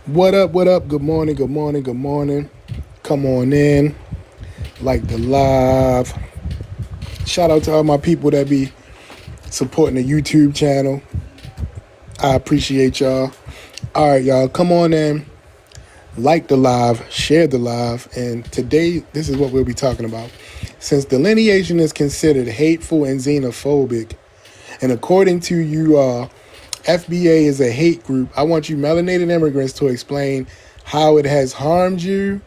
What up, what up? Good morning, good morning, good morning. Come on in, like the live. Shout out to all my people that be supporting the YouTube channel. I appreciate y'all. All right, y'all, come on in, like the live, share the live. And today, this is what we'll be talking about. Since delineation is considered hateful and xenophobic, and according to you, FBA is a hate group, I want you melanated immigrants to explain how it has harmed you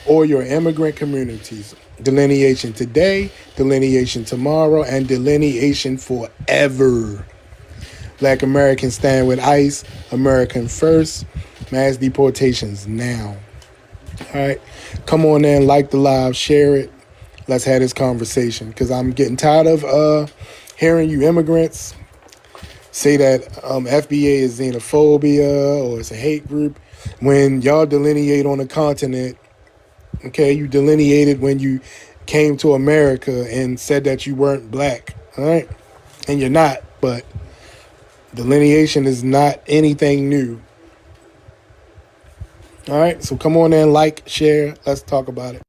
or your immigrant communities. Delineation today, delineation tomorrow, and delineation forever. Black Americans stand with ICE, American first, mass deportations now. All right, come on in, like the live, share it. Let's have this conversation because I'm getting tired of hearing you immigrants say that FBA is xenophobia or it's a hate group when y'all delineate on a continent. Okay, you delineated when you came to America and said that you weren't black. All right, and you're not, but delineation is not anything new. All right, so come on in, like, share, let's talk about it.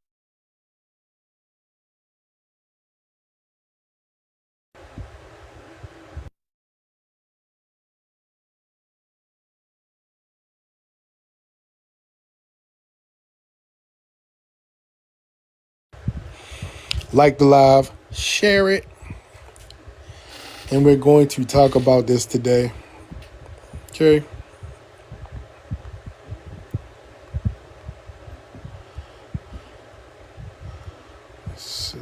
Like the live, share it, and we're going to talk about this today. Okay. Let's see.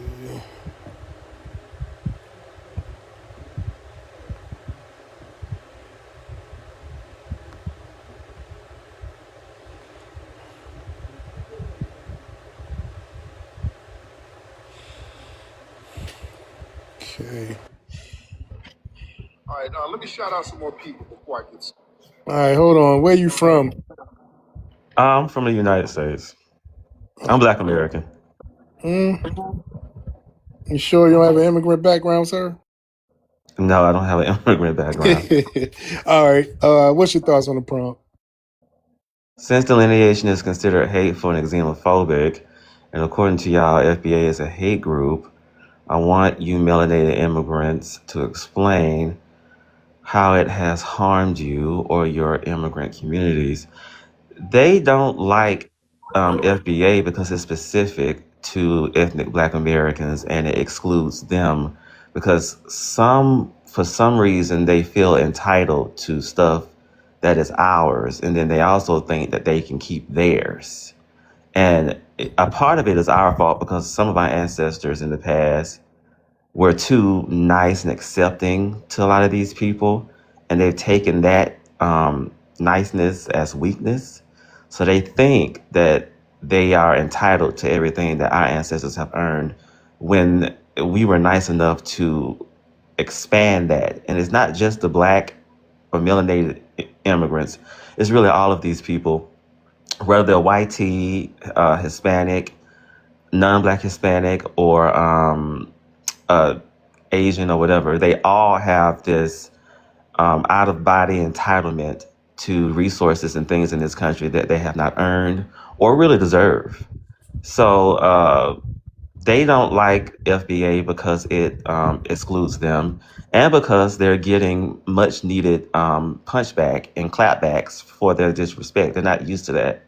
Okay. All right, let me shout out some more people before I get started. All right, hold on. Where you from? I'm from the United States. I'm Black American. Mm, you sure you don't have an immigrant background, sir? No, I don't have an immigrant background. All right. What's your thoughts on the prompt? Since delineation is considered hateful and xenophobic, and according to y'all, FBA is a hate group, I want you melanated immigrants to explain how it has harmed you or your immigrant communities. They don't like FBA because it's specific to ethnic Black Americans and it excludes them because for some reason, they feel entitled to stuff that is ours, and then they also think that they can keep theirs. And a part of it is our fault because some of our ancestors in the past were too nice and accepting to a lot of these people, and they've taken that niceness as weakness. So they think that they are entitled to everything that our ancestors have earned when we were nice enough to expand that. And it's not just the Black or melanated immigrants, it's really all of these people, whether they're white, Hispanic, non-Black Hispanic, or uh, Asian or whatever. They all have this out-of-body entitlement to resources and things in this country that they have not earned or really deserve. So they don't like FBA because it excludes them and because they're getting much needed punchback and clapbacks for their disrespect. They're not used to that.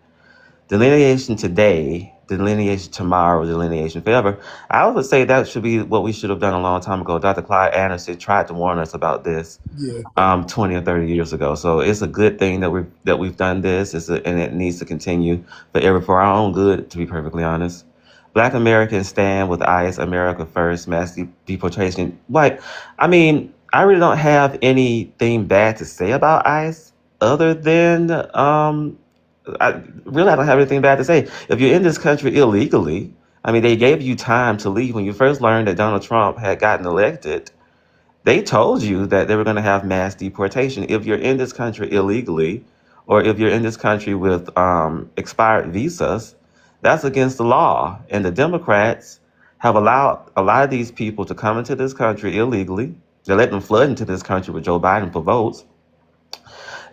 Delineation today, delineation tomorrow, delineation forever. I would say that should be what we should have done a long time ago. Dr. Clyde Anderson tried to warn us about this Yeah. 20 or 30 years ago. So it's a good thing that we've done this, and it needs to continue for our own good, to be perfectly honest. Black Americans stand with ICE, America first, mass deportation. I really don't have anything bad to say about ICE other than I don't have anything bad to say. If you're in this country illegally, they gave you time to leave. When you first learned that Donald Trump had gotten elected, they told you that they were going to have mass deportation. If you're in this country illegally, or if you're in this country with expired visas, that's against the law. And the Democrats have allowed a lot of these people to come into this country illegally. They let them flood into this country with Joe Biden for votes.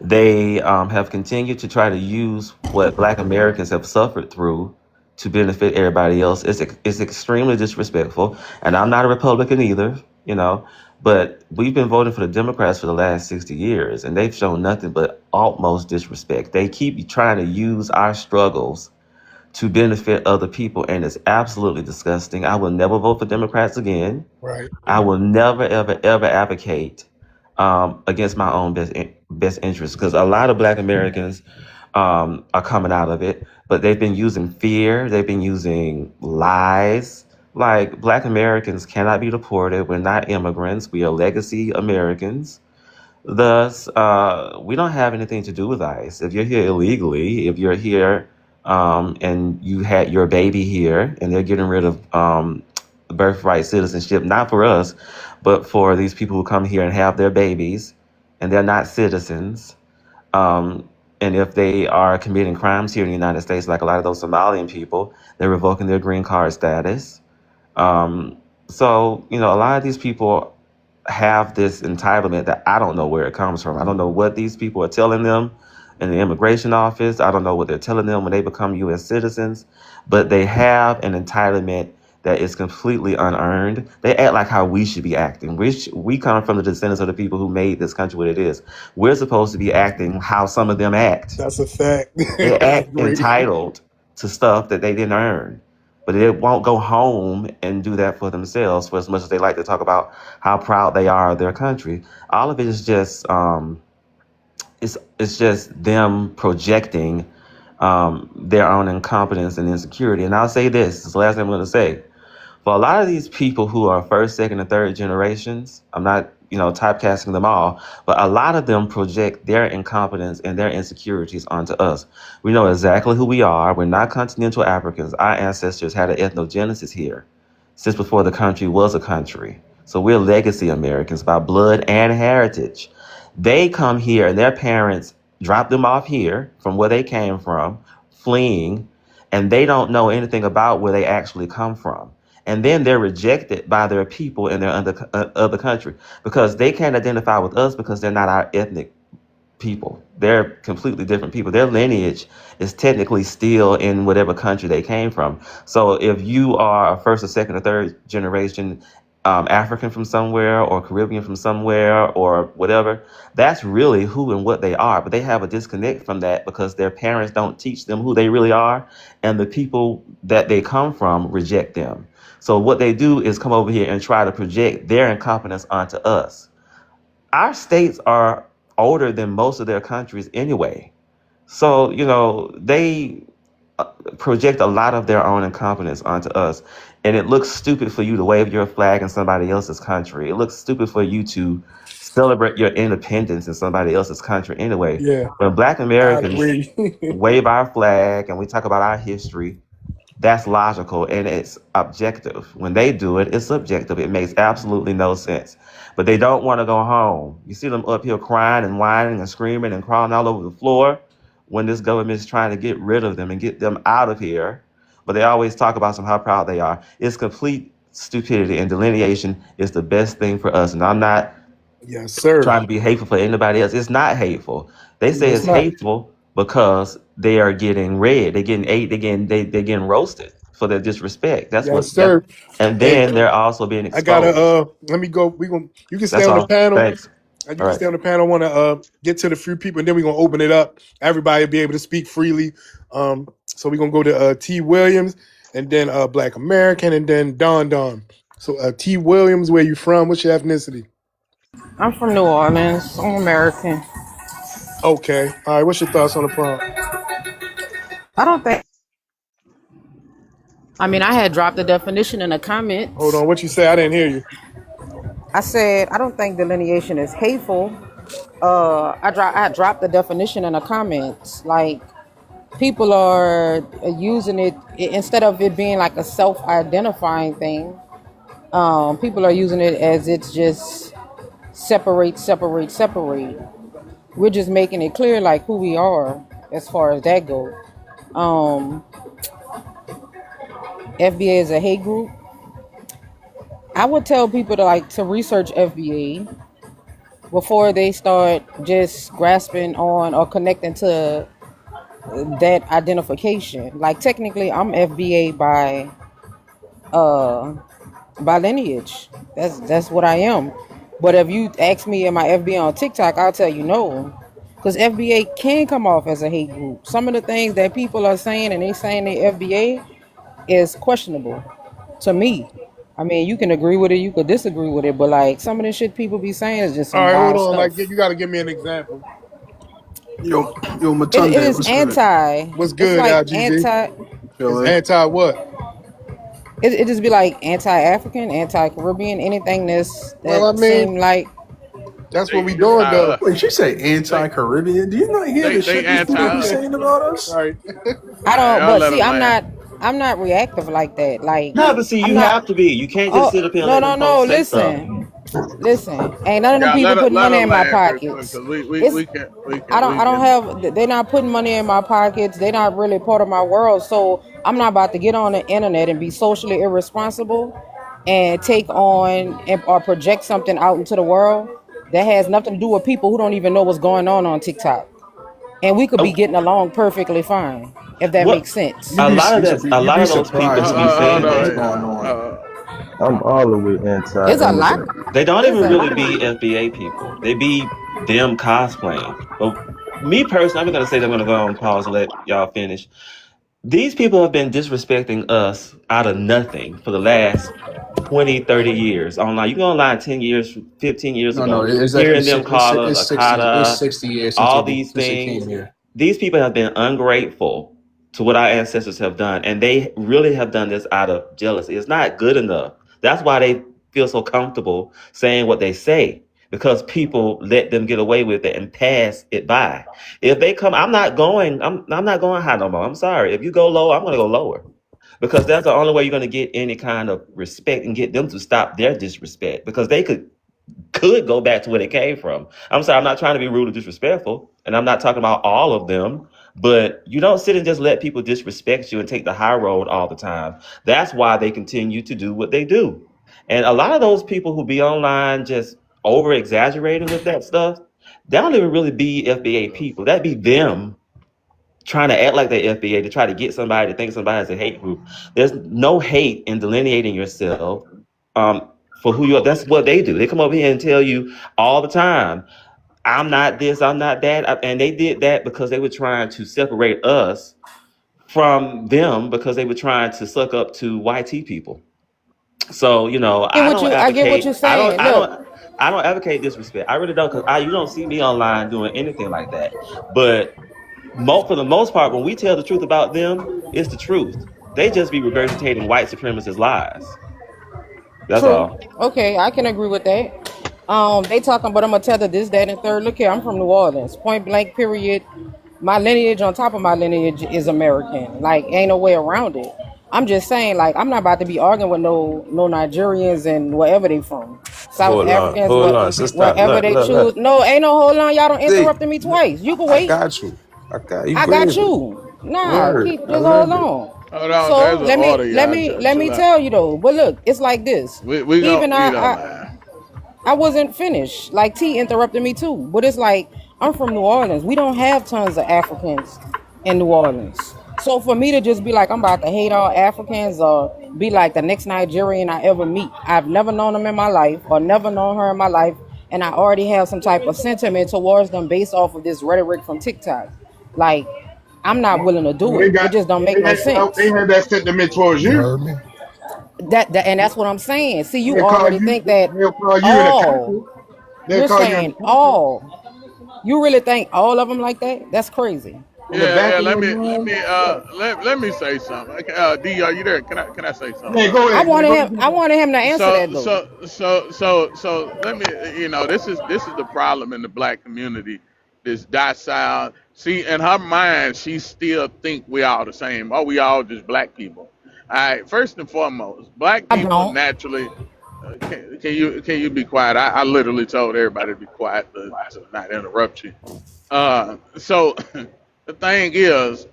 They have continued to try to use what Black Americans have suffered through to benefit everybody else. It's extremely disrespectful. And I'm not a Republican either, you know, but we've been voting for the Democrats for the last 60 years, and they've shown nothing but utmost disrespect. They keep trying to use our struggles to benefit other people, and it's absolutely disgusting. I will never vote for Democrats again. Right. I will never, ever, ever advocate against my own best interest, because a lot of Black Americans are coming out of it, but they've been using fear. They've been using lies. Like, Black Americans cannot be deported. We're not immigrants. We are legacy Americans. Thus, we don't have anything to do with ICE. If you're here illegally, if you're here and you had your baby here and they're getting rid of birthright citizenship, not for us, but for these people who come here and have their babies and they're not citizens. And if they are committing crimes here in the United States, like a lot of those Somalian people, they're revoking their green card status. So, you know, a lot of these people have this entitlement that I don't know where it comes from. I don't know what these people are telling them in the immigration office. I don't know what they're telling them when they become U.S. citizens, but they have an entitlement that is completely unearned. They act like how we should be acting. We come from the descendants of the people who made this country what it is. We're supposed to be acting how some of them act. That's a fact. They I act agree. entitled to stuff that they didn't earn. But they won't go home and do that for themselves, for as much as they like to talk about how proud they are of their country. All of it is just it's just them projecting their own incompetence and insecurity. And I'll say this is the last thing I'm going to say. For a lot of these people who are first, second, and third generations, I'm not, typecasting them all, but a lot of them project their incompetence and their insecurities onto us. We know exactly who we are. We're not continental Africans. Our ancestors had an ethnogenesis here since before the country was a country. So we're legacy Americans by blood and heritage. They come here and their parents drop them off here from where they came from, fleeing, and they don't know anything about where they actually come from. And then they're rejected by their people in their other country because they can't identify with us because they're not our ethnic people. They're completely different people. Their lineage is technically still in whatever country they came from. So if you are a first or second or third generation African from somewhere or Caribbean from somewhere or whatever, that's really who and what they are. But they have a disconnect from that because their parents don't teach them who they really are, and the people that they come from reject them. So what they do is come over here and try to project their incompetence onto us. Our states are older than most of their countries anyway. So, they project a lot of their own incompetence onto us. And it looks stupid for you to wave your flag in somebody else's country. It looks stupid for you to celebrate your independence in somebody else's country anyway. Yeah, When Black I Americans agree. wave our flag and we talk about our history, that's logical and it's objective. When they do it, it's subjective. It makes absolutely no sense. But they don't want to go home. You see them up here crying and whining and screaming and crawling all over the floor when this government is trying to get rid of them and get them out of here. But they always talk about how proud they are. It's complete stupidity, and delineation is the best thing for us. And I'm not Yes, sir. trying to be hateful for anybody else. It's not hateful. They say It's it's not. hateful because they are getting red. They're getting ate. They're getting roasted for their disrespect. Yes, sir. And Hey, then they're also being I gotta exposed. let me go. You can stay That's on the all. panel. Thanks. You All can right. stay on the panel. I want to get to the few people, and then we're gonna open it up. Everybody will be able to speak freely. So we're gonna go to T. Williams, and then Black American, and then Don. So T. Williams, where you from? What's your ethnicity? I'm from New Orleans. I'm American. Okay. All right. What's your thoughts on the prompt? I don't think. I mean, I had dropped the definition in the Hold comments. on. What you say? I didn't hear you. I said I don't think delineation is hateful. I had dropped the definition in the comments. Like people are using it instead of it being like a self-identifying thing. People are using it as it's just separate. We're just making it clear like who we are as far as that goes. FBA is a hate group. I would tell people to research FBA. before they start just grasping on or connecting to that identification. Like technically, I'm FBA by lineage. That's what I am. But if you ask me, am I FBA on TikTok? I'll tell you no, because FBA can come off as a hate group. Some of the things that people are saying and they saying they FBA is questionable to me. I mean, you can agree with it, you could disagree with it, but like some of the shit people be saying is just All some right, hold wild on. stuff. Like, you got to give me an example. Yo, It Matunde, is what's good? anti. What's It's good, like LGB? anti. It's Chilling. anti what? It just be like anti-African, anti-Caribbean, anything Well, I that mean, seem like. that's what They we anti doing, though. us. Wait, she say They anti-Caribbean. Do you not hear the they shit these anti people be us. saying about us? All right. I All right, don't. I'll But let see, them laugh. I'm not reactive like that. Like No, but see, I'm you not. have to be. You can't just Oh sit up here and no let no them no! folks say stuff. Listen. Ain't none of them Yeah, people putting let money her in my laugh real quick pockets. because It's I don't can. have. They're not putting money in my pockets. They're not really part of my world. So I'm not about to get on the internet and be socially irresponsible and take on or project something out into the world that has nothing to do with people who don't even know what's going on TikTok. And we could be Oh, getting along perfectly fine if that what? makes sense. You'd be A you'd lot be of those people surprised who how be many Hold saying people that, that's on, going on. I'm all the way It's a lot. anti-immigrant. they don't It's even a really lot. be FBA people. They be them cosplaying. But me personally, I'm gonna say that I'm gonna go on pause and let y'all finish. These people have been disrespecting us out of nothing for the last 20, 30 years online. You go online 10 years, 15 years No, ago, it's hearing them call us it's 60 it's Akata, 60 years all these since they came things. here. These people have been ungrateful to what our ancestors have done, and they really have done this out of jealousy. It's not good enough. That's why they feel so comfortable saying what they say, because people let them get away with it and pass it by. If they come, I'm not going high no more. I'm sorry. If you go low, I'm gonna go lower. Because that's the only way you're gonna get any kind of respect and get them to stop their disrespect. Because they could go back to where they came from. I'm sorry, I'm not trying to be rude or disrespectful, and I'm not talking about all of them, but you don't sit and just let people disrespect you and take the high road all the time. That's why they continue to do what they do. And a lot of those people who be online just over exaggerating with that stuff, they don't even really be FBA people. That'd be them trying to act like they're FBA to try to get somebody to think somebody has a hate group. There's no hate in delineating yourself for who you are. That's what they do. They come over here and tell you all the time, I'm not this, I'm not that. And they did that because they were trying to separate us from them because they were trying to suck up to YT people. So, I get what you're saying. Look, I don't advocate disrespect. I really don't, because you don't see me online doing anything like that. But for the most part, when we tell the truth about them, it's the truth. They just be regurgitating white supremacist lies. That's true. all. Okay, I can agree with that. They talking about I'm gonna tether this, that, and third. Look here, I'm from New Orleans. Point blank, period. My lineage on top of my lineage is American. Like, ain't no way around it. I'm just saying, like, I'm not about to be arguing with no Nigerians and wherever they from. South Africans, Hold on, sister. wherever they choose. Look. No, ain't no hold on. Y'all don't See, interrupted me twice. You can I wait. got you. I got you. I got Gravy. you. Nah, Word. keep I just hold love it. on. Hold on, So there's an order, y'all. let me Chill out. tell you though. But look, it's like this. We Even gon' you know, man. I wasn't finished. Like T interrupted me too. But it's like I'm from New Orleans. We don't have tons of Africans in New Orleans. So for me to just be like I'm about to hate all Africans or be like the next Nigerian I ever meet, I've never known them in my life or never known her in my life, and I already have some type of sentiment towards them based off of this rhetoric from TikTok. Like I'm not willing to do They it. It got just don't make no they sense. had that sentiment towards You you. heard me? That and that's what I'm saying. See, you They'll call already you. think that They'll call you an attacker. all. They'll You're call you an saying attacker all. You really think all of them like that? That's crazy. in the back Yeah, of your let me mind. let me say something. Okay, D, are you there? Can I say something Yeah, real go quick? ahead. Man. Go ahead. I wanted him to answer So that though. so so so so let me this is the problem in the black community. This docile. See, in her mind, she still think we all the same. Oh, we all just black people. All right. First and foremost, black I people don't. naturally. Can you be quiet? I literally told everybody to be quiet to not interrupt you. So the thing is,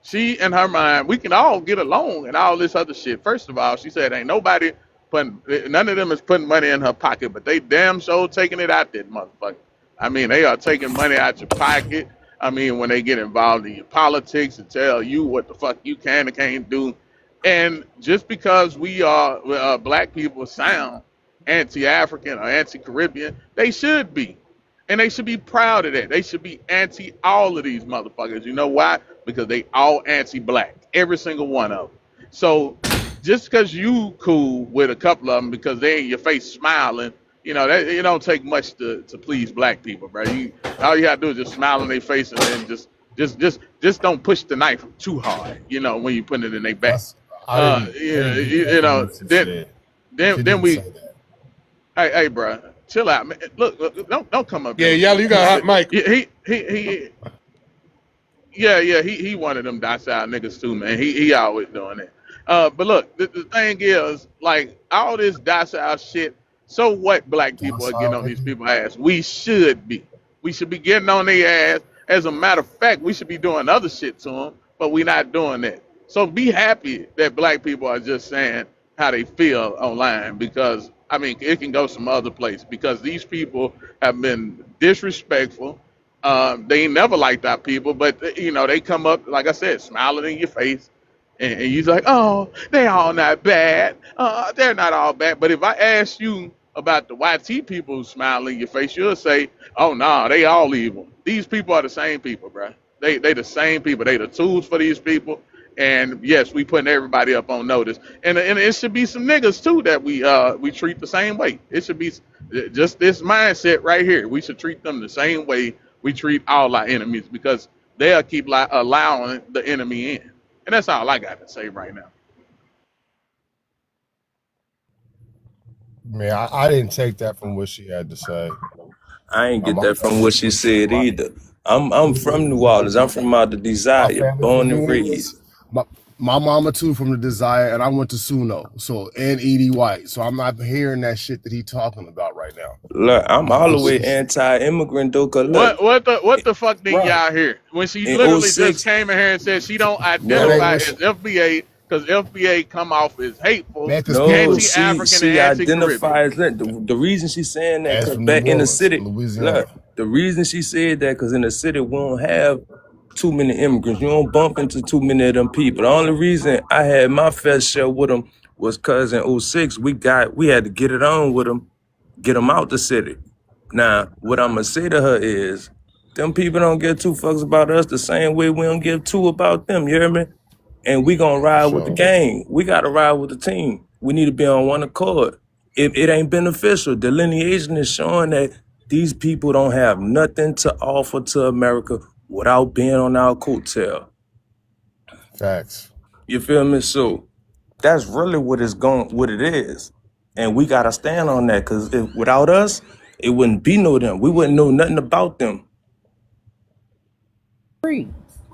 she in her mind, we can all get along and all this other shit. First of all, she said ain't nobody none of them is putting money in her pocket, but they damn sure taking it out that motherfucker. I mean, they are taking money out your pocket. I mean, when they get involved in your politics and tell you what the fuck you can and can't do. And just because we are black people sound anti-African or anti-Caribbean, they should be. And they should be proud of that. They should be anti all of these motherfuckers. You know why? Because they all anti-black. Every single one of them. So just because you cool with a couple of them because they in your face smiling, you know, that, it don't take much to please black people, bro. All you gotta do is just smile in their face and then just don't push the knife too hard, you know, when you put it in their back. I didn't You know, then we, say that. hey, bro, chill out, man. Look, don't come up Yeah, here. y'all, you got a hot mic. He one of them docile niggas too, man. He always doing that. But look, the thing is, like, all this docile shit, so what black people are getting on these people's ass? We should be. We should be getting on their ass. As a matter of fact, we should be doing other shit to them, but we're not doing that. So be happy that black people are just saying how they feel online, because, I mean, it can go some other place, because these people have been disrespectful. They ain't never liked our people, but, you know, they come up, like I said, smiling in your face, and you're like, oh, they all not bad. They're not all bad. But if I ask you about the YT people who smile in your face, you'll say, oh, no, they all evil. These people are the same people, bro. They the same people. They the tools for these people. And yes, we putting everybody up on notice. And it should be some niggas too that we treat the same way. It should be just this mindset right here. We should treat them the same way we treat all our enemies, because they'll keep allowing the enemy in. And that's all I got to say right now. Man, I didn't take that from what she had to say. I ain't get that from what she said either. I'm from New Orleans. I'm from out the My Desire, family born from and New raised. Orleans. My mama too from the Desire, and I went to Suno, so and Edie White. So I'm not hearing that shit that he talking about right now. Look, I'm all the way It's- anti-immigrant though, cause look, What the fuck did Right. y'all hear when she in literally just 06, came in here and said she don't That identify ain't as what FBA because FBA come off as hateful, Man, because no, people anti-African, she and anti-Caribbean. identifies that. The reason she's saying that, as cause from New back in the Orleans, city, Louisiana. look, the reason she said that, cause in the city we don't have too many immigrants. You don't bump into too many of them people. The only reason I had my fair share with them was cause in 06 we had to get it on with them, get them out the city. Now, what I'm gonna say to her is, them people don't give two fucks about us the same way we don't give two about them. You hear me? And we gonna ride with the Sure. gang. We gotta ride with the team. We need to be on one accord. If it ain't beneficial, delineation is showing that these people don't have nothing to offer to America without being on our coattail. Facts. You feel me? So that's really what it is. And we gotta stand on that, because without us, it wouldn't be no them. We wouldn't know nothing about them.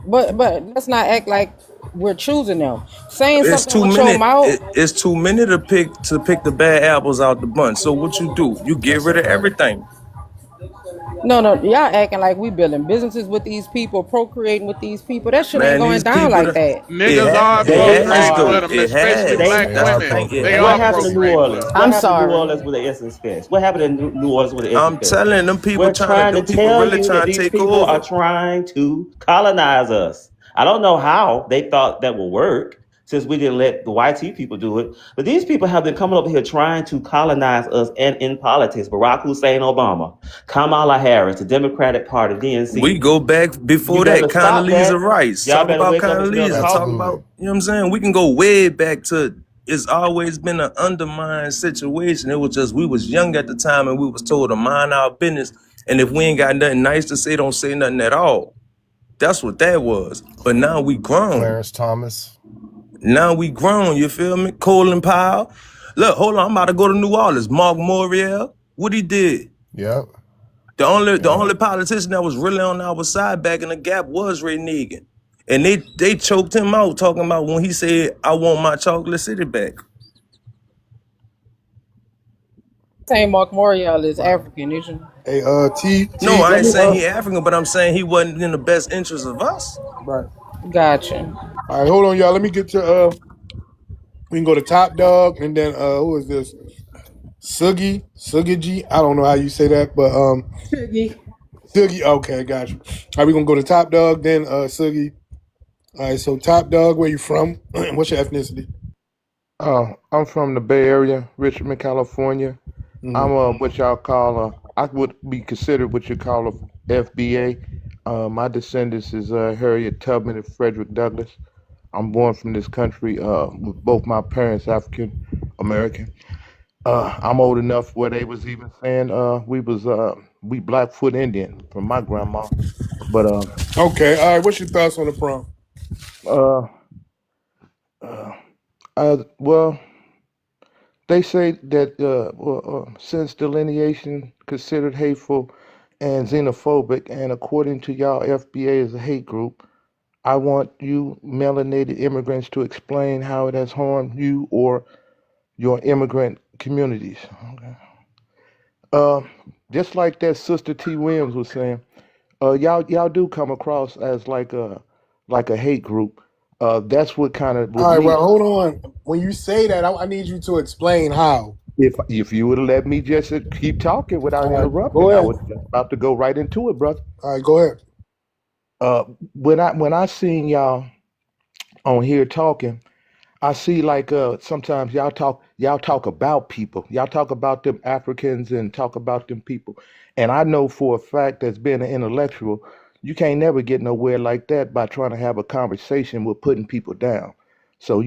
But let's not act like we're choosing them. Saying It's something too with your many. mouth. It's too many to pick the bad apples out the bunch. So what you do? You get That's rid a of fact. everything. No, y'all acting like we building businesses with these people, procreating with these people. That shit ain't Man, going these down people, like that. Niggas are They procreating are. with them, It especially has. black They That's the women. thing. It They What are has. happened in New procreating with Orleans? them. What I'm happened in New sorry. Orleans with the Essence Fest? What happened in New Orleans with the Essence I'm Fest? telling them people We're trying to them people tell really you that trying to these take people are over. trying to colonize us. I don't know how they thought that would work, since we didn't let the YT people do it. But these people have been coming over here trying to colonize us, and in politics. Barack Hussein Obama, Kamala Harris, the Democratic Party, DNC. We go back You before better that. stop Condoleezza that. Rice. Y'all Talk better about wake up and smell the Condoleezza. Talk coffee. about, Absolutely. you know what I'm saying? We can go way back to, it's always been an undermined situation. It was just, we was young at the time and we was told to mind our business. And if we ain't got nothing nice to say, don't say nothing at all. That's what that was. But now we grown. Clarence Thomas. Now we grown, you feel me? Colin Powell. Look, hold on, I'm about to go to New Orleans. Mark Morial, what he did. Yep. The only politician that was really on our side back in the gap was Ray Nagin. And they choked him out talking about when he said, I want my chocolate city back. Saying Mark Morial is African, isn't you? Hey, T, No, I let ain't me, saying he African, but I'm saying he wasn't in the best interest of us. right. Gotcha. All right, hold on, y'all. Let me get to We can go to Top Dog, and then who is this? Sugi G. I don't know how you say that, but Sugi. Okay, got you. All right, we gonna go to Top Dog, then Sugi. All right, so Top Dog, where you from? What's your ethnicity? I'm from the Bay Area, Richmond, California. I'm Mm-hmm. what y'all call I would be considered what you call a FBA. My descendants is Harriet Tubman and Frederick Douglass. I'm born from this country with both my parents African American. I'm old enough where they was even saying we Blackfoot Indian from my grandma. But Okay, all right. What's your thoughts on the prompt? uh, uh, well, they say that since delineation considered hateful and xenophobic, and according to y'all, FBA is a hate group. I want you melanated immigrants to explain how it has harmed you or your immigrant communities. Okay. Uh, just like that Sister T. Williams was saying, y'all do come across as like a hate group. That's what kind of with All right, well, me. hold on. When you say that, I need you to explain how. If you would have let me just keep talking without All right, go interrupting, I ahead. was just about to go right into it, brother. All right, go ahead. When I seen y'all on here talking, I see like sometimes y'all talk about people. Y'all talk about them Africans and talk about them people. And I know for a fact that's been an intellectual, you can't never get nowhere like that by trying to have a conversation with putting people down. So,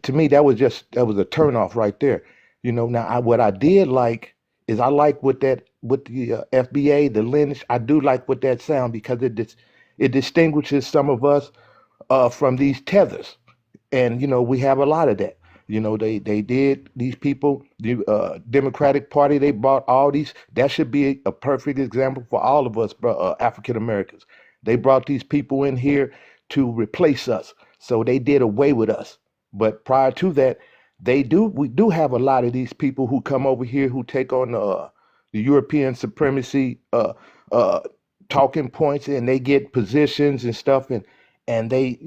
to me that was a turnoff right there. Now what I did like is I like what that with the FBA, the lineage. I do like what that sound because it distinguishes some of us from these tethers, and we have a lot of that. They did, these people, the Democratic Party, they brought all these. That should be a perfect example for all of us, African Americans. They brought these people in here to replace us, so they did away with us. But prior to that, we do have a lot of these people who come over here who take on the European supremacy uh, talking points, and they get positions and stuff, and they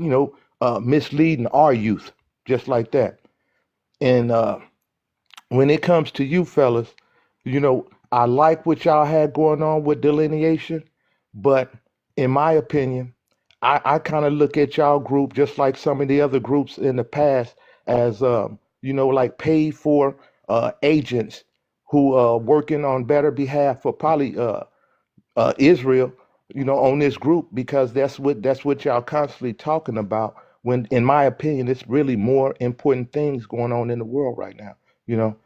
misleading our youth just like that. And when it comes to you fellas, I like what y'all had going on with delineation, but in my opinion, I kind of look at y'all group just like some of the other groups in the past as like paid for agents who are working on better behalf for probably Israel, on this group, because that's what y'all constantly talking about. When, in my opinion, it's really more important things going on in the world right now. You know,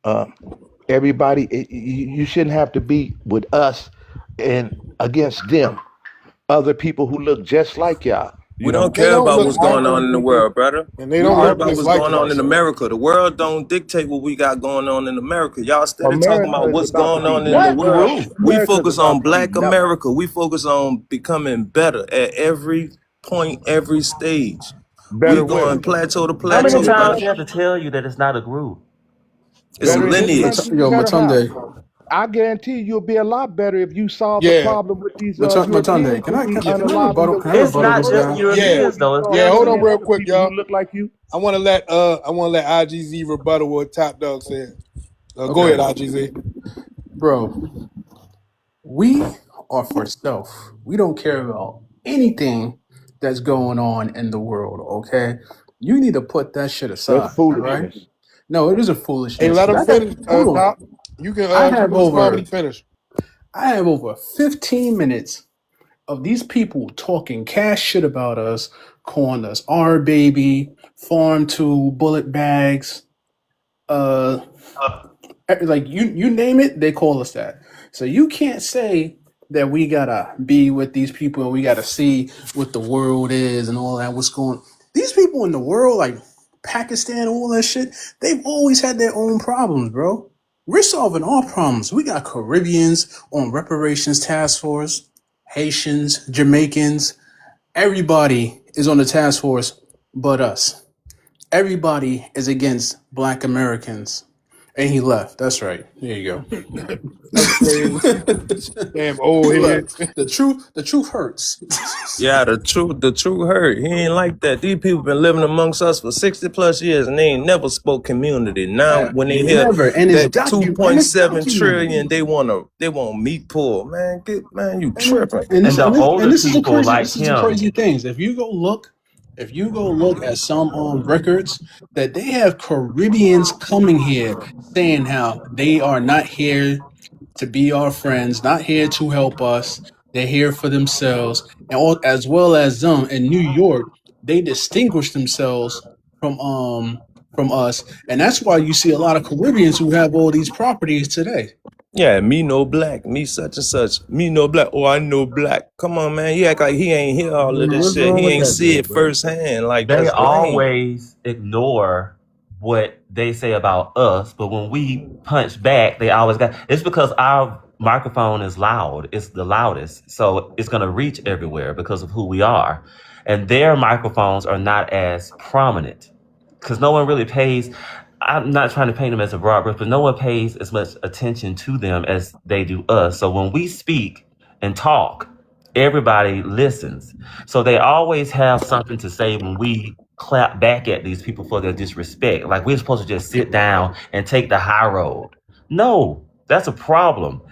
uh, everybody, you shouldn't have to be with us and against them, other people who look just like y'all. We don't They care don't about look what's like going us, on in the world, brother. and they We don't worry look about just what's like going on us. in America. The world don't dictate what we got going on in America. Y'all steady talking America about is what's about to going be on in the not world. grew. We America is focus about on to be black melted. America. We focus on becoming better at every point, every stage. We Better where? going plateau to How many plateau, times brother. you have to tell you that it's not a group? It's a Better in this lineage. country? Yo, Better how? Matunde, I guarantee you'll be a lot better if you solve the Yeah, problem with these Matunde, Europeans can who I be can, yeah, can I unaliving rebuttal? the Can I It's rebuttal the not this just guy? yeah, before Europeans, you though. It's start yeah. Hold bringing on, in everywhere. real other quick, people who y'all. look like you. I want to let IGZ rebuttal what Top Dog said. Go ahead, Okay, IGZ. bro, we are for self. We don't care about anything that's going on in the world. Okay, you need to put that shit That's aside. All right? foolishness. No, it isn't Hey, foolishness let because him I got. finish. Hold on. Doc, you can respond when he finish. I have over 15 minutes of these people talking cash shit about us, calling us our baby, farm to bullet bags, uh, like you name it, they call us that. So you can't say that we gotta be with these people and we gotta see what the world is and all that. What's going? These people in the world, like Pakistan, all that shit, they've always had their own problems, bro. We're solving our problems. We got Caribbeans on reparations task force, Haitians, Jamaicans. Everybody is on the task force but us. Everybody is against black Americans. And he left. That's right. There you That's crazy. go. Damn old Look, heads. the truth hurts. Yeah, the truth hurt. He ain't like that. These people been living amongst us for 60 plus years and they ain't never spoke community. Now when they hear Never. And it's that and it's 2.7 documented. trillion, they want meat pull. Man, you And tripping. And the older this is the people crazy like him. things. If you go look at some records that they have Caribbeans coming here saying how they are not here to be our friends, not here to help us. They're here for themselves, and as well as them in New York, they distinguish themselves from us, and that's why you see a lot of Caribbeans who have all these properties today. Yeah, me no black, me such and such, me no black. Oh, I know black. Come on, man. He act like he ain't hear all of this What's shit. wrong He with ain't that see though, it bro? firsthand. Like They that's lame. always ignore what they say about us, but when we punch back, they always got. It's because our microphone is loud. It's the loudest, so it's gonna reach everywhere because of who we are, and their microphones are not as prominent because no one really pays. I'm not trying to paint them as a broad brush, but no one pays as much attention to them as they do us. So when we speak and talk, everybody listens. So they always have something to say when we clap back at these people for their disrespect. Like we're supposed to just sit down and take the high road. No, that's a problem.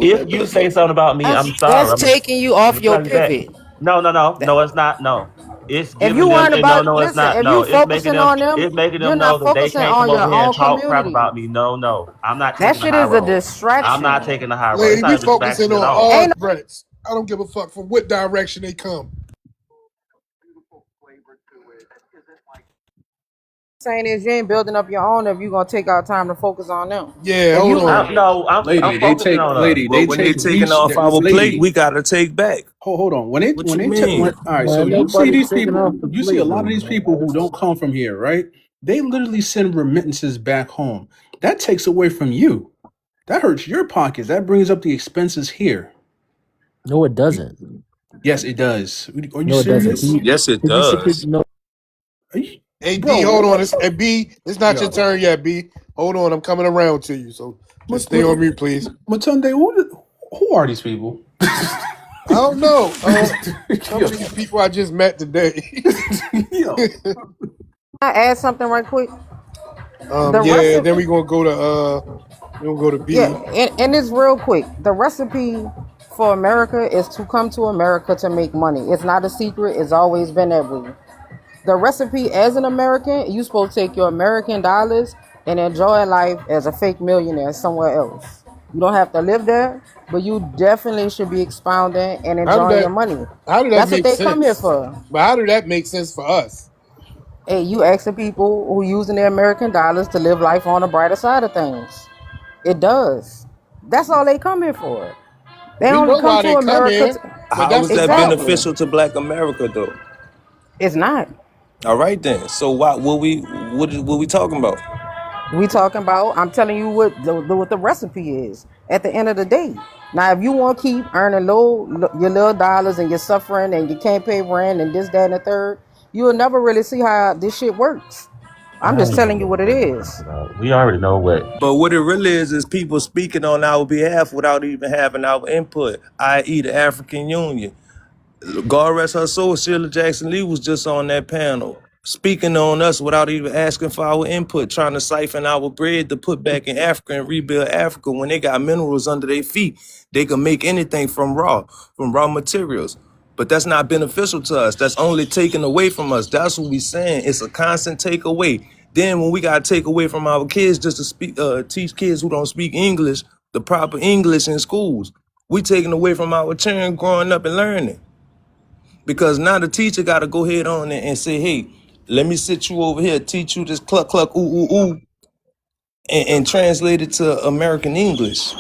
If you say something about me, I'm sorry. That's I'm taking you I'm off gonna your tell you that. pivot. No, no, no, That- no. It's not. No, it's If giving you them. worrying No, about, no, it's listen, not. if No, you it's making focusing them. on them, It's making you're them know not that they focusing can't come on over your here and own talk crap community. about me. No, no, I'm not That taking the shit high is a road. I'm not distraction. taking the high road. Lady, It's not we a distraction focusing at on all. all Ain't threats. I don't give a fuck from what direction they come. no saying is you ain't building up your own if you gonna take our time to focus on them. Yeah, If hold you on. No, I'm Lady, focusing on us. But they when they take taking these off our plate, lady. we gotta take back. Hold on. What you mean? All right, so Man, you see nobody these taking off people, the you see a plate lot though, of these man. people who don't come from here, right? They literally send remittances back home. That takes away from you. That hurts your pockets. That brings up the expenses here. No, it doesn't. Yes, it does. Are you No, it doesn't. serious? Yes, it Can you sit this? does. No, Are you, Hey bro? B, hold on. Hey B, it's not your Yo, turn yet, B. Hold on, I'm coming around to you. So just Mat- stay on Mat- mute, please. Matunde, who are these people? I don't know. Some yo, of these people I just met today. yo. I add something right quick. The Yeah, then recipe, we're gonna go to yeah, B. and it's real quick. The recipe for America is to come to America to make money. It's not a secret. It's always been that way. The recipe as an American, you supposed to take your American dollars and enjoy life as a fake millionaire somewhere else. You don't have to live there, but you definitely should be expounding and How did enjoying your that money. how did that That's what make they come here sense? for. But how did that make sense for us? Hey, you ask the people who using their American dollars to live life on the brighter side of things. It does. That's all they come here for. They We only know come why to they come America. here, but How that's is the that problem. Exactly. beneficial to Black America though? It's not. All right then. So what we talking about? We talking about. I'm telling you what the recipe is. At the end of the day. Now, if you want to keep earning your little dollars and you're suffering and you can't pay rent and this, that, and the third, you'll never really see how this shit works. I'm I just ain't telling gonna you go what it there with that, is. bro. We already know what. But what it really is people speaking on our behalf without even having our input, i.e. the African Union. God rest her soul, Sheila Jackson Lee was just on that panel, speaking on us without even asking for our input, trying to siphon our bread to put back in Africa and rebuild Africa. When they got minerals under their feet, they can make anything from raw materials. But that's not beneficial to us. That's only taken away from us. That's what we saying. It's a constant takeaway. Then when we gotta take away from our kids just to teach kids who don't speak English the proper English in schools, we taking away from our children growing up and learning. Because now the teacher got to go ahead on and say, hey, let me sit you over here, teach you this cluck, cluck, ooh, ooh, ooh, and translate it to American English.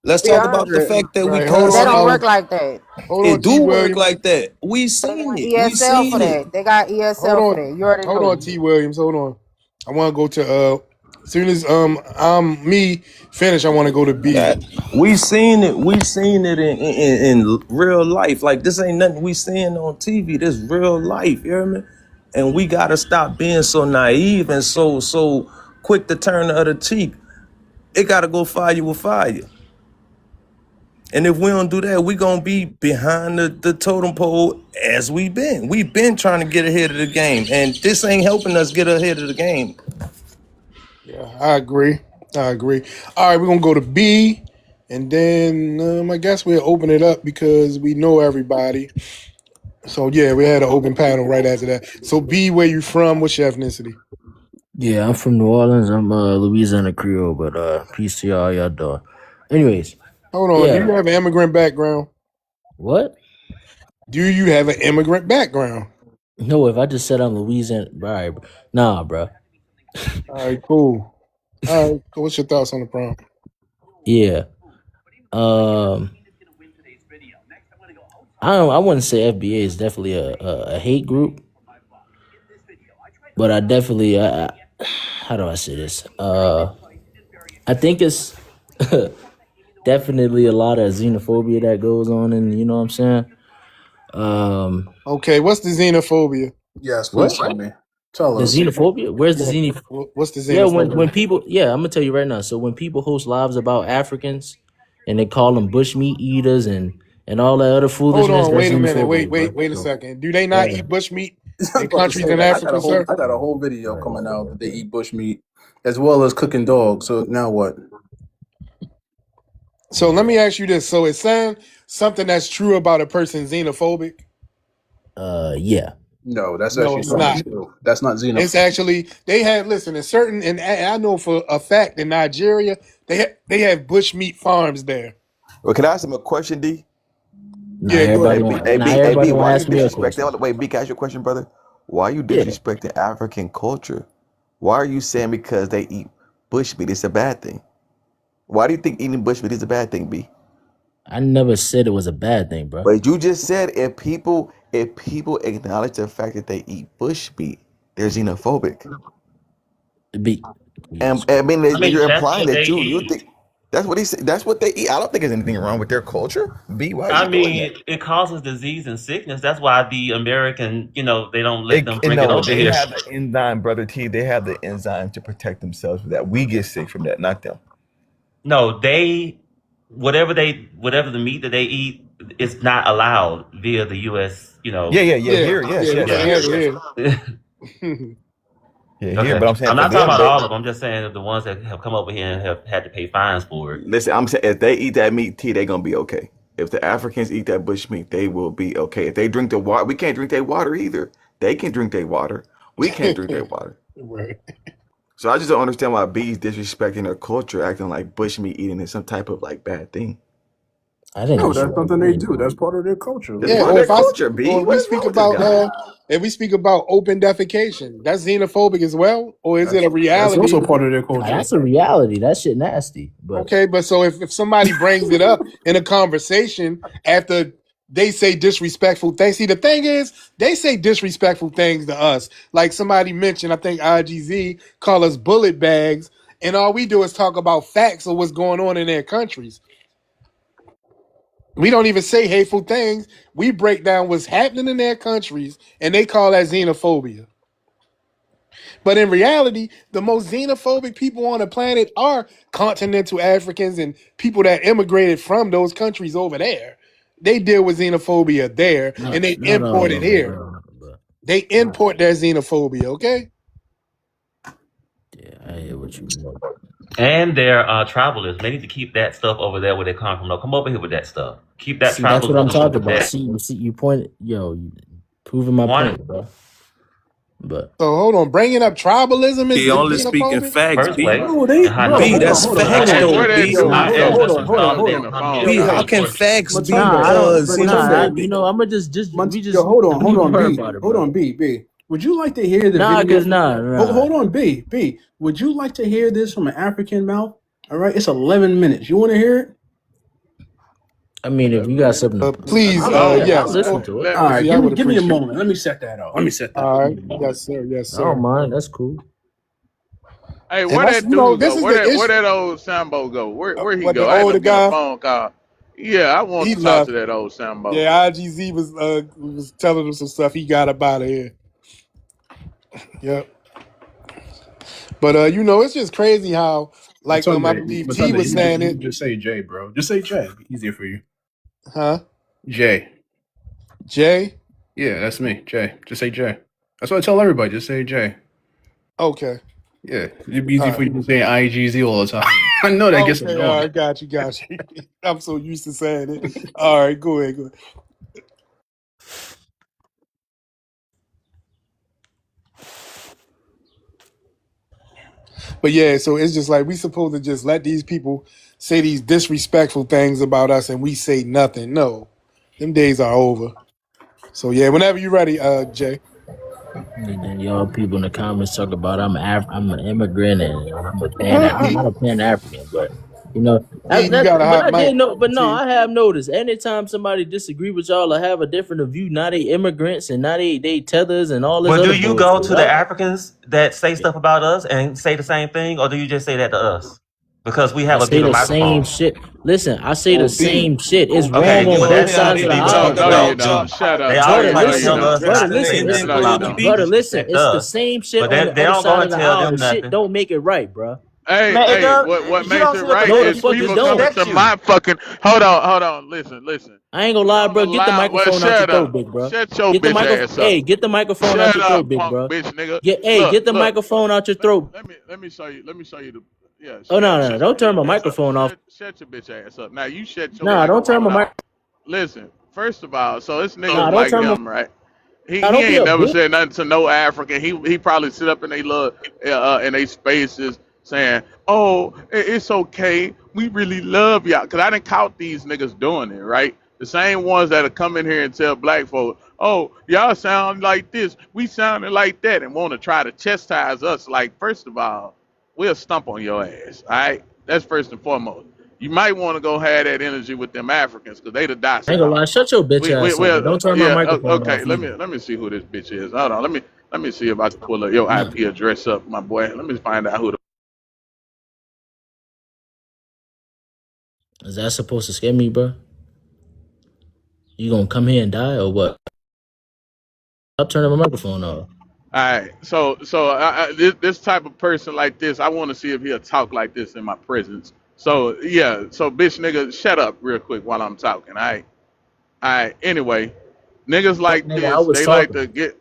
Let's talk about the DeAndre, fact that we Right, hold they on. don't constantly, work like that. Hold on, it T do work Williams. like that. We They seen got it. We ESL for seen it. that. They got Hold ESL for on. that. You already Hold on, know. T Williams. Hold on. I wanna go to as soon as I'm me finish, I wanna go to B. We seen it. We seen it in real life. Like this ain't nothing we seeing on TV. This real life. You hear me? And we gotta stop being so naive and so quick to turn the other cheek. It gotta go fire with fire. And if we don't do that, we gonna be behind the totem pole as we been. We've been trying to get ahead of the game, and this ain't helping us get ahead of the game. Yeah, I agree. All right, we're gonna go to B, and then I guess we'll open it up because we know everybody. So yeah, we had an open panel right after that. So B, where you from? What's your ethnicity? Yeah, I'm from New Orleans. I'm Louisiana Creole, but peace to y'all doing. Anyways, Hold on. Do you have an immigrant background? What? Do you have an immigrant background? No, if I just said I'm Louisiana, right? Nah, bro. All right, cool. All right, what's your thoughts on the prompt? Yeah. I wouldn't say FBA is definitely a hate group, but I definitely how do I say this? I think it's definitely a lot of xenophobia that goes on, and you know what I'm saying. Okay, what's the xenophobia? Yes, please What? tell me. Tell The us. xenophobia? Where's the Yeah, xenophobia? what's the Yeah, xenophobia? when people, yeah, I'm gonna tell you right now. So when people host lives about Africans and they call them bushmeat eaters and all that other Hold foolishness, on, that's wait a minute. xenophobia, bro. Wait a So second. Do they not yeah, eat bushmeat I was in about to countries say in that. Africa, sir? I got a whole video right. coming out that they eat bushmeat as well as cooking dogs. So now what? So let me ask you this. So it's saying something that's true about a person xenophobic? Yeah. No, that's No, actually it's not not. true. That's not It's xenophobic. actually they have listen in certain and I know for a fact in Nigeria they have bushmeat farms there. Well, can I ask him a question, D? Now Yeah, go everybody ahead. want, now everybody B, want why to are you ask me a disrespecting? question. Wait, B, can I ask you a question, brother? Why are you Yeah, disrespecting African culture? Why are you saying because they eat bushmeat, it's a bad thing? Why do you think eating bushmeat is a bad thing, B? I never said it was a bad thing, bro. But you just said if people acknowledge the fact that they eat bushmeat, they're xenophobic. Be, And Jesus I Christ. mean, I mean, you're that's implying what they that you eat. think that's what he said. That's what they eat. I don't think there's anything wrong with their culture. B, why are I you doing mean, that? it causes disease and sickness. That's why the American, they don't let them bring it No, over they here. have the enzyme, brother T. They have the enzyme to protect themselves from that. We get sick from that, not them. No, whatever the meat that they eat is not allowed via the U.S. Yeah. Yeah, Here, yes, we yes, can't Yeah. have here, it yes. here. Yeah, here. Okay. But I'm saying I'm for not talking them, about they all of them. I'm just saying the ones that have come over here and have had to pay fines for it. listen. I'm saying if they eat that meat, T, they gonna be okay. If the Africans eat that bush meat, they will be okay. If they drink the water, we can't drink their water either. They can drink their water. We can't drink their water. Right. So I just don't understand why B's disrespecting their culture, acting like bushmeat eating is some type of like bad thing. I think No, it's that's right. something they do. That's part of their culture. It's Yeah, part of or their if I culture, B. or if What we is wrong speak with this about guy? if we speak about open defecation, that's xenophobic as well, or is it a That's reality? also part of their Now, culture. that's a reality. That shit nasty. But Okay, but so if somebody brings it up in a conversation after they say disrespectful things, see the thing is they say disrespectful things to us. Like somebody mentioned, I think IGZ call us bullet bags, and all we do is talk about facts of what's going on in their countries. We don't even say hateful things. We break down what's happening in their countries, and they call that xenophobia. But in reality, the most xenophobic people on the planet are continental Africans and people that immigrated from those countries over there. They deal with xenophobia there and they not import all it of them, here. bro. But They import their xenophobia, okay? yeah, I hear what you mean. And they're tribalism. They need to keep that stuff over there where they come from. No, come over here with that stuff. Keep that See, that's what I'm tribalism talking over about. there. See, you point, you proving my One point, bro. But So hold on, bringing up tribalism He is only speaking xenophobic? facts, first B. place, Bro, and how bro, B, hold on, that's hold on, I hold facts on. asked, though, Where that B. Yo, dude my hold on, go? hold on, ancestors hold on, called hold them on. come here B, Yo, how yo, can illegally. facts be Matumbo, nah, Matumbo, I'm yo, hold we on, heard B. about it, Hold bro. on, B. Would you like to hear the Nah, video? cause nah. Hold on, B. Would you like to hear this from an African mouth? All right, it's 11 minutes. You want to hear it? I mean, if you got something to, Please, I'll yes. listen to it. Let All me. right, Yeah, I would give me a appreciate it. moment. Let me set that up. All right. Yes, sir. Yes, I don't sir. mind. That's cool. Hey, And where that's that dude this go? is the Where issue. that old Sambo go? Where he What the go? I had to older get a guy, phone call. Yeah, I want he to talk to left. that old Sambo. Yeah, IGZ was telling him some stuff. He got up out of here. Yep. But it's just crazy how, like, I believe T was saying You it, just say J, bro. Just say J. Easier for you. huh? J. Jay? Yeah, that's me. J. Just say J. That's what I tell everybody. Just say J. Okay. Yeah, it'd be All easy for right. you to say IGZ all the time. I know that gets Okay, all annoying. right, got you. I'm so used to saying it. All right, go ahead. But yeah, so it's just like we supposed to just let these people say these disrespectful things about us and we say nothing. No, them days are over. So yeah, whenever you're ready, Jay. And then y'all people in the comments talk about I'm an immigrant and I'm T, not a Pan African, but you know, you got a but hot I did mic. know, but no, T. I have noticed anytime somebody disagree with y'all or have a different view, now they immigrants and now they tethers and all this Well, do other you go bullshit. to the Africans that say stuff about us and say the same thing, or do you just say that to us? Because we I have a say bigger the same microphone. shit. Listen, I say the Oh, B. same shit. It's Okay, wrong You on well know both they that's how sides they of the be No, talking aisle, no, bro. you about don't. John. Shut they up. No, Brother, always you, try no, to you listen, tell don't. us brother, And not listen, then to then No, go you allow to them don't. to brother, me. listen. disrespect It's the us, same shit but on the they other don't side go of and the tell aisle. them The shit nothing. don't make it right, bro. Hey, Man, it hey, does. what You makes don't it see what the right No, the is fuck politicians it people don't. coming disrespect to you. my fucking. Hold on. Listen. I ain't gonna You lie, don't bro. Get the allow. Well, microphone out your shut throat, up. big bro. Shut your Get the bitch microphone. ass up. Hey, get the microphone out Shut your throat, up, big punk bro. bitch, nigga. Get the Look. microphone out your Let, throat. let me show you. Let me show you the. Yeah, Oh no, no, no! shut Don't your turn my bitch ass up. microphone off. Shut your bitch ass up. Now you shut your Nah, don't turn microphone my off. mic. Listen. First of all, so it's niggas Nah, don't like turn my. him, right? Nah, He don't be ain't a never bitch. said nothing to no African. He probably sit up in they spaces saying, "Oh, it's okay. We really love y'all." Cause I didn't count these niggas doing it, right? The same ones that'll come in here and tell black folks, "Oh, y'all sound like this. We sounding like that," and want to try to chastise us. Like, first of all, we'll stump on your ass. All right, that's first and foremost. You might want to go have that energy with them Africans, cause they the I ain't gonna lie. docile. Shut your bitch We ass up, but well don't turn my yeah microphone okay. off either. Let me see who this bitch is. Hold on. Let me see if I can pull up your Nah, IP address up, my boy. Let me find out who the. is that supposed to scare me, bro? You gonna come here and die or what? Stop turning my microphone off. All right. This type of person like this, I want to see if he'll talk like this in my presence. So yeah. So bitch nigga, shut up real quick while I'm talking. All right. All right. Anyway, niggas Fuck, like nigga, I this, was they like talking. to get.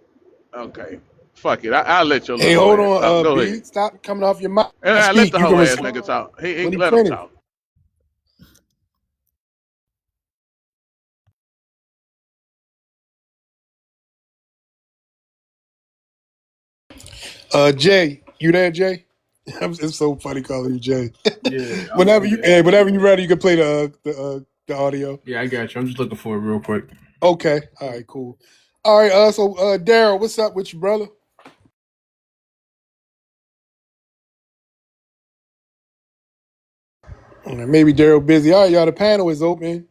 Okay. Fuck it. I'll let your Hey, little hoe hold ass on, talk. Go B. ahead. Stop coming off your mic. And I I let speak. the You can hoe ass respond nigga talk. He when he let him finished. talk. Jay, you there, Jay? It's so funny calling you Jay. Yeah, I'm there. Whenever you ready, you can play the audio. Yeah, I got you. I'm just looking for it real quick. Okay. All right. Cool. All right. So Daryl, what's up with you, brother? Maybe Daryl busy. All right, y'all. The panel is open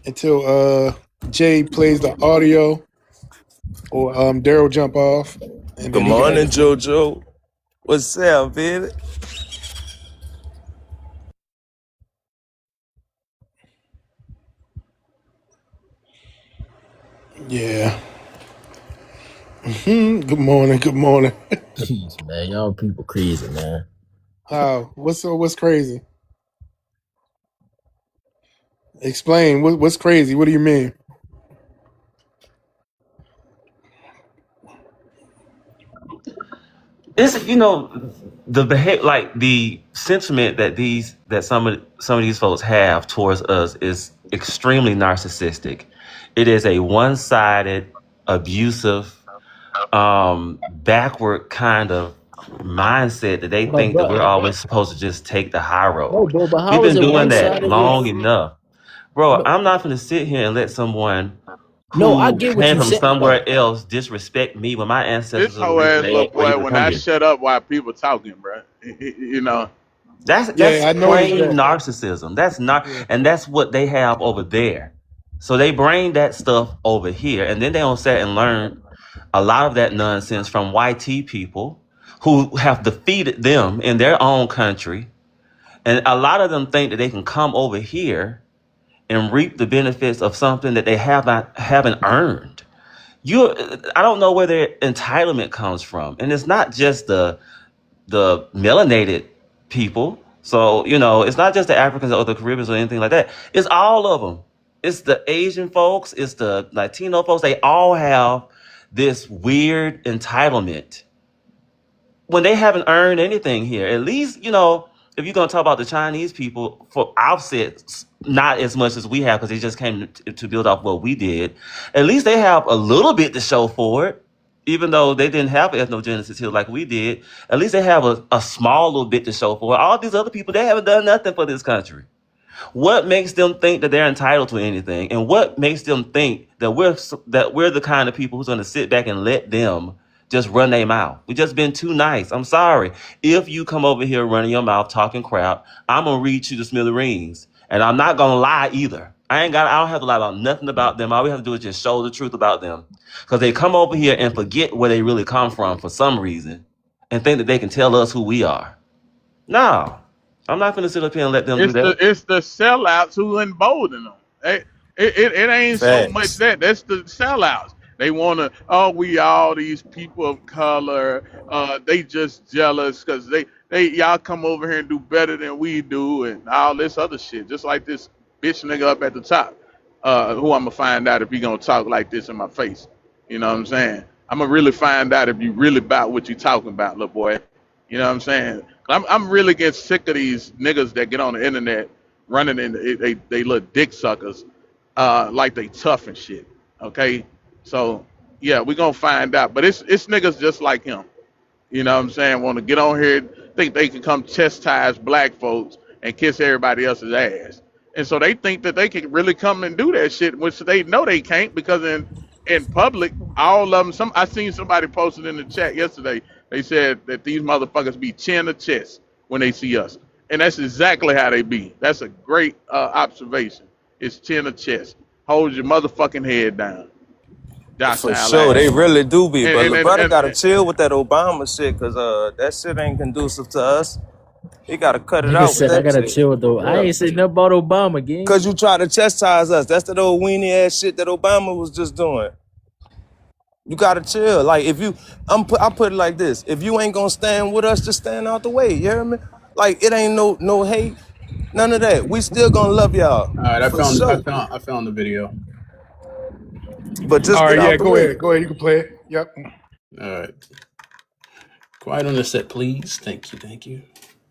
until Jay plays the audio or Daryl jump off, and Good then he got morning, it. JoJo. What's up, baby? Yeah. Good morning. Good morning. Jeez, man, y'all people crazy, man. How? What's crazy? Explain. What's crazy? What do you mean? It's the behavior, like the sentiment that some of these folks have towards us is extremely narcissistic. It is a one-sided, abusive, backward kind of mindset that they But think that bro, we're always supposed to just take the high no, road. bro. But We've how is been it doing one that sided if long enough, bro. no? I'm not going to sit here and let someone No, I who get what came you from said. No, somewhere else disrespect me when my This ancestors hoe ass little originated boy, from when I here. shut up while people talking, bro. You know, That's Yeah, I noticed plain that. narcissism. That's not, Yeah. and that's what they have over there. So they bring that stuff over here, and then they don't sit and learn a lot of that nonsense from YT people who have defeated them in their own country, and a lot of them think that they can come over here and reap the benefits of something that they haven't earned. I don't know where their entitlement comes from, and it's not just the the melanated people. So, you know, it's not just the Africans or the Caribbeans or anything like that. It's all of them. It's the Asian folks. It's the Latino folks. They all have this weird entitlement when they haven't earned anything here. At least, you know, if you're going to talk about the Chinese people, for offsets, not as much as we have because they just came to build off what we did. At least they have a little bit to show for it. Even though they didn't have ethnogenesis here like we did, at least they have a small little bit to show for it. All these other people, they haven't done nothing for this country. What makes them think that they're entitled to anything? And what makes them think that we're the kind of people who's going to sit back and let them just run their mouth? We just been too nice. I'm sorry. If you come over here running your mouth, talking crap, I'm going to read you the smithereens. And I'm not going to lie either. I don't have to lie about nothing about them. All we have to do is just show the truth about them. Because they come over here and forget where they really come from for some reason and think that they can tell us who we are. No, I'm not going to sit up here and let them do that. It's the sellouts who embolden them. It ain't so much Facts. that's the sellouts. They want to, we all these people of color, they just jealous because y'all come over here and do better than we do and all this other shit. Just like this bitch nigga up at the top, who I'm going to find out if he going to talk like this in my face. You know what I'm saying? I'm going to really find out if you really about what you talking about, little boy. You know what I'm saying? I'm really getting sick of these niggas that get on the internet running in they little dick suckers like they tough and shit. Okay? So yeah, we're gonna find out. But it's niggas just like him. You know what I'm saying? Want to get on here, think they can come chastise black folks and kiss everybody else's ass. And so they think that they can really come and do that shit, which they know they can't because in public, all of them, I seen somebody posted in the chat yesterday, they said that these motherfuckers be chin to chest when they see us. And that's exactly how they be. That's a great observation. It's chin to chest. Hold your motherfucking head down. For Docile sure, they ass. really do be. But And, the and, brother and, gotta and chill with that Obama shit, cause that shit ain't conducive to us. He gotta cut it Nigga out with said I that gotta shit. chill though. I Yeah. ain't saying nothing about Obama, gang. Cause you try to chastise us. That's that old weenie ass shit that Obama was just doing. You gotta chill. Like if you, I put it like this: if you ain't gonna stand with us, just stand out the way. You hear me? Like it ain't no hate, none of that. We still gonna love y'all All right, for sure. I found the video. But just All get right, yeah, out the go way. ahead. Go ahead. You can play it. Yep. All right, quiet on the set, please. Thank you.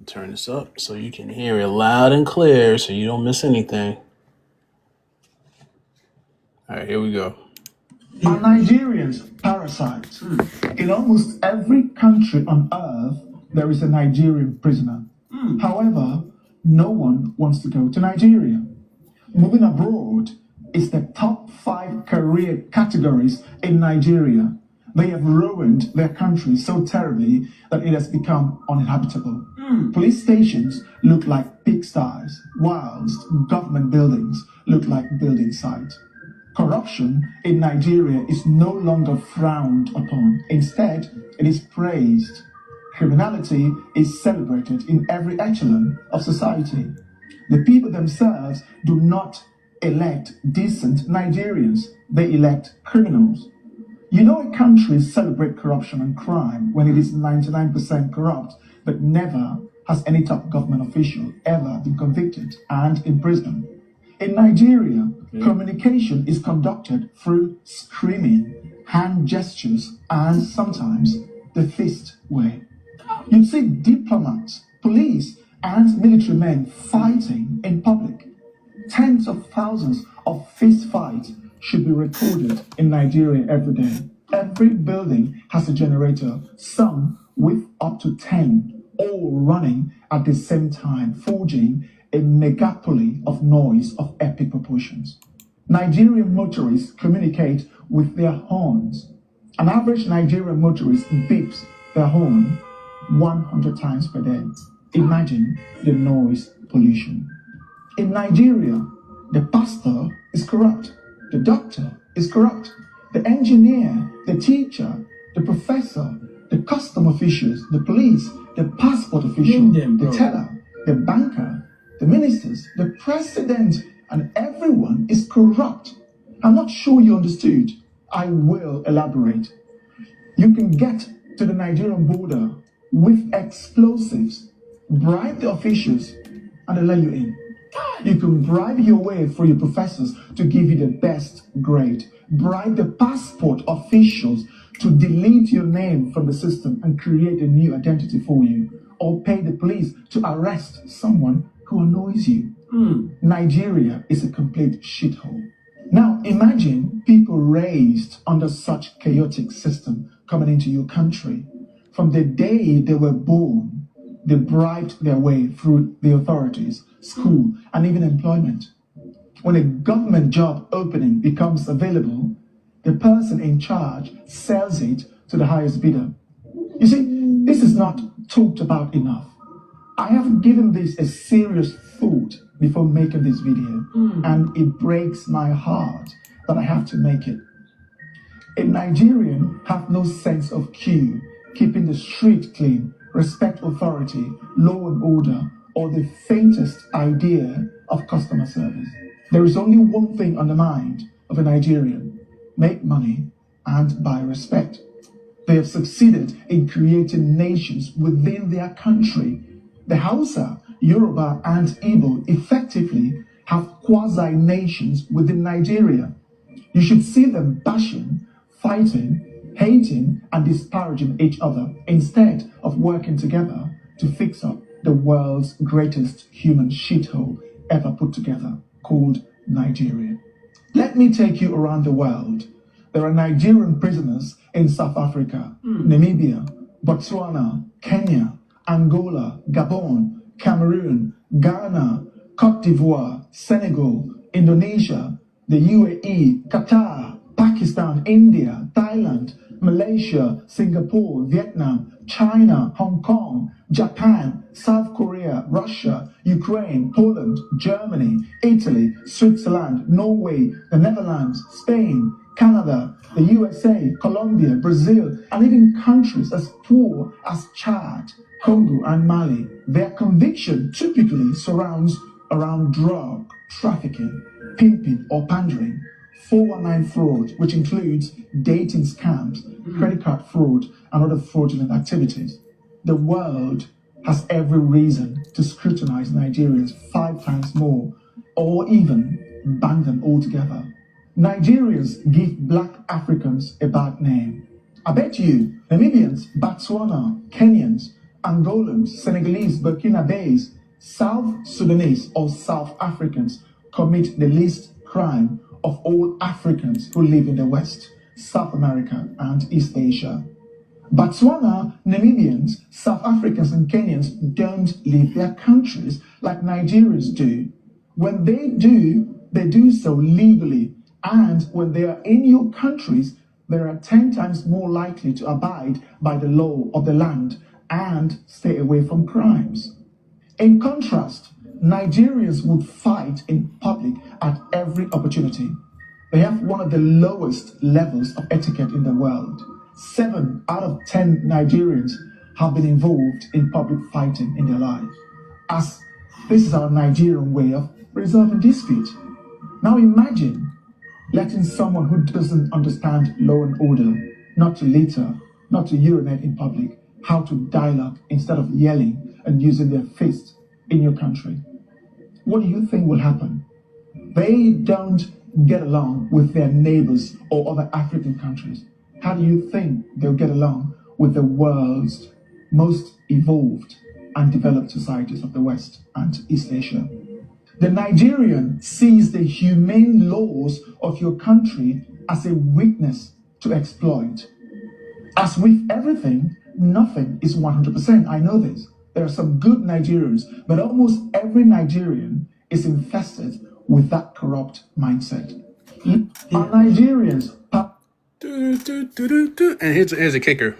Turn this up so you can hear it loud and clear, so you don't miss anything. All right, here we go. Are Nigerians parasites? In almost every country on earth, there is a Nigerian prisoner. However, no one wants to go to Nigeria. Moving abroad is the top 5 career categories in Nigeria. They have ruined their country so terribly that it has become uninhabitable. Police stations look like pigsties, whilst government buildings look like building sites. Corruption in Nigeria is no longer frowned upon. Instead, it is praised. Criminality is celebrated in every echelon of society. The people themselves do not elect decent Nigerians, they elect criminals. You know, a country celebrates corruption and crime when it is 99% corrupt, but never has any top government official ever been convicted and imprisoned. In Nigeria, communication is conducted through screaming, hand gestures, and sometimes the fist way. You'd see diplomats, police, and military men fighting in public. Tens of thousands of fist fights should be recorded in Nigeria every day. Every building has a generator, some with up to 10, all running at the same time, forging a megapoly of noise of epic proportions. Nigerian motorists communicate with their horns. An average Nigerian motorist beeps their horn 100 times per day. Imagine the noise pollution. In Nigeria, the pastor is corrupt, the doctor is corrupt, the engineer, the teacher, the professor, the custom officials, the police, the passport official, the teller, the banker, the ministers, the president, and everyone is corrupt. I'm not sure you understood. I will elaborate. You can get to the Nigerian border with explosives, bribe the officials, and they let you in. You can bribe your way through your professors to give you the best grade. Bribe the passport officials to delete your name from the system and create a new identity for you. Or pay the police to arrest someone who annoys you. Nigeria is a complete shithole. Now imagine people raised under such chaotic system coming into your country. From the day they were born, they bribed their way through the authorities, school, and even employment. When a government job opening becomes available, the person in charge sells it to the highest bidder. You see, this is not talked about enough. I have given this a serious thought before making this video, and it breaks my heart that I have to make it. A Nigerian have no sense of queue, keeping the street clean, respect authority, law and order, or the faintest idea of customer service. There is only one thing on the mind of a Nigerian: make money and buy respect. They have succeeded in creating nations within their country. The Hausa, Yoruba, and Igbo effectively have quasi-nations within Nigeria. You should see them bashing, fighting, hating, and disparaging each other instead of working together to fix up the world's greatest human shithole ever put together, called Nigeria. Let me take you around the world. There are Nigerian prisoners in South Africa, Namibia, Botswana, Kenya, Angola, Gabon, Cameroon, Ghana, Cote d'Ivoire, Senegal, Indonesia, the UAE, Qatar, Pakistan, India, Thailand, Malaysia, Singapore, Vietnam, China, Hong Kong, Japan, South Korea, Russia, Ukraine, Poland, Germany, Italy, Switzerland, Norway, the Netherlands, Spain, Canada, the USA, Colombia, Brazil, and even countries as poor as Chad, Congo, and Mali. Their conviction typically surrounds around drug trafficking, pimping, or pandering, 419 fraud, which includes dating scams, credit card fraud, and other fraudulent activities. The world has every reason to scrutinize Nigerians 5 times more, or even ban them altogether. Nigerians give black Africans a bad name. I bet you Namibians, Botswana, Kenyans, Angolans, Senegalese, Burkinabes, South Sudanese, or South Africans commit the least crime of all Africans who live in the West, South America, and East Asia. Botswana, Namibians, South Africans, and Kenyans don't leave their countries like Nigerians do. When they do so legally, and when they are in your countries, they are 10 times more likely to abide by the law of the land and stay away from crimes. In contrast, Nigerians would fight in public at every opportunity. They have one of the lowest levels of etiquette in the world. 7 out of 10 Nigerians have been involved in public fighting in their lives, as this is our Nigerian way of resolving disputes. Now imagine letting someone who doesn't understand law and order, not to litter, not to urinate in public, how to dialogue instead of yelling and using their fists in your country. What do you think will happen? They don't get along with their neighbors or other African countries. How do you think they'll get along with the world's most evolved and developed societies of the West and East Asia? The Nigerian sees the humane laws of your country as a weakness to exploit. As with everything, nothing is 100%. I know this. There are some good Nigerians, but almost every Nigerian is infested with that corrupt mindset. Are Nigerians... And here's a kicker.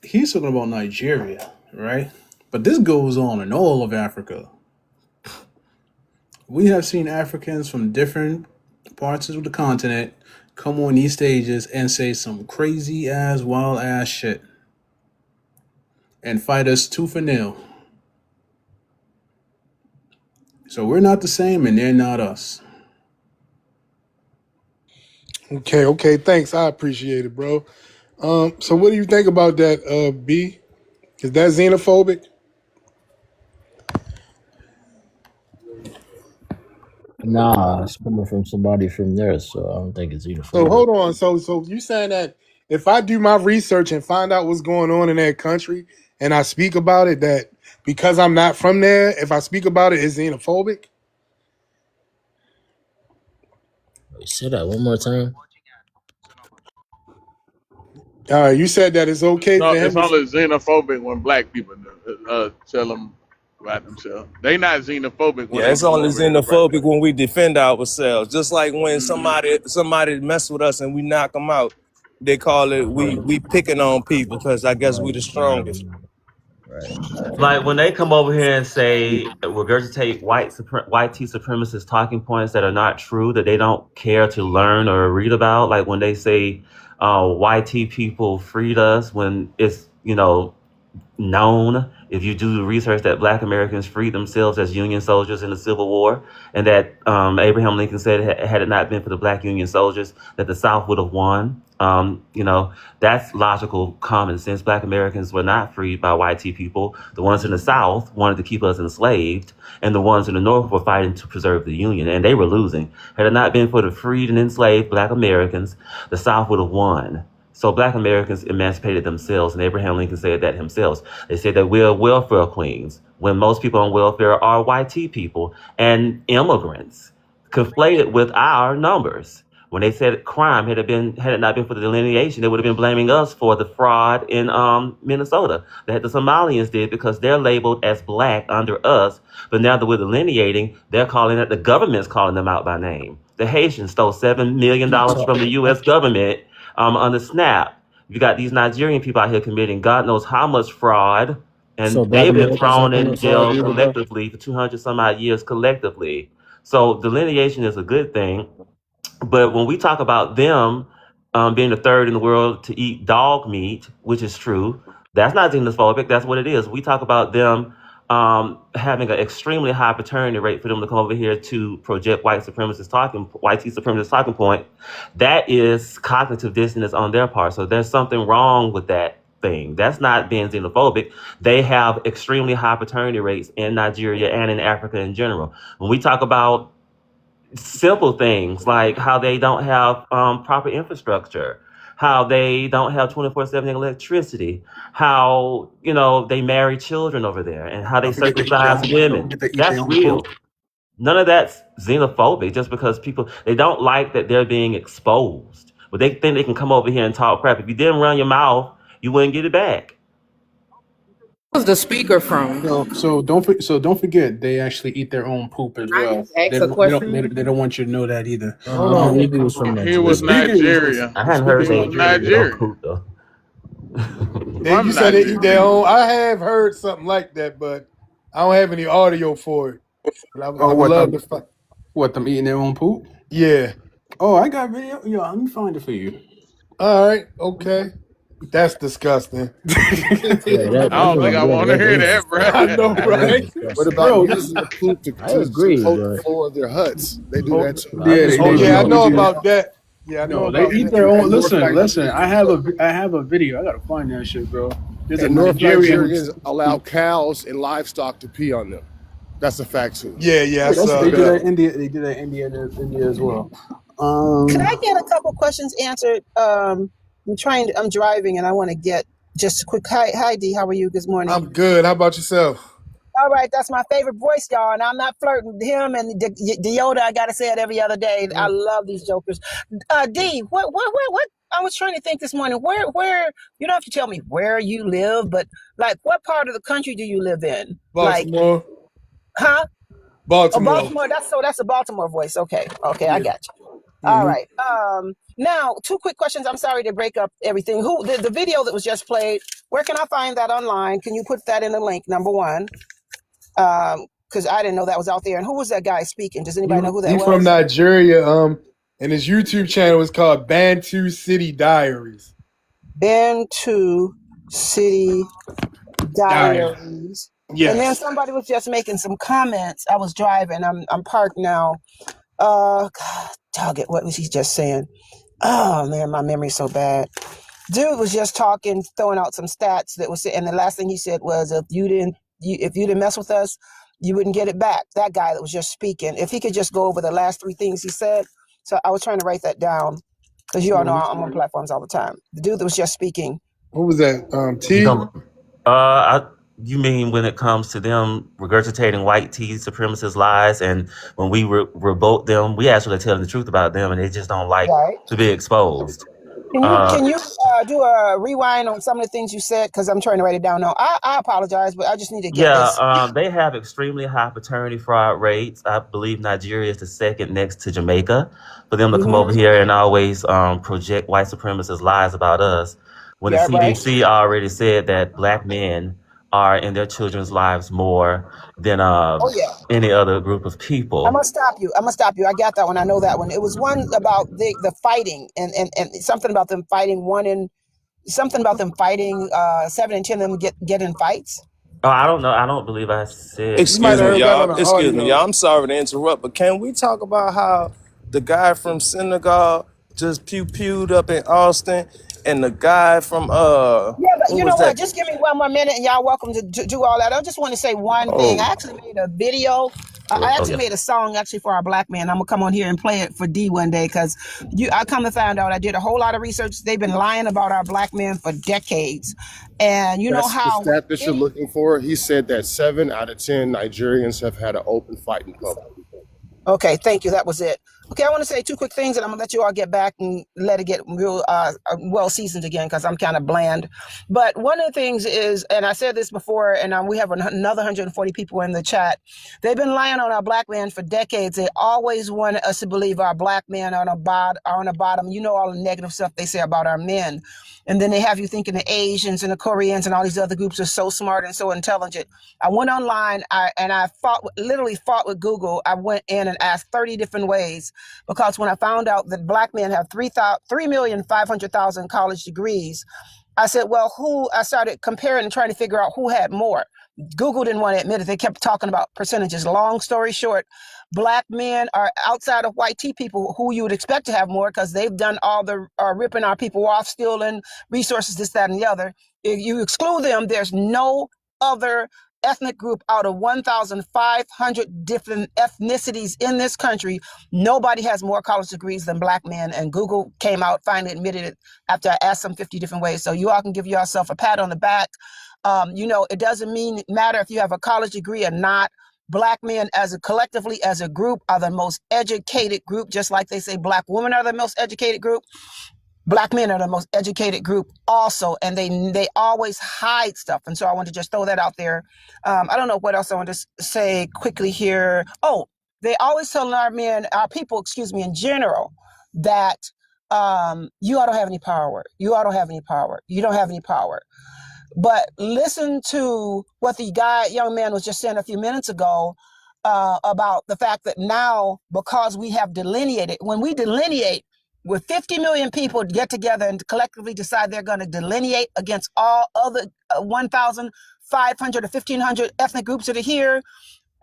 He's talking about Nigeria, right? But this goes on in all of Africa. We have seen Africans from different parts of the continent come on these stages and say some crazy ass, wild ass shit and fight us tooth and nail. So we're not the same and they're not us. Okay, thanks. I appreciate it, bro. So what do you think about that, B? Is that xenophobic? Nah, it's coming from somebody from there, so I don't think it's So xenophobic. hold on. So you saying that if I do my research and find out what's going on in that country and I speak about it, that because I'm not from there, if I speak about it, it's xenophobic? Wait, say that one more time. You said that it's okay for him It's to. only xenophobic when black people tell them about themselves. They not xenophobic when Yeah, they it's come only over here to rap. xenophobic when we defend ourselves. Just like when somebody mess with us and we knock them out, they call it we picking on people because I guess we the strongest. Right. Like when they come over here and say regurgitate white T supremacist talking points that are not true, that they don't care to learn or read about. Like when they say white T people freed us, when it's known, if you do the research, that Black Americans freed themselves as Union soldiers in the Civil War, and that Abraham Lincoln said had it not been for the Black Union soldiers, that the South would have won. That's logical common sense. Black Americans were not freed by white T people. The ones in the South wanted to keep us enslaved, and the ones in the North were fighting to preserve the Union, and they were losing. Had it not been for the freed and enslaved Black Americans, the South would have won. So Black Americans emancipated themselves, and Abraham Lincoln said that himself. They said that we're welfare queens, when most people on welfare are white T people and immigrants, conflated with our numbers. When they said crime had it not been for the delineation, they would have been blaming us for the fraud in Minnesota that the Somalians did, because they're labeled as Black under us. But now that we're delineating, they're calling it, the government's calling them out by name. The Haitians stole $7 million from the U.S. government on the SNAP. You got these Nigerian people out here committing God knows how much fraud, So and Black they've been Americans thrown ain't in in fraud jail either, bro. collectively for 200 some odd years collectively. So delineation is a good thing. But when we talk about them being the third in the world to eat dog meat, which is true, that's not xenophobic. That's what it is. We talk about them having an extremely high paternity rate for them to come over here to project white T supremacist talking point. That is cognitive dissonance on their part. So there's something wrong with that thing. That's not being xenophobic. They have extremely high paternity rates in Nigeria and in Africa in general. When we talk about simple things like how they don't have proper infrastructure, how they don't have 24/7 electricity, how they marry children over there, and how they Don't forget to eat circumcise women. forget to eat their That's own poop. real. None of that's xenophobic. Just because people, they don't like that they're being exposed, but they think they can come over here and talk crap. If you didn't run your mouth, you wouldn't get it back. Who's the speaker from? So don't forget they actually eat their own poop as I well. just asked They a don't they don't question. they don't want you to know that either. Hold I on. believe he was from He The Nigeria. was speaker is Nigeria. I the hadn't speaker heard He is they was eat their own Nigerian. Nigerian. poop though. You From said they eat their Nigeria. own. I have heard something like that, but I don't have any audio for it. But I Oh, would what love to them? find. What them eating their own poop? Yeah. Oh, I got video. Yeah, let me find it for you. All right. Okay. That's disgusting. Yeah, I that don't think was I yeah, want to that hear is that, bro. I disgusting. know, That is right? What disgusting. about Bro, using the poop I to agree, coat the but floor of their huts? They do Oh, that too. I yeah, just oh they want yeah, I do. They know do about that. that. Yeah, I know No, they about eat that. their own. And North Listen. Nigerians do so. I have a video. I gotta find that shit, bro. There's a And North Nigerian. Nigerians allow cows and livestock to pee on them. That's a fact too. Yeah, I Yeah, saw they Look it do that. that up. in India. They do that in India as well. Can I Um, get a couple questions answered? I'm driving and I want to get just a quick hi D, how are you? Good morning. I'm good. How about yourself? All right, that's my favorite voice, y'all, and I'm not flirting. Him and Deoda, I gotta say it every other day. I love these jokers. D, what? I was trying to think this morning. Where? You don't have to tell me where you live, but like, what part of the country do you live in? Like, Baltimore. huh? Oh, Baltimore. Baltimore. That's a Baltimore voice. Okay, I Yeah. got you. All Mm-hmm. right. Now, two quick questions. I'm sorry to break up everything. Who the video that was just played? Where can I find that online? Can you put that in the link? Number one, because I didn't know that was out there. And who was that guy speaking? Does anybody know who that He from was? Nigeria. And his YouTube channel is called Bantu City Diaries. Bantu City Diary. Diaries. And then Yes. somebody was just making some comments. I was driving. I'm parked now. God, dog it. What was he just saying? Oh man, my memory's so bad. Dude was just talking, throwing out some stats that was, and the last thing he said was, if you didn't mess with us, you wouldn't get it back. That guy that was just speaking, if he could just go over the last three things he said. So I was trying to write that down because you all know I'm on platforms all the time. The dude that was just speaking. What was that? You T? don't. You mean when it comes to them regurgitating white tea supremacist lies, and when we revoke them, we actually telling the truth about them, and they just don't like Right. to be exposed. Can you do a rewind on some of the things you said? Because I'm trying to write it down now. I apologize, but I just need to get this. They have extremely high paternity fraud rates. I believe Nigeria is the second next to Jamaica. For them to come over here and always project white supremacist lies about us, when the Yeah, right. CDC already said that black men are in their children's lives more than Oh yeah. any other group of people. I'm gonna stop you. I got that one. I know that one. It was one about the fighting and something about them fighting something about them fighting 7 and 10 of them get in fights. Oh, I don't know. I don't believe I said. You might Excuse have me, heard that on y'all. the Excuse me, y'all. audio. I'm sorry to interrupt, but can we talk about how the guy from Senegal just pewed up in Austin, and the guy from Yeah, but what you was know what? that? Just give me one more minute, and y'all welcome to do all that. I just want to say one thing. I Oh, actually made a video. I Oh actually yeah. made a song actually for our black man. I'm gonna come on here and play it for D one day because I come to find out I did a whole lot of research. They've been lying about our black men for decades, and you know That's the how. stat that you're looking for. He said that 7 out of 10 Nigerians have had an open fight in public. Okay, thank you. That was it. Okay, I want to say two quick things, and I'm gonna let you all get back and let it get real well seasoned again because I'm kind of bland. But one of the things is, and I said this before, and we have another 140 people in the chat. They've been lying on our black man for decades. They always wanted us to believe our black men are on the bottom. You know all the negative stuff they say about our men, and then they have you thinking the Asians and the Koreans and all these other groups are so smart and so intelligent. I went online and I literally fought with Google. I went in and asked 30 different ways because when I found out that black men have 3,500,000 college degrees, I said, well, I started comparing and trying to figure out who had more. Google didn't want to admit it. They kept talking about percentages. Long story short, black men are outside of white tea people who you would expect to have more because they've done all the ripping our people off, stealing resources, this, that, and the other. If you exclude them, there's no other ethnic group out of 1,500 different ethnicities in this country. Nobody has more college degrees than black men. And Google came out, finally admitted it after I asked them 50 different ways. So you all can give yourself a pat on the back. It doesn't matter if you have a college degree or not. Black men collectively as a group are the most educated group, just like they say black women are the most educated group. Black men are the most educated group also, and they always hide stuff. And so I want to just throw that out there. I don't know what else I want to say quickly here. Oh, they always tell our people, in general, that you all don't have any power. You all don't have any power. You don't have any power. But listen to what the young man was just saying a few minutes ago about the fact that now, because we have delineated, when we delineate, with 50 million people get together and collectively decide they're going to delineate against all other 1,500 or 1,500 ethnic groups that are here,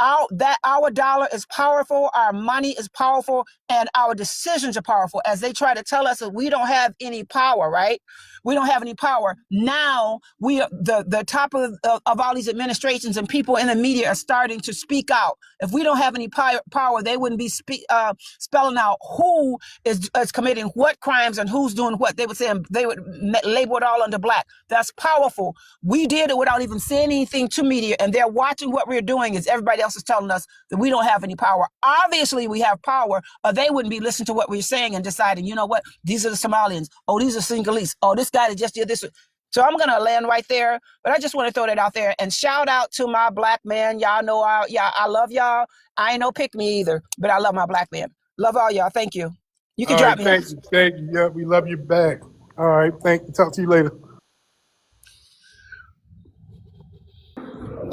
our dollar is powerful, our money is powerful, and our decisions are powerful. As they try to tell us that we don't have any power, right? We don't have any power. Now we are the top of all these administrations and people in the media are starting to speak out. If we don't have any power, they wouldn't be spelling out who is committing what crimes and who's doing what. They would say they would label it all under black. That's powerful. We did it without even saying anything to media, and they're watching what we're doing. Is everybody else is telling us that we don't have any power? Obviously, we have power, or they wouldn't be listening to what we're saying and deciding, you know what? These are the Somalians. Oh, these are Sinhalese. Oh, this guy that just did this. So I'm going to land right there, but I just want to throw that out there and shout out to my black man. Y'all know, I love y'all. I ain't no pick me either, but I love my black man. Love all y'all. Thank you. You can All drop right, me. thank you. Yeah, we love you back. All right, thank you. Talk to you later.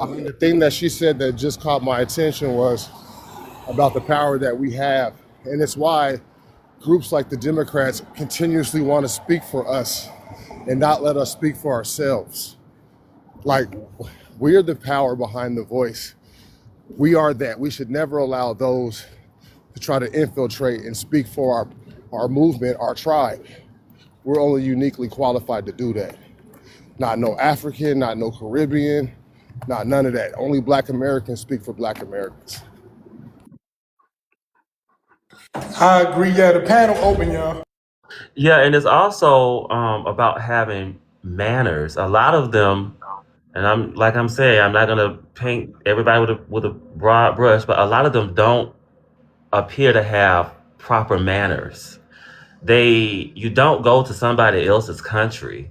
I mean, the thing that she said that just caught my attention was about the power that we have. And it's why groups like the Democrats continuously want to speak for us and not let us speak for ourselves. Like, we're the power behind the voice. We are that. We should never allow those to try to infiltrate and speak for our movement, our tribe. we're only uniquely qualified to do that. Not no African, not no Caribbean, not none of that. Only Black Americans speak for Black Americans. I agree. Yeah, the panel open, y'all. Yeah, and it's also about having manners. A lot of them, and I'm saying, I'm not gonna paint everybody with a broad brush, but a lot of them don't appear to have proper manners. You don't go to somebody else's country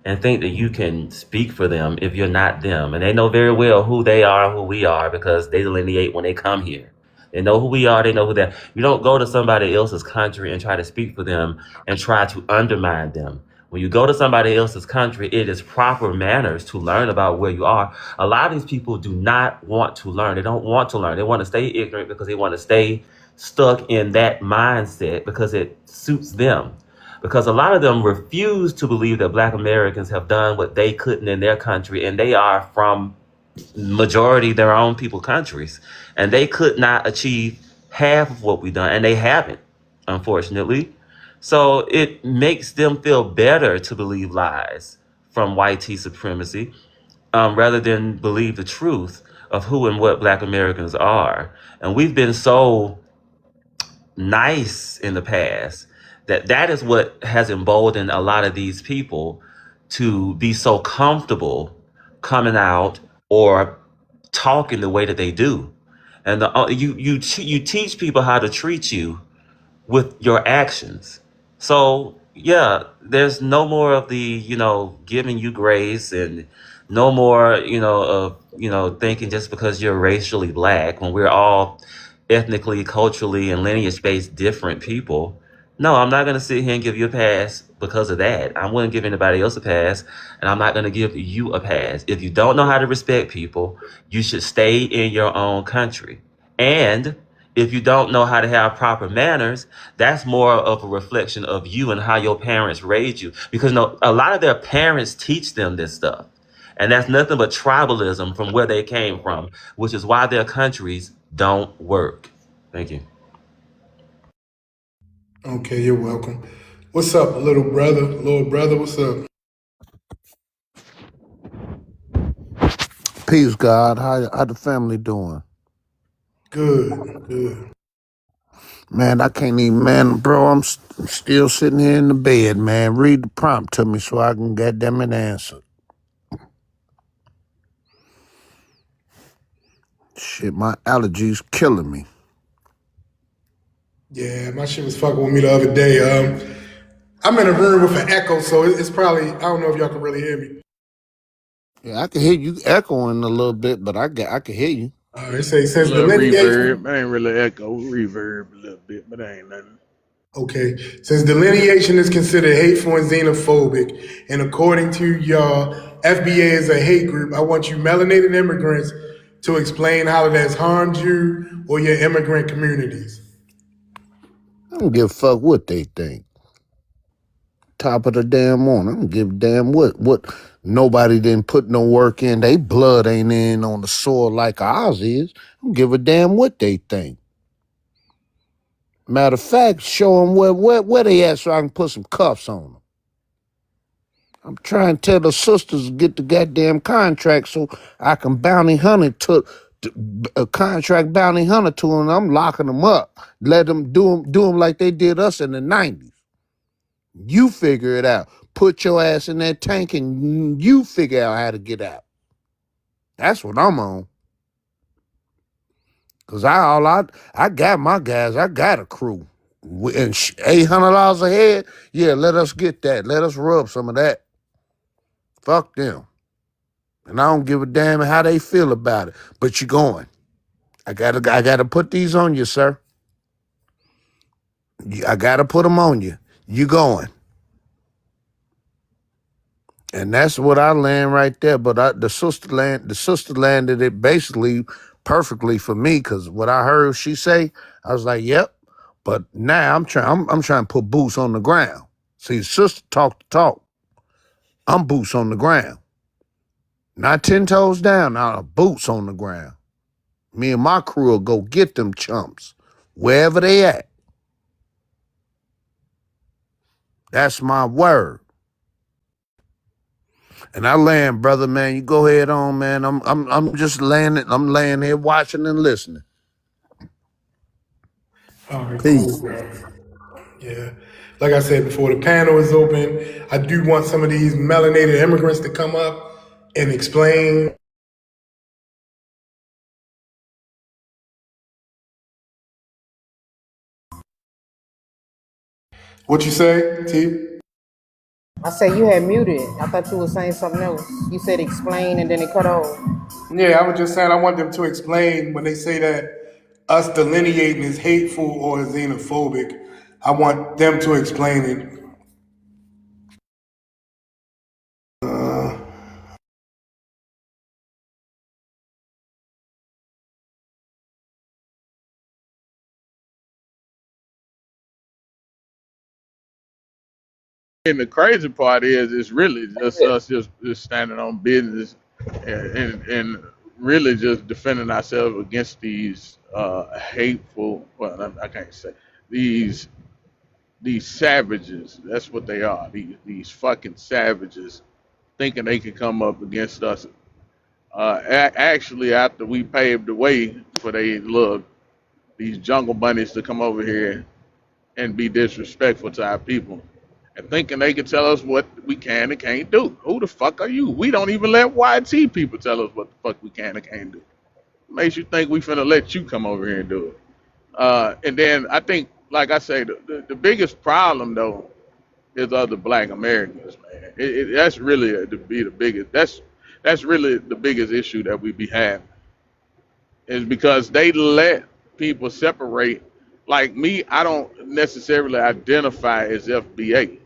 and think that you can speak for them if you're not them. And they know very well who they are and who we are because they delineate when they come here. They know who we are, they know who they are. You don't go to somebody else's country and try to speak for them and try to undermine them. When you go to somebody else's country, it is proper manners to learn about where you are. A lot of these people do not want to learn. They don't want to learn. They want to stay ignorant because they want to stay stuck in that mindset because it suits them. Because a lot of them refuse to believe that Black Americans have done what they couldn't in their country, and they are from majority their own people countries, and they could not achieve half of what we've done, and they haven't, unfortunately. So it makes them feel better to believe lies from white supremacy rather than believe the truth of who and what Black Americans are. And we've been so nice in the past that is what has emboldened a lot of these people to be so comfortable coming out or talking the way that they do. And you teach people how to treat you with your actions. So yeah, there's no more of the, giving you grace, and no more, of, thinking just because you're racially Black when we're all ethnically, culturally, and lineage based different people. No, I'm not going to sit here and give you a pass because of that. I wouldn't give anybody else a pass, and I'm not going to give you a pass. If you don't know how to respect people, you should stay in your own country. And if you don't know how to have proper manners, that's more of a reflection of you and how your parents raised you. Because no, a lot of their parents teach them this stuff. And that's nothing but tribalism from where they came from, which is why their countries don't work. Thank you. Okay, you're welcome. What's up, little brother? Little brother, what's up? Peace, God. How the family doing? Good, good. Man, I can't even, man, bro, I'm still sitting here in the bed, man. Read the prompt to me so I can get them an answer. Shit, my allergies killing me. Yeah, my shit was fucking with me the other day. I'm in a room with an echo, so it's probably, I don't know if y'all can really hear me. Yeah, I can hear you echoing a little bit, but I can hear you. It says, A since little delineation, reverb. It ain't really echo, reverb a little bit, but it ain't nothing. okay, since delineation is considered hateful and xenophobic, and according to y'all, FBA is a hate group, I want you melanated immigrants to explain how it has harmed you or your immigrant communities. I don't give a fuck what they think. Top of the damn morning. I don't give a damn what nobody didn't put no work in. They blood ain't in on the soil like ours is. I don't give a damn what they think. Matter of fact, show them where they at so I can put some cuffs on them. I'm trying to tell the sisters to get the goddamn contract so I can bounty hunter to a contract bounty hunter to them. I'm locking them up. Let them do them like they did us in the 90s. You figure it out. Put your ass in that tank and you figure out how to get out. That's what I'm on. Cause I got my guys. I got a crew. And $800 a head. Yeah, let us get that. Let us rub some of that. Fuck them. And I don't give a damn how they feel about it. But you're going. I gotta put these on you, sir. I gotta put them on you. You going. And that's what I land right there. But the sister landed it basically perfectly for me, because what I heard she say, I was like, yep. But now I'm trying to put boots on the ground. See, sister talk the talk. I'm boots on the ground. Not 10 toes down, now boots on the ground. Me and my crew will go get them chumps, wherever they at. That's my word. And I land, brother, man. You go ahead on, man. I'm just laying it. I'm laying here watching and listening. All right, cool, Peace. bro. Yeah. Like I said before, the panel is open. I do want some of these melanated immigrants to come up and explain. What you say, T? I said you had muted. I thought you were saying something else. You said explain and then it cut off. Yeah, I was just saying I want them to explain when they say that us delineating is hateful or xenophobic. I want them to explain it. And the crazy part is, it's really just us just standing on business and really just defending ourselves against these hateful. Well, I can't say these savages. That's what they are. These fucking savages thinking they can come up against us. Actually, after we paved the way for these jungle bunnies to come over here and be disrespectful to our people, and thinking they can tell us what we can and can't do. Who the fuck are you? We don't even let YT people tell us what the fuck we can and can't do. Makes you think we finna let you come over here and do it. And then I think, like I say, the biggest problem though is other Black Americans, man. That's really the biggest. That's really the biggest issue that we be having, is because they let people separate. Like me, I don't necessarily identify as FBA.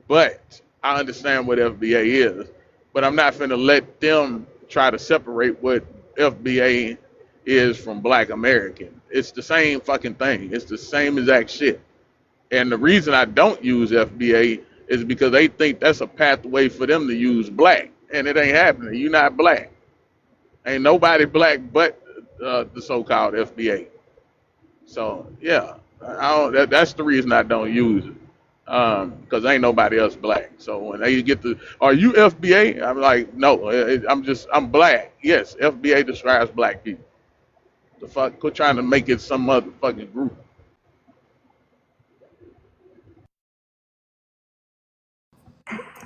But I understand what FBA is. But I'm not finna let them try to separate what FBA is from Black American. It's the same fucking thing. It's the same exact shit. And the reason I don't use FBA is because they think that's a pathway for them to use black. And it ain't happening. You're not black. Ain't nobody black but the so-called FBA. So, yeah, that's the reason I don't use it. Because ain't nobody else black. So when they get to, are you FBA? I'm like, no, I'm black. Yes, FBA describes black people. The fuck, quit trying to make it some other fucking group.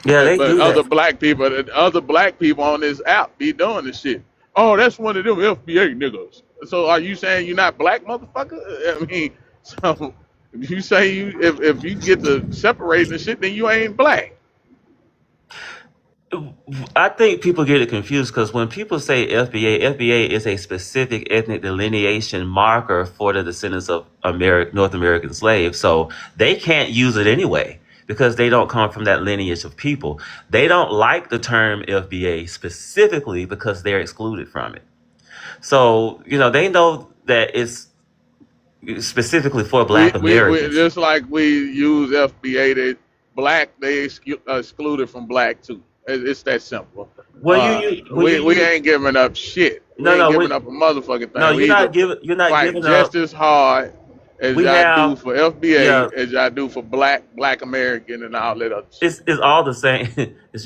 Yeah, But they but do that. other black people on this app be doing this shit. Oh, that's one of them FBA niggas. So are you saying you're not black, motherfucker? I mean, so if you say if you get to separate the shit, then you ain't black. I think people get it confused because when people say FBA is a specific ethnic delineation marker for the descendants of North American slaves. So they can't use it anyway because they don't come from that lineage of people. They don't like the term FBA specifically because they're excluded from it. So, they know that it's specifically for Black We Americans. just like we use FBA, they excluded from black too. It's that simple. Well, when you We use, ain't giving up shit. We no, ain't no, giving up a motherfucking no, thing. We either you're not fight giving up. just as hard as We y'all do have, for FBA yeah, as y'all do for black American and all that other shit. it's all the same.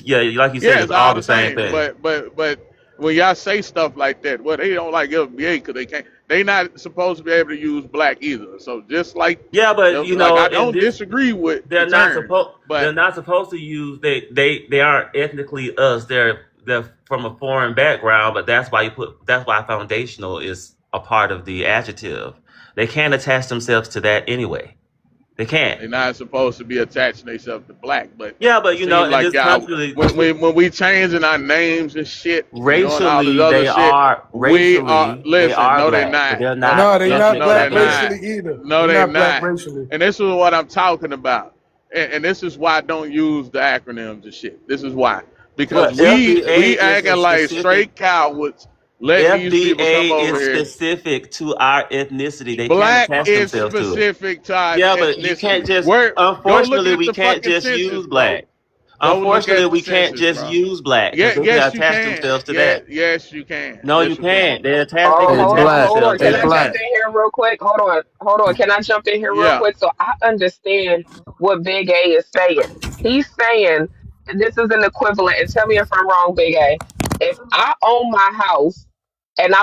Yeah, like you said, Yeah, it's it's all all the the same same. thing. But when y'all say stuff like that, well, they don't like FBA because they can't. They not supposed to be able to use black either. So just Yeah, but like I in don't this, disagree with the they're not term, supposed they're but not supposed to use they aren't ethnically us. They're from a foreign background, but that's why foundational is a part of the adjective. They can't attach themselves to that anyway. They can't. they're not supposed to be attaching themselves to black. But Yeah, but it seems in like this y'all, country, when we changing our names and shit and doing all this other shit, we are they listen. are No, they're black, but not. they're No, not No, they no, not no, ethnically they're black black. not. racially either. No, They're they're not black not. racially. And this is what I'm talking about. And this is why I don't use the acronyms and shit. This is why. Because Well, we acting like straight cowards letting these people come FBA over is here. specific to our ethnicity. They can't Black attach is themselves to it. specific to our Yeah, but you ethnicity. can't just, Where go look unfortunately, at we the can't fucking just census, use bro. black. Go look Unfortunately, at the we can't census, just bro. use black because Yeah, they can yes you attach can. themselves to Yeah, that. yes you can. No, you Yes you can. can't. They Oh, can Hey, hold attach on, black. hold on. themselves to Hey, Can I that jump black. fact. in here real quick? Hold on. Can I jump in here real Yeah. quick? So I understand what Big A is saying. He's saying this is an equivalent, and tell me if I'm wrong, Big A. If I own my house and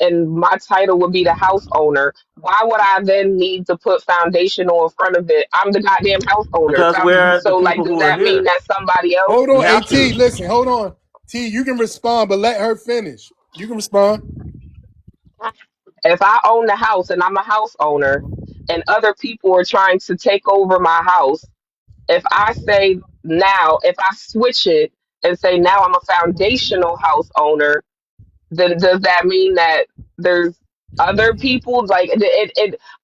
and my title would be the house owner, why would I then need to put foundational in front of it? I'm the goddamn house owner. Because we're the So like, people does who are that mean here. that somebody else? Hold You on, have AT. to. Listen, hold on. T, you can respond, but let her finish. You can respond. If I own the house and I'm a house owner and other people are trying to take over my house, if I say now, if I switch it and say now I'm a foundational house owner, then does that mean that there's other people like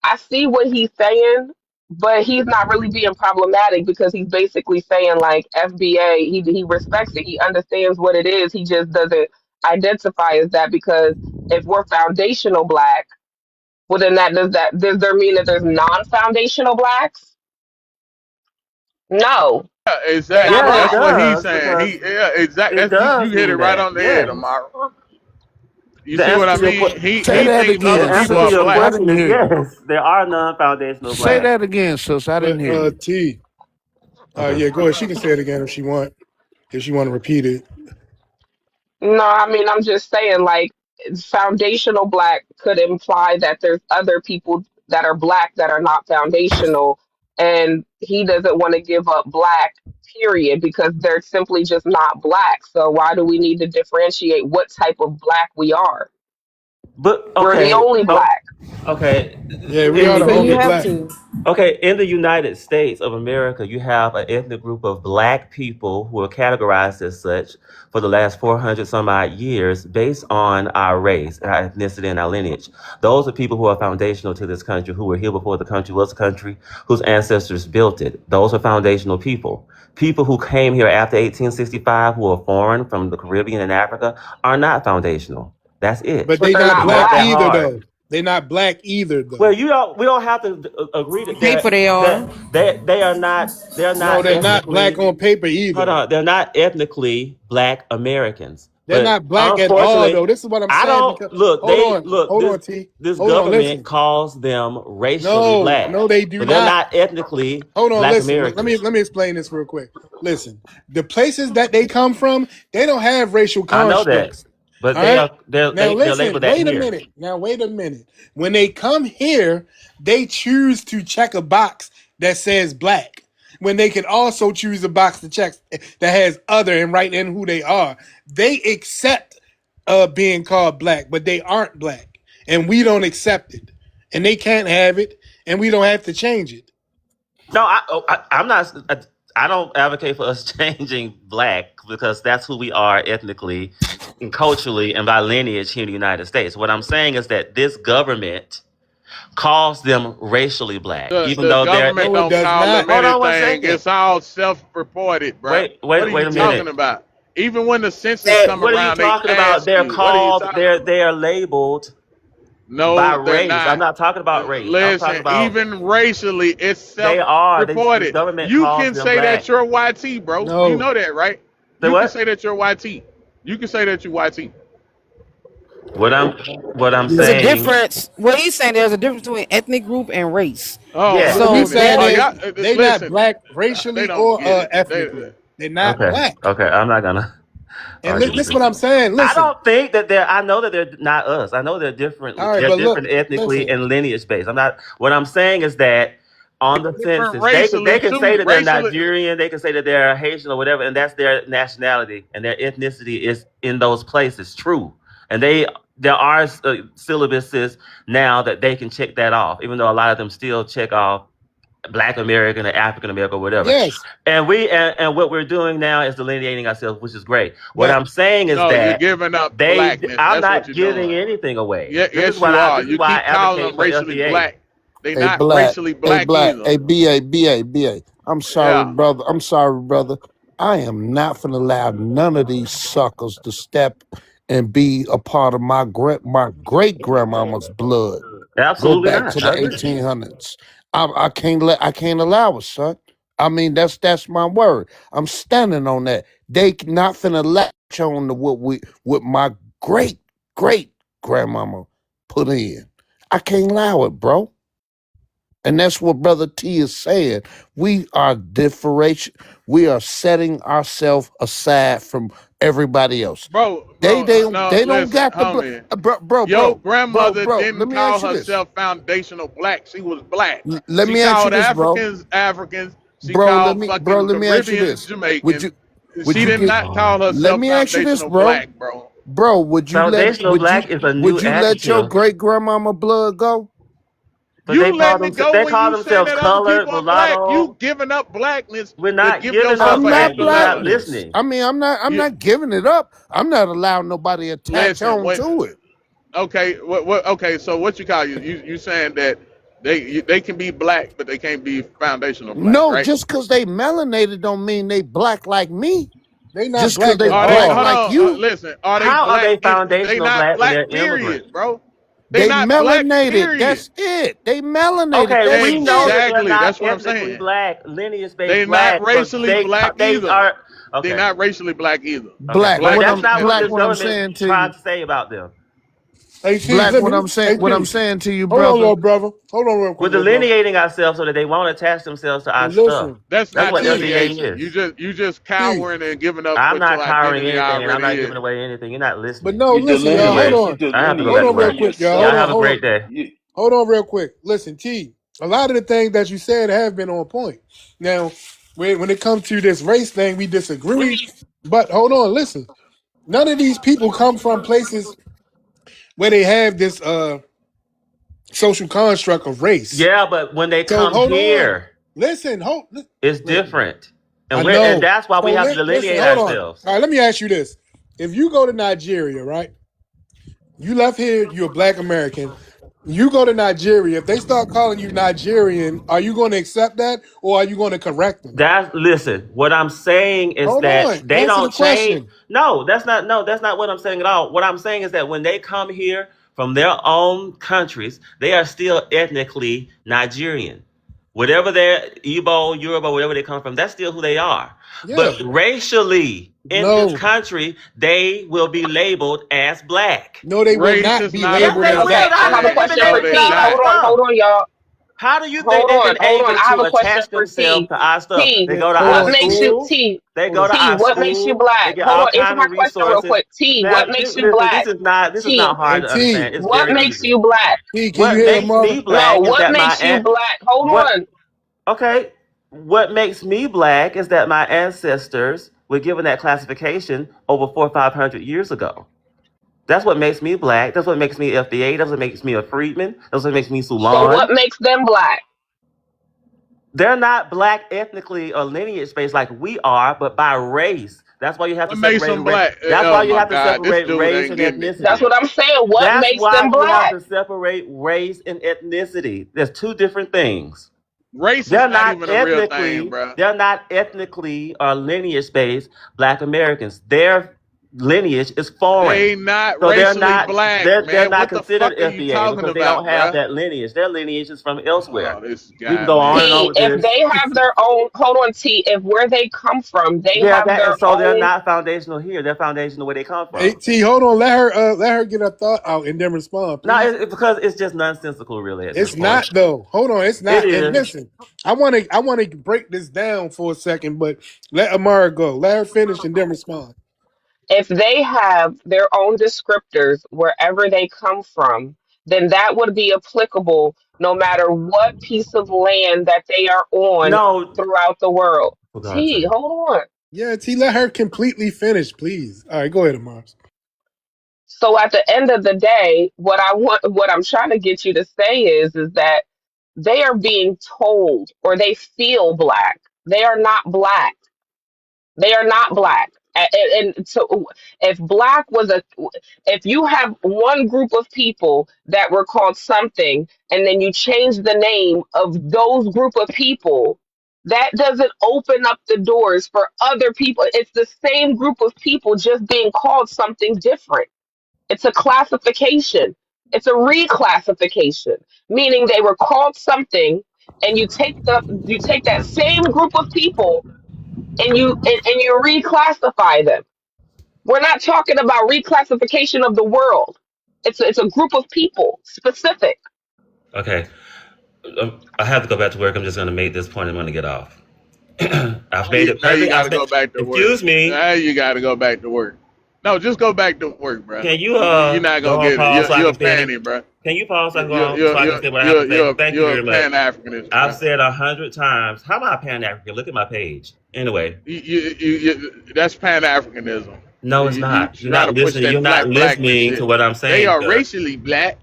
I see what he's saying, but he's not really being problematic because he's basically saying like FBA, he respects it, he understands what it is, he just doesn't identify as that because if we're foundational black, well, then does there mean that there's non-foundational blacks? No, Yeah, they're exactly. not Yeah, it That's black. what he's does saying. because Yeah, exactly. it That's you does hit it mean right that. on the head, Yes. Amara. You The see what answer I to your mean? que- Say He that thinks again, other the answer people to are sis. your I black. didn't question is hear you. yes. There are non-foundational Say blacks. that again, sis. I didn't But hear you. T, Okay. yeah, go ahead. She can say it again if she want to repeat it. No, I mean I'm just saying like foundational black could imply that there's other people that are black that are not foundational, and he doesn't want to give up black. Period, because they're simply just not black. So why do we need to differentiate what type of black we are? But We're the okay. only Oh, black. okay. Yeah, we In are the So the you only have black. to. Okay, in the United States of America, you have an ethnic group of black people who are categorized as such for the last 400 some odd years based on our race, our ethnicity, and our lineage. Those are people who are foundational to this country, who were here before the country was a country, whose ancestors built it. Those are foundational people. People who came here after 1865, who are foreign from the Caribbean and Africa, are not foundational. That's it. But But they they're not not It's black not that black. either hard. though. They not black either Well, though. we don't have to agree On that paper they are. they're No, not they're not black ethnically. on paper Hold either. on, they're not ethnically black Americans. They're But not black at all unfortunately, though. This is what I'm I saying because don't look. They look hold on, this T. this Hold on, government listen. calls them racially No, black, no, they do but they're not. not ethnically Hold on, black listen. Let me Americans. let me explain this real quick. Listen, the places that they come from, they don't have racial I know that, constructs. but All right. Now they're listen, labeled that wait a here. minute. Now wait a minute. When they come here, they choose to check a box that says black. When they can also choose a box to check that has other and write in who they are. They accept being called black, but they aren't black. And we don't accept it. And they can't have it, and we don't have to change it. No, I'm not. I don't advocate for us changing black because that's who we are ethnically and culturally and by lineage here in the United States. What I'm saying is that this government calls them racially black, even The though government No, it don't does call not. them hold on one anything. second. It's all self-reported, bro. What are Wait you a minute. talking about? Even when the census come What are you around, they talking about? ask They're you, "What are you called. talking about?" They are labeled by No, they're race. I'm not. not talking about race. I'm talking Listen, about even racially, it's they are. This self-reported. government You calls can them say that black. you're YT, bro. You No. know that, right? Say You can what? say that you're YT. You can say that you're YT. What I'm what I'm There's a Yeah. saying. difference. What he's saying, there's a difference between ethnic group and race. Oh Yes. my What he's So goodness. saying Oh that is yeah. they not Listen, black they racially don't or get it. ethnically. They're not Okay. black. Okay. I'm not gonna And argue with listen you. what I'm saying. I Listen. don't think that they're. I know that they're not us. I know they're All different. right, They're but look, different ethnically listen. and lineage based. I'm not. What I'm saying is that on the Different census, racially they can say too. that they're Racially. Nigerian. They can say that they're Haitian or whatever, and that's their nationality and their ethnicity is in those places. True, and there are syllabuses now that they can check that off, even though a lot of them still check off Black American or African American or whatever. Yes, And what we're doing now is delineating ourselves, which is great. What but I'm saying is No, you're that giving up blackness. I'm That's what not you're giving doing. anything away. Yeah, yes, you are. This is You why I keep calling advocate them for racially FBA. black. They Hey, not black. racially Hey, black black. either. Hey, BA. I'm sorry, Yeah. brother. I'm sorry, brother. I am not finna allow none of these suckers to step and be a part of my great grandmama's blood. Go Absolutely back not. to I the agree. 1800s. I can't allow it, son. I mean, that's my word. I'm standing on that. They not finna latch on to what my great great grandmama put in. I can't allow it, bro. And that's what Brother T is saying. We are differentiation. We are setting ourselves aside from everybody else. They Bro, they no, they don't listen, got the homie. Your grandmother bro. Let didn't me call ask you this. herself foundational black. She was black. Let She me ask you called this, bro. Africans Africans. She Bro, called fucking let me ask you Caribbeans this. Would Jamaicans. you would She you did get not call let herself me ask you this, foundational bro. black, bro. Bro, Foundational black is a new would you let your adjective, great grandmama blood go? but they You call letting it them go they when call you saying themselves that other colored, people are black. You mulatto. giving up blackness We're to not give giving yourself up I'm an not extra blackness. You're not letter. blackness. listening. I mean, I'm You not giving it up. I'm not allowing nobody to attach listen. on What? to it. Okay. What? Okay. So what you call you saying that they can be black, but they can't be foundational black, No, right? just cause they melanated don't mean they black like me. They not Just cause black they at Are they? black all. Hold like on. you, Listen. Are they How are black? they They foundational not black when they're black. Period, immigrants? bro. They they not black. melanated. Period. That's it. They melanated. Okay, That's we know it. that they're Exactly. not That's what I'm ethnically saying. black, lineage based They're not black, but racially black they either. are They're okay. not racially black either. Okay, Black. but Black that's is not what Black. this What I'm ethnicity. government saying to tried you. to say about them. Hey T, Black. let me. Hey What I'm T, saying to you, hold on, brother. little brother. Hold on, real We're quick, little brother. delineating ourselves so that they won't attach themselves to our stuff. Listen, That's That's hey not what T, FBA delineation. is. You just T. cowering and giving up I'm what your not cowering identity anything, and I'm already not is. giving away anything. You're not But listening. no, You listen, y'all. Hold Anyway, on. delineate I have to go Hold back to on, real work. delineating quick, y'all. Y'all Hold on, have yourself. a hold on. great day. You Hold on, real quick. Listen, T. A lot of the things that you said have been on point. Now, when it comes to this race thing, we disagree. But hold on, listen. None of these people come from places where they have this social construct of race. Yeah, but when they So come hold on. here, Listen, it's listen. different, I and know. that's why we So have to listen, delineate hold on. ourselves. All right, let me ask you this. If you go to Nigeria, right? You left here, you're a black American. You go to Nigeria, if they start calling you Nigerian, are you going to accept that or are you going to correct them? That's listen. What I'm saying is Hold that on. they Answer don't the change. question. No, that's not what I'm saying at all. What I'm saying is that when they come here from their own countries, they are still ethnically Nigerian. Whatever they're Igbo, Yoruba, whatever they come from, that's still who they are. Yeah. But racially in this No. country, they will be labeled as black. No, they will Race not is be not a Yes, labeled they real as will. that. thing, I How do have you a think man. they've been question No, for able to they're get T. not. our stuff? Hold on, y'all. How do you think Hold they've on, been hold on. able I have to a question attach for themselves T. to our stuff? T, They go to Hold our what on. makes you schools. T? They Hold go on. to T, our what makes you schools. They black? get Hold all on, answer kind my of question real resources. quick. T, Now, what makes you listen, black? this is not T, hard Hey, to understand. T. It's what very makes easy. you black? T, can you What hear makes Amara? me No, black is what that my makes you black? Hold what on. okay. What makes me black is that my ancestors were given that classification over 400 or 500 years ago. That's what makes me black. That's what makes me FBA. That's what makes me a freedman. That's what makes me So what Sulan. makes them black? They're not black ethnically or lineage based like we are, but by race. That's why you have to What makes separate them black? That's why Oh you my have to God, this separate dude race ain't and getting it. That's ethnicity. what I'm saying. What That's makes why them you have black? to separate race and ethnicity. There's two different things. Race is They're not not even a real thing, ethnically, bro. they're not ethnically or lineage based black Americans. Their lineage is foreign. They not So racially black, they're man. not What the considered fuck are you FBA talking because they don't about, have bro? that lineage. Their lineage is from elsewhere. Oh, this We can guy, go on and man. on T, with if this. they have their own, hold on, T, if where they come from, they Yeah, have that their and so they're own. not foundational here. They're foundational where they come Hey, from. T, hold on. Let her get her thought out and then respond, No, please. it's because it's just nonsensical, really, at this It's point. not though. Hold on. It's It not. And is. listen, I want to break this down for a second, but let Amara go. Let her finish and then respond. If they have their own descriptors wherever they come from, then that would be applicable no matter what piece of land that they are on No, throughout the world. for God's T, sake. hold on. Yeah, T, let her completely finish, please. All right, go ahead, Amara. So at the end of the day, what I'm trying to get you to say is that they are being told or they feel black. They are not black. They are not black. And so if black was a if you have one group of people that were called something and then you change the name of those group of people, that doesn't open up the doors for other people. It's the same group of people just being called something different. It's a classification. It's a reclassification, meaning they were called something. and you take that same group of people and you reclassify them. We're not talking about reclassification of the world. It's a group of people specific. Okay, I have to go back to work. I'm just going to make this point. I'm going to get off. I've made it Now you perfect. got to go back to work. Excuse me. Now you got to go back to work. No, just go back to work, bro. Can you You're not go gonna on get it. pause so I You're a can finish? panty, bro. Can you pause so I can go You're on so I can say what I have to say? Thank you you're a very much. Pan Africanist, I've bro. said 100 times. How am I Pan African? Look at my page. Anyway, That's Pan Africanism. no, it's You not. You're trying not to push listening. You're that not blackness listening to shit. what I'm They saying, are sir. racially black.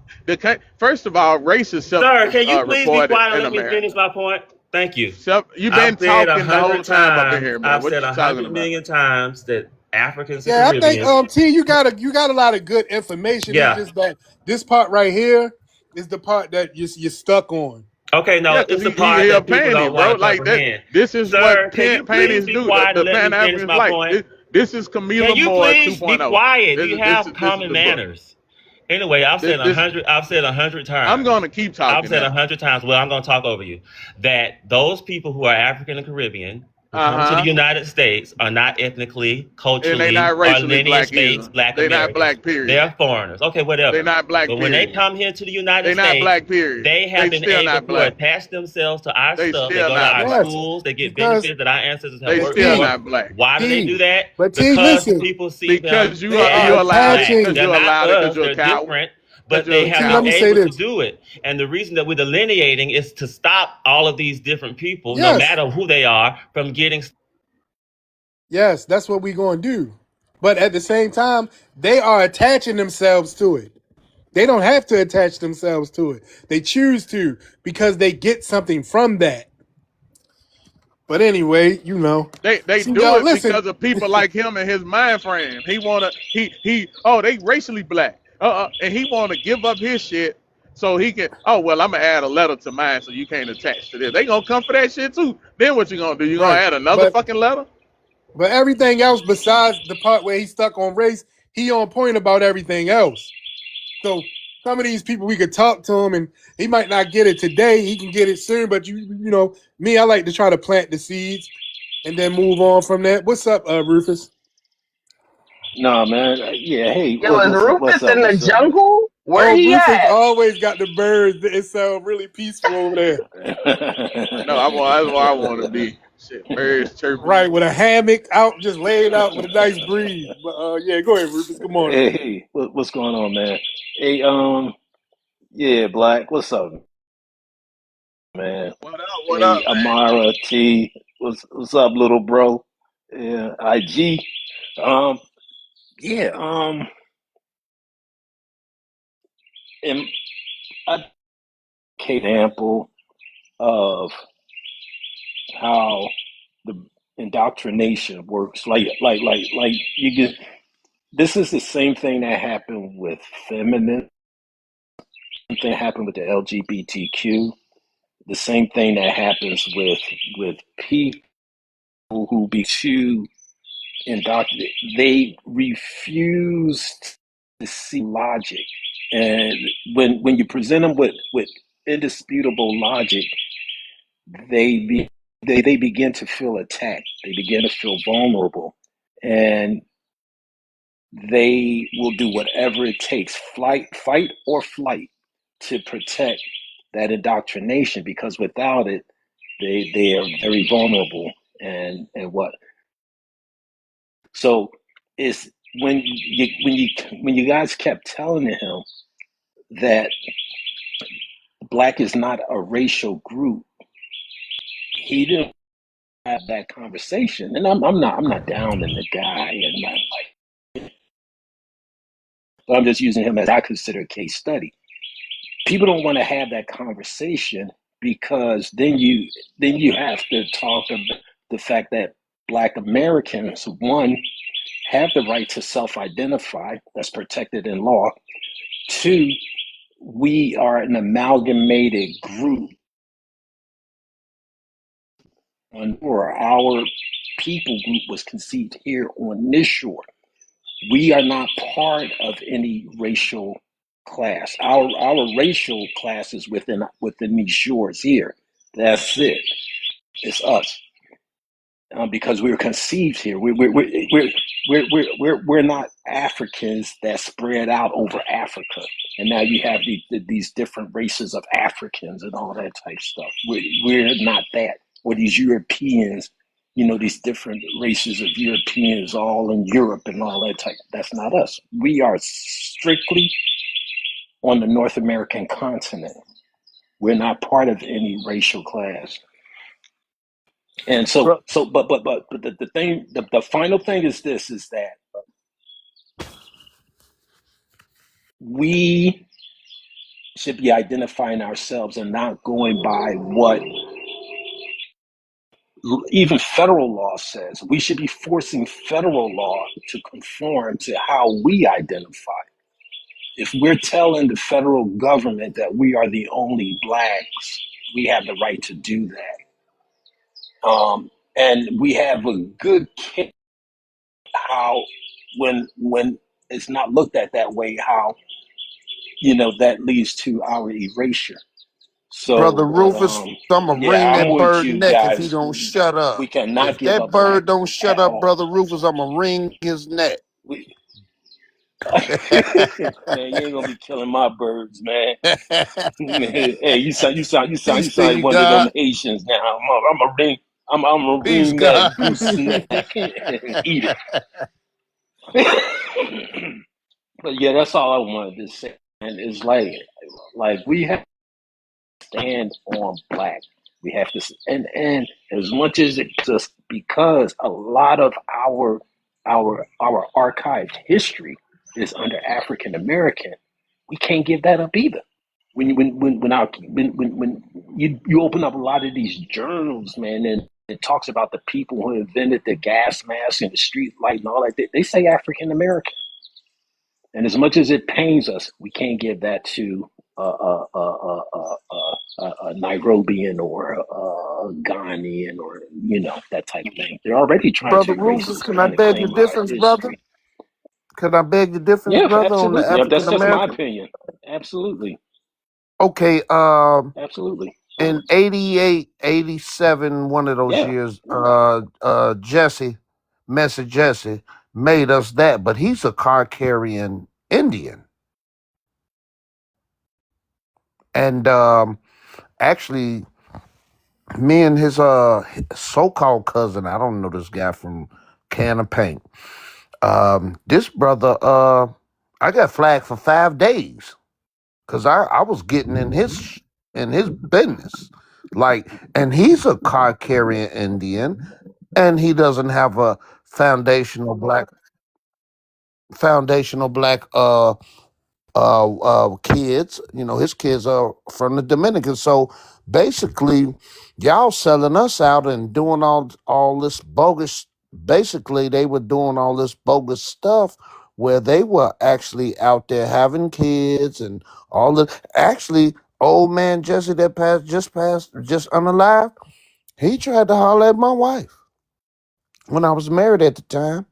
First of all, race is self Sir, can you please be reported quiet and in let me America. finish my point? Thank you. You've been I've said talking the whole 100 time up in here, times. man. I've What said you talking 100 about? million times that Africans and Yeah, I think Caribbeans. T, you got a lot of good information. It's Yeah. just that this part right here is the part that you're stuck on. Okay, Yeah, no, because it's the he part a that people panty, don't want bro. to Like that. comprehend. This is Sir, what can you please panties be do. quiet and The let me Pan finish Africans my like point? this is Can Camila you Moore please be 2.0. quiet? Do you have This is common the book. manners? Anyway, I've said This 100. I've said 100 I'm times. gonna keep I've talking said now. 100 times. Well, I'm going to talk over you. That those people who are African and Caribbean who Uh come to the huh. United States are not ethnically, And they culturally, not or racially black lineage-based either. Black They not Americans. black. Period. They're foreigners. Okay, They whatever. not black. But when they Period. come here to the United They not States, black. Period. they have They been still able not to black. attach themselves to our They stuff. They still go to not our black. Yes, schools. They get because benefits that our ancestors have They worked still T, for. not black. Why do they T, do that? but T, Because listen, people see them Because you they are are you as allowed it. black. Because attaching. They're you not allowed it. Because us. you're a They're coward. different, Because but you're they a have T, been let me coward. say able to this. do it. And the reason that we're delineating is to stop all of these different people, no Yes, matter who they are, from getting. yes, that's what we're going to do. But at the same time, they are attaching themselves to it. They don't have to attach themselves to it. They choose to because they get something from that. But anyway, They See, do y'all, it listen. because of people like him and his mind frame. They racially black. And he wanna give up his shit so he can I'm gonna add a letter to mine so you can't attach to this. They gonna come for that shit too. Then what you gonna do? You gonna Right. add another But fucking letter? but everything else besides the part where he's stuck on race, he on point about everything else. So some of these people we could talk to him and he might not get it today. He can get it soon. But me, I like to try to plant the seeds and then move on from that. What's up, Rufus? Nah, man. Yeah. Hey, Yo, is what's Rufus up? in the What's up, man? jungle? Where Oh, he Rufus at? always got the birds. It sounds really peaceful over there. I know that's where I wanna be. Shit, birds chirping Right, and with a hammock out, just laid out with a nice breeze. But yeah, go ahead, Rufus. Good morning. Hey, what's going on, man? Hey, yeah, Black. What's up, man? what Hey, up, man? Amara T. What's up, little bro? Yeah, IG. Um, yeah. And I example of how the indoctrination works. Like you get. This is the same thing that happened with feminine. Same thing happened with the LGBTQ. The same thing that happens with people who be too indoctrinated. They refuse to see logic, and when you present them with indisputable logic, they they begin to feel attacked. They begin to feel vulnerable, and they will do whatever it takes, fight or flight, to protect that indoctrination, because without it, they are very vulnerable. And what so is when you guys kept telling him that black is not a racial group, he didn't have that conversation. And I'm not down in the guy, and not like, but I'm just using him as I consider a case study. People don't want to have that conversation, because then you have to talk about the fact that black Americans, one, have the right to self-identify, that's protected in law. Two, we are an amalgamated group, or our people group was conceived here on this shore. We are not part of any racial class. Our racial class is within these shores here. That's it. It's us. Because we were conceived here. We're not Africans that spread out over Africa, and now you have these different races of Africans and all that type stuff. We're not that. Or these Europeans, these different races of Europeans all in Europe and all that type. That's not us. We are strictly on the North American continent. We're not part of any racial class. And Bro, but the thing, the final thing is this: is that we should be identifying ourselves and not going by what even federal law says. We should be forcing federal law to conform to how we identify. If we're telling the federal government that we are the only blacks, we have the right to do that. And we have a good case how when it's not looked at that way, how that leads to our erasure. Brother So, but Rufus, I'ma ring yeah, I'm that with bird you neck if he guys. don't shut We up. cannot If give that up black bird don't shut at up, all. brother Rufus, I'ma ring his neck. We, man, you ain't gonna be killing my birds, man. Hey, you Peace sound to like you, one of them God. Haitians now. I'm gonna Peace, ring that God. goose neck and eat it. But yeah, that's all I wanted to say. And it's like we have to stand on black. We have to, and as much as it's just because a lot of our archived history is under African American, we can't give that up either. When you open up a lot of these journals, man, and it talks about the people who invented the gas mask and the street light and all that, they say African American. And as much as it pains us, we can't give that to a Nairobian or a Ghanaian or that type of thing. They're already trying Brother to erase Rufus, us, can I trying to beg your claim our difference, brother? history. Can I beg your difference, Yeah, brother, on the absolutely. African That's just my American? opinion. Absolutely, Okay, absolutely. in 88, 87, one of those Yeah, years, Jesse, Messer Jesse, made us that, but he's a car carrying Indian. And actually, me and his so-called cousin, I don't know this guy from Can of Paint. This brother, I got flagged for 5 days because I was getting in his business. Like, and he's a car carrying Indian, and he doesn't have a foundational black kids. You know, his kids are from the Dominican. So basically, y'all selling us out and doing all this bogus. Basically, they were doing all this bogus stuff where they were actually out there having kids and all the. Actually, old man Jesse that passed, just unalive. He tried to holler at my wife when I was married at the time.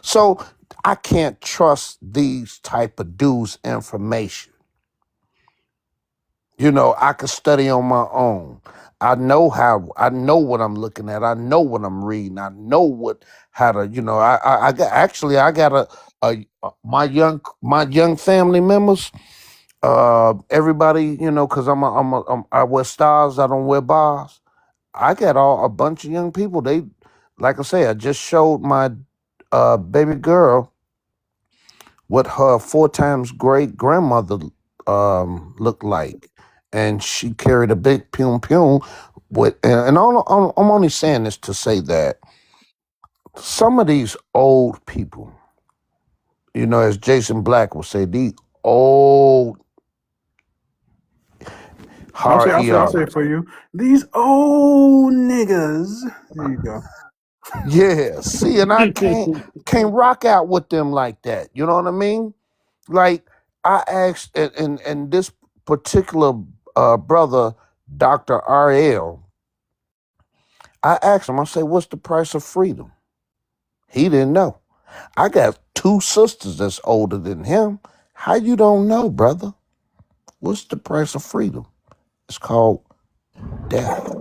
So I can't trust these type of dudes' information. You know, I could study on my own. I know what I'm looking at. I know what I'm reading. I know how to, I got my young family members, everybody, cause I wear stars. I don't wear bars. I got a bunch of young people. Like I say, I just showed my, baby girl what her 4 times great grandmother looked like, and she carried a big pum pum. I'm only saying this to say that some of these old people, as Jason Black will say, these old hard I'll ER. say it for you. These old niggas. There you go. Yeah, see, and I can't rock out with them like that. You know what I mean? Like I asked, and this particular brother, Dr. RL, I asked him, I said, what's the price of freedom? He didn't know. I got 2 sisters that's older than him. How you don't know, brother? What's the price of freedom? It's called death.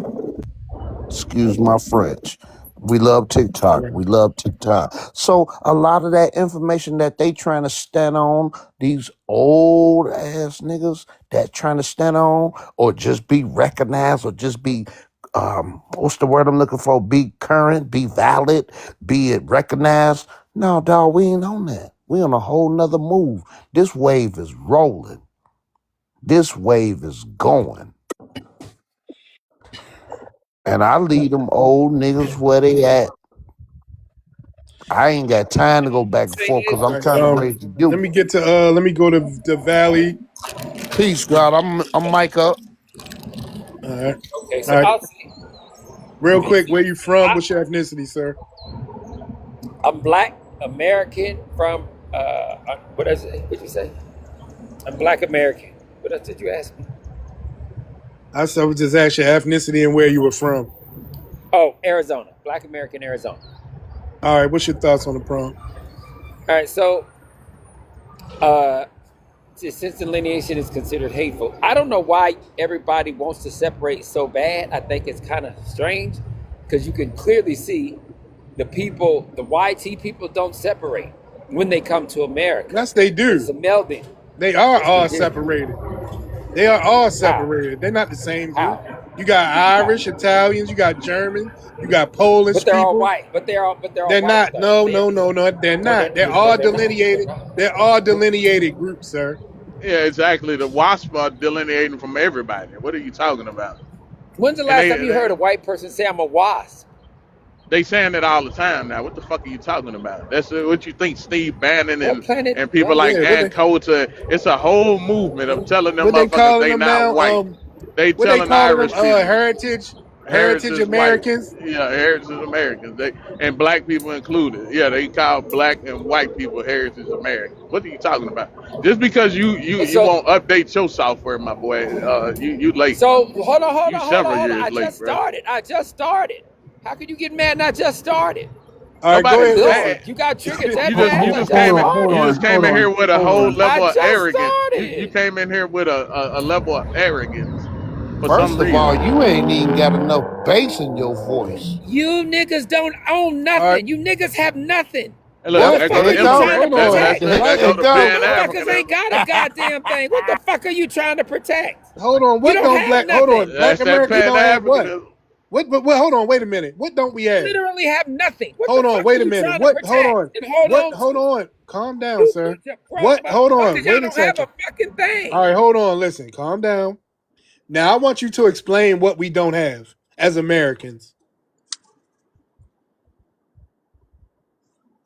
Excuse my French. We love TikTok. We love TikTok. So a lot of that information that they trying to stand on, these old ass niggas that trying to stand on, or just be recognized, or just be what's the word I'm looking for? Be current, be valid, be it recognized. No, dog, we ain't on that. We on a whole nother move. This wave is rolling. This wave is going. And I leave them old niggas where they at. I ain't got time to go back and forth because All I'm right, trying to raise the let youth. me get to let me go to the Valley. Peace, God. I'm Mike up. All right. Okay, All so right. I'll say Real quick, basically, where you from? I, What's your ethnicity, sir? I'm Black American from what is it? What'd you say? I'm Black American. What else did you ask me? I said, I would just ask your ethnicity and where you were from. Oh, Arizona. Black American, Arizona. All right. What's your thoughts on the prompt? All right, so uh, since delineation is considered hateful, I don't know why everybody wants to separate so bad. I think it's kind of strange because you can clearly see the people, the YT people, don't separate when they come to America. Yes, they do. It's a melding. They are Yes, they all do. separated. They are all How? separated. They're not the same group. How? You got How? Irish, Italians, you got German, you got Polish But they're all people. white. But they're all They're white not. though. No, no, no, no. They're No, not. They're no, all they're not. They're delineated. not. They're all delineated groups, sir. Yeah, exactly. The WASP are delineating from everybody. What are you talking about? When's the And last time you heard a white person say I'm a wasp? they saying it all the time now. What the fuck are you talking about? That's what you think Steve Bannon What planet? and people What? like Yeah. Ann Coulter. It's a whole movement of telling them What they motherfuckers calling they them not now? white. They What they telling calling them? Irish people Heritage heritage white. Americans. Yeah, heritage Americans. They and black people included. Yeah, they call black and white people heritage Americans. What are you talking about? Just because you So won't update your software, my boy, you late. so hold on, hold You on, hold on, several hold on. years I late, just bro. started. I just started. How could you get mad and I just started? All right, go Nobody. ahead. Lord, you got triggered that You fast? I just just came in. Hold You started. just on, came hold in on, here with a hold whole on. I level of just arrogance. You started. came in here with a level of arrogance for some First of all, reason. you ain't even got enough bass in your voice. You niggas don't own All right. nothing. You niggas have nothing. And look, What the What? there go fuck There are the you you go. trying to Hold immigrant. That on. that protect? There that, that go you the go. You pan motherfuckers ain't Africanism. got a goddamn thing. What the fuck are you trying to protect? Hold on. You What don't don't have black? Hold nothing. on. Black That's that America pan don't have what? Africanism. What? Hold on. Wait a minute. What don't we have? Literally have nothing. What the Hold on. fuck are Wait a you minute. trying to What? Hold protect on. and hold What? on Hold to? on. Calm down, You sir. bunch of What? Hold on. motherfuckers, y'all Wait a don't have a second. fucking All thing. right. Hold on. Listen. Calm down. Now I want you to explain what we don't have as Americans.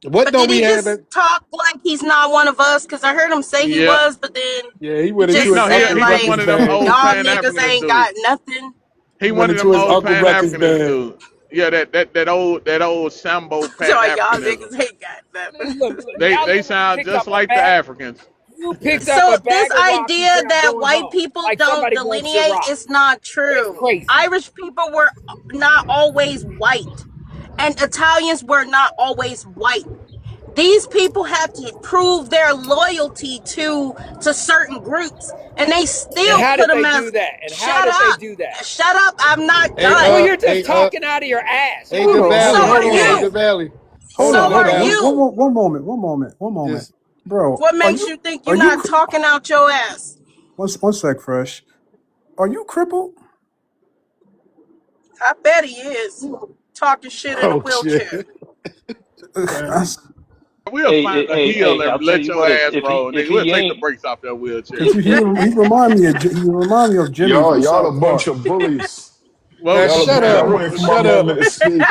What But don't did we he have? just talk like he's not one of us? Because I heard him say he Yeah. was, but then Yeah, he he went into just his No, said Uncle he just like one Ruckus of them bag. old y'all pan niggas Africanist ain't got dudes. nothing. He He went one of into them his old Uncle pan Ruckus Africanist bag. dudes. Yeah, that old Sambo So pan y'all Africanism. niggas ain't got nothing. Look, y'all They literally sound picked just up a like the bag. Africans. You picked up So a this bag of rocks and idea said, I'm that going white home. people Like don't somebody going to the delineate rock. is not That's true. crazy. Irish people were not always white, and Italians were not always white. These people have to prove their loyalty to certain groups, and they And still how put did them they do as that? And how shut did they up, do that? shut up, I'm not Hey, done. Well, you're just hey, talking out of your ass. hey, You're Hold the on, talking hold Valley. out So on, of Hold are your hold on. Hey, on, the you. ass. Valley. Hold hold So on, on, the hold are on. Valley. you. One moment, one moment, Just bro. What Are makes you you think are you're you not talking out your ass? one sec, fresh? Are you crippled? I bet he is. Talking shit in a oh shit. wheelchair. Because We'll find a hill and I'll tell let you your what, ass roll, if nigga. We'll he take the ain't, brakes off that wheelchair. he remind me of Jimmy Y'all, from y'all a South bunch Park. of bullies. What Man, was Y'all, shut that? up. I'm waiting for my Shut up. moment to speak.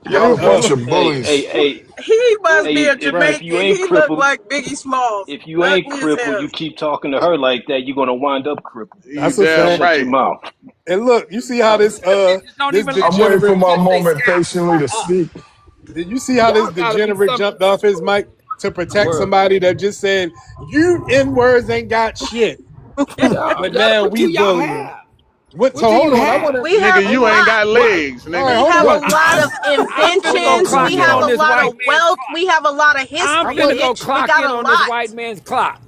Y'all a Uh, bunch of bullies. He must be a if right. you Jamaican. ain't He look crippled, like Biggie Smalls. if you ain't Ugly as crippled, hell. you keep talking to her like that, you're gonna wind up crippled. You That's a So damn fact. shut your right. mouth. And look, you see how Them bitches don't this even let I'm you waiting for degenerate my touch their moment scalp. patiently to speak. did you see how this Y'all gotta be degenerate some of jumped the off his mic to protect Word. somebody that just said you N words ain't got shit. But now what we do y'all bullying. have? What What so do you hold on. I have? wanna We Nigga, have a hold you on. ain't lot. got What? legs, All right, nigga. We hold have a on. What? lot of I'm finna go inventions. Come We clock in have on a on. this lot white of man's wealth. clock. We have a lot of I'm I history, finna want go bitch. We clock got in a on this white lot. man's clock.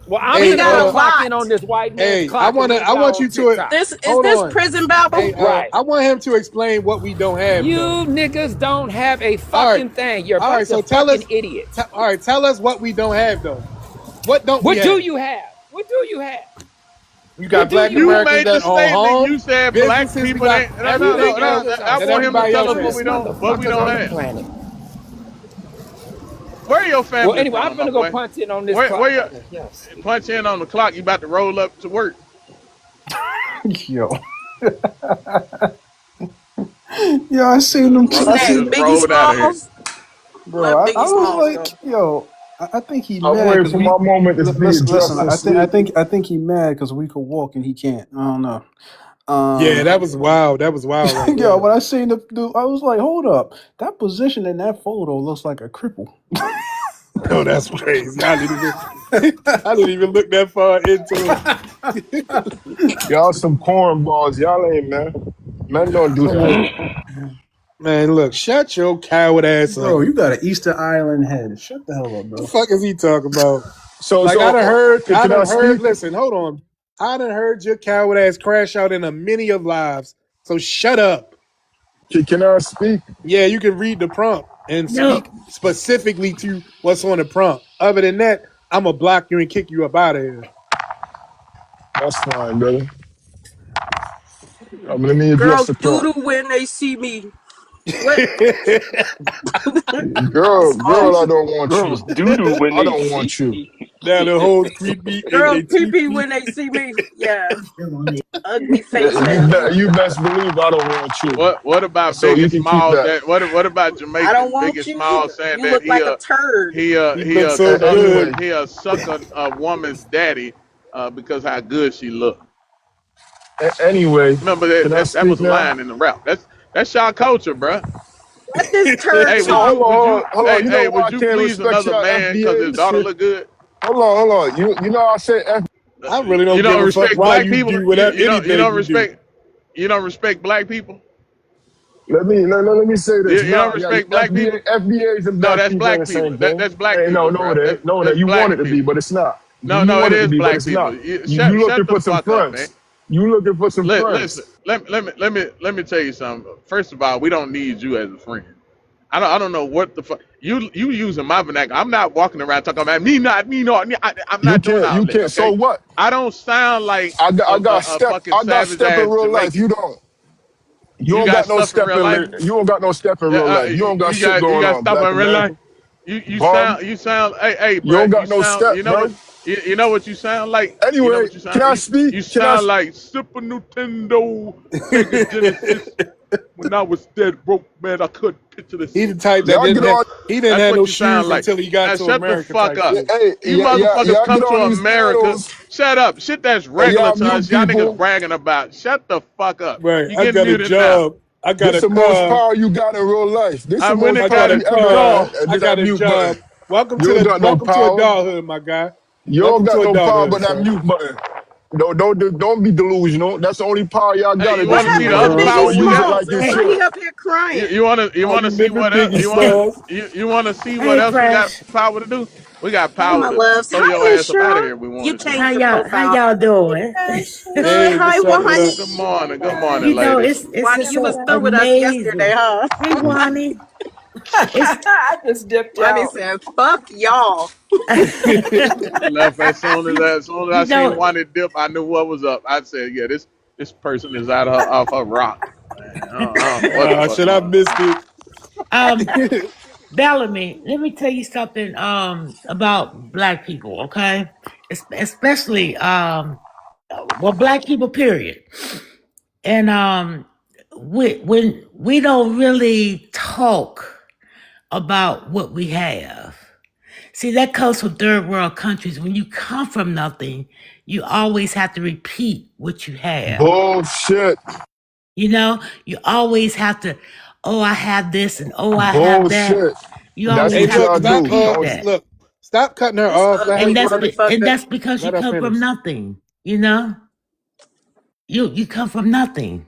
Well, I'm We Hey, finna got go a clock in on lot. this white man's hey, I clock and leave want y'all on you to TikTok. This is hold this on. prison Babel. Hey, Right. I want him to explain what we don't have though. You niggas don't have a All right, fucking thing. You're a all right. bunch So of tell fucking us. idiots. All right, tell us what we don't have though. What don't we What do have? you have? What do you have? You What got do Black you You have? Americans made the that own statement. You homes, said black businesses. We people got ain't. No, no, no, everything no. else I that want him to everybody tell else us what has. we Greediest don't. motherfuckers on the Have. planet. Where your Well, family anyway, I'm from, my finna go boy? punch in on this Where clock. you Y'all stupid. punch in on the clock? You about to roll up to work? Yo, yo, I seen them. Who's I next? seen, Just Biggie rolled out of here. Smalls. bro. Let I Biggie was Smalls like, go. yo, I think he I'm mad waiting because for my moment to be listen. addressed and slid. I think he mad because we could walk and he can't. I don't know. Yeah, that was wild. That was wild right Yo, there. when I seen the dude, I was like, hold up, that position in that photo looks like a cripple. Oh, that's crazy. I didn't even. I didn't even look that far into it. Y'all some cornballs. Y'all ain't, man. Men don't do that. Man, look, shut your coward ass up. Bro, you got an Easter Island head. Shut the hell up, The bro. fuck is he talking about? So, Like I can I done heard. speak? Listen, hold on. I done heard your coward ass crash out in a many of lives. So shut up. Can I speak? Yeah, you can read the prompt and No, speak specifically to what's on the prompt. Other than that, I'ma block you and kick you up out of here. That's fine, brother. Let me address Girls the prompt. doodle when they see me. What? Girl, I Pause. don't want Girls you. doo doo when I they don't see want you. me. Now the hoes creep me and Girls they pee tweet pee me. when they see me. Yeah. Ugly face You ass. you best believe I don't want you. What about So you Biggie can keep Smalls? that. That what about I don't Jamaican Biggie want you Smalls either. saying You that look like a turd. He looks so Anyway, good. he'll suck a woman's daddy because how good she look. anyway, Remember can I that speak was a now? line in the rap. That's y'all culture, bruh. Let this turd Hey, So talk. hold on. You know why would I you can't please respect another y'all man because his FBA daughter shit? look good? Hold on. You know I said I really You don't give don't a fuck respect why black you people. do whatever You anything don't you do. respect black people. let me say this. You Nah, don't yeah, respect black people. FBAs and No, black that's people ain't black the same people. thing. That's black Hey, people, no, bro. that That's you want it black to be, people. but it's not. You No, it want it to is be, but black it's people. not. You Shut looking the for some fuck up, man. friends. You looking for some Listen, friends. let me tell you something. First of all, we don't need you as a friend. I don't know what the fuck you using my vernacular. I'm not walking around talking about me not me not. I'm not doing all You that. can't. So Okay, what? I don't sound like I got a step. fucking I got savage step in ass real life. Jamaican. You don't. You You don't got got no stuff in step real in. life. You don't got no step in real life. You don't got shit You going got on. stuff Black in real life. American bum. You sound hey You bro. don't got no step, You know what bro. you know what you sound like. You know Anyway, what you can sound. I speak? You Can I? sound like Super Nintendo, Sega Genesis. When I was dead broke, man, I couldn't picture the He the shit. type that Y'all didn't get have on. he didn't That's have no what you sound shoes like. until he got Now to shut the America fuck type up. Yeah, shit. hey, You motherfuckers y'all come get to on these America. panels Shut up. Shit that's and regular y'all to mute us. Y'all niggas people. bragging about. Shut the fuck up. Right. You I getting got a muted now. job. I got This a the most car. power you got in real life. This I the went most I and got got power a a you ever car. had. job. I This got that a mute button. job. Welcome You don't got no to power. adulthood, my guy. You don't Welcome got to no power adulthood, but that sir. mute button. Don't be delusional. That's the only power y'all Hey, got you in What this want to see room, the happened and to other y'all Biggie power don't we use it got? like Smalls? it And why should. he up here crying? You Oh, want you to see remember what else? Biggie Smalls? You want to see what hey else we got Crash. power to do? We got Hey, power my to loves. throw Hi, your Miss ass up out of Cheryl. here if we You wanted to. How changed your y'all profile. doing? Good. Hey, Hi, what's up? What up? Wani. Good morning, You know, ladies. it's Wani, just you was so through with us yesterday, amazing. huh? Hey Wani. It's I just dipped Wani out. said, fuck y'all. Left as soon as I you seen know, Wanda dip, I knew what was up. I said, yeah, this person is out off her rocker, man. I don't know what the fuck Should I going missed on. it? um Bellamy, let me tell you something about black people, okay? Especially well, black people period. And when we don't really talk about what we have. See, that comes from third world countries. When you come from nothing, you always have to repeat what you have. Bullshit. You know, you always have to, oh, I have this and oh, I have that. Bullshit. You That's always Hey, what have look, to y'all stop. do. repeat Don't that. Look, stop cutting her This off. Let her ugly finish. motherfucker. And that's because you Let her come from finish. nothing, you know? You come from nothing.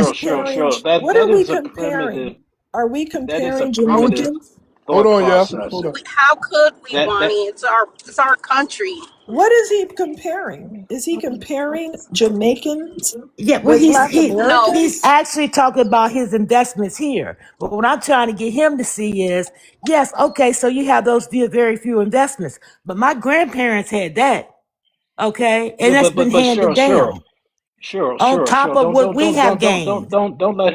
Cheryl. That What are that we is a primitive. comparing? Are we That is a comparing I would. primitive Jamaicans? Hold thought on, yeah. process. Hold on. How could we, That that Wani? It's our country. What is he comparing? Is he comparing Jamaicans Yeah, well, with he's Black he No. he's Americans? actually talking about his investments here. But what I'm trying to get him to see is, yes, okay, so you have those very few investments, but my grandparents had that, okay, and yeah, that's but been but handed Cheryl, down. Sure, on sure, top sure. of Don't what don't we don't have don't don't don't gained. don't don't let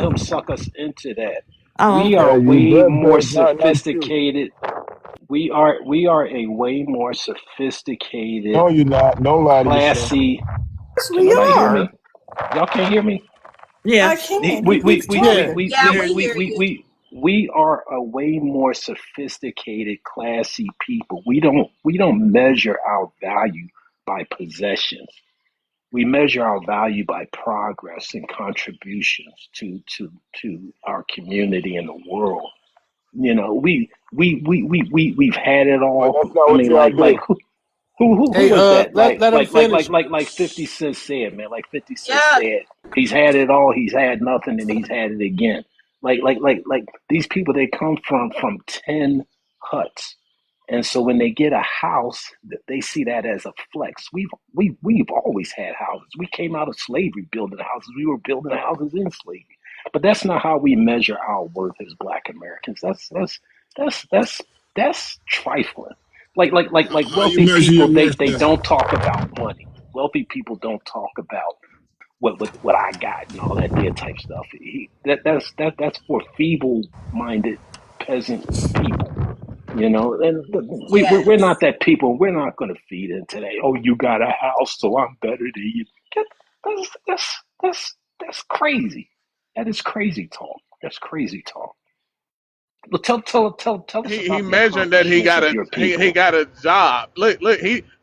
him suck us into that. Oh, We okay. are Hey, you way more breadbashed, not you. sophisticated. We are a way more sophisticated, No, you're not. Don't lie to yourself. classy. Yes, Can we nobody hear are. me? Y'all can't hear me? Yeah. I can. He We we keeps we we Yeah, talking. we Yeah, we yeah. we we hear we you. we we are a way more sophisticated, classy people. We don't measure our value by possessions. We measure our value by progress and contributions to our community and the world. You know, we've had it But all. that's not I what mean, y'all like do. who Hey, was that? let him finish. Like 50 Cent said, man. Like 50 Cent Yeah, said, he's had it all, he's had nothing, and he's had it again. Like these people, they come from 10 huts. And so when they get a house, they see that as a flex. We've always had houses. We came out of slavery building houses. We were building houses in slavery. But that's not how we measure our worth as Black Americans. That's trifling. Like How you wealthy measure your people, they worth they then? don't talk about money. Wealthy people don't talk about what I got and all that dead type stuff. That's for feeble minded peasant people. You know, and we're yes. not that people. We're not going to feed into that. Oh, you got a house, so I'm better than you. That's crazy. That is crazy talk. That's crazy talk. Well, tell us He about the measuring that accomplishments of your he people. got a job. Look,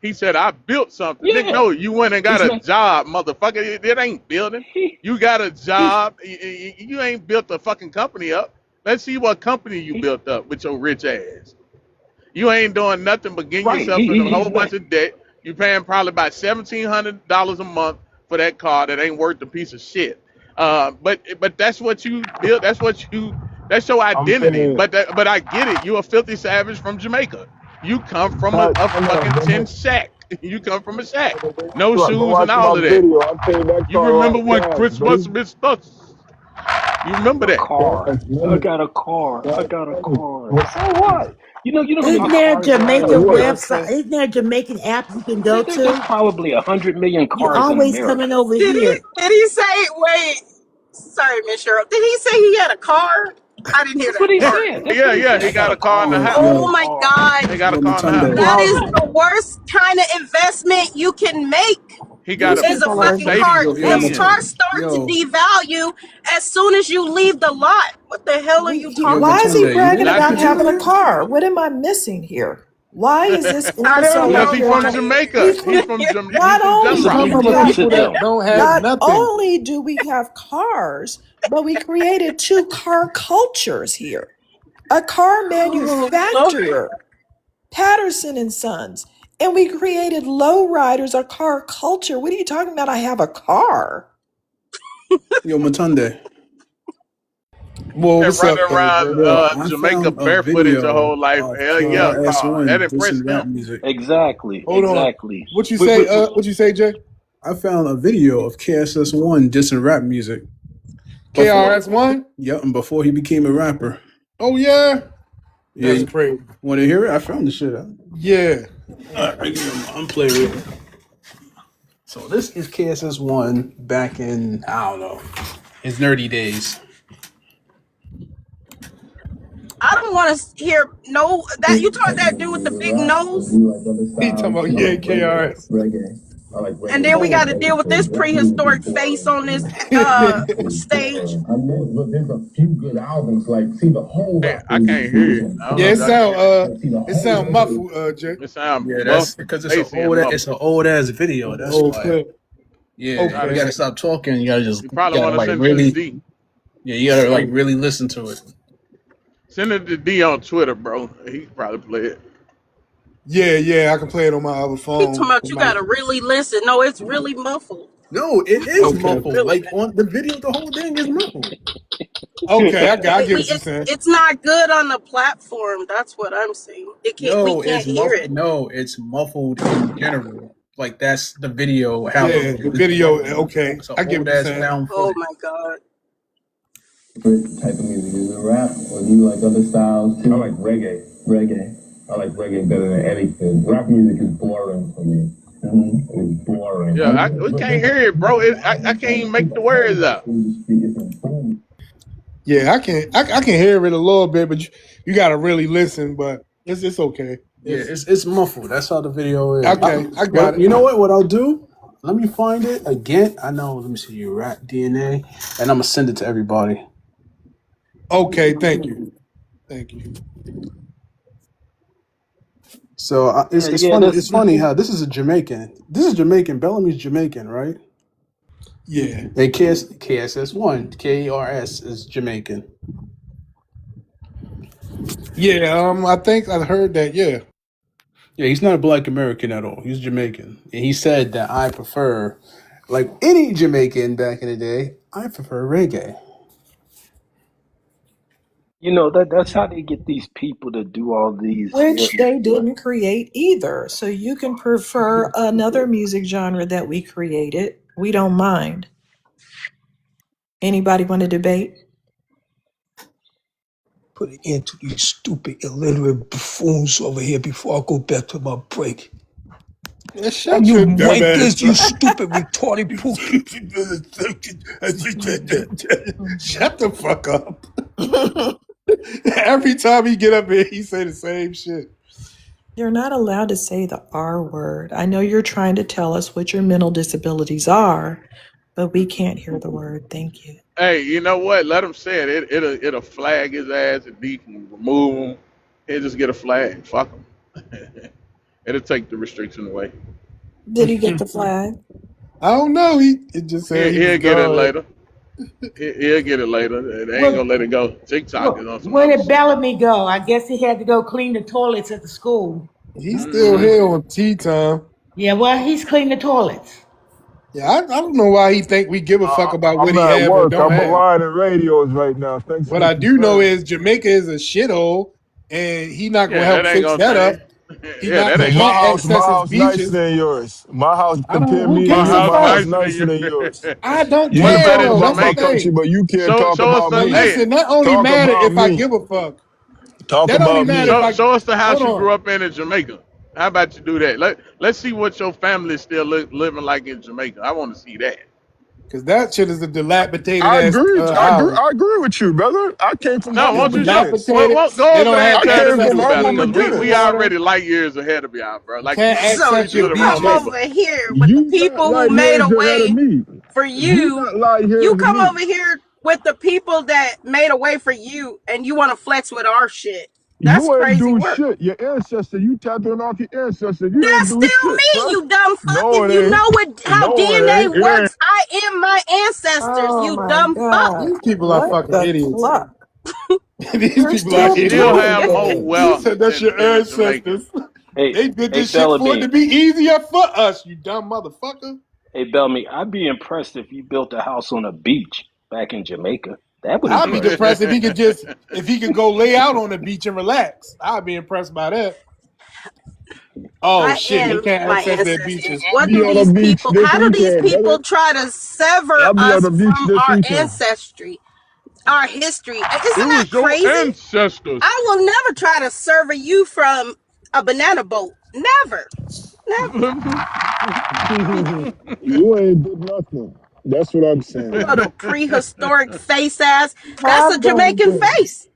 he said I built something. Nigga, Yeah, no, you went and got he's a not. job, motherfucker. It ain't building. He You got a he job. You ain't built a fucking company up. Let's see what company you he. built up with your rich ass. You ain't doing nothing but getting Right. yourself in a He's whole not. bunch of debt. You paying probably about $1,700 a month for that car that ain't worth a piece of shit. But that's what you built. That's your I'm identity. finna But I get it. You a filthy savage from Jamaica. You come from a time fucking out, tin man. shack. You come from a shack. No Go shoes and watch my all of that. video. I paid that You car remember off when cash, Christmas buddy. Miss Us? You remember A that? car. Cash I money. got a car. I Cash got a money. car. So what? You know how Isn't many there a cars there are in Jamaica What? America? website? Isn't there a Jamaican app you can go There's to? probably 100 million You cars in always America. coming over Did he? here. Did he say? Wait. Sorry, Miss Cheryl. Did he say he had a car? I didn't hear That's what that he part. said. That's what he Yeah. said. He I got got a a car in the car. Yo, I got a Oh yo, house. my car. God. He got a yo, car in the house. Matunde. That is Wow. the worst kind of investment you can make He got These a is a people are fucking Mercedes car. Yo, yo, Them disgusting. Benz. cars start to yo, devalue as soon as you leave the lot. What the hell are you yo, talking Why is he about? Matunde. You bragging know, Not about did you know having a that? car? What am I missing here? Why is this I don't so because know he from why important? Jamaica. either. He Not from He It's only a do come Jamrock. we from people. the have It's a people that them. don't have not nothing. only do we have cars, but we created two car cultures here. A car Oh, Lord. manufacturer, Patterson and Sons, and we created lowriders, a car culture. What are you talking about? I have a car. Yo, Matunde. Well, And what's running up, around Dre? Yo, I Jamaica found a barefooted your video whole life. of Hell yeah, car. That KRS-One impressed dissing rap him. music. Exactly. Hold on. Exactly. What you We, say? we, we, What you say, Jay? I found a video of KSS-One dissing rap music before, KRS One? yeah, and before he became a rapper. Oh yeah, Yeah, that's you crazy. want to hear it? I found the shit. Yeah. All right, I'm playing it. So this is KSS-One back in, I don't know, his nerdy days. I don't want to hear no that you talk that dude with the big nose, He talking about yeah, KRS. and then we got to deal with this prehistoric face on this stage. There's a few good albums. Like, see, the whole Hey, rap I can't industry hear is it. on I don't Yeah, know drugs. if y'all can hear it. See, the it whole sound muffled, Jay. It sounds Yeah, that's muffled, because spacey and it's muffled. an old ass video. The That's whole why. clip. Yeah, you Okay. gotta stop talking. You You probably gotta want to like send it to really, D. yeah, you gotta like Oh, really listen to it. Send it to D on Twitter, bro. He can probably play it. yeah. I can play it on my other He talking phone. about It you might. got to really listen. No, it's really muffled. No, it is Okay. muffled. Really Like bad. on the video, the whole thing is muffled. Okay. I get what you're It's saying. it's not good on the platform. That's what I'm saying. It can't. We No, can't it's hear muffled. it. No, it's muffled in general. Like that's the video. How it Yeah, the is. It's video. muffled. Okay, It's an I get old what you're ass saying. found Oh footage. my god. Favorite type of music? Is it rap or do you like other styles too? I like reggae. Reggae. I like reggae better than anything. Rap music is boring for me. It's boring. Yeah, we can't hear it, bro. I can't even make the words out. Yeah, I can hear it a little bit, but you got to really listen. But it's okay. Yeah, it's muffled. That's how the video is. Okay. I got it. You know what? What I'll do? Let me find it again. I know. Let me see your rat DNA, and I'm gonna send it to everybody. Okay, thank you. So it's Yeah, funny. this, It's funny how this is a Jamaican. This is Jamaican. Bellamy's Jamaican, right? Yeah. And KSS1, KRS is Jamaican. Yeah, I think I heard that. Yeah. Yeah, he's not a black American at all. He's Jamaican. And he said that I prefer, like any Jamaican back in the day, I prefer reggae. that's how they get these people to do all these. Which they didn't create either. So you can prefer another music genre that we created. We don't mind. Anybody want to debate? Put an end to these stupid, illiterate buffoons over here before I go back to my break. Yeah, shut You your dumb wankers, ass you up. stupid, retarded pookie. Shut the fuck up. Every time he get up here, he say the same shit. You're not allowed to say the R word. I know you're trying to tell us what your mental disabilities are, but we can't hear the word. Thank you. Hey, you know what? Let him say it. It'll flag his ass and he can remove him. He'll just get a flag. Fuck him. It'll take the restriction away. Did he get the flag? I don't know. It just said He'll get it gone. later. He'll get it later. They ain't gonna let it go. TikTok is on some Where other did shit. Bellamy go? I guess he had to go clean the toilets at the school. He's still here on tea time. Yeah, well, he's cleaning the toilets. Yeah, I don't know why he think we give a fuck about what I'm he at have or work. don't I'm have. riding radios right now. Thanks for What the I do know concern. is Jamaica is a shithole, and he not gonna Yeah, help that ain't fix gonna that up. change. He Yeah, not that he ain't My gonna can't change. house access his nicer beaches. than yours. My house, I don't. compare Who me and My gives you. a house My fuck? house nicer than nicer yours. than yours. I don't You What can about talk care. in Though. about That's my Jamaica? okay. country, but you can't talk Show us about the But me. hey. listen, that only Talk matter about if I me. give a fuck. Talk That only about matter me. if I. Show us the Hold house you grew on, up in Jamaica. How about you do that? Let's see what your family is still living like in Jamaica. I want to see that. because that shit is a dilapidated I ass agree. island. I agree with you, brother. I came from No, humble won't you It's show? beginnings. dilapidated. Go They over don't there have and I tell the came from access people to about humble it, clean because drinking we beginnings. water. already light years ahead of y'all, bro. You Like can't you So access your you should have come known beaches. better. over here with the You got people who light made years a ahead of way me. for You you. got light You years of come me. over here with the people that made a way for you, and you want to flex with our shit. That's You ain't crazy do work. shit. Your ancestor, you tapping off your ancestor. You ain't That's do still shit, me, bruh. you dumb fuck. No, If it you ain't. know how No, it DNA ain't. It ain't. works, I am my ancestors, Oh you my dumb fuck. God. These people are What fucking the idiots. cluck? These You're people are We still still idiots. doing have more this. He wealth said that's your than the Jamaican. ancestors. Hey, They did hey, this shit for it to Bellamy. be easier for us, you dumb motherfucker. Hey, Bellamy. I'd be impressed if you built a house on a beach back in Jamaica. That would I'd be impress me. depressed if he could go lay out on the beach and relax. I'd be impressed by that. Oh I shit, they am can't my access their ancestors. beaches. I'll What be do on the these beach people, this how do these weekend, brother. people try to sever I'll be on us the beach from this our weekend. ancestry, our history? It Isn't that was your crazy? ancestors. I will never try to sever you from a banana boat. Never. Never. You ain't did nothing. That's what I'm saying. Little prehistoric face ass. That's a Have done Jamaican things. face.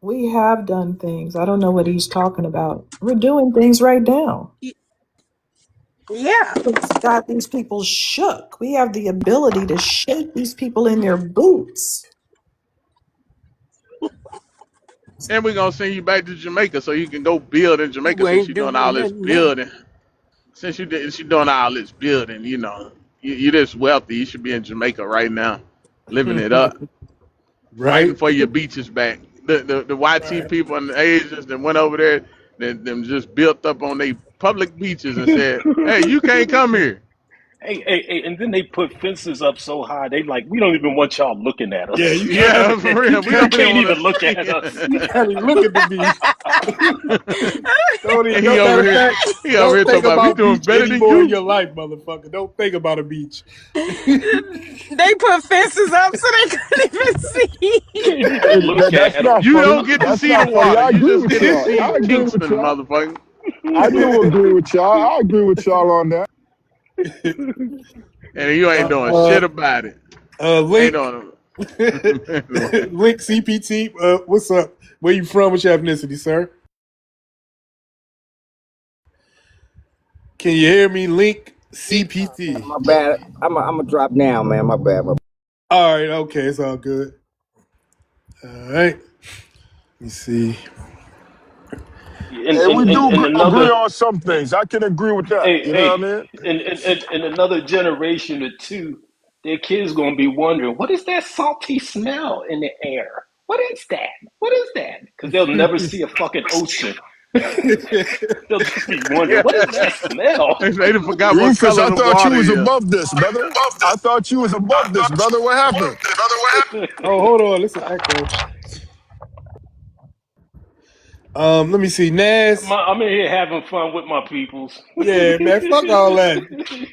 We have done things. I don't know what he's talking about. We're doing things right now. Yeah. It's got these people shook. We have the ability to shake these people in their boots. And we're gonna send you back to Jamaica so you can go build in Jamaica You since ain't you're doing all doing this nothing now. building. Since you're doing all this building, you're this wealthy. You should be in Jamaica right now, living it up, fighting Right? for your beaches back. The YT Right. people and the Asians that went over there, them just built up on their public beaches and said, "Hey, you can't come here." Hey, and then they put fences up so high, they like, we don't even want y'all looking at Yeah, us. you can't Yeah, for real. We You don't even can't want even to look see at us. you it. can't even look at the beach. And he Don't over matter of here, fact, he over don't here talking think about we about doing beach better than anymore in you. your life, motherfucker. Don't think about a beach. They put fences up so they couldn't even see. Can't even look That's at not them. You funny. don't get to That's see the not funny. water. I You agree just with get to y'all. see I agree with Kingston, y'all. motherfucker. I do agree with y'all. I agree with y'all on that. And you ain't doing shit about it. Ain't Link, doing it. Link CPT. What's up? Where you from? What's your ethnicity, sir? Can you hear me, Link CPT? My bad. I'm a drop down, man. My bad. All right, okay, it's all good. All right, let me see. Hey, we do And agree another, on some things. I can agree with that. hey, You know what I hey, mean? in another generation or two, their kids gonna be wondering, what is that salty smell in the air? What is that? What is that? Because they'll never see a fucking ocean. They'll just be wondering, Yeah. what is that smell? They done forgot what Rufus, color I the thought you water was is. above this, brother. I thought you was above this, brother. What happened? Oh, hold on, listen, echo. Let me see, Nas. I'm in here having fun with my peoples. Yeah, man, fuck all that.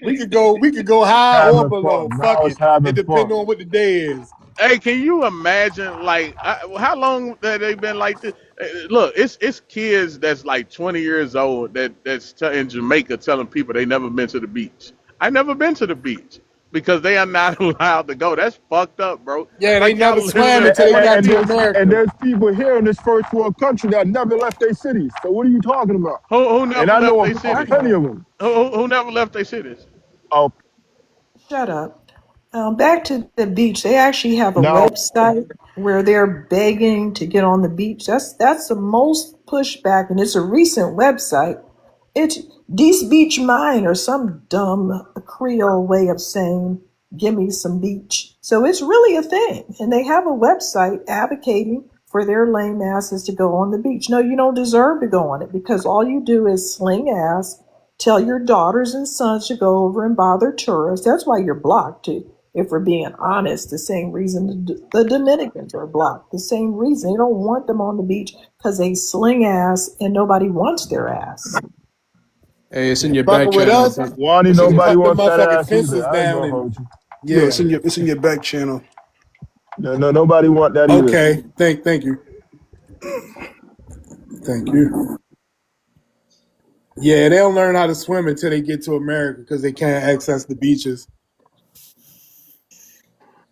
We could go high or Having below. fun. Fuck Now it. it's It having depends fun. on what the day is. Hey, can you imagine like how long that they been like this? Look, it's kids that's like 20 years old in Jamaica telling people they never been to the beach. I never been to the beach because they are not allowed to go. That's fucked up, bro. Yeah, they Like y'all never living swam in until they got And to quarantine. America. there's people here in this first world country that never left their cities. So what are you talking about? Who And never I left know their of cities? plenty of them. Who never left their cities? Oh, Shut up. Back to the beach. They actually have a now website where they're begging to get on the beach. That's the most pushback, and it's a recent website. It's Dees Beach Mine or some dumb Creole way of saying, give me some beach. So it's really a thing. And they have a website advocating for their lame asses to go on the beach. No, you don't deserve to go on it because all you do is sling ass, tell your daughters and sons to go over and bother tourists. That's why you're blocked too. If we're being honest, the same reason the Dominicans are blocked. The same reason they don't want them on the beach because they sling ass and nobody wants their ass. Hey, it's in Yeah, your back fucking with channel. us, But Wani, we should nobody cut them wants that motherfucking ass either. fences I ain't down gonna and hold you. yo, yeah. it's in your back channel. No, nobody want that either. Okay, thank you, thank you. Yeah, they don't learn how to swim until they get to America because they can't access the beaches.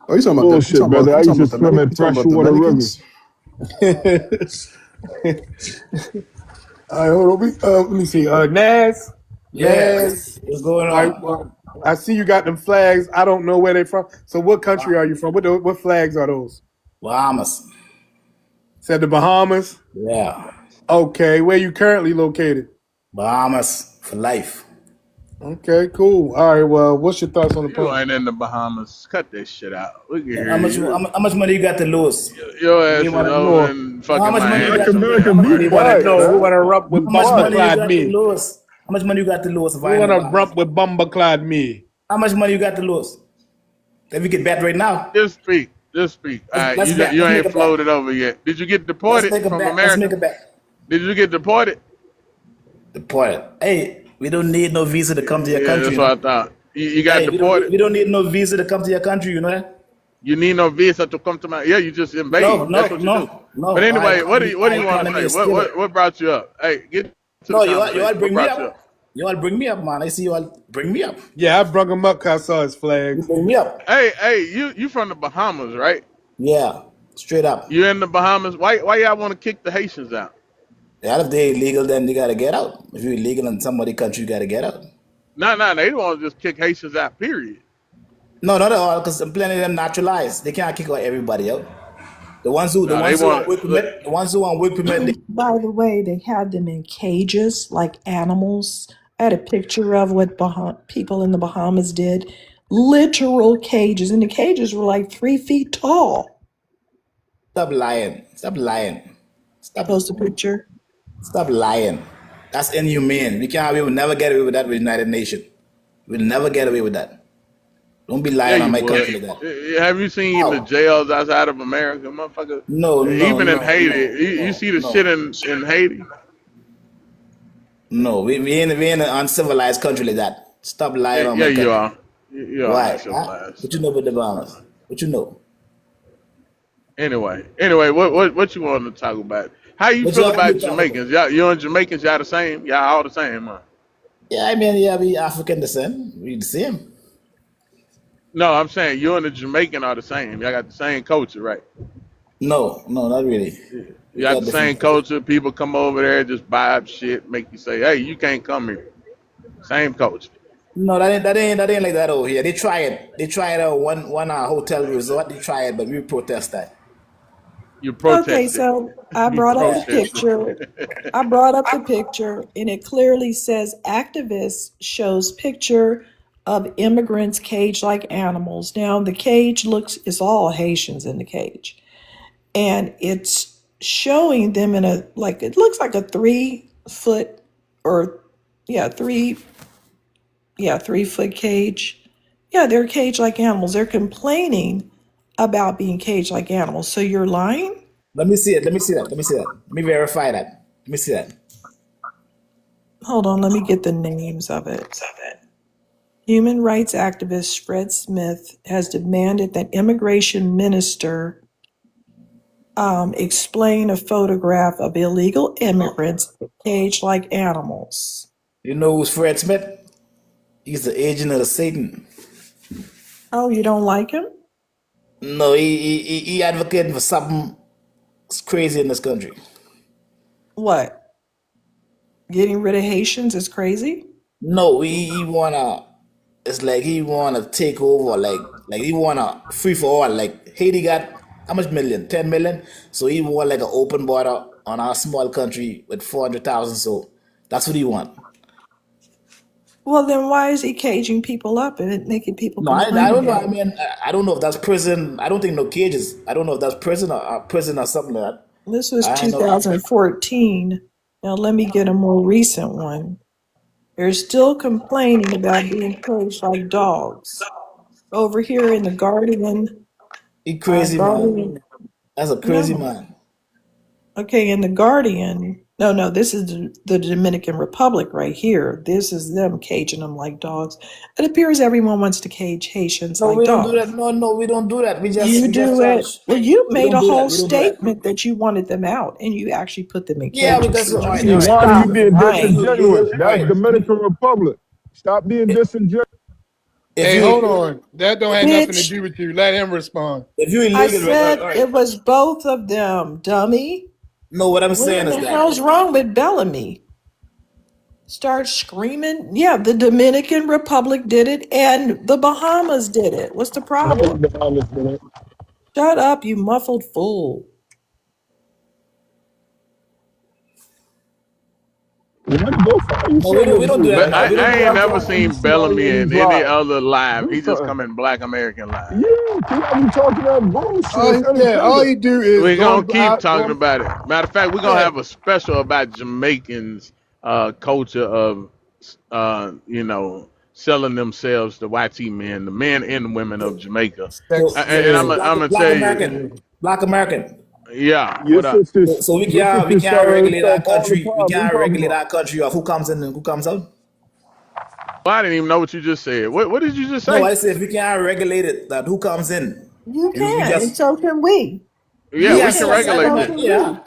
Oh, Bullshit, brother. I used to swim in you talking about freshwater rivers. Dominicans? All right, hold on. Let me see. Yeah, Nas. what's going All right, on? well, I see you got them flags. I don't know where they're from. So, what country are you from? What flags are those? Bahamas. Said the Bahamas. Yeah, Okay, where you currently located? Bahamas for life. Okay, cool. All right, well, what's your thoughts on the You poem? ain't in the Bahamas. Cut this shit out. We can How hear much? you. How much money you got to lose? Your We ass is want to over know. in No, how fucking much money you Black got Miami. to? America, be We want to quiet, know. We man. want to rump Be with How much Bumba quiet. money you Clad got to me. lose? How much money you got to lose if We I in the want to Bahamas? rump with Bumba Clad me. How much money you got to lose? If we get bet right now, Just speak. Just speak. All right. let's bet. You Let's make ain't a bet. floated over yet. Did you get Let's deported make a from bet. Let's make America? a bet. Did you get deported? The point. Hey, we don't need no visa to come to your Yeah, country, that's you what know. I thought. You got Hey, deported. we don't need no visa to come to your country, you know that? You need no visa to come to my. Yeah, you just No, invade. That's no, what you do. no, But no. anyway, what do Our you want to economy say? is killer. What brought you up? Hey, get to the No, you all conversation. What bring me brought you up? up. You all bring me up, man. I see you all bring me up. Yeah, I brung him up because I saw his You flags. bring me up. Hey, you from the Bahamas, right? Yeah, straight up. You in the Bahamas? Why y'all want to kick the Haitians out? Yeah, if they illegal, then they gotta get out. If you're illegal in somebody country, you gotta get out. No, they don't want to just kick Haitians out. Period. No, not at all, because plenty of them naturalized. They can't kick out everybody out. The No, they ones who on want. work permit, the ones who on work permit, By the way, they had them in cages like animals. I had a picture of what people in the Bahamas did. Literal cages. And the cages were like 3 feet tall. stop lying. Stop lying. Stop Post a picture. stop lying. That's inhumane. We will never get away with that with the United Nations. We'll never get away with that. Don't be Yeah, lying on you my would. country like that. Have you seen the How? jails outside of America, motherfucker? No, no, Even in no, Haiti, no, you no, see the shit no. in Haiti. No, we ain't an uncivilized country like that. Stop lying on Yeah, my you country. are. You are Why? not Huh? civilized. What you know about the Bahamas? What you know? Anyway, what you want to talk about? How you What feel y'all about keep talking about? Jamaicans? Y'all, you and Jamaicans, y'all the same? Y'all all the same, man. Yeah, I mean, yeah, we African descent. We the same. No, I'm saying you and the Jamaican are the same. Y'all got the same culture, right? No, no, not really. Yeah. You We got got the different same culture. culture. People come over there, just buy up shit, make you say, "Hey, you can't come here." Same culture. No, that ain't like that over here. They try it. They try it at one hotel resort. They try it, but we protest that. You Okay, protested. so I You brought up the Yeah. protested. picture. I brought up the picture, and it clearly says activists shows picture of immigrants caged like animals. Now the cage looks it's all Haitians in the cage, and it's showing them in a like it looks like a 3 foot or yeah 3 foot cage. Yeah, they're caged like animals. They're complaining about being caged like animals. So you're lying? Let me see it. Let me see that. Let me see that. Let me verify that. Let me see that. Hold on, let me get the names of it. Human rights activist Fred Smith has demanded that immigration minister explain a photograph of illegal immigrants caged like animals. You know who's Fred Smith? He's the agent of the Satan. Oh, you don't like him? No, he advocating for something crazy in this country. What? Getting rid of Haitians is crazy? No, he wanna. It's like he wanna take over. Like he wanna free for all. Like Haiti got how much million? 10 million. So he want like an open border on our small country with 400,000. So that's what he want. Well, then why is he caging people up and making people No, I complain don't know. about I it? mean, I don't know if that's prison. I don't think no cages. I don't know if that's prison or something like that. This was I know. 2014. Now let me get a more recent one. They're still complaining about being caged like dogs. Over here in the Guardian, He crazy man. Guardian, That's a crazy no. man. Okay, in the Guardian, no, this is the Dominican Republic right here. This is them caging them like dogs. It appears everyone wants to cage Haitians No, like we don't do that. dogs. No, no, we don't do that. You We just do try to. it. Well, you We made don't a do that. whole We don't do that. statement that you wanted them out, and you actually put them in Yeah, cages. because So all you right, need all to right. Why are you stop being lying. disingenuous? All That's right. Dominican Republic. Stop being disingenuous. If Hey, you hold on. That don't have nothing to Bitch, do with you. Let him respond. if you I illegal, right? said All right. it was both of them, dummy. No, what I'm What saying in is the that hell's wrong with Bellamy? Start screaming. Yeah, the Dominican Republic did it and the Bahamas did it. What's the No, problem? the honest minute. Shut up, you muffled fool. What? Go find you no, we something don't. to We don't do do, that But now. man. I, We don't I do ain't that Stop never now. letting me seen see all Bellamy your in these any lies. other live. Do He just something. come in Black American live. Yeah, see, I be talking that bullshit. It's All entertainment. you do is We're go gonna keep out. talking about it. Matter of fact, we're gonna Yeah, have a special about Jamaicans culture of selling themselves to YT men, the men and women of Jamaica. So, sex And I'm slave. I'm gonna black tell you, American, black American. yeah, Your what up? sisters, So we your can't we sisters can't stirring regulate our stuff all the country. We time. What you can't talking regulate about? our country of who comes in and who comes out. Well, I didn't even know what you just said. What did you just No, say? I say if we can't regulate it, that who comes in. You We can, and just so can we. Yeah, You we yes, can can, yes, I and can. regulate so this. can Yeah, we.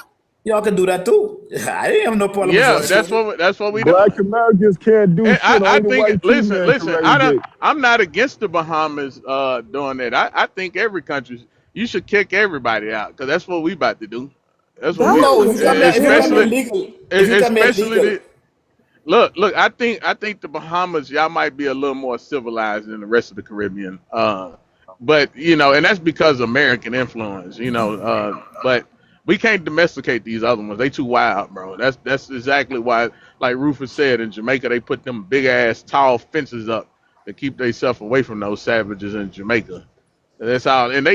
y'all can do that too. I didn't have no problem with y'all Yeah, doing it. that's what we Black doing. Americans can't do And shit. I Only the think white T listen, man can listen, regulate. I'm not against the Bahamas doing that. I think every country you should kick everybody out because that's what we about to do. That's what we No, Bellamy if do. you come didn't here, if you do come here it. legal, if you come here Especially legal, the look. I think the Bahamas y'all might be a little more civilized than the rest of the Caribbean. But and that's because of American influence. But we can't domesticate these other ones. They too wild, bro. That's exactly why, like Rufus said, in Jamaica they put them big ass tall fences up to keep themselves away from those savages in Jamaica. That's all. And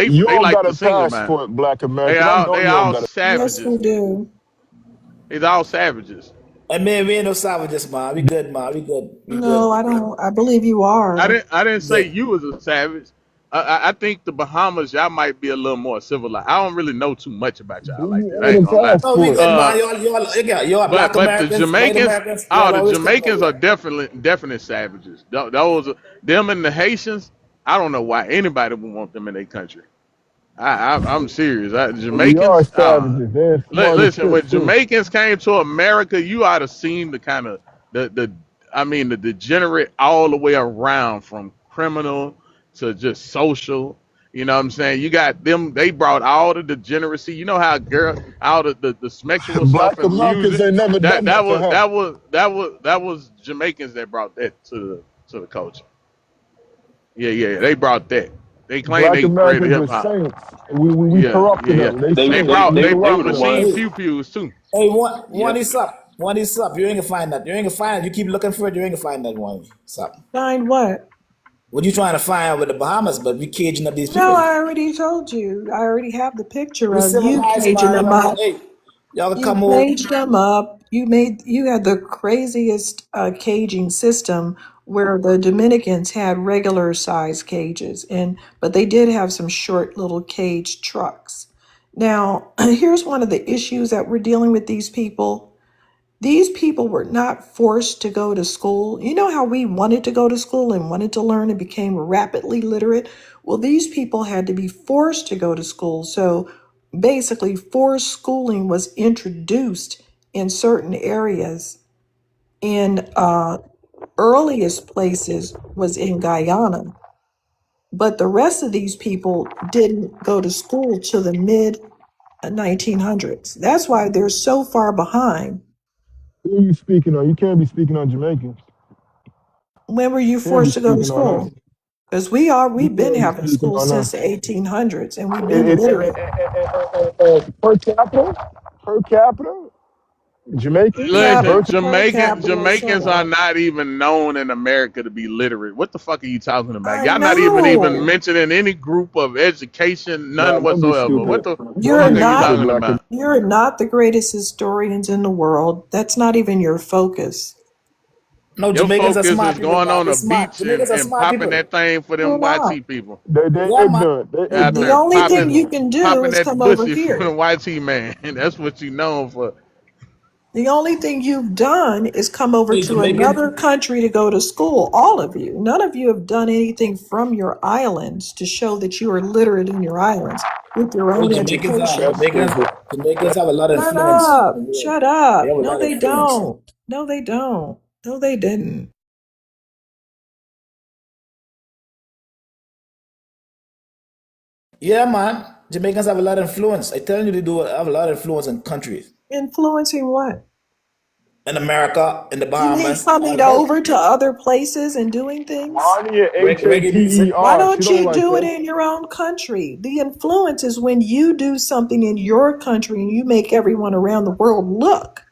You they don't like got the a single man. passport, Black They American. I all know they you don't all got a. Yes, we savages. do. It's all savages. I mean, we ain't no savages, man. We good, man. We good. We good. No, I don't. I believe you are. I didn't We say good. you was a savage. I think the Bahamas y'all might be a little more civilized. I don't really know too much about Do y'all like you that. I own ain't a gonna lie. No, we passport? good, Uh, man. Y'all but black the Americans, white Jamaicans, Americans, y'all the always come over Jamaicans are here. definite savages. Those them and the Haitians. I don't know why anybody would want them in their country. I'm serious. We are Jamaicans, savages. They're smart as listen. shit When too. Jamaicans came to America, you ought to seen the kind of the I mean the degenerate all the way around from criminal to just social. You know what I'm saying? You got them. They brought all the degeneracy. You know how girl all the sexual stuff Black and Americans music. ain't never That done that that to was her. that was that was that was Jamaicans that brought that to the culture. Yeah. They brought that. They claim Black they created Americans hip were hop. saints. We corrupted Yeah. them. They They They saints. they brought We they they they were were the corrupted them. machine ones. pew pews too. Hey, Yep. one is up. You ain't gonna find that. You ain't gonna find it. You keep looking for it. You ain't gonna find that one. Stop. Find what? What you trying to find with the Bahamas? But we caging up these No, people. I already told you. I already have the picture We of you civilized, caging man. them Y'all, up. hey, y'all can You come over. caged them up. You had the craziest caging system where the Dominicans had regular size cages, but they did have some short little cage trucks. Now, here's one of the issues that we're dealing with these people. These people were not forced to go to school. You know how we wanted to go to school and wanted to learn and became rapidly literate? Well, these people had to be forced to go to school. So basically, forced schooling was introduced in certain areas. In earliest places was in Guyana, but the rest of these people didn't go to school till the mid 1900s. That's why they're so far behind. Who are you speaking on? You can't be speaking on Jamaicans. When were you You can't be forced to go to speaking on us. school? Because You we've been can't be having speaking school on since us. the 1800s, and we've been It, literate. per capita, Jamaicans Yeah, Listen, versus. per capita, shut Jamaicans are up. not even known in America to be literate. What the fuck are you talking about? I Y'all not even know. mentioning any group of education, Nah, none don't be whatsoever. What stupid. the Don't You're fuck be are you not stupid, talking Black. about? you're not the greatest historians in the world. That's not even your focus. No, Your Jamaicans are focus smart is people, going man. on They the smart. beach Jamaicans are and smart popping people. that thing for You're them not. YT people. They Yeah, man. ignorant. They Out The there ignorant. only thing popping you can do popping is that come over pussy for here. the YT man. That's what you known for. The only thing you've done is come over Hey, to Jamaican. another country to go to school. All of you. None of you have done anything from your islands to show that you are literate in your islands with your Well, own education. That's stupid. Jamaicans have a lot of Shut influence in up. the world. Shut They up. have a No, lot of they influence. don't. No, they don't. No, they didn't. Yeah, man. Jamaicans have a lot of influence. I tell you, they do have a lot of influence in countries. Influencing what? In America, in the You mean Bahamas, coming over to other places and doing things? Wanya, reggae music. Why Hater. She don't don't you like do it that. in your own country? The influence is when you do something in your country and you make everyone around the world look.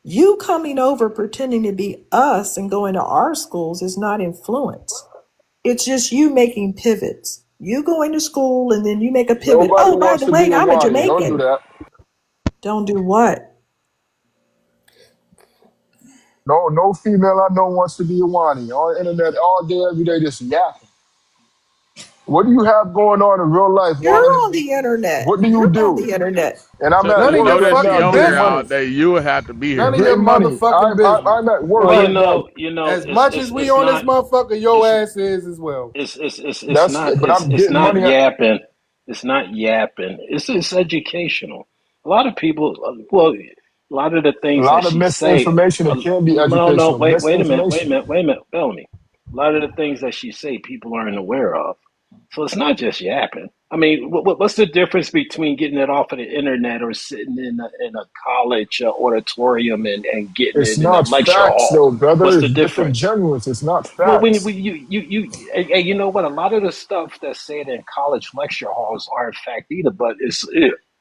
You coming over pretending to be us and going to our schools is not influence. It's just you making pivots. You going to school and then you make a pivot. Nobody Oh, by wants the to be way, a I'm a Wanya. Don't do Jamaican. that. Don't do what? No, no female I know wants to be a Wanya. On the internet all day, every day, just yapping. What do you have going on in real life, You're Wanya? on the internet. What do you You're on do? the internet. And I'm So at to None of work your know right that she now fucking on getting here money. all business. day, you would have to be None here. of your Getting money. motherfucking business. I'm at work Well, right now. As much as we it's on this not motherfucker, your it's ass is as well. But I'm it's getting not money. yapping. It's not yapping. It's educational. A lot of people, well, a lot of the A things that lot of she say. misinformation. It can be No, no, educational. wait a Misinformation. minute, Bellamy. A lot of the things that she say, people aren't aware of. So it's not just yapping. I mean, what's the difference between getting it off of the internet or sitting in a college auditorium and getting It's it in a not lecture facts, hall? though, brother. What's the It's difference? disingenuous. It's not Well, when facts. you know what, a lot of the stuff that's said in college lecture halls aren't fact either, but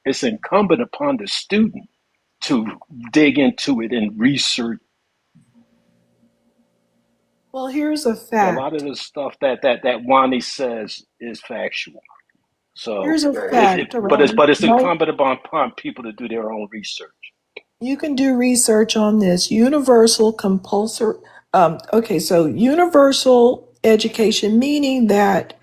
it's incumbent upon the student to dig into it and research. Well, here's a A lot of fact. the stuff that Wani says is factual. So, Here's a fact, Tyrone. but it's No, incumbent upon people to do their own research. you can do research on this. Universal compulsory. Okay, so universal education, meaning that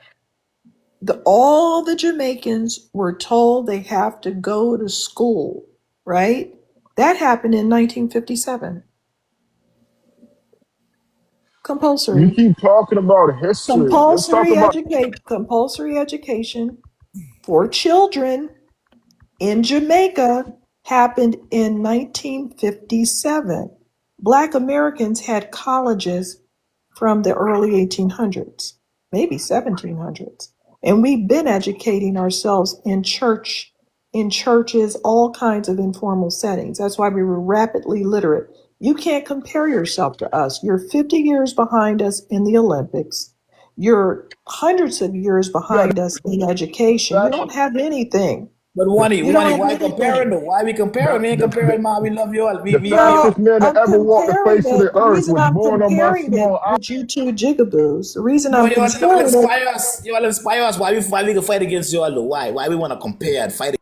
all the Jamaicans were told they have to go to school, right? That happened in 1957. You Compulsory. keep talking about history. Let's talk about Compulsory education. for children in Jamaica happened in 1957. Black Americans had colleges from the early 1800s, maybe 1700s. And we've been educating ourselves in churches, all kinds of informal settings. That's why we were rapidly literate. You can't compare yourself to us. You're 50 years behind us in the Olympics. You're hundreds of years Yeah, behind us in education. You that, don't have anything. But You don't have why comparing anything. though? Why we comparing? the, We ain't the, comparing, man. We love you all. the We are fastest Well, man that I'm ever walked the comparing face of the it. The earth reason was I'm born on my comparing it small island. with you two jigaboos, the reason no, I'm you all comparing it, inspire us. You all inspire us. Why we can fight against you all though? Why? Why we want to compare and fight?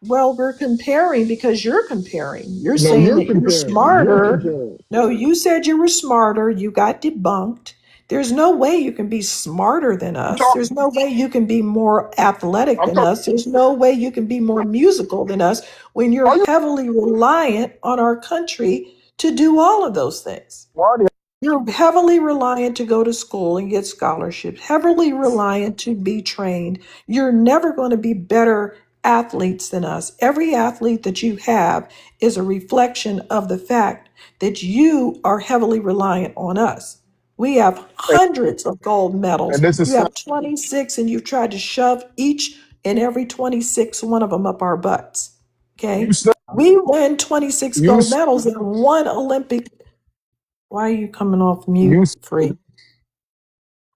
well, we're comparing because you're comparing. You're No, saying you're that you're comparing. You're smarter. comparing. No, you said you were smarter. You got debunked. There's no way you can be smarter than I'm us. talking. There's no way you can be more athletic I'm than talking. us. There's no way you can be more musical than us when you're Are you heavily reliant on our country to do all of those things. Ronnie? You're heavily reliant to go to school and get scholarships, heavily reliant to be trained. You're never going to be better athletes than us. Every athlete that you have is a reflection of the fact that you are heavily reliant on us. We have And, hundreds of gold medals. and this You is sad. have 26, and you've tried to shove each and every 26 one of them up our butts. You Okay? said. We win 26 You gold s- medals in one Olympic. Why are you coming off you. mute, Free?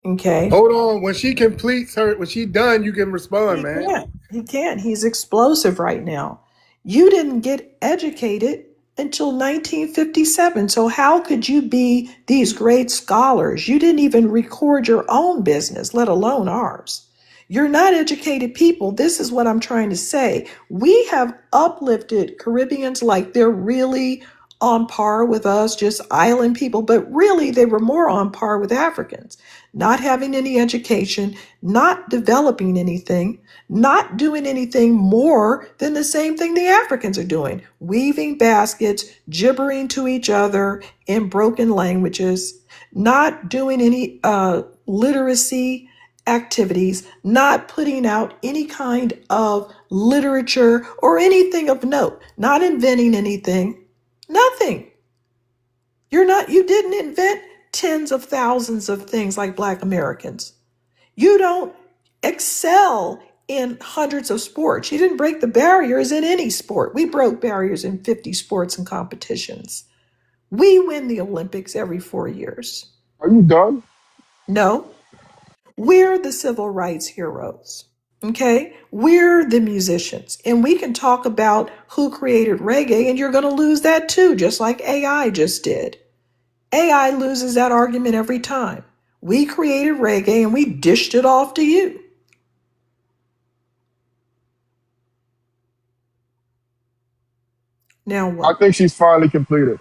Okay. Hold on. When she done, you can respond, He man. can't. He can't. He's explosive right now. You didn't get educated until 1957. So how could you be these great scholars? You didn't even record your own business, let alone ours. You're not educated people. This is what I'm trying to say. We have uplifted Caribbeans like they're really on par with us, just island people, but really they were more on par with Africans, not having any education, not developing anything, not doing anything more than the same thing the Africans are doing, weaving baskets, gibbering to each other in broken languages, not doing any literacy activities, not putting out any kind of literature or anything of note, not inventing anything, nothing. You didn't invent tens of thousands of things like Black Americans. You don't excel in hundreds of sports. You didn't break the barriers in any sport. We broke barriers in 50 sports and competitions. We win the Olympics every 4 years. Are you done? No, we're the civil rights heroes. Okay, we're the musicians, and we can talk about who created reggae, and you're going to lose that too, just like AI just did. AI loses that argument every time. We created reggae and we dished it off to you. Now I what? think she's finally completed.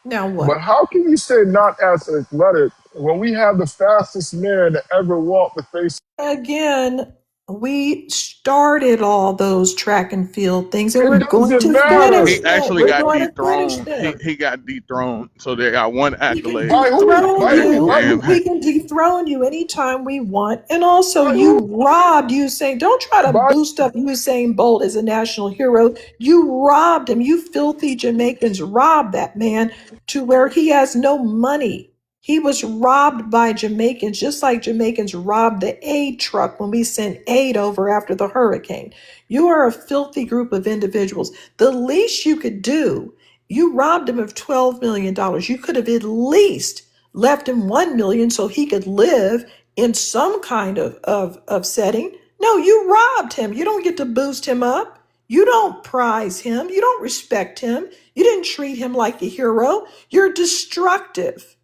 Now But what? how can you say not as athletic when we have the fastest man to ever walk the face? Again, we started all those track and field things and It we're going doesn't to matter. finish He them. actually We're got going to finish dethroned. He them. he got dethroned. So they got one We can accolade. By who? dethrone By who? you. By who? And We can dethrone you anytime we want. And also, By you who? robbed Usain. Don't try to By boost up Usain Bolt as a national hero. You robbed him. You filthy Jamaicans robbed that man to where he has no money. He was robbed by Jamaicans, just like Jamaicans robbed the aid truck when we sent aid over after the hurricane. You are a filthy group of individuals. The least you could do, you robbed him of $12 million. dollars. You could have at least left him 1 million so he could live in some kind of setting. No, you robbed him. You don't get to boost him up. You don't prize him. You don't respect him. You didn't treat him like a hero. You're destructive.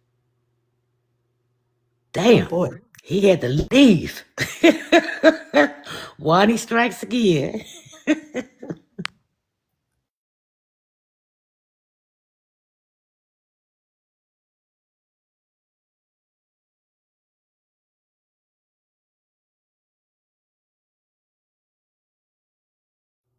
Oh Damn. boy. He had to leave. Wani strikes again.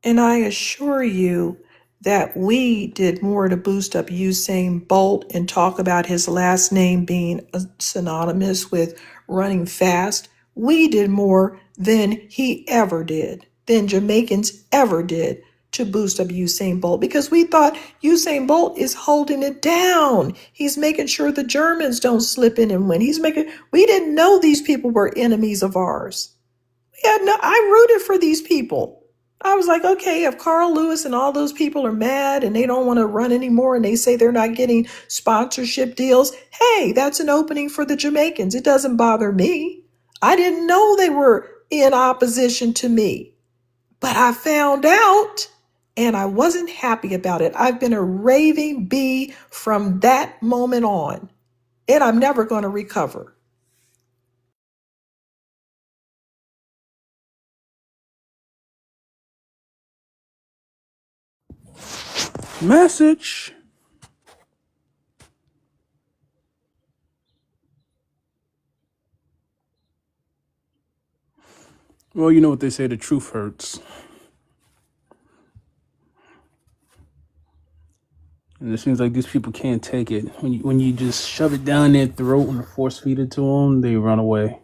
And I assure you that we did more to boost up Usain Bolt and talk about his last name being synonymous with running fast. We did more than he ever did. than Jamaicans ever did to boost up Usain Bolt, because we thought Usain Bolt is holding it down. He's making sure the Germans don't slip in and win. We didn't know these people were enemies of ours. Yeah, no, I rooted for these people. I was like, okay, if Carl Lewis and all those people are mad and they don't want to run anymore and they say they're not getting sponsorship deals, hey, that's an opening for the Jamaicans. It doesn't bother me. I didn't know they were in opposition to me, but I found out and I wasn't happy about it. I've been a raving bee from that moment on, and I'm never going to recover. Message. Well, you know what they say, the truth hurts. And it seems like these people can't take it. When you just shove it down their throat and force feed it to them, they run away.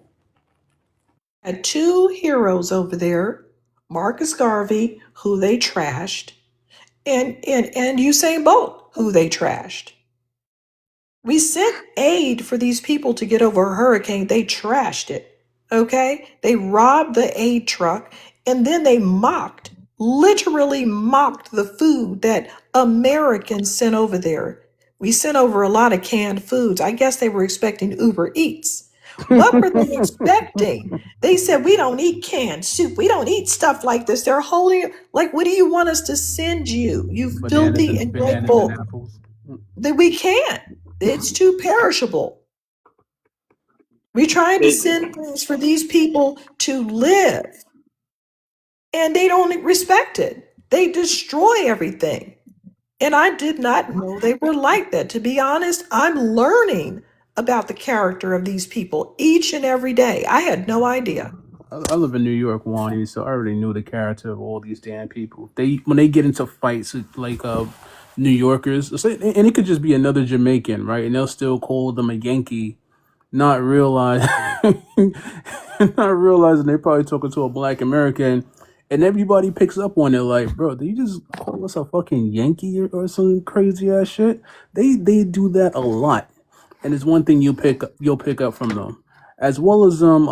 Had two heroes over there, Marcus Garvey, who they trashed, and Usain Bolt, who they trashed. We sent aid for these people to get over a hurricane. They trashed it. Okay? They robbed the aid truck and then they literally mocked the food that Americans sent over there. We sent over a lot of canned foods. I guess they were expecting Uber Eats. What were they expecting? They said, we don't eat canned soup. We don't eat stuff like this. They're holding it. Like, what do you want us to send you? You filthy and Bananas and grateful. apples. That we can't. It's too perishable. We're trying to send things for these people to live, and they don't respect it. They destroy everything. And I did not know they were like that. To be honest, I'm learning about the character of these people each and every day. I had no idea. I live in New York, Wani, so I already knew the character of all these damn people. When they get into fights like New Yorkers, and it could just be another Jamaican, right? And they'll still call them a Yankee, not realize, not realizing they're probably talking to a Black American, and everybody picks up on it. Like, bro, did you just call us a fucking Yankee or some crazy ass shit? They do that a lot, and it's one thing you'll pick up from them, as well as them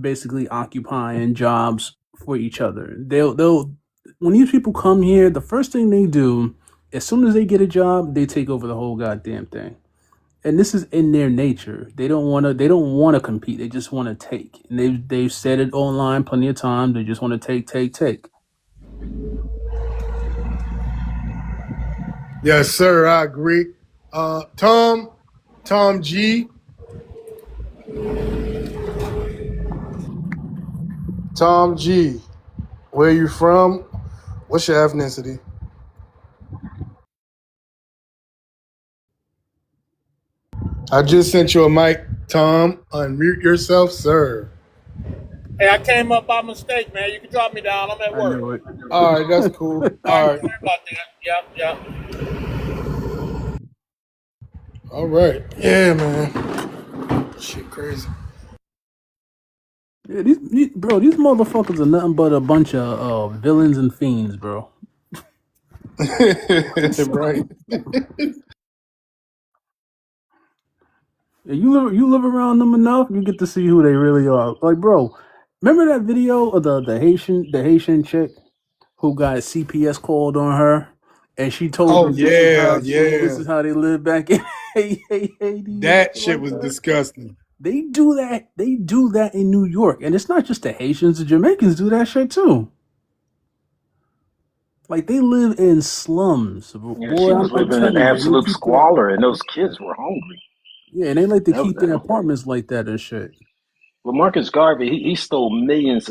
basically occupying jobs for each other. They'll when these people come here, the first thing they do, as soon as they get a job, they take over the whole goddamn thing. And this is in their nature. They don't want to. They don't want to compete. They just want to take. And they've said it online plenty of times. They just want to take, take, take. Yes, sir. I agree. Tom G. Tom G. Where you from? What's your ethnicity? I just sent you a mic. Tom, unmute yourself, sir. Hey, I came up by mistake, man. You can drop me down. I'm at I work. knew it. All right, that's cool. All right, All right. sorry about that. Yep. All right. Yeah, man. Shit crazy. Yeah, these motherfuckers are nothing but a bunch of villains and fiends, bro. Right. You live around them enough, you get to see who they really are. Like, bro, remember that video of the Haitian chick who got CPS called on her, and she told Oh them yeah, this yeah. is how they live back in Haiti and That shit shit like was that. disgusting. They do that. They do that in New York, and it's not just the Haitians. The Jamaicans do that shit too. Like, they live in slums, Yeah, she boy. was I'm living in telling you, they absolute keep their squalor, and those kids were hungry. and they like to keep their That, apartments like that and shit. well, Marcus Garvey, he stole millions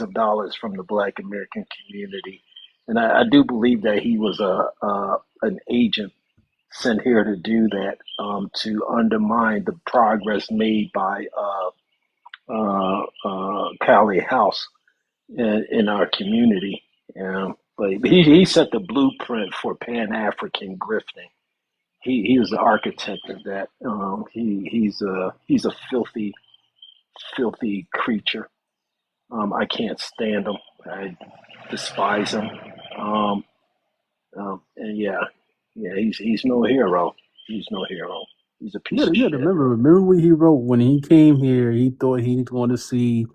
of dollars from the Black American community, and I do believe that he was an agent sent here to do that, to undermine the progress made by Callie House in our community. But he set the blueprint for Pan African grifting. He was the architect of that. He's a filthy creature. I can't stand him. I despise him. Um, and yeah, he's no hero. He's no hero. He's a piece of You got to shit. remember what he wrote when he came here. He thought he was going to see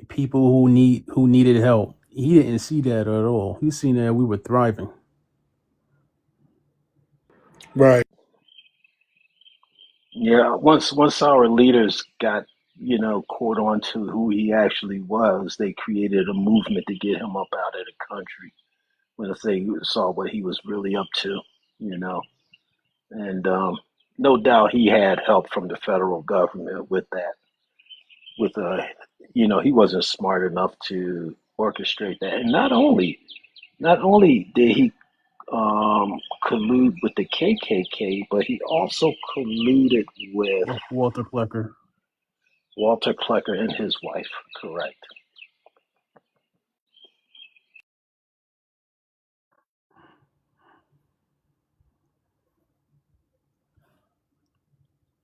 people who needed help. He didn't see that at all. He seen that we were thriving. Right. Yeah, once our leaders got, caught on to who he actually was, they created a movement to get him up out of the country when they saw what he was really up to, you know. And no doubt he had help from the federal government with that. With he wasn't smart enough to orchestrate that. And not only did he collude with the KKK, but he also colluded with Walter Plecker. Walter Plecker and his wife, correct.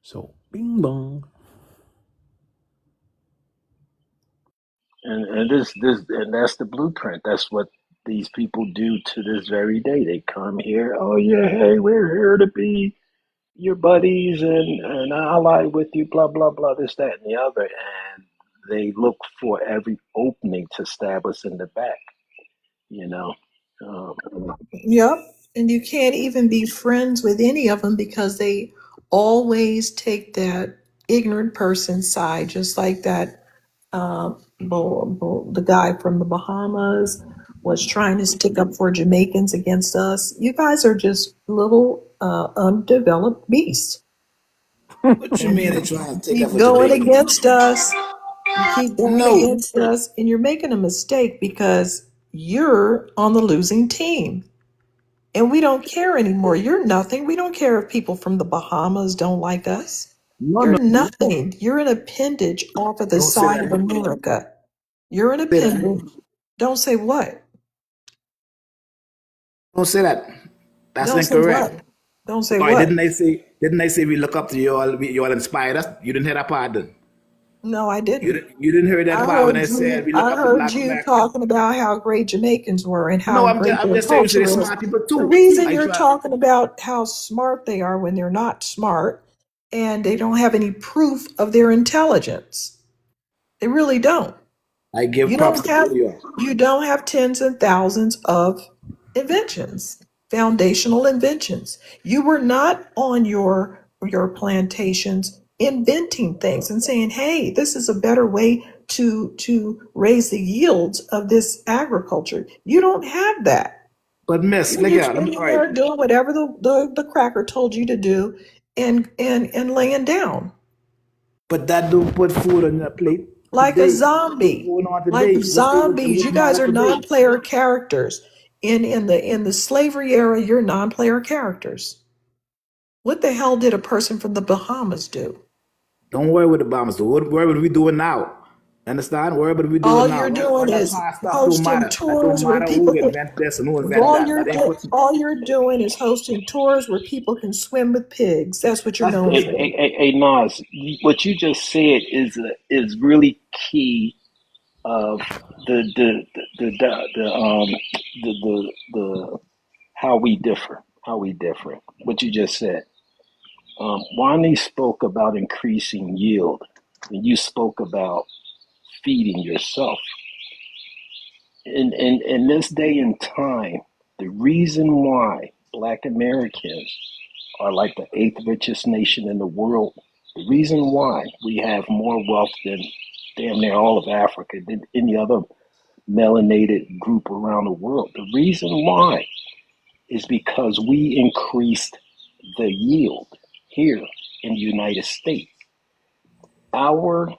So, bing bong. And that's the blueprint. That's what these people do to this very day. They come here, oh yeah, hey, we're here to be your buddies and ally with you, blah blah blah, this, that, and the other, and they look for every opening to stab us in the back, you know. Um, Yep. And you can't even be friends with any of them because they always take that ignorant person's side, just like that the guy from the Bahamas was trying to stick up for Jamaicans against us. You guys are just little undeveloped beasts. What you mean And they trying to take up keep for going Jamaican? against us. You keep going No, against us, and you're making a mistake because you're on the losing team. And we don't care anymore. You're nothing. We don't care if people from the Bahamas don't like us. no, You're no. nothing. You're an appendage off of the Don't say side that. of America. You're an Say that. appendage. Don't say what? Don't say that. That's Don't say what? incorrect. Don't say Why what? didn't they say? Didn't they say we look up to you all? You all inspired us. You didn't hear that part, then. No, I didn't. You didn't hear that part when they said we look I up to heard Black you Americans. talking about how great Jamaicans were and No, how great I'm their just saying we say they're culture is. smart people The too. reason I you're try. talking about how smart they are when they're not smart and they don't have any proof of their intelligence. They really don't. I give You props don't to have both of you. you don't have tens and thousands of inventions, foundational inventions. You were not on your plantations inventing things and saying, "Hey, this is a better way to raise the yields of this agriculture." You don't have that. But Miss, You're look just at I'm sitting all right. there doing whatever the cracker told you to do and laying down But that don't put food on your plate like a today. What's zombie, going on like today? zombies. What's You guys matter are today? non-player characters. In the slavery era, you're non-player characters. What the hell did a person from the Bahamas do? Don't worry with the bombs. Do what we doing now. Understand? Worry what we doing All now. you're All doing that is past stuff don't hosting matter. That don't tours where matter who people can. invent this and who invent that. That ain't put. All you're doing is hosting tours where people can swim with pigs. That's what you're That's known Hey, different. for. hey, hey, hey, Nas, what you just said is really key of the how we differ. What you just said. Wani spoke about increasing yield, and you spoke about feeding yourself. In this day and time, the reason why Black Americans are like the eighth richest nation in the world, the reason why we have more wealth than damn near all of Africa, than any other melanated group around the world, the reason why is because we increased the yield here in the United States. Our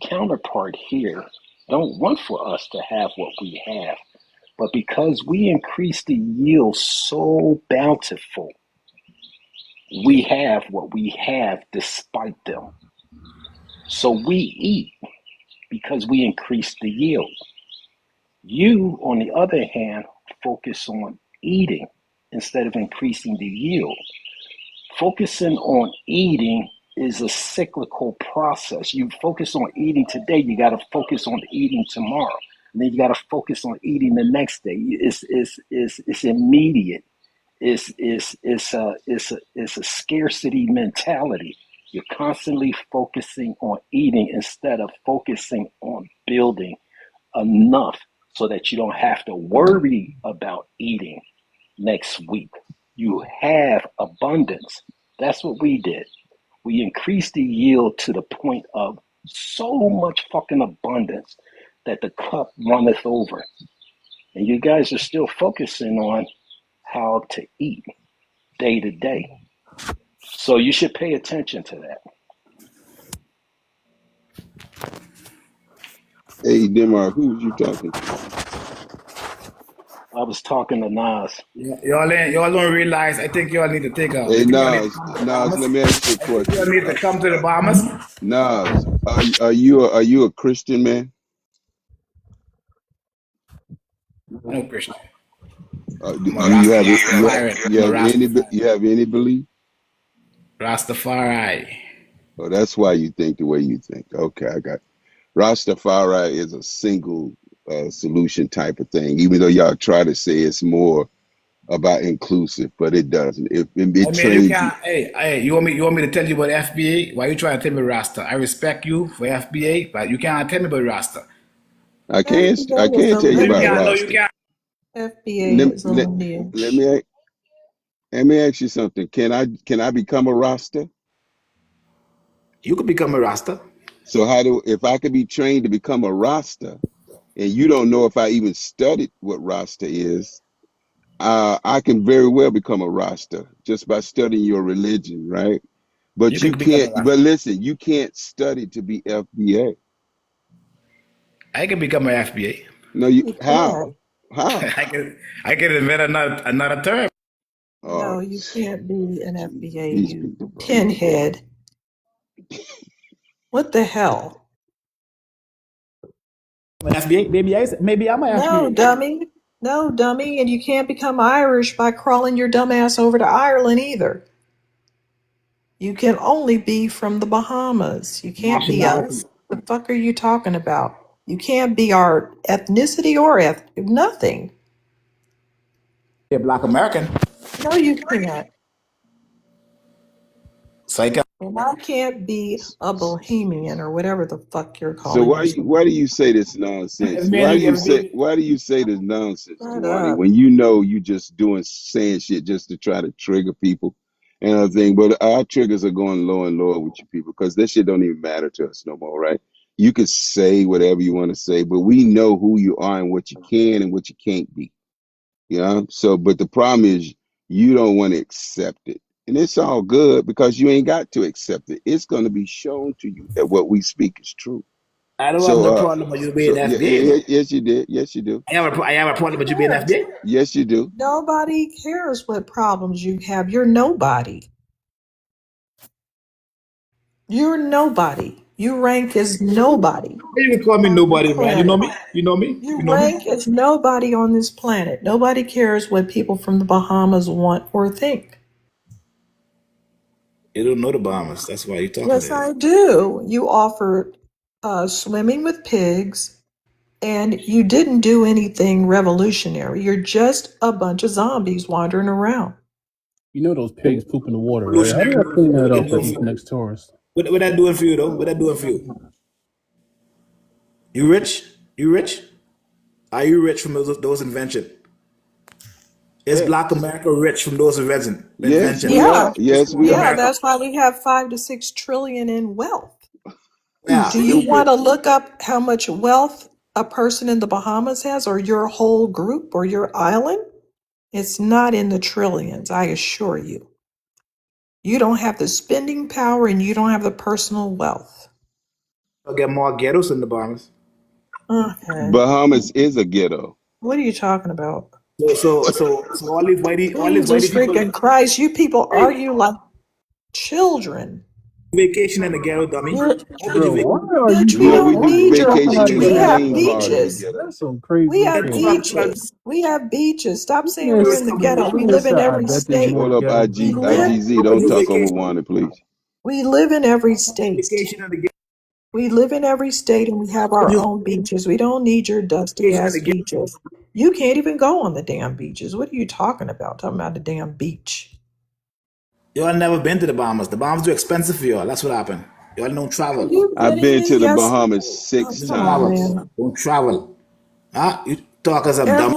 counterpart here don't want for us to have what we have. But because we increase the yield so bountiful, we have what we have despite them. So we eat because we increase the yield. You, on the other hand, focus on eating instead of increasing the yield. Focusing on eating is a cyclical process. You focus on eating today, you got to focus on eating tomorrow. And then you got to focus on eating the next day. It's immediate. It's a scarcity mentality. You're constantly focusing on eating instead of focusing on building enough so that you don't have to worry about eating next week. You have abundance. That's what we did. We increased the yield to the point of so much fucking abundance that the cup runneth over. And you guys are still focusing on how to eat day to day. So you should pay attention to that. Hey, Denmark, who was you talking to? I was talking to Nas. Y'all don't realize. I think y'all need to take a. I Hey, think y'all need to come to the Nas, Bahamas. let me ask you a I think y'all question. need to come to the Bahamas. Nas, are you a Christian man? No Christian. Do I'm a do you have it? Rastafari. I'm a Rastafari. You have any belief? Rastafari. Oh, that's why you think the way you think. Okay, I got it. Rastafari is a single solution type of thing, even though y'all try to say it's more about inclusive, but it doesn't. I It mean, you trains you. can't. Hey, you want me to tell you about FBA? Why you trying to tell me Rasta? I respect you for FBA, but you can't tell me about Rasta. I FBA is can't a tell you No, you about can't. No, lineage. you Rasta. can't. FBA Let, is a let, let lineage. me let me ask you something. Can I become a Rasta? You could become a Rasta. So if I could be trained to become a Rasta, and you don't know if I even studied what Rasta is, I can very well become a Rasta just by studying your religion, right? You But you could become can't. a Rasta. But listen, you can't study to be FBA. I can become an FBA. No, you You can't. how? How? I can invent another term. Oh, No, you can't be an geez, FBA, these you people, bro. pinhead. What the hell? I'm an FBA. Maybe I'm an No, FBA. dummy. No, dummy. And you can't become Irish by crawling your dumb ass over to Ireland either. You can only be from the Bahamas. You can't be Nationality. us. The fuck are you talking about? You can't be our ethnicity or nothing. A Black American. No, you can't. So I can. And I can't be a bohemian or whatever the fuck you're So calling yourself. why do you say this Every nonsense? man, Why do you say this nonsense, Shut Dewani, up. when you know you just saying shit just to try to trigger people and everything? But our triggers are going lower and lower with you people because this shit don't even matter to us no more, right? You can say whatever you want to say, but we know who you are and what you can and what you can't be. You know? So but the problem is you don't want to accept it. And it's all good because you ain't got to accept it. It's going to be shown to you that what we speak is true. I don't have So, no problem with you being yeah, FBA though. yes, you did. Yes, you do. I have a problem with you being Cares? FBA. Yes, you do. Nobody cares what problems you have. You're nobody. You're nobody. You rank as nobody You can call me on this nobody, man. You know planet. me. You know me. You You know me. rank as nobody on this planet. Nobody cares what people from the Bahamas want or think. You don't know the Bahamas. That's why you're talking Yes, there. I do. You offered swimming with pigs, and you didn't do anything revolutionary. You're just a bunch of zombies wandering around. You know those pigs poop in the water, right? How do Revolutionary I clean what that we can up do for for these you. next tourists? What that doing for you though? What that doing for you? You rich? You rich? Are you rich from those inventions? Is Black Yes. America rich from those Yes, inventions? we Yeah, are. Yes, we Black are. yeah, America. that's why we have 5 to 6 trillion in wealth. You Yeah. Do you want stupid. to look up how much wealth a person in the Bahamas has, or your whole group, or your island? It's not in the trillions, I assure you. You don't have the spending power and you don't have the personal wealth. I'll get more ghettos in the Bahamas. Okay. Bahamas is a ghetto. What are you talking about? So all these Jesus whitey people freaking Christ, you people hey, argue like children. vacation in the ghetto, dummy. We're, How would you Bro, why are bitch, you we Yeah, we don't why do are need you your talking vacation out of in your we the neck have same like part of the that? beaches. ghetto. That's some We crazy have shit. beaches. We have beaches. Stop saying Man, we're in the ghetto. We live in I every bet there's state. more Hold up, ghettos We in the live Bahamas. IGZ. how would Don't you talk over vacation? Wanda, please. we live in every state. Vacation in the ghetto. We live in every state and we have our You own beaches. We don't need your dusty ass occasionally get. beaches. You can't even go on the damn beaches. What are you talking about? Talking about the damn beach. Y'all never been to the Bahamas. The Bahamas too expensive for y'all. That's what happened. Y'all don't travel. You've I've been been even to the yes. Bahamas Oh, six Don't come on, times. travel. man. Don't travel. Huh? You talk as a dumb.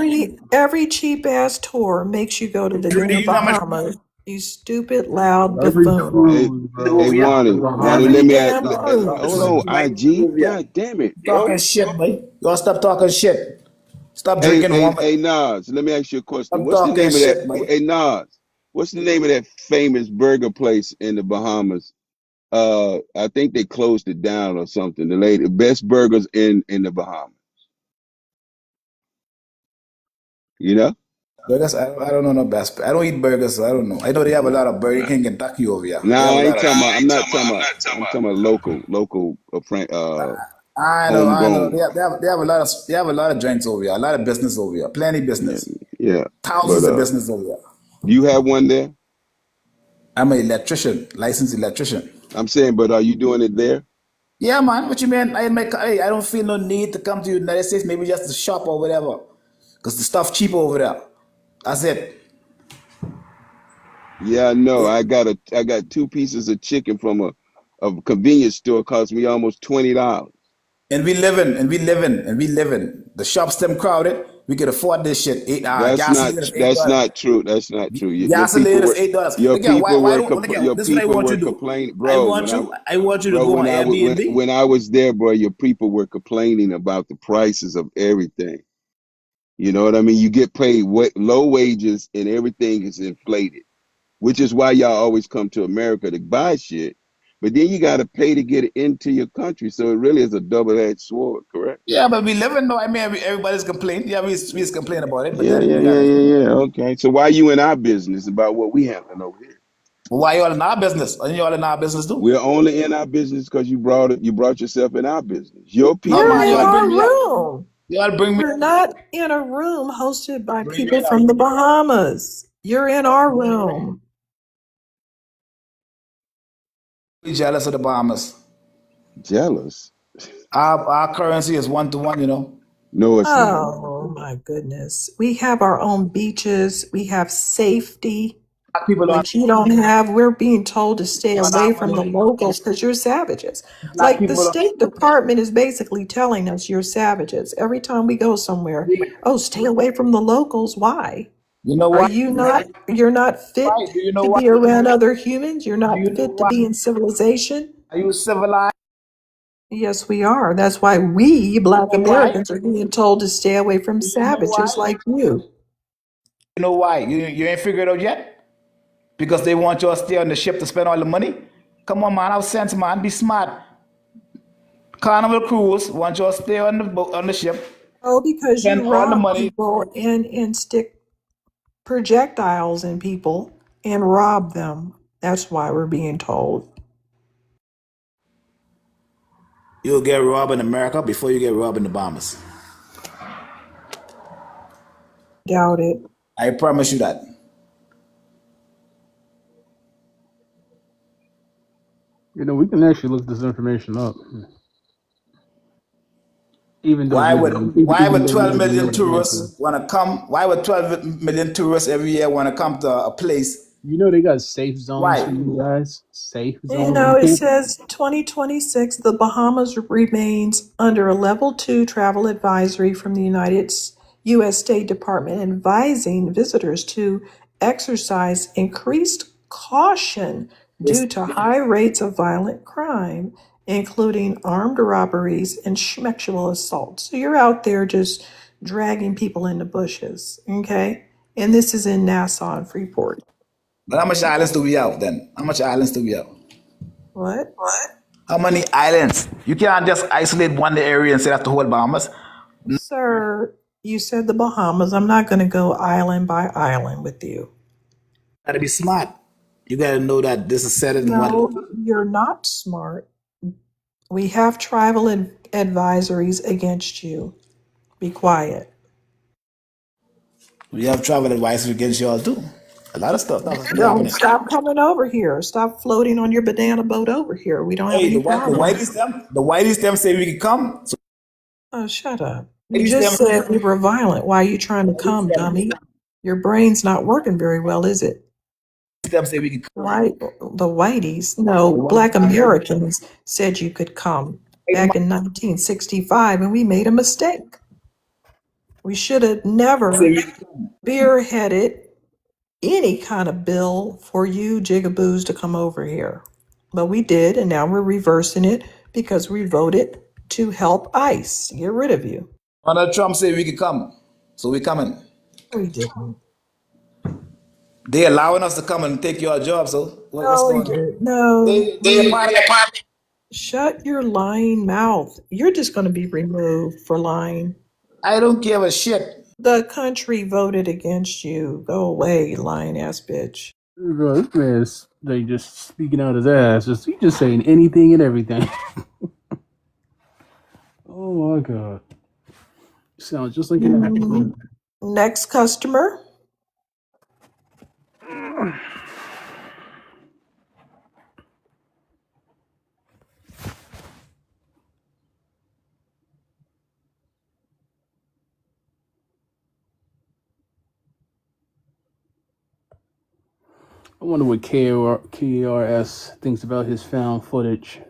Every cheap ass tour makes you go to the damn You know how much Bahamas. You stupid loud Every buffoon. Hey, cruise, hey, bro. over. The Wani, Bahamas. Every let me ask. damn Hold cruise. on, Mike, IG. God damn it, talking bro. shit, boy. Y'all stop talking shit. Stop Hey, drinking hey, woman. hey, Nas. Let me ask you a question. Stop What's the talking name of that? shit, boy. Hey, Nas. What's the name of that famous burger place in the Bahamas? I think they closed it down or something. The lady, best burgers in the Bahamas. You know? Burgers, I don't know no best. I don't eat burgers, so I don't know. I know they have a lot of Burger King, Kentucky over here. They have Nah, a I ain't lot of. talking about. I'm not talking about. I'm talking about local, I know. homegrown. They have a lot of joints over here, a lot of business over here, plenty Yeah, business, yeah. But thousands of business over here. do you have one there? I'm an electrician, licensed electrician. I'm saying, but are you doing it there? Yeah, man. What you mean? I don't feel no need to come to the United States, maybe just to shop or whatever, because the stuff cheap over there. That's it. Yeah, I know. I got two pieces of chicken from a convenience store. Cost me almost $20. And we living. The shops them crowded. We could afford this shit. Gasoline is That's $8. not true. That's not true. Your people Gasoline is were $8. your Look at people why were don't look at your this is what I people want you were to do. complaining, bro. I want you to Bro, go on Airbnb. when I was there, bro, your people were complaining about the prices of everything. You know what I mean? You get paid low wages and everything is inflated, which is why y'all always come to America to buy shit. But then you got to pay to get it into your country. So it really is a double-edged sword, correct? Yeah, but we living though. I mean, everybody's complaining. Yeah, we just complain about it. But Yeah, then yeah, we yeah, got. yeah, yeah. Okay. So why you in our business about what we handling over here? Why y'all in our business? And y'all in our business too? We're only in our business because you brought yourself in our business. Your No people You're man, in y'all invited our bring me you. up. room. Y'all bring me You're not in a room hosted by bring me people up. from the Bahamas. You're in our room. We jealous of the Bahamas. Jealous? Our currency is 1 to 1. No, it's not. Oh my goodness. We have our own beaches. We have safety, Black people don't. which you don't have. We're being told to stay On away our from the money. locals because you're savages. Black Like the people don't. State Department is basically telling us you're savages every time we go somewhere. Oh, stay away from the locals. Why? You know Are why? you not, you're not Why? fit Do you know to why? be around other humans? You're Do you not know fit to why? be in civilization? Are you civilized? Yes, we are. That's why we, You Black know why? Americans, are being told to stay away from Do you know why? savages like you. You know why? You ain't figured it out yet? Because they want you to stay on the ship to spend all the money? Come on, man. Have sense, man. Be smart. Carnival Cruise want you to stay on the boat, on the ship, Oh, because spend you all the rob money. people and stick projectiles in people and rob them. That's why we're being told. You'll get robbed in America before you get robbed in the Bahamas. Doubt it. I promise you that. We can actually look this information up, even though we Why even would though we 12 live in million North America. tourists want to come? Why would 12 million tourists every year want to come to a place? They got safe zones for Why? you guys. Safe You zones. know, You it can't. says 2026, the Bahamas remains under a level 2 travel advisory from the U.S. State Department, advising visitors to exercise increased caution due This, to high rates of violent crime, including armed robberies and sexual assaults. So you're out there just dragging people in the bushes, okay? And this is in Nassau and Freeport. but how much islands do we have then? How much islands do we have? What? How many islands? You can't just isolate one area and say that's the whole Bahamas. Sir, you said the Bahamas. I'm not going to go island by island with you. Gotta be smart. You gotta know that this is set in one. No, you're not smart. We have tribal advisories against you. Be quiet. We have travel advice against y'all too. A lot of stuff be Don't happening. stop coming over here. Stop floating on your banana boat over here. We don't have Hey, any the problem. whiteies them say we can come. So Oh, shut up. You whiteies just them, said we were violent. Why are you trying to whiteies come, dummy? them, Your brain's not working very well, is it? whiteies them say we can come. Why the whiteys, no, The black whiteies them. Americans said you could come back in 1965 and we made a mistake. We should have Say never we can come. spearheaded any kind of bill for you jigaboos to come over here. But we did, and now we're reversing it because we voted to help ICE get rid of you. Donald Trump say we can come. So we coming. We didn't. They allowing us to come and take your job, so what's No, we going on? didn't. No, They a part of that. shut your lying mouth. You're just going to be removed for lying. I don't give a shit. The country voted against you. Go away, you lying ass bitch. Bro, this man's like just speaking out his ass. He just saying anything and everything. Oh my god. Sounds just like an African. Next customer. I wonder what KRS thinks about his found footage.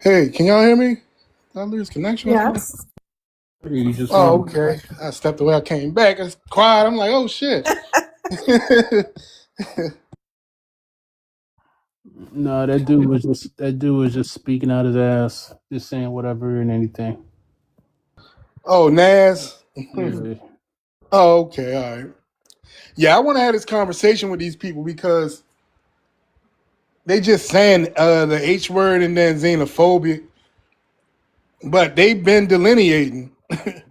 Hey, can y'all hear me? Did I lose connection or something? Yes. You just Oh, fine. okay. I stepped away. I came back. It's quiet. I'm like, oh shit. No, that dude was just speaking out his ass, just saying whatever and anything. Oh, Nas. Yeah. Oh, okay. All right. Yeah, I want to have this conversation with these people because they just saying the H word and then xenophobia, but they've been delineating.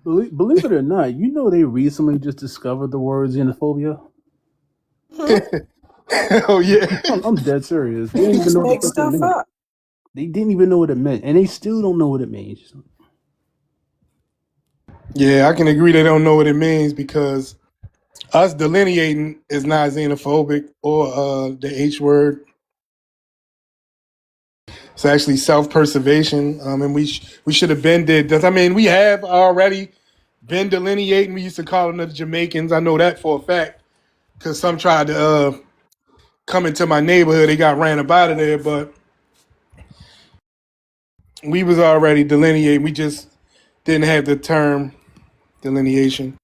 Believe it or not, you know they recently just discovered the word xenophobia. Oh yeah. I'm dead serious. They You didn't even just know what make the fuck it stuff meant. up. They didn't even know what it meant, and they still don't know what it means. Yeah, I can agree they don't know what it means because us delineating is not xenophobic or the H word. It's actually self-preservation, and we should have been did this. I mean, we have already been delineating. We used to call them the Jamaicans. I know that for a fact because some tried to come into my neighborhood. They got ran up out of there, but we was already delineating. We just didn't have the term delineation.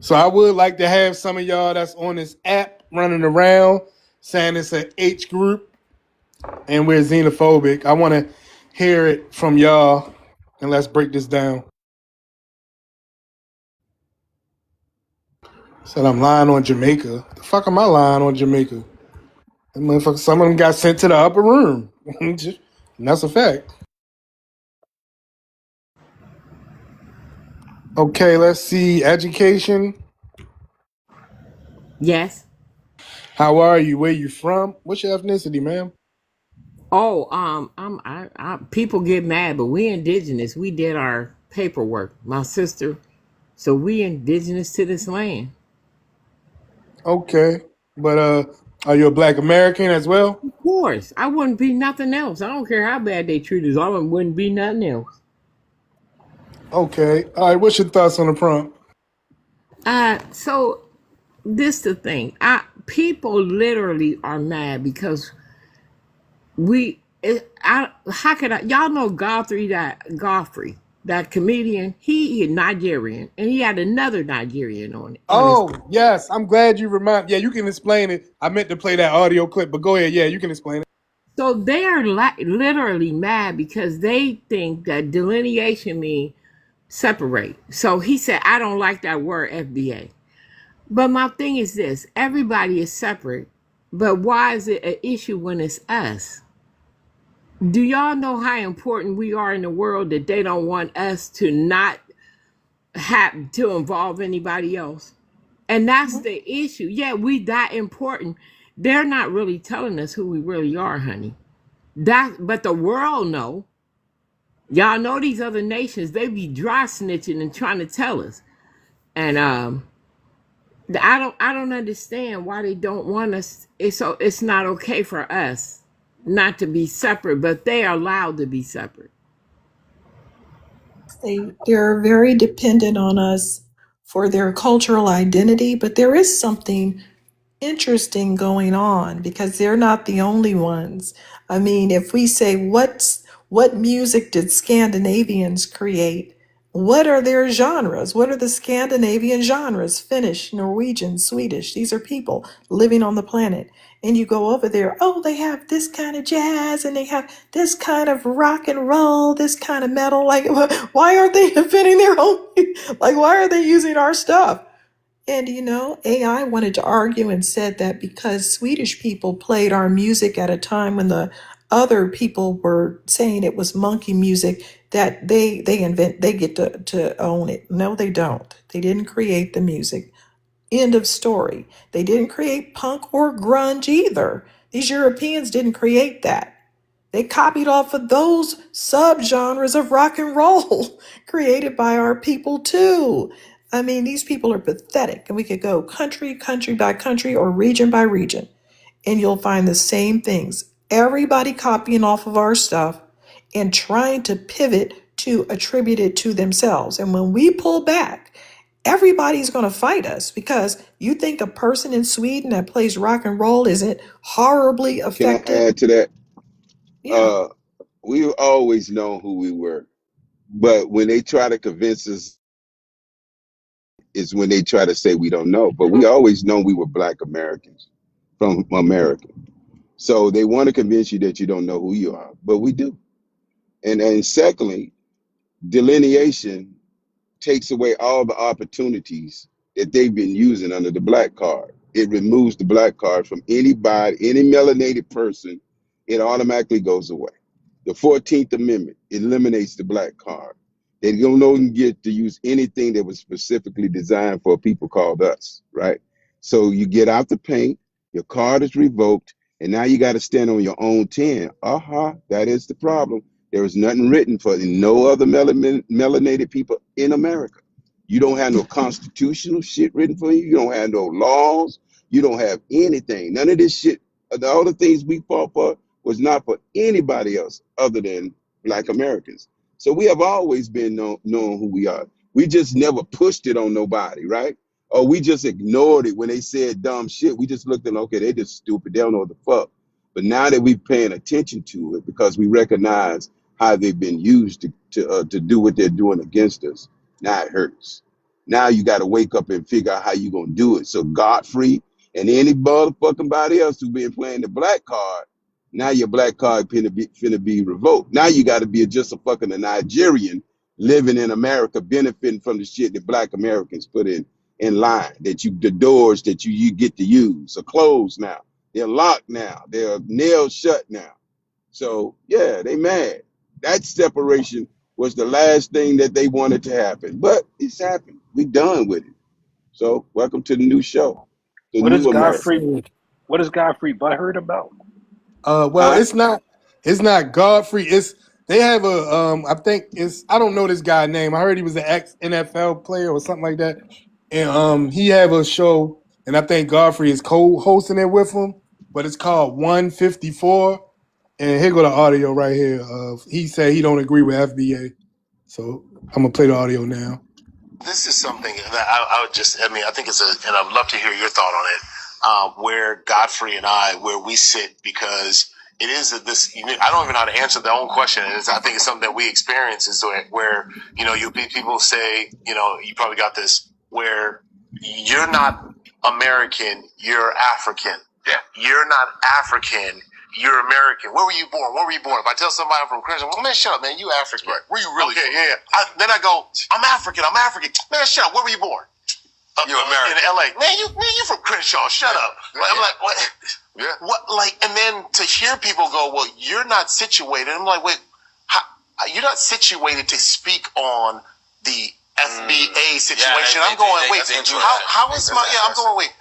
So I would like to have some of y'all that's on this app running around saying it's an H group and we're xenophobic. I want to hear it from y'all, and let's break this down. Said I'm lying on Jamaica. The fuck am I lying on Jamaica? That motherfucker, some of them got sent to the upper room. And that's a fact. Okay, let's see. Education. Yes. How are you? Where you from? What's your ethnicity, ma'am? Oh, people get mad, but we indigenous. We did our paperwork, my sister. So we indigenous to this land. Okay, but are you a Black American as well? Of course, I wouldn't be nothing else. I don't care how bad they treat us. I wouldn't be nothing else. Okay, all right. What's your thoughts on the prompt? So this the thing. People literally are mad because how could I, y'all know Godfrey, that comedian, he is Nigerian and he had another Nigerian on his. Oh yes, I'm glad you remind. Yeah, you can explain it. I meant to play that audio clip, but go ahead. Yeah, you can explain it. So they are literally mad because they think that delineation means separate. So he said, I don't like that word FBA. But my thing is this, everybody is separate, but why is it an issue when it's us? Do y'all know how important we are in the world that they don't want us to not have to involve anybody else? And that's the issue. Yeah, we that important. They're not really telling us who we really are, honey. But the world know. Y'all know these other nations, they be dry snitching and trying to tell us. And I don't understand why they don't want us. It's not okay for us not to be separate, but they are allowed to be separate. They're very dependent on us for their cultural identity, but there is something interesting going on because they're not the only ones. I mean, if we say what music did Scandinavians create? What are their genres? What are the Scandinavian genres? Finnish, Norwegian, Swedish. These are people living on the planet. And you go over there, oh, they have this kind of jazz and they have this kind of rock and roll, this kind of metal. Like, why aren't they defending their own? Like, why are they using our stuff? And AI wanted to argue and said that because Swedish people played our music at a time when the other people were saying it was monkey music, that they get to own it. No, they don't. They didn't create the music. End of story. They didn't create punk or grunge either. These Europeans didn't create that. They copied off of those subgenres of rock and roll created by our people too. I mean, these people are pathetic. And we could go country by country or region by region, and you'll find the same things. Everybody copying off of our stuff and trying to pivot to attribute it to themselves. And when we pull back, everybody's going to fight us because you think a person in Sweden that plays rock and roll isn't horribly Can I affected? add to that? Yeah. We always know who we were, but when they try to convince us, is when they try to say we don't know. But we always know we were Black Americans from America. So they want to convince you that you don't know who you are, but we do. And secondly, delineation takes away all the opportunities that they've been using under the black card. It removes the black card from anybody, any melanated person. It automatically goes away. The 14th Amendment eliminates the black card. They don't no longer get to use anything that was specifically designed for people called us, right? So you get out the paint, your card is revoked, and now you got to stand on your own 10. That is the problem. There is nothing written for no other melanated people in America. You don't have no constitutional shit written for you. You don't have no laws. You don't have anything. None of this shit. All the things we fought for was not for anybody else other than Black Americans. So we have always been knowing who we are. We just never pushed it on nobody, right? Or we just ignored it when they said dumb shit. We just looked at, okay, they just stupid. They don't know what the fuck. But now that we're paying attention to it because we recognize how they've been used to do what they're doing against us, now it hurts. Now you got to wake up and figure out how you gonna do it. So Godfrey and any motherfucking body else who been playing the black card, now your black card finna be revoked. Now you got to be just a fucking a Nigerian living in America, benefiting from the shit that Black Americans put in line. That the doors that you get to use are closed now. They're locked now. They're nailed shut now. So yeah, they mad. That separation was the last thing that they wanted to happen, but it's happened. We done with it. So welcome to the new show, the What is new America. Godfrey? What is Godfrey butthurt about? Well, Huh? it's not Godfrey. It's They have a I think I don't know this guy's name. I heard he was an ex NFL player or something like that. And he have a show, and I think Godfrey is co-hosting it with him, but it's called 154. And here go the audio right here of he said he don't agree with FBA. So I'm gonna play the audio now. This is something that I would just, I mean, I think and I'd love to hear your thought on it, where Godfrey and where we sit, because it is I don't even know how to answer the own question. I think it's something that we experience is where people say, you probably got this, where you're not American, you're African. Yeah. You're not African, you're American. Where were you born? Where were you born? If I tell somebody I'm from Christian, well, man, shut up, man. You African. Right. Where you really from? Yeah. Then I go, I'm African. Man, shut up. Where were you born? You're American. In LA. Man, you from Crenshaw. Shut up. Like, I'm like, what? Yeah. What? Like, and then to hear people go, well, you're not situated. I'm like, wait, you're not situated to speak on the FBA situation. I'm going, wait, how is my? Yeah, I'm going, wait,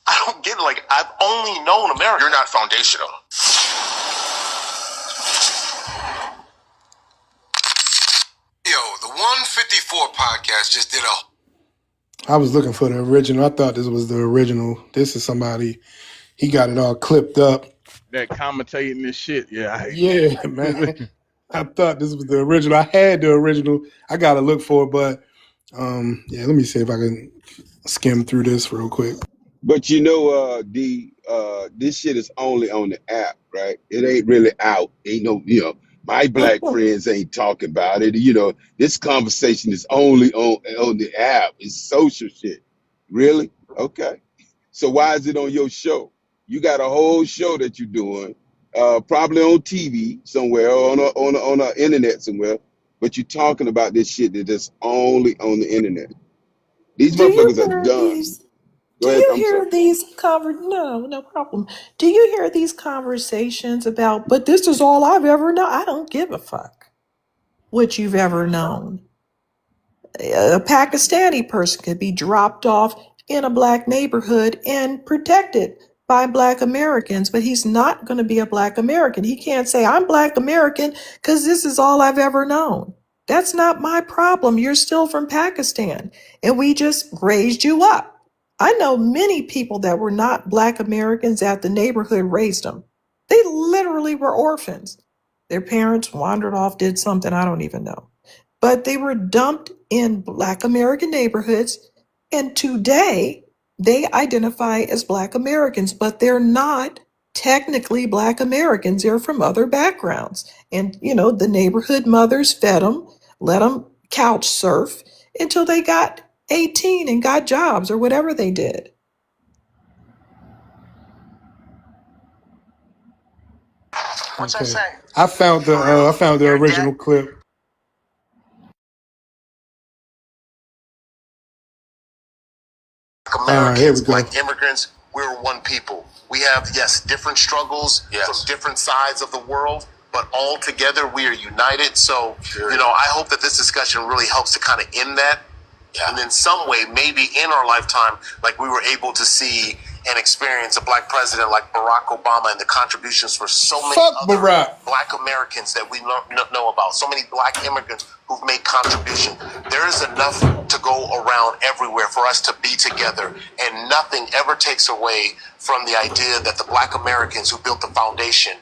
I don't get it. Like, I've only known America. You're not foundational. Yo, the 154 podcast just did I was looking for the original. I thought this was the original. This is somebody, he got it all clipped up. That commentating this shit, yeah. Yeah, man. I thought this was the original. I had the original. I gotta look for it, but let me see if I can skim through this real quick. But this shit is only on the app, right? It ain't really out. Ain't no, my black friends ain't talking about it. This conversation is only on the app. It's social shit. Really? Okay. So why is it on your show? You got a whole show that you're doing, probably on TV somewhere or on the internet somewhere, but you're talking about this shit that is only on the internet. These motherfuckers are done. Do you hear these no problem. Do you hear these conversations about, but this is all I've ever known? I don't give a fuck what you've ever known. A Pakistani person could be dropped off in a black neighborhood and protected by black Americans, but he's not going to be a black American. He can't say, I'm black American because this is all I've ever known. That's not my problem. You're still from Pakistan, and we just raised you up. I know many people that were not black Americans that the neighborhood raised them. They literally were orphans. Their parents wandered off, did something, I don't even know. But they were dumped in black American neighborhoods, and today they identify as black Americans, but they're not technically black Americans. They're from other backgrounds. And, the neighborhood mothers fed them, let them couch surf until they got 18 and got jobs or whatever they did. What's that say? I found the original clip. Americans, like immigrants, we're one people. We have, yes, different struggles from different sides of the world, but all together we are united. So, I hope that this discussion really helps to kind of end that. Yeah. And in some way, maybe in our lifetime, like we were able to see and experience a black president like Barack Obama and the contributions for so many other black Americans that we know about, so many black immigrants who've made contribution. There is enough to go around everywhere for us to be together, and nothing ever takes away from the idea that the black Americans who built the foundation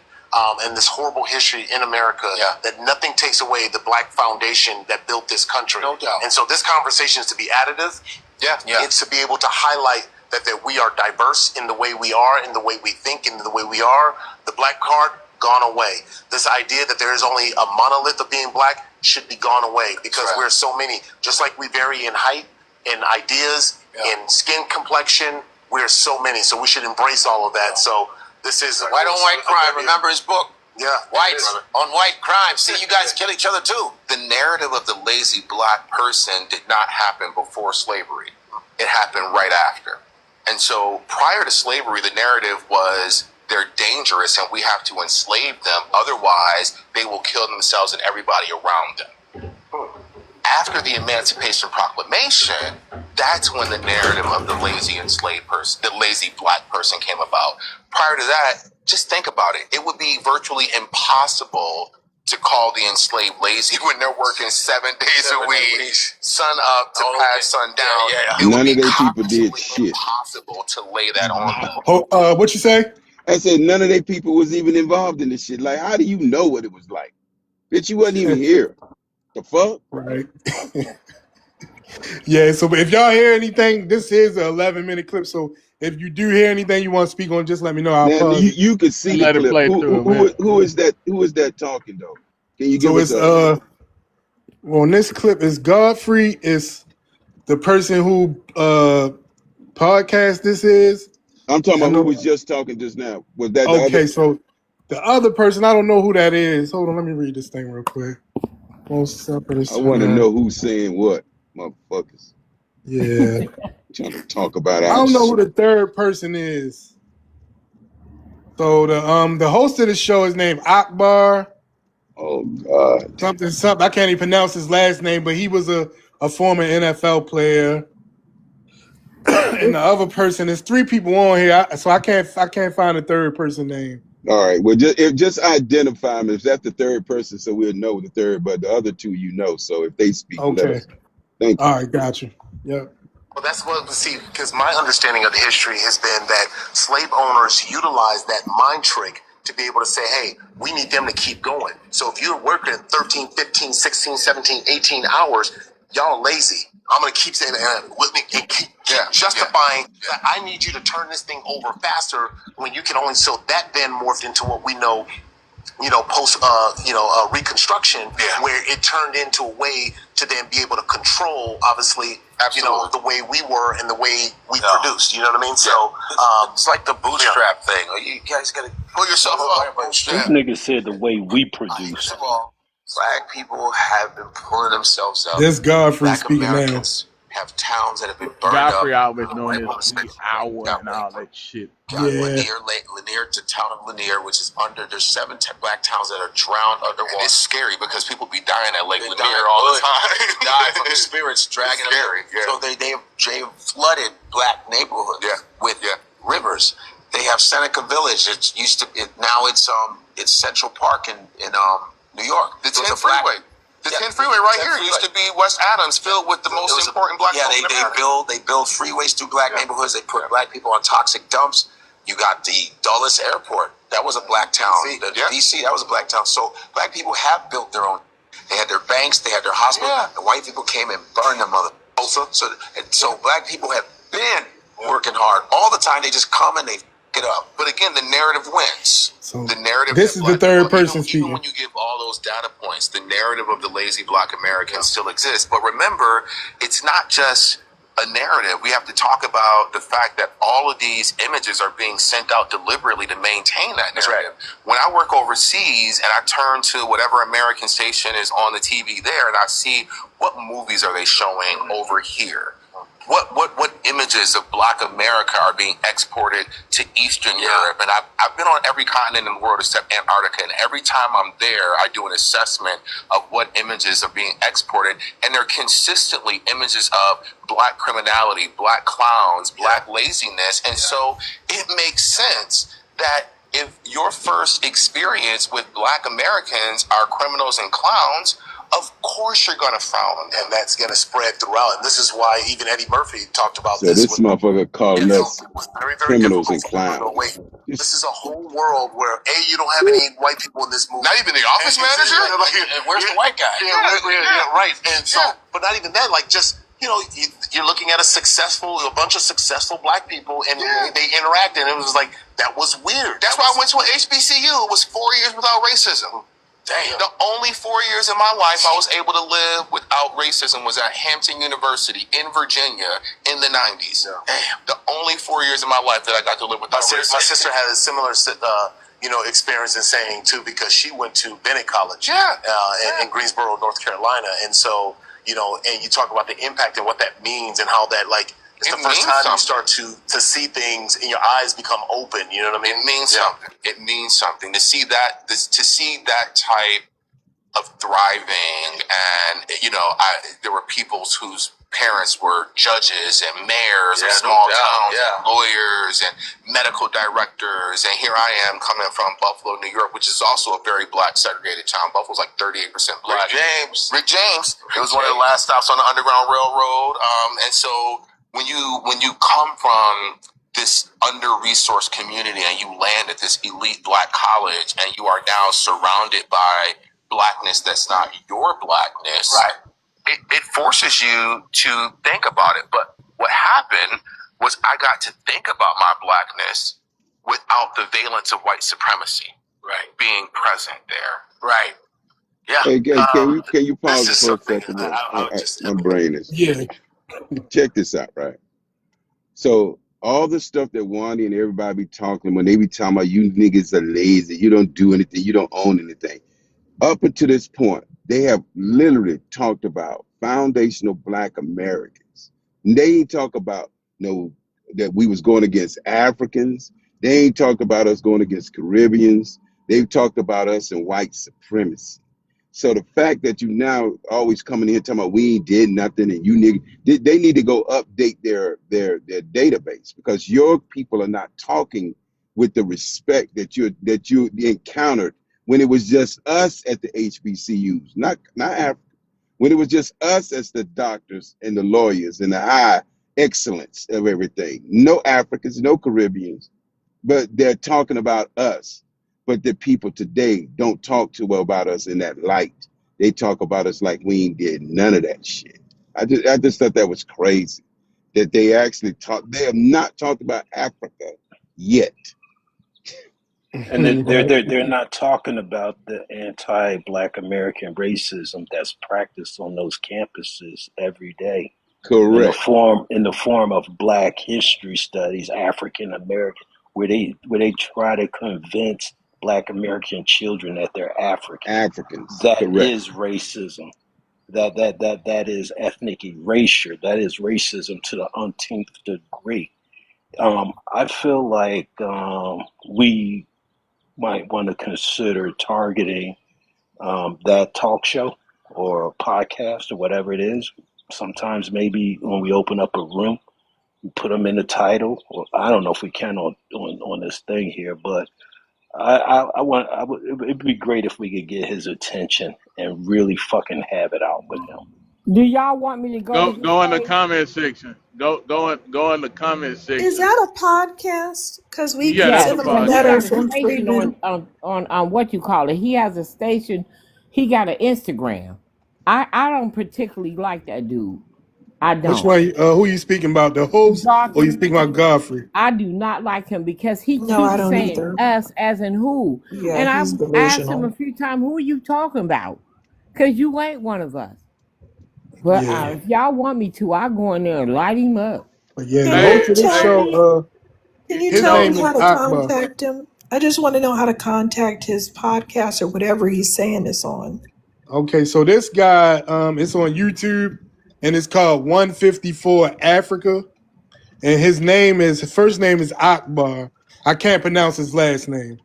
and this horrible history in America, that nothing takes away the black foundation that built this country. No doubt. And so this conversation is to be additive. It's to be able to highlight that we are diverse in the way we are, in the way we think, in the way we are. The black card, gone away. This idea that there is only a monolith of being black should be gone away, because we're so many. Just like we vary in height, in ideas, in skin complexion, we're so many. So we should embrace all of that. So this is White on White Crime. Remember his book? Yeah. White on White Crime. See, you guys kill each other too. The narrative of the lazy black person did not happen before slavery. It happened right after. And so prior to slavery, the narrative was they're dangerous and we have to enslave them. Otherwise, they will kill themselves and everybody around them. After the Emancipation Proclamation, that's when the narrative of the lazy enslaved person, the lazy black person came about. Prior to that, just think about it. It would be virtually impossible to call the enslaved lazy when they're working 7 days a week, sun up to past sundown. It would None be of they people did cognitively shit. impossible to lay that on them. What you say? I said none of they people was even involved in this shit. Like, how do you know what it was like? Bitch, you wasn't even here. The fuck? Right. Yeah, so if y'all hear anything, this is an 11-minute clip. So if you do hear anything you want to speak on, just let me know. I'll Now pause it. you could see the Let it clip. play through, man. Who is that? Who is that talking though? Can you give So us it's a? on this clip is Godfrey is the person who podcast this is. I'm talking I about who know. was just talking just now. Was that the other? Okay, so the other person, I don't know who that is. Hold on, let me read this thing real quick. Most separate I want to know who's saying what, motherfuckers. Yeah. Trying to talk about I our don't know who shit. the third person is. So the host of the show is named Akbar. Oh God. Something. I can't even pronounce his last name, but he was a former NFL player. And the other person is 3 people on here, so I can't find the third person name. All right. Well, just identify them. If that's the third person, so we'll know the third. But the other 2, you know. So if they speak, let Okay. us know. Thank you. All right, got you. Yep. Well, that's what we see, because my understanding of the history has been that slave owners utilized that mind trick to be able to say, hey, we need them to keep going. So if you're working 13, 15, 16, 17, 18 hours, y'all lazy. I'm going to keep saying with me and keep justifying that I need you to turn this thing over faster when you can only. So that then morphed into what we know, post, Reconstruction, where it turned into a way to then be able to control, obviously, the way we were and the way we produced. You know what I mean? So it's like the bootstrap thing. You guys got to pull yourself up. This nigga said the way we produce. First of all, black people have been pulling themselves up. This Godfrey Black speaking Americans have towns that have been burned Godfrey up. always knowing his hour and all that shit. Lanier to town of Lanier, which is under. There's 7 black towns that are drowned underwater. And it's scary because people be dying at Lake Lanier all the time. Die from the spirits dragging them. So they've flooded black neighborhoods with rivers. They have Seneca Village. It used to. Now it's Central Park in New York. The 10 freeway. The 10 freeway right here used to be West Adams, filled with the most important black folks in America. They build freeways through black neighborhoods. They put black people on toxic dumps. You got the Dulles Airport. That was a black town. DC, that was a black town. So black people have built their own. They had their banks. They had their hospitals. The white people came and burned them So black people have been working hard all the time. They just come and they it up. But again, the narrative wins. So the narrative. This is the third person speaking. Even when you give all those data points, the narrative of the lazy black Americans still exists. But remember, it's not just a narrative. We have to talk about the fact that all of these images are being sent out deliberately to maintain that narrative. When I work overseas and I turn to whatever American station is on the TV there and I see what movies are they showing over here? What images of Black America are being exported to Eastern Europe? And I've been on every continent in the world except Antarctica, and every time I'm there, I do an assessment of what images are being exported, and they're consistently images of Black criminality, Black clowns, Black laziness, and so it makes sense that if your first experience with Black Americans are criminals and clowns, of course you're going to frown on them, and that's going to spread throughout. And this is why even Eddie Murphy talked about So this motherfucker calling us very, very criminals and difficult. clowns. This is a whole world where you don't have any white people in this movie. Not even the office manager. And where's the white guy? Right. And so, but not even that. Like just you're looking at a bunch of successful Black people, and they interact, and it was like that was weird. That's why I went to an HBCU. It was 4 years without racism. Damn. The only 4 years in my life I was able to live without racism was at Hampton University in Virginia in the 90s. Damn. The only 4 years in my life that I got to live without racism. My sister had a similar, experience in saying too, because she went to Bennett College, in Greensboro, North Carolina, and so and you talk about the impact and what that means and how that it's the first time you start to see things and your eyes become open. You know what I mean? It means something. It means something to see that type of thriving, and there were peoples whose parents were judges and mayors of small towns, and lawyers and medical directors, and here I am coming from Buffalo, New York, which is also a very black segregated town. Buffalo's like 38% black. Rick James. It was one of the last stops on the Underground Railroad, and so when you come from this under-resourced community and you land at this elite black college and you are now surrounded by blackness that's not your blackness, right? It forces you to think about it. But what happened was I got to think about my blackness without the valence of white supremacy, right, being present there, right? Yeah. Hey, can you pause it for a second? My brain is. Yeah. Check this out, right? So all the stuff that Wanda and everybody be talking, when they be talking about you niggas are lazy, you don't do anything, you don't own anything. Up until this point, they have literally talked about foundational black Americans. And they ain't talk about that we was going against Africans. They ain't talked about us going against Caribbeans. They've talked about us in white supremacy. So the fact that you now always coming in here talking about we ain't did nothing and you niggas, they need to go update their database, because your people are not talking with the respect that you encountered when it was just us at the HBCUs, not Africa. When it was just us as the doctors and the lawyers and the high excellence of everything. No Africans, no Caribbeans, but they're talking about us. But the people today don't talk too well about us in that light. They talk about us like we ain't did none of that shit. I just thought that was crazy that they actually they have not talked about Africa yet. And they're not talking about the anti-Black American racism that's practiced on those campuses every day. Correct. In the form of Black history studies, African American, where they try to convince Black American children that they're Africans. That correct. is racism. That is ethnic erasure. That is racism to the umpteenth degree. I feel like we might want to consider targeting that talk show or a podcast or whatever it is. Sometimes maybe when we open up a room, we put them in the title. Or I don't know if we can on this thing here, but it'd be great if we could get his attention and really fucking have it out with him. Do y'all want me to go to his Go in the page? comment section. Go in the comment section. Is that a podcast? Because we Yeah, can that's Yes, a send them a but he letter has podcast. a from station Freeman. on what you call it. He has a station. He got an Instagram. I don't particularly like that dude. I Which don't. one? Who you speaking about? The host, or you Godfrey. speaking about Godfrey? I do not like him because he No, I keeps don't saying either. us as in who. Yeah, And he's I've asked him a delusional. few times, who are you talking about? Because you ain't one of us. But Yeah, if y'all want me to, I'll go in there and light him up. but yeah, the Can host you of this tell Hey, me? show, Can you his tell no, me name is how to Akbar. contact him? I just want to know how to contact his podcast or whatever he's saying this on. Okay, so this guy, it's on YouTube, and it's called 154 Africa, and his first name is Akbar. I can't pronounce his last name.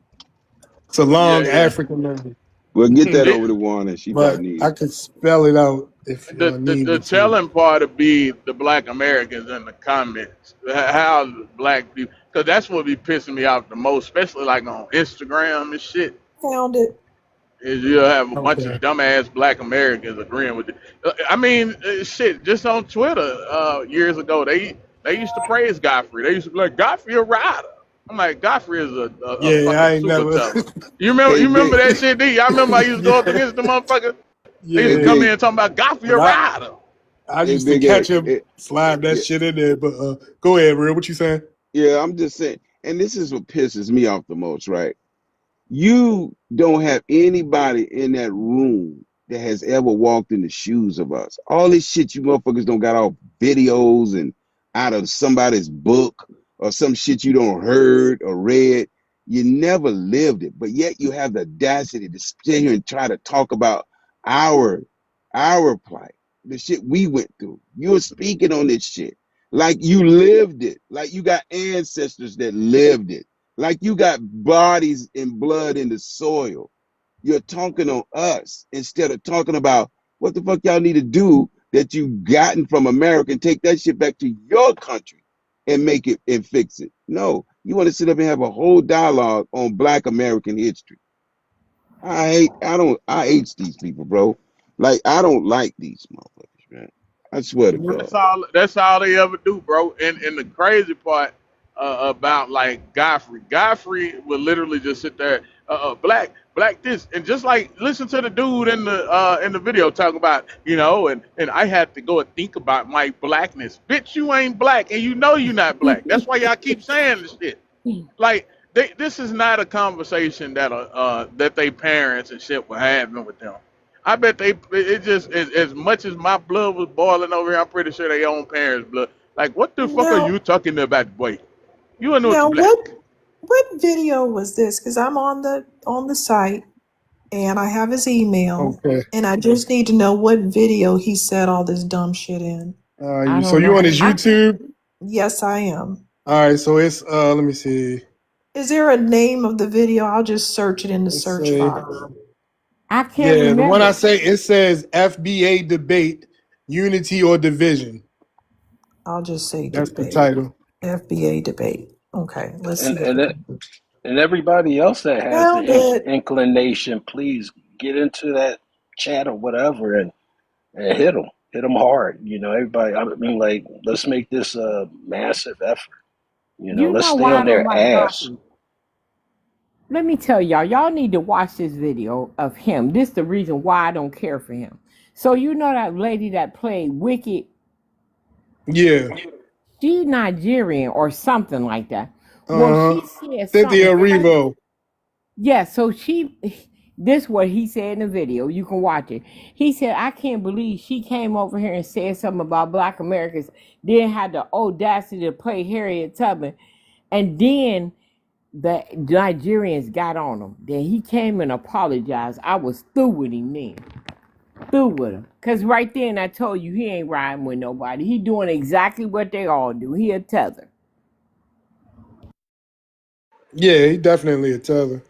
It's a long yeah. African name, Well, get that It, over to Warner. She but probably I need could spell it out if y'all need the me to. telling part would be the Black Americans in the comments. How the black people, because that's what be pissing me off the most, especially like on Instagram and shit. Found it. Is you'll have a bunch of Okay. dumbass Black Americans agreeing with it. I mean, shit. Just on Twitter, years ago, they used to praise Godfrey. They used to be like, Godfrey a rider. I'm like, Godfrey is a Yeah, fucking I ain't super never. tougher. You remember? hey You remember big that shit, D? I remember I used to go up Yeah, against the motherfucker. They used hey to come yeah. in big talking about Godfrey a But rider. I hey used to big catch him, A, slide that yeah, shit in there. But go ahead, real. What you saying? yeah, I'm just saying, and this is what pisses me off the most, right? You don't have anybody in that room that has ever walked in the shoes of us. All this shit you motherfuckers don't got off videos and out of somebody's book or some shit you don't heard or read. You never lived it, but yet you have the audacity to sit here and try to talk about our our plight, the shit we went through. You're speaking on this shit like you lived it, like you got ancestors that lived it, like you got bodies and blood in the soil. You're talking on us instead of talking about what the fuck y'all need to do that you gotten from America and take that shit back to your country and make it and fix it. No, you want to sit up and have a whole dialogue on Black American history. I hate these people, bro. Like, I don't like these motherfuckers, man. I swear to God. That's all they ever do, bro. And the crazy part about like Godfrey would literally just sit there, black this, and just like listen to the dude in the video talking about, and I had to go and think about my blackness. Bitch, you ain't black, and you know you're not black. That's why y'all keep saying this shit. Like this is not a conversation that they parents and shit were having with them. I bet it just as much as my blood was boiling over here. I'm pretty sure they own parents' blood. Like, what the fuck are Now, you talking about, boy? You are not now, black. what video was this? Because I'm on the site and I have his email, Okay. and I just need to know what video he said all this dumb shit in. I So don't you on know. his YouTube? Yes, I am. All right. So it's let me see. Is there a name of the video? I'll just search it in the Let's search say, box. I can't yeah, the one I remember. say it says FBA debate, unity or division. I'll just say That's the debate. title. FBA debate. Okay, let's see And what and we it, can do. and everybody else that has the Found it. inclination, please get into that chat or whatever and hit them hard. Everybody. I mean, like, let's make this a massive effort. You Let's know stay why I on don't their like ass. Godfrey? Let me tell y'all, y'all need to watch this video of him. This is the reason why I don't care for him. So you know that lady that played Wicked? Yeah. She Nigerian or something like that. Well, Uh she huh. said Cynthia something crazy. Erivo. Yeah, so this what he said in the video. You can watch it. He said, I can't believe she came over here and said something about Black Americans, then had the audacity to play Harriet Tubman, and then the Nigerians got on him. Then he came and apologized. I was through with him then. Through with him. Because right then I told you he ain't riding with nobody. He doing exactly what they all do. He a tether. Yeah, he definitely a tether.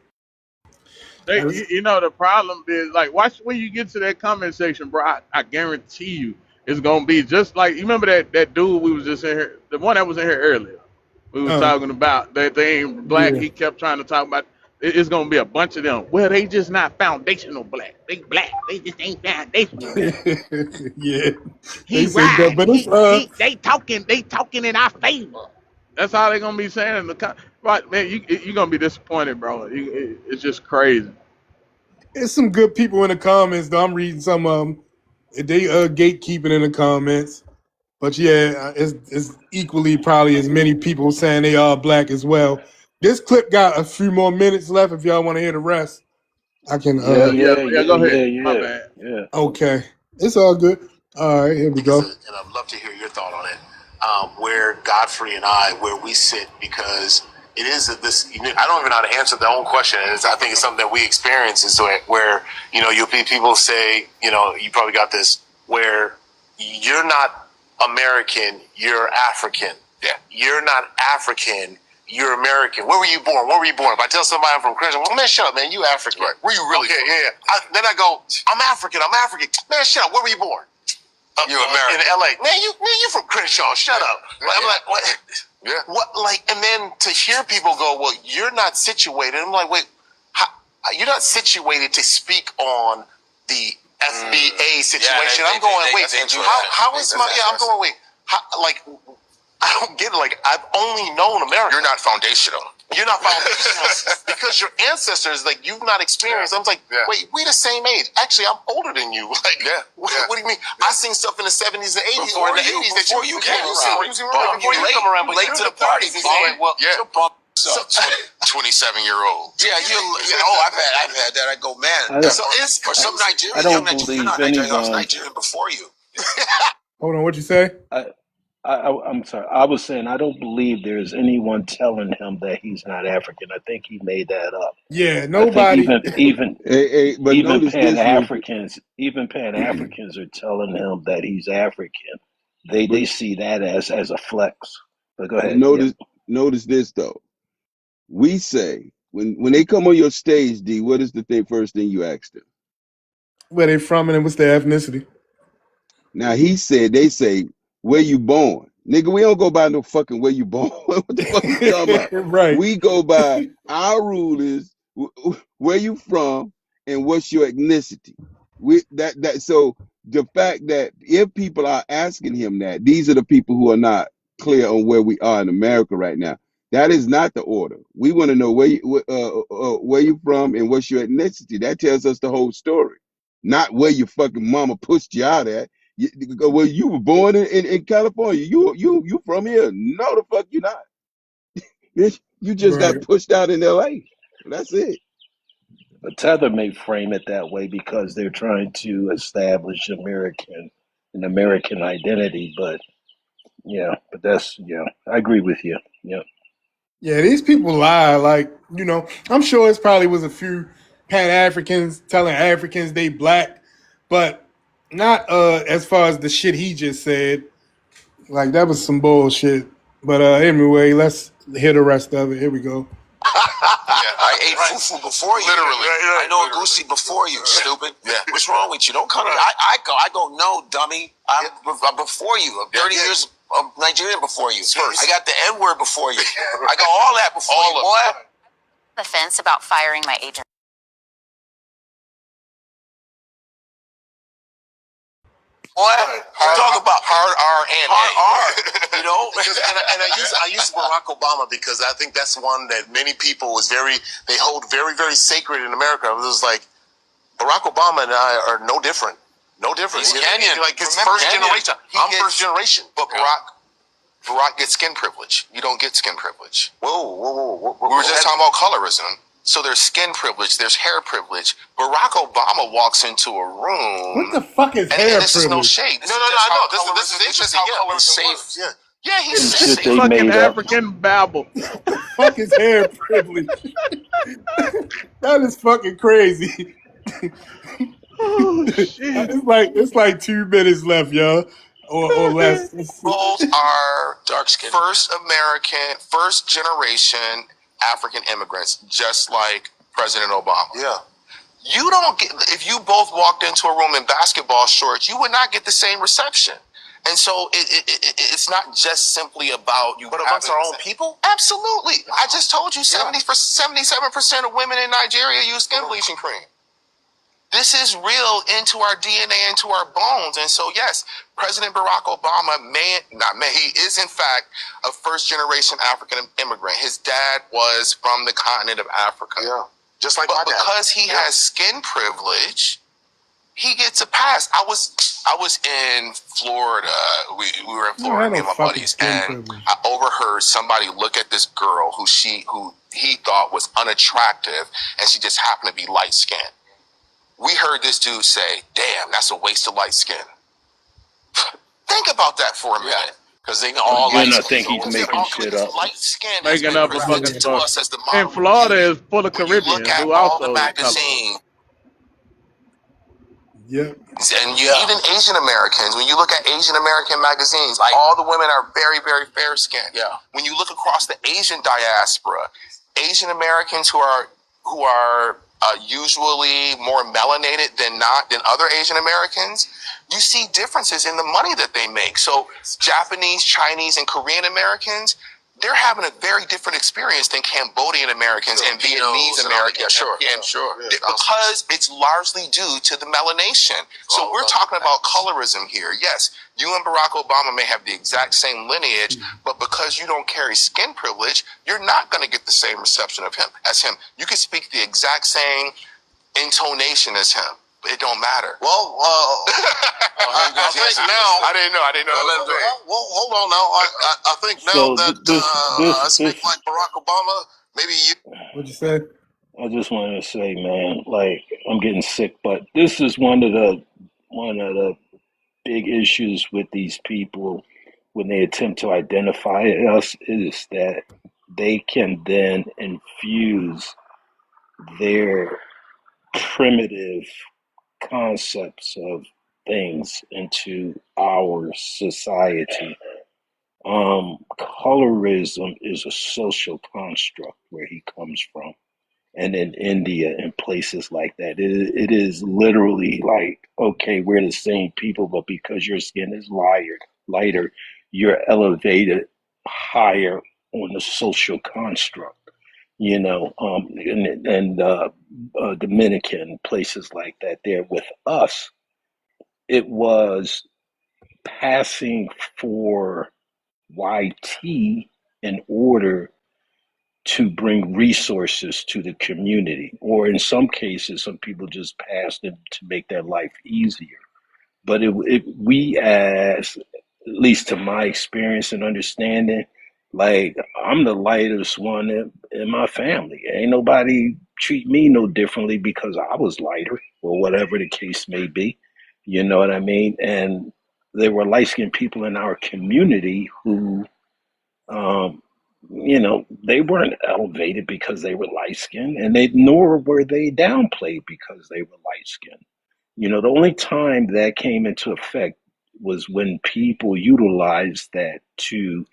The problem is, like, watch when you get to that comment section, bro. I guarantee you, it's gonna be just like, you remember that dude we was just in here, the one that was in here earlier. We was talking about that they ain't black. Yeah. He kept trying to talk about it's gonna be a bunch of them. Well, they just not foundational black. They black. They just ain't foundational black. Yeah. He They say that, riding. but it's They talking in our favor. That's how they gonna be saying in the right, man. You gonna be disappointed, bro. It's just crazy. it's some good people in the comments though. I'm reading some of them. They gatekeeping in the comments. But yeah, it's equally probably as many people saying they are black as well. This clip got a few more minutes left. If y'all want to hear the rest, I can. Yeah, Yeah, yeah, yeah. yeah, Go ahead. yeah, My yeah, bad. yeah. Okay, it's all good. All right, here we go. And I'd love to hear your thought on it. Where Godfrey and where we sit, because it is this. I don't even know how to answer their own question. I think it's something that we experience. Is where you'll be people say, you probably got this, where you're not American, you're African. Yeah, you're not African, you're American. Where were you born? Where were you born? If I tell somebody I'm from Christian, well, man, shut up, man. You African. Right. Where you really? Okay, from? Yeah. Then I go, I'm African. I'm African. Man, shut up. Where were you born? You're American. In LA. Man, you from Crenshaw. Shut up. I'm like, what? Yeah. What? Like, and then to hear people go, well, you're not situated. I'm like, wait, you're not situated to speak on the FBA situation. I'm going, wait, how is my? Yeah, I'm going, wait. Like, I don't get it. Like, I've only known America. You're not foundational. You're not foundational because your ancestors, like, you've not experienced. I was like, wait, we the same age. Actually, I'm older than you. Like, what do you mean? I seen stuff in the 70s and 80s or in the 80s that you came around. Before you come around, but late to the party. Like, well, yeah. 27-year-old. Yeah, I've had that. I go, man. So it's for some Nigerian. I don't believe I was anyone. Nigerian before you. Hold on, what'd you say? I'm sorry. I was saying I don't believe there's anyone telling him that he's not African. I think he made that up. Yeah, I think nobody. But even notice Pan this real quick. Africans are telling him that he's African. They But, see that as a flex. But go but ahead. notice this though. We say When they come on your stage, D, what is the first thing you ask them? Where they from and what's their ethnicity? Now they say, where you born? Nigga, we don't go by no fucking where you born. What the fuck you talking about? Right. We go by our rule is where you from and what's your ethnicity. So the fact that if people are asking him that, these are the people who are not clear on where we are in America right now. That is not the order. We want to know where you from and what's your ethnicity. That tells us the whole story, not where your fucking mama pushed you out at. Well, you were born in California. You from here? No, the fuck you not. Bitch, you just got Right. pushed out in LA. That's it. But Tether may frame it that way because they're trying to establish an American identity. But yeah, but I agree with you. Yeah. Yeah, these people lie. Like, I'm sure it probably was a few Pan Africans telling Africans they black, but not as far as the shit he just said. Like, that was some bullshit. But anyway, let's hear the rest of it. Here we go. I ate fufu before you. Literally. I know a goosey before you, stupid. Yeah. What's wrong with you? Don't come to me. I go, no, dummy. I'm before you. I'm 30 years of Nigerian before you. First. I got the N-word before you. I got all that before you, boy. The fence about firing my agent. What? Talk about hard R and hard R. You know, and I use Barack Obama because I think that's one that many people they hold very, very sacred in America. It was like Barack Obama and I are no different. No different. He's Kenyan. Like his first generation. I'm first generation. But Barack gets skin privilege. You don't get skin privilege. Whoa. We were just talking about colorism. So there's skin privilege, there's hair privilege. Barack Obama walks into a room. What the fuck is hair and this privilege? Is no shade. No, I know. This is interesting. Yeah, he's safe. Yeah, he's safe. Fucking African babble. What the fuck is hair privilege? That is fucking crazy. Oh shit! It's like 2 minutes left, y'all, or less. Both are dark skinned. First generation African immigrants, just like President Obama. Yeah. You don't get, if you both walked into a room in basketball shorts, you would not get the same reception. And so it's not just simply about you. But amongst our own people? Absolutely. I just told you 77% of women in Nigeria use skin bleaching cream. This is real into our DNA, into our bones. And so, yes, President Barack Obama he is in fact a first generation African immigrant. His dad was from the continent of Africa. Yeah, just like my dad. But because he has skin privilege, he gets a pass. I was in Florida. We were in Florida, me and my buddies, and I overheard somebody look at this girl who he thought was unattractive, and she just happened to be light skinned. We heard this dude say, damn, that's a waste of light skin. Think about that for a minute. Because they all light skin. I think he's making shit up. Light skin making up a fucking to us as the model. And Florida is full of Caribbeans look at who all also the magazines. Yep. And even Asian Americans, when you look at Asian American magazines, like all the women are very, very fair skinned. Yeah. When you look across the Asian diaspora, Asian Americans who are usually more melanated than other Asian Americans, you see differences in the money that they make. So Japanese, Chinese, and Korean Americans, they're having a very different experience than Cambodian Americans and Vietnamese Americans. Because it's largely due to the melanation. So we're talking about colorism here. Yes, you and Barack Obama may have the exact same lineage, but because you don't carry skin privilege, you're not going to get the same reception as him. You can speak the exact same intonation as him. It don't matter. Well, I think now. I didn't know. Well, hold on now. I think now I speak like Barack Obama. Maybe you. What'd you say? I just wanted to say, man, like I'm getting sick, but this is one of the big issues with these people when they attempt to identify us is that they can then infuse their primitive concepts of things into our society. Colorism is a social construct where he comes from. and in India and places like that. It is literally like, okay, we're the same people, but because your skin is lighter, you're elevated higher on the social construct. And Dominican places like that. There with us, it was passing for YT in order to bring resources to the community, or in some cases, some people just passed it to make their life easier. But we, as at least to my experience and understanding, like I'm the lightest one in my family. Ain't nobody treat me no differently because I was lighter or whatever the case may be. You know what I mean? And there were light skinned people in our community who, um, they weren't elevated because they were light skinned, and nor were they downplayed because they were light skinned. The only time that came into effect was when people utilized that to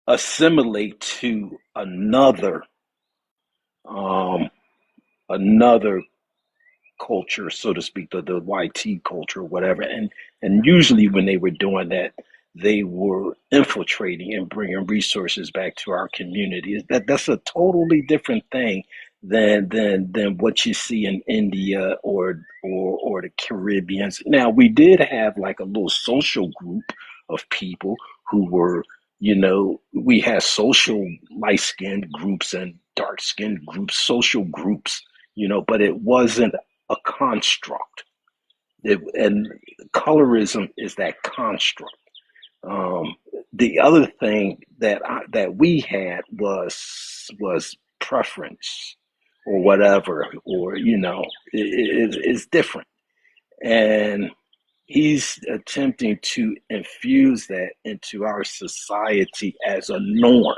assimilate to another culture, so to speak, the YT culture, whatever. And usually when they were doing that, they were infiltrating and bringing resources back to our communities. That's a totally different thing than what you see in India or the Caribbeans. Now, we did have like a little social group of people who were, we had social light-skinned groups and dark-skinned groups, social groups, but it wasn't a construct. And colorism is that construct. The other thing that we had was preference or whatever, or it's different. And he's attempting to infuse that into our society as a norm,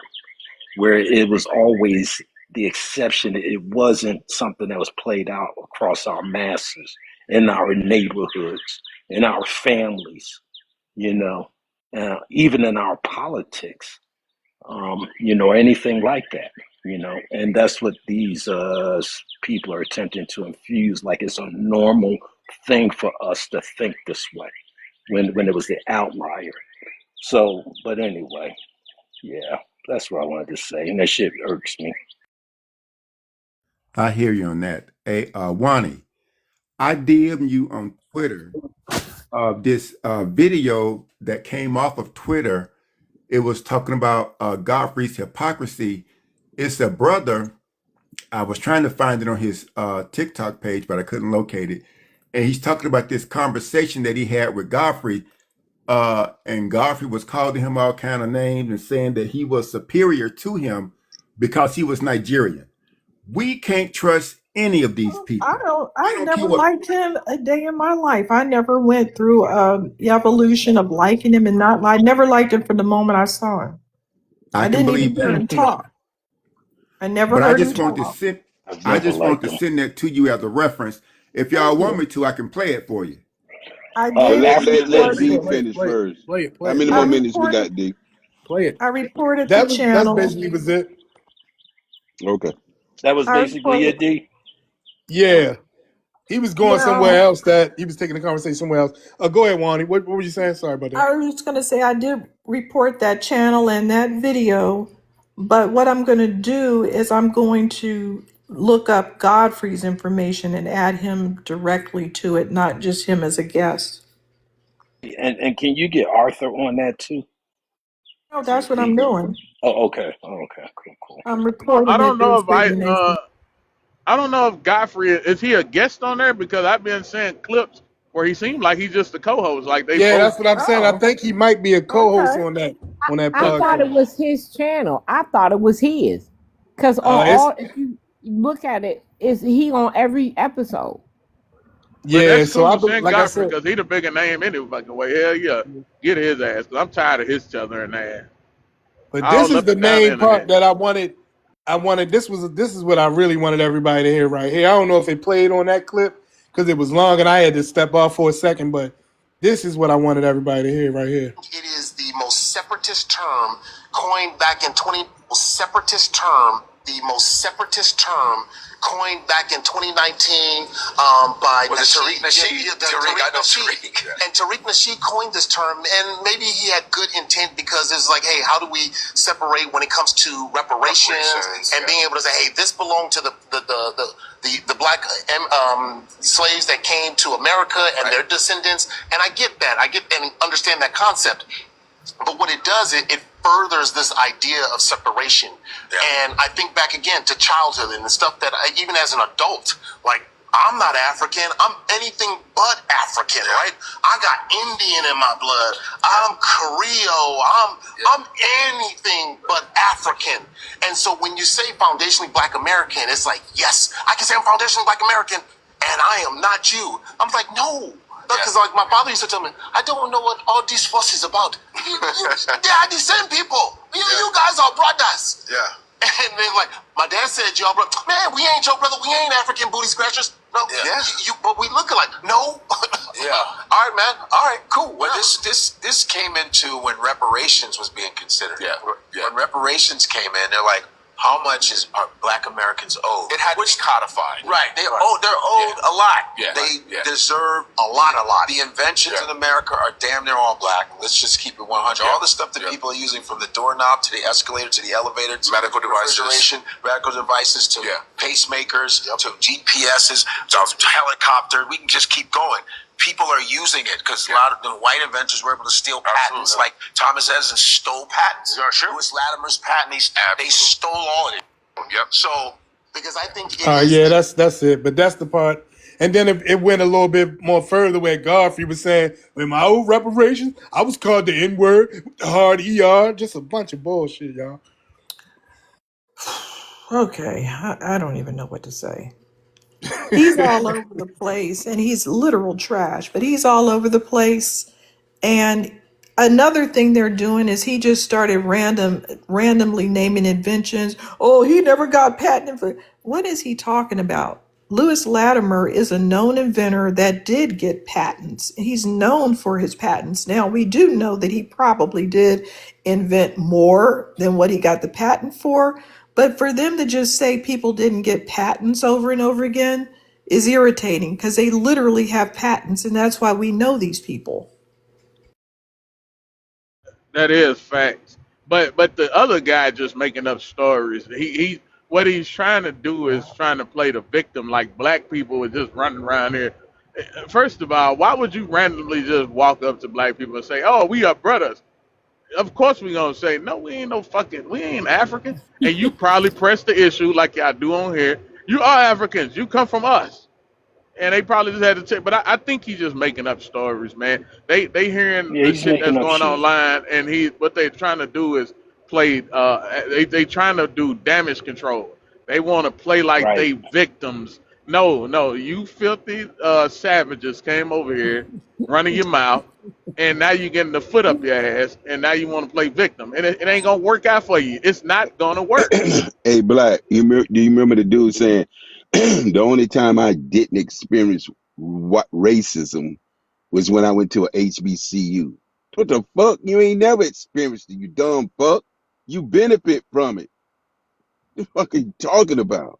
where it was always the exception. It wasn't something that was played out across our masses, in our neighborhoods, in our families, even in our politics, anything like that, and that's what these people are attempting to infuse, like it's a normal thing for us to think this way when it was the outlier. So, but anyway, yeah, that's what I wanted to say, and that shit irks me. I hear you on that. Hey, Wani, I DM you on Twitter this video that came off of Twitter. It was talking about Godfrey's hypocrisy. It's a brother. I was trying to find it on his TikTok page, but I couldn't locate it. And he's talking about this conversation that he had with Godfrey. And Godfrey was calling him all kind of names and saying that he was superior to him because he was Nigerian. We can't trust any of these people. I never liked him a day in my life. I never went through the evolution of liking him and not like. I never liked him from the moment I saw him. I didn't even hear him talk. I never heard him talk. I just want to send that to you as a reference. If y'all want me to, I can play it for you. I did. Let D finish first. How many more minutes we got, D? Play it. I reported the channel. That's basically was it. Okay. That was basically it, D? Yeah. He was going somewhere else that he was taking the conversation somewhere else. Go ahead, Wani. What were you saying? Sorry about that. I was just going to say I did report that channel and that video, but what I'm going to do is I'm going to look up Godfrey's information and add him directly to it, not just him as a guest. And can you get Arthur on that too? No, that's what I'm doing. Oh, okay. Cool. I'm reporting. I don't know if Godfrey is he a guest on there, because I've been seeing clips where he seemed like he's just a co-host. Like that's what I'm saying. I think he might be a co-host on that podcast. I thought it was his channel. I thought it was his, because if you look at it, is he on every episode? Yeah, so I send Godfrey because he's a bigger name any fucking way. Hell yeah, get his ass. Cause I'm tired of his chuthering ass. But this is the main part that I wanted. This is what I really wanted everybody to hear right here. I don't know if it played on that clip because it was long and I had to step off for a second, but this is what I wanted everybody to hear right here. It is the most separatist term coined back in separatist term the most separatist term coined back in 2019 by Tariq Nasheed. And Tariq Nasheed coined this term, and maybe he had good intent because it's like, hey, how do we separate when it comes to reparations and being able to say, hey, this belonged to the black slaves that came to America and their descendants. And I get that. I get and understand that concept. But what it does, it furthers this idea of separation. And I think back again to childhood and the stuff that even as an adult, like, I'm not African. I'm anything but African, right? I got Indian in my blood. I'm Creole. I'm anything but African. And so when you say foundationally Black American, it's like, yes, I can say I'm foundationally Black American, and I am not you. I'm like, no. Because like my father used to tell me, I don't know what all this fuss is about. They are the same people. You guys are brothers. Yeah. And then like my dad said, y'all brother. Man, we ain't your brother. We ain't African booty scratchers. No. Yeah. But we look alike. No. Yeah. All right, man. All right, cool. Well, this came into when reparations was being considered. Yeah. When reparations came in, they're like, how much are Black Americans owed? It had to be codified. Right. They're owed a lot. Yeah. They deserve a lot. The inventions in America are damn near all Black. Let's just keep it 100. All the stuff that people are using, from the doorknob to the escalator to the elevator to medical devices to pacemakers to GPSs to helicopter. We can just keep going. People are using it because a lot of the white inventors were able to steal patents. Like Thomas Edison stole patents. Lewis Latimer's patent, they stole all of it. Yep. So because I think that's it. But that's the part. And then it went a little bit more further where Godfrey was saying, in my old reparations, I was called the N-word, the hard ER, just a bunch of bullshit, y'all. Okay, I don't even know what to say. He's all over the place, and he's literal trash, but he's all over the place. And another thing they're doing is he just started randomly naming inventions. Oh, he never got patented for. What is he talking about? Lewis Latimer is a known inventor that did get patents. He's known for his patents. Now, we do know that he probably did invent more than what he got the patent for. But for them to just say people didn't get patents over and over again is irritating because they literally have patents, and that's why we know these people. That is facts. But the other guy just making up stories. He what he's trying to do is trying to play the victim, like Black people are just running around here. First of all, why would you randomly just walk up to Black people and say, "Oh, we are brothers"? Of course we gonna say, "No, we ain't we ain't African." And you probably press the issue like y'all do on here. You are Africans. You come from us. And they probably just had to check, but I think he's just making up stories, man. They hearing Yeah, the he's shit that's making up going shit. online, and what they're trying to do is play. They trying to do damage control. They want to play like Right. they victims. No, you filthy savages came over here, running your mouth, and now you're getting the foot up your ass, and now you want to play victim, and it ain't gonna work out for you. It's not gonna work. Hey, Black, do you remember the dude saying the only time I didn't experience racism was when I went to a HBCU? What the fuck? You ain't never experienced it, you dumb fuck. You benefit from it. What the fuck are you talking about?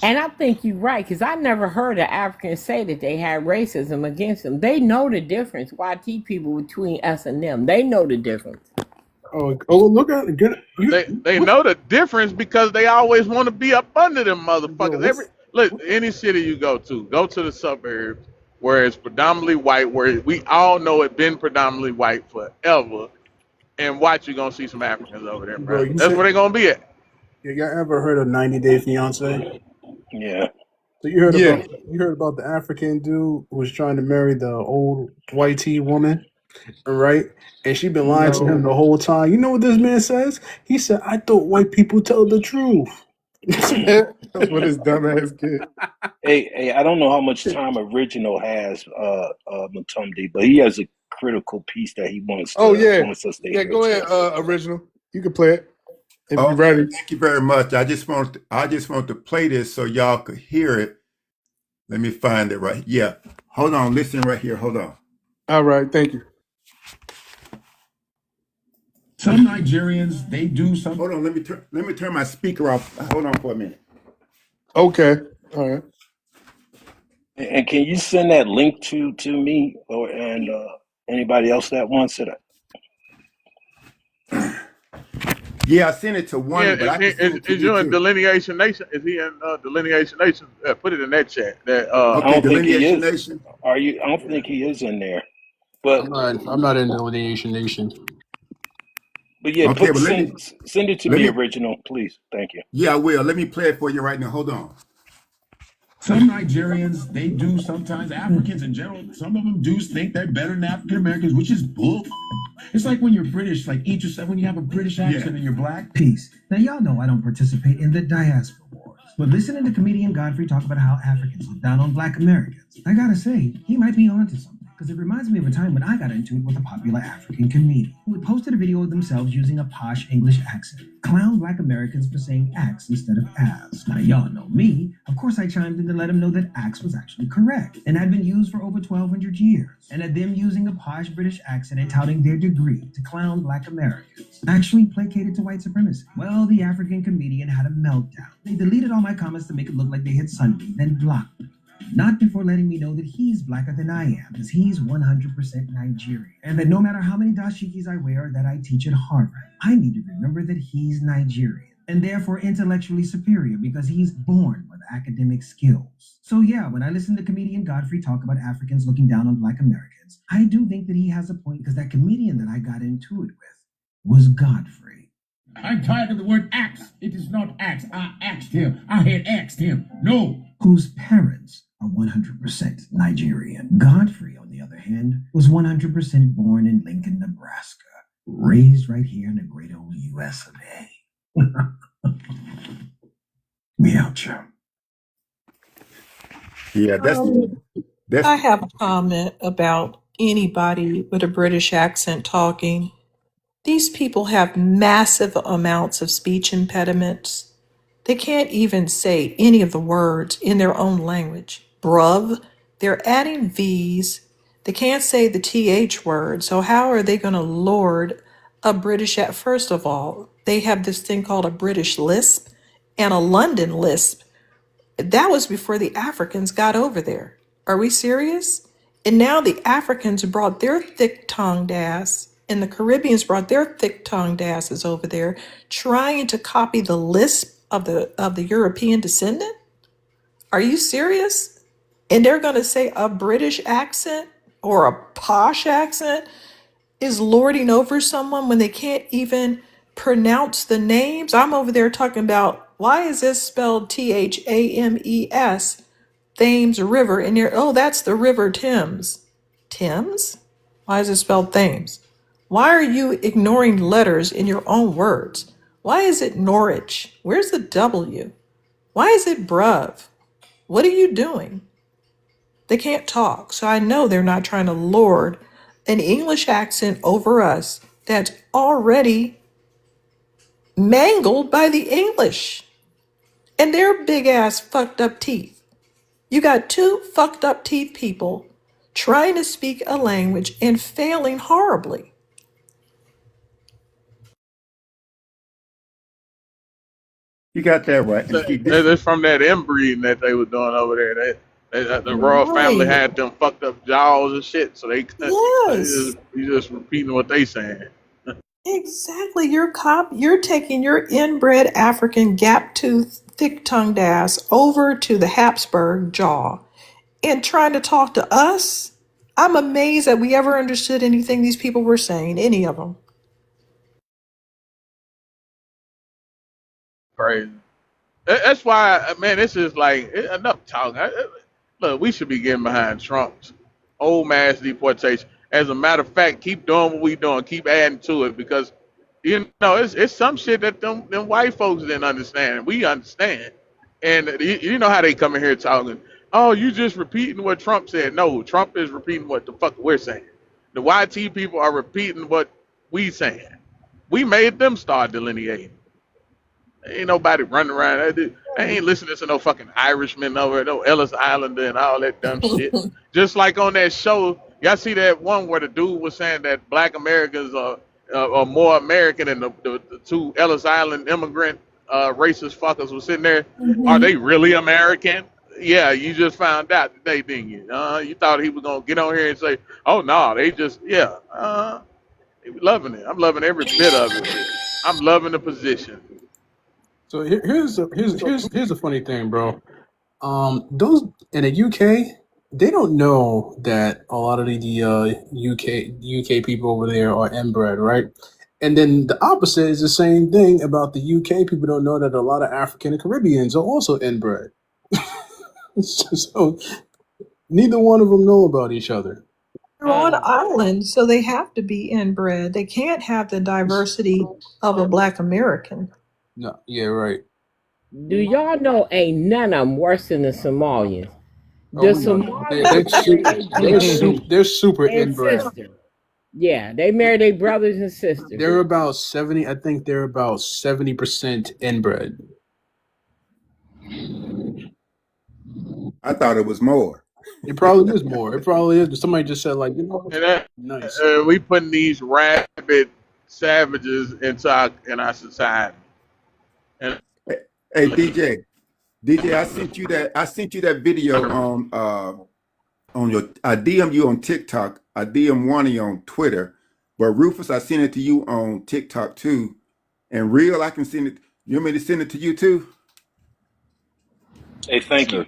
And I think you're right, because I never heard an African say that they had racism against them. They know the difference, YT people, between us and them. They know the difference. Look at They know the difference because they always want to be up under them motherfuckers. Any city you go to the suburbs where it's predominantly white, where we all know it's been predominantly white forever, and watch, you're gonna see some Africans over there, bro. bro. That's where they're gonna be at. Y'all ever heard of 90 Day Fiance? Yeah. So you heard about the African dude who was trying to marry the old white tea woman, right? And she been lying to him the whole time. You know what this man says? He said, "I thought white people tell the truth." That's what his dumb ass get. Hey, I don't know how much time Original has, Matumdi, but he has a critical piece that he wants us to hear Go ahead, too. Original. You can play it if you're Okay, ready. thank you very much. I just want to play this so y'all could hear it. Let me find it right. Yeah. Hold on. Listen right here. Hold on. All right, thank you. Some Nigerians, they do some. Hold on, let me turn my speaker off. Hold on for a minute. Okay. All right. And can you send that link to me or and anybody else that wants it? Yeah, I sent it to Yeah, one, but I can send it to is you you in too. Delineation Nation? Is he in Delineation Nation? Put it in that chat. That I Okay, don't think he Delineation is. Nation. Are you? I don't think he is in there. But I'm not in Delineation Nation. yeah, Okay, but send it to let me me. original, please. Thank you. Yeah, I will. Let me play it for you right now. Hold on. Some Nigerians, they do sometimes, Africans in general, some of them do think they're better than African Americans, which is bull. It's like when you're British, like eat yourself, when you have a British accent and you're black. Peace. Now, y'all know I don't participate in the diaspora wars, but listening to comedian Godfrey talk about how Africans look down on Black Americans, I gotta say, he might be onto something. Because it reminds me of a time when I got into it with a popular African comedian who had posted a video of themselves using a posh English accent, clown Black Americans for saying axe instead of ass. Now, y'all know me. Of course, I chimed in to let him know that axe was actually correct and had been used for over 1,200 years, and that them using a posh British accent and touting their degree to clown Black Americans actually placated to white supremacy. Well, the African comedian had a meltdown. They deleted all my comments to make it look like they had sunbeamed and blocked me. Not before letting me know that he's blacker than I am, because he's 100% Nigerian. And that no matter how many dashikis I wear or that I teach at Harvard, I need to remember that he's Nigerian, and therefore intellectually superior because he's born with academic skills. So yeah, when I listen to comedian Godfrey talk about Africans looking down on Black Americans, I do think that he has a point, because that comedian that I got into it with was Godfrey. I'm tired of the word axe. It is not axe. I axed him. I had axed him. No. Whose parents are 100% Nigerian. Godfrey, on the other hand, was 100% born in Lincoln, Nebraska, raised right here in the great old US of A. Me out, Joe. Yeah, that's I have a comment about anybody with a British accent talking. These people have massive amounts of speech impediments. They can't even say any of the words in their own language. Bruv, they're adding V's. They can't say the TH word, so how are they going to lord a British at? First of all, they have this thing called a British lisp and a London lisp. That was before the Africans got over there. Are we serious? And now the Africans brought their thick-tongued ass, and the Caribbeans brought their thick-tongued asses over there, trying to copy the lisp of the European descendant. Are you serious? And they're going to say a British accent or a posh accent is lording over someone when they can't even pronounce the names. I'm over there talking about, why is this spelled Thames, Thames River, and you're, oh, that's the River Thames. Thames? Why is it spelled Thames? Why are you ignoring letters in your own words? Why is it Norwich? Where's the W? Why is it bruv? What are you doing? They can't talk, so I know they're not trying to lord an English accent over us that's already mangled by the English and their big ass fucked up teeth. You got two fucked up teeth people trying to speak a language and failing horribly. you got that right. And see, this That's from that inbreeding that they were doing over there. The royal family Right. had them fucked up jaws and shit, so Yes. you just repeating what they saying. Exactly. You're taking your inbred African gap tooth, thick tongued ass over to the Habsburg jaw and trying to talk to us. I'm amazed that we ever understood anything these people were saying, any of them. Crazy. That's why, man. This is like enough talking. Look, we should be getting behind Trump's old mass deportation. As a matter of fact, keep doing what we doing. Keep adding to it because it's some shit that them white folks didn't understand. We understand, and you know how they come in here talking. Oh, you just repeating what Trump said. No, Trump is repeating what the fuck we're saying. The YT people are repeating what we saying. We made them start delineating. Ain't nobody running around. I ain't listening to no fucking Irishman over no Ellis Islander and all that dumb shit. Just like on that show, y'all see that one where the dude was saying that Black Americans are or more American than the two Ellis Island immigrant racist fuckers were sitting there. Are Hmm. they really American? Yeah, you just found out today, didn't you? You thought he was gonna get on here and say, "Oh no, they just yeah." He was loving it. I'm loving every bit of it. I'm loving the position. So here's the funny thing, bro. Those in the UK, they don't know that a lot of the UK people over there are inbred, right? And then the opposite is the same thing about the UK people. Don't know that a lot of African and Caribbeans are also inbred. So neither one of them know about each other. They're on an island, so they have to be inbred. They can't have the diversity of a Black American. No, yeah, right. Do y'all know ain't none of them worse than the Somalians? The Oh, we know. Somalians They're super and inbred. sister. Yeah, they marry their brothers and sisters. They're about 70. I think they're about 70% inbred. I thought it was more. It probably is more. It probably is. Somebody just said like, And that, nice. we putting these rabid savages in our society. And Hey, DJ, I sent you that video on your. I DM you on TikTok. I DM Wani on Twitter, but Rufus, I sent it to you on TikTok too. And Real, I can send it. You want me to send it to you too? Hey, thank you.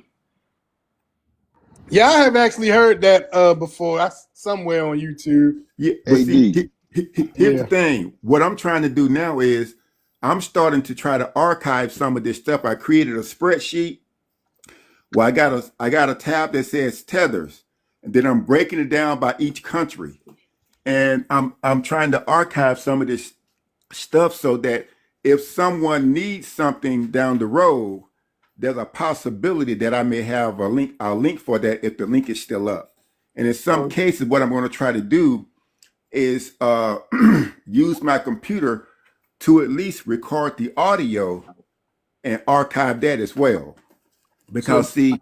Yeah, I have actually heard that before. Somewhere on YouTube. Yeah, but see, here's the thing. What I'm trying to do now is I'm starting to try to archive some of this stuff. I created a spreadsheet. Well, I got a tab that says tethers, and then I'm breaking it down by each country, and I'm trying to archive some of this stuff so that if someone needs something down the road, there's a possibility that I may have a link for that if the link is still up. And in some cases, what I'm going to try to do is use my computer to at least record the audio and archive that as well. Because see,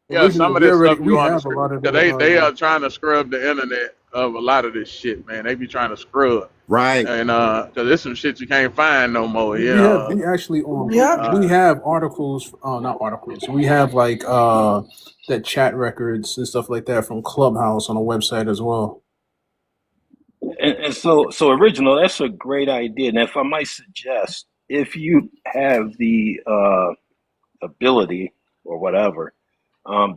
yeah, some of this stuff you want a lot of they are trying to scrub the internet of a lot of this shit, man. They be trying to scrub. Right. And because there's some shit you can't find no more. We actually we have articles, not articles. We have like that chat records and stuff like that from Clubhouse on a website as well. And so original, that's a great idea. And if I might suggest, if you have the ability or whatever,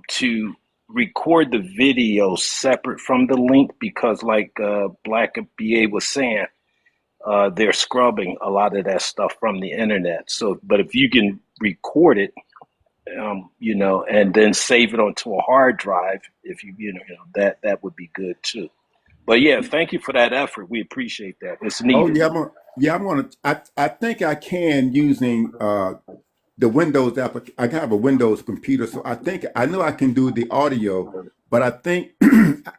to record the video separate from the link, because like Black BA was saying, they're scrubbing a lot of that stuff from the internet. So, but if you can record it, and then save it onto a hard drive, if that would be good too. But yeah, thank you for that effort. We appreciate that. It's needed. Oh yeah, I'm gonna. I think I can using the Windows application. I have a Windows computer, so I know I can do the audio, but I think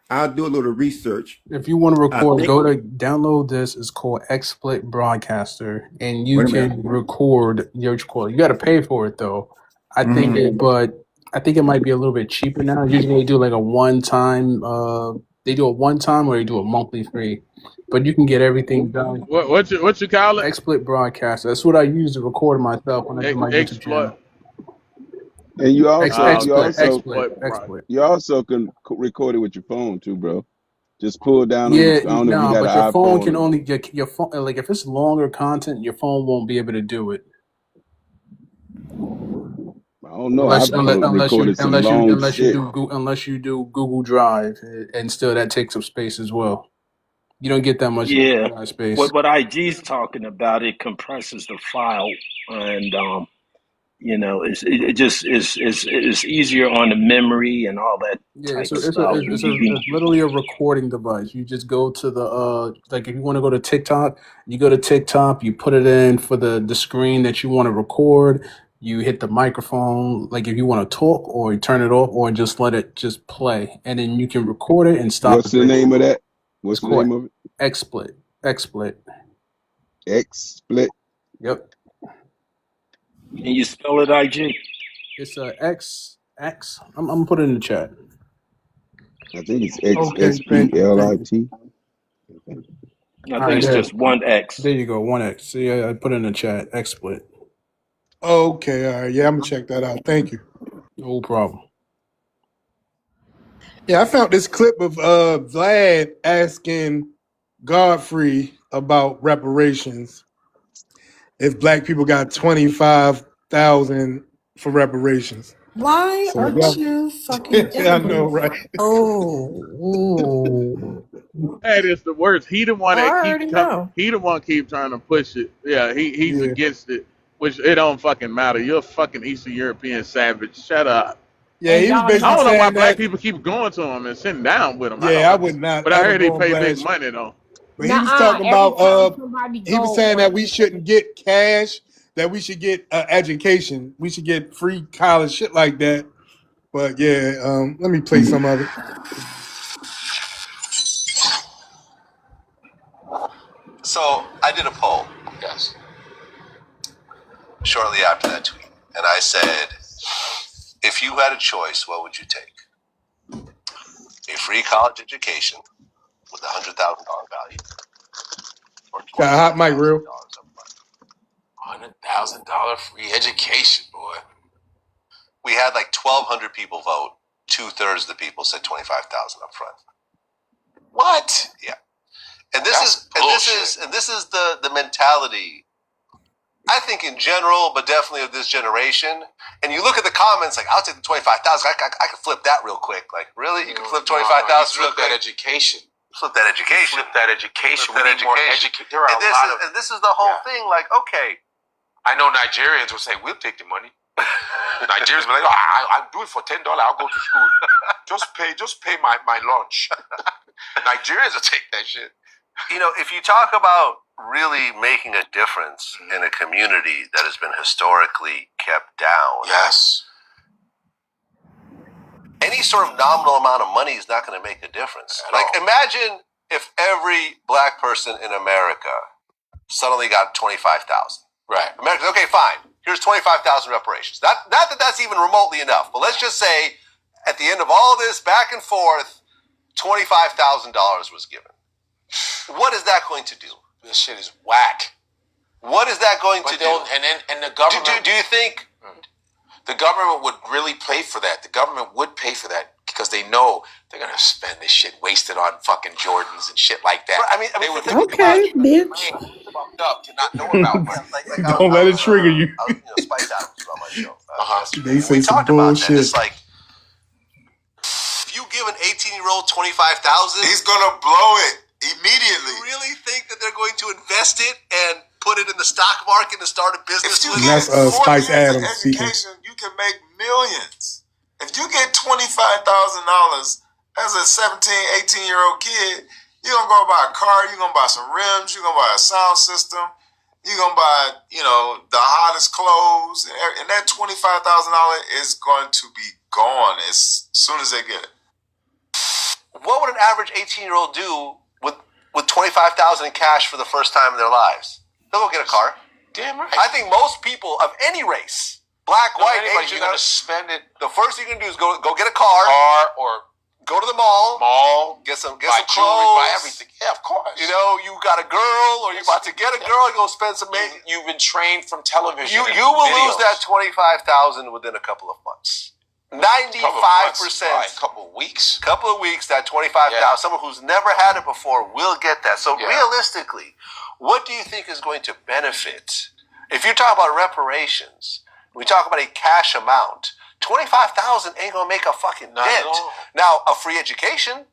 I'll do a little research. If you want to record, go to download this. It's called XSplit Broadcaster, and you can record your call. You got to pay for it though. I think it might be a little bit cheaper now. Usually they do like a one-time. They do a one-time or they do a monthly fee, but you can get everything done. What you call it? XSplit Broadcaster. That's what I use to record myself when I do my YouTube channel. And you also can record it with your phone too, bro. Just pull down. Yeah, no, but your phone can only your phone. Like if it's longer content, your phone won't be able to do it. I don't know. Unless you do Google Drive, and still that takes up space as well. You don't get that much space. What IG's talking about, it compresses the file, and it just is easier on the memory and all that. Yeah, it's literally a recording device. You just go to the like if you want to go to TikTok, you go to TikTok, you put it in for the screen that you want to record. You hit the microphone, like if you want to talk, or you turn it off, or just let it just play, and then you can record it and stop. What's the name of that? What's the name of it? XSplit. XSplit. XSplit. Yep. Can you spell it, IG? It's X. I'm gonna put it in the chat. I think it's XSPLIT. I All think right, it's there. just one X. There you go. 1x. See, I put it in the chat. X split. Okay, all right. Yeah, I'm gonna check that out. Thank you. No problem. Yeah, I found this clip of Vlad asking Godfrey about reparations. If black people got 25,000 for reparations. Why So aren't you fucking I kidding know, me? right? Oh, ooh. That is the worst. He the one I that already know. he the one keep trying to push it. Yeah, he's Yeah. against it, which it don't fucking matter. You're a fucking Eastern European savage. Shut up. Yeah, And he was y'all basically I don't know know why saying black that. people keep going to him and sitting down with him. I Yeah, don't I would understand. not But I ever heard he go and pay big blast. money though. But he was Nuh-uh. talking Every about time somebody he was go saying that on, we shouldn't get cash, that we should get education. We should get free college, shit like that. But yeah, let me play some of it. So I did a poll, yes, shortly after that tweet, and I said, if you had a choice, what would you take? A free college education with $100,000 value, or Got a hot mic, real. $100,000 free education, boy. We had like 1,200 people vote. 2/3 of the people said 25,000 up front. What? Yeah. And this is the mentality, I think in general, but definitely of this generation. And you look at the comments, like, I'll take the 25,000. I could flip that real quick. Like, really? You can flip 25,000 real quick? Education. Flip that education. Flip that education. Flip We that need more education. education. There are a lot of. And this is the whole thing. Like, okay. I know Nigerians will say, "We'll take the money." Nigerians will be like, oh, I'll do it for $10. I'll go to school. Just pay my lunch. Nigerians will take that shit. You know, if you talk about really making a difference in a community that has been historically kept down, yes, any sort of nominal amount of money is not going to make a difference. Like, imagine if every black person in America suddenly got 25,000. Right. Americans, okay, fine. Here's 25,000 reparations. Not that that's even remotely enough, but let's just say at the end of all this back and forth, $25,000 was given. What is that going to do? This shit is whack. What is that going to do? And the government. Do you think the government would really pay for that? The government would pay for that because they know they're gonna spend this shit wasted on fucking Jordans and shit like that. I mean they would okay, bitch. Fucked up to not know about that. Don't let it trigger you. Spice Adams was on my show. They say we some talked about bullshit. that. It's like, if you give an 18-year-old 25,000, he's gonna blow it immediately. You really think that they're going to invest it and put it in the stock market and start a business with it? That's Spice Adams speaking. You can make millions. If you get $25,000 as a 17, 18-year-old kid, you're going to go buy a car, you're going to buy some rims, you're going to buy a sound system, you're going to buy, the hottest clothes, and that $25,000 is going to be gone as soon as they get it. What would an average 18-year-old do with 25,000 in cash for the first time in their lives? They'll go get a car. Damn right. I think most people of any race, black, white, Asian, you're going to spend it. The first thing you're going to do is go get a car or go to the mall, get some buy clothes, jewelry, buy everything. Yeah, of course. You got a girl, or you're about to get a girl, you go spend some. You've been trained from television. You will lose that 25,000 within a couple of months. 95%. A couple of weeks. That 25,000. Someone who's never had it before will get that. So realistically, what do you think is going to benefit? If you talk about reparations, we talk about a cash amount. 25,000 ain't gonna make a fucking dent. Now, a free education,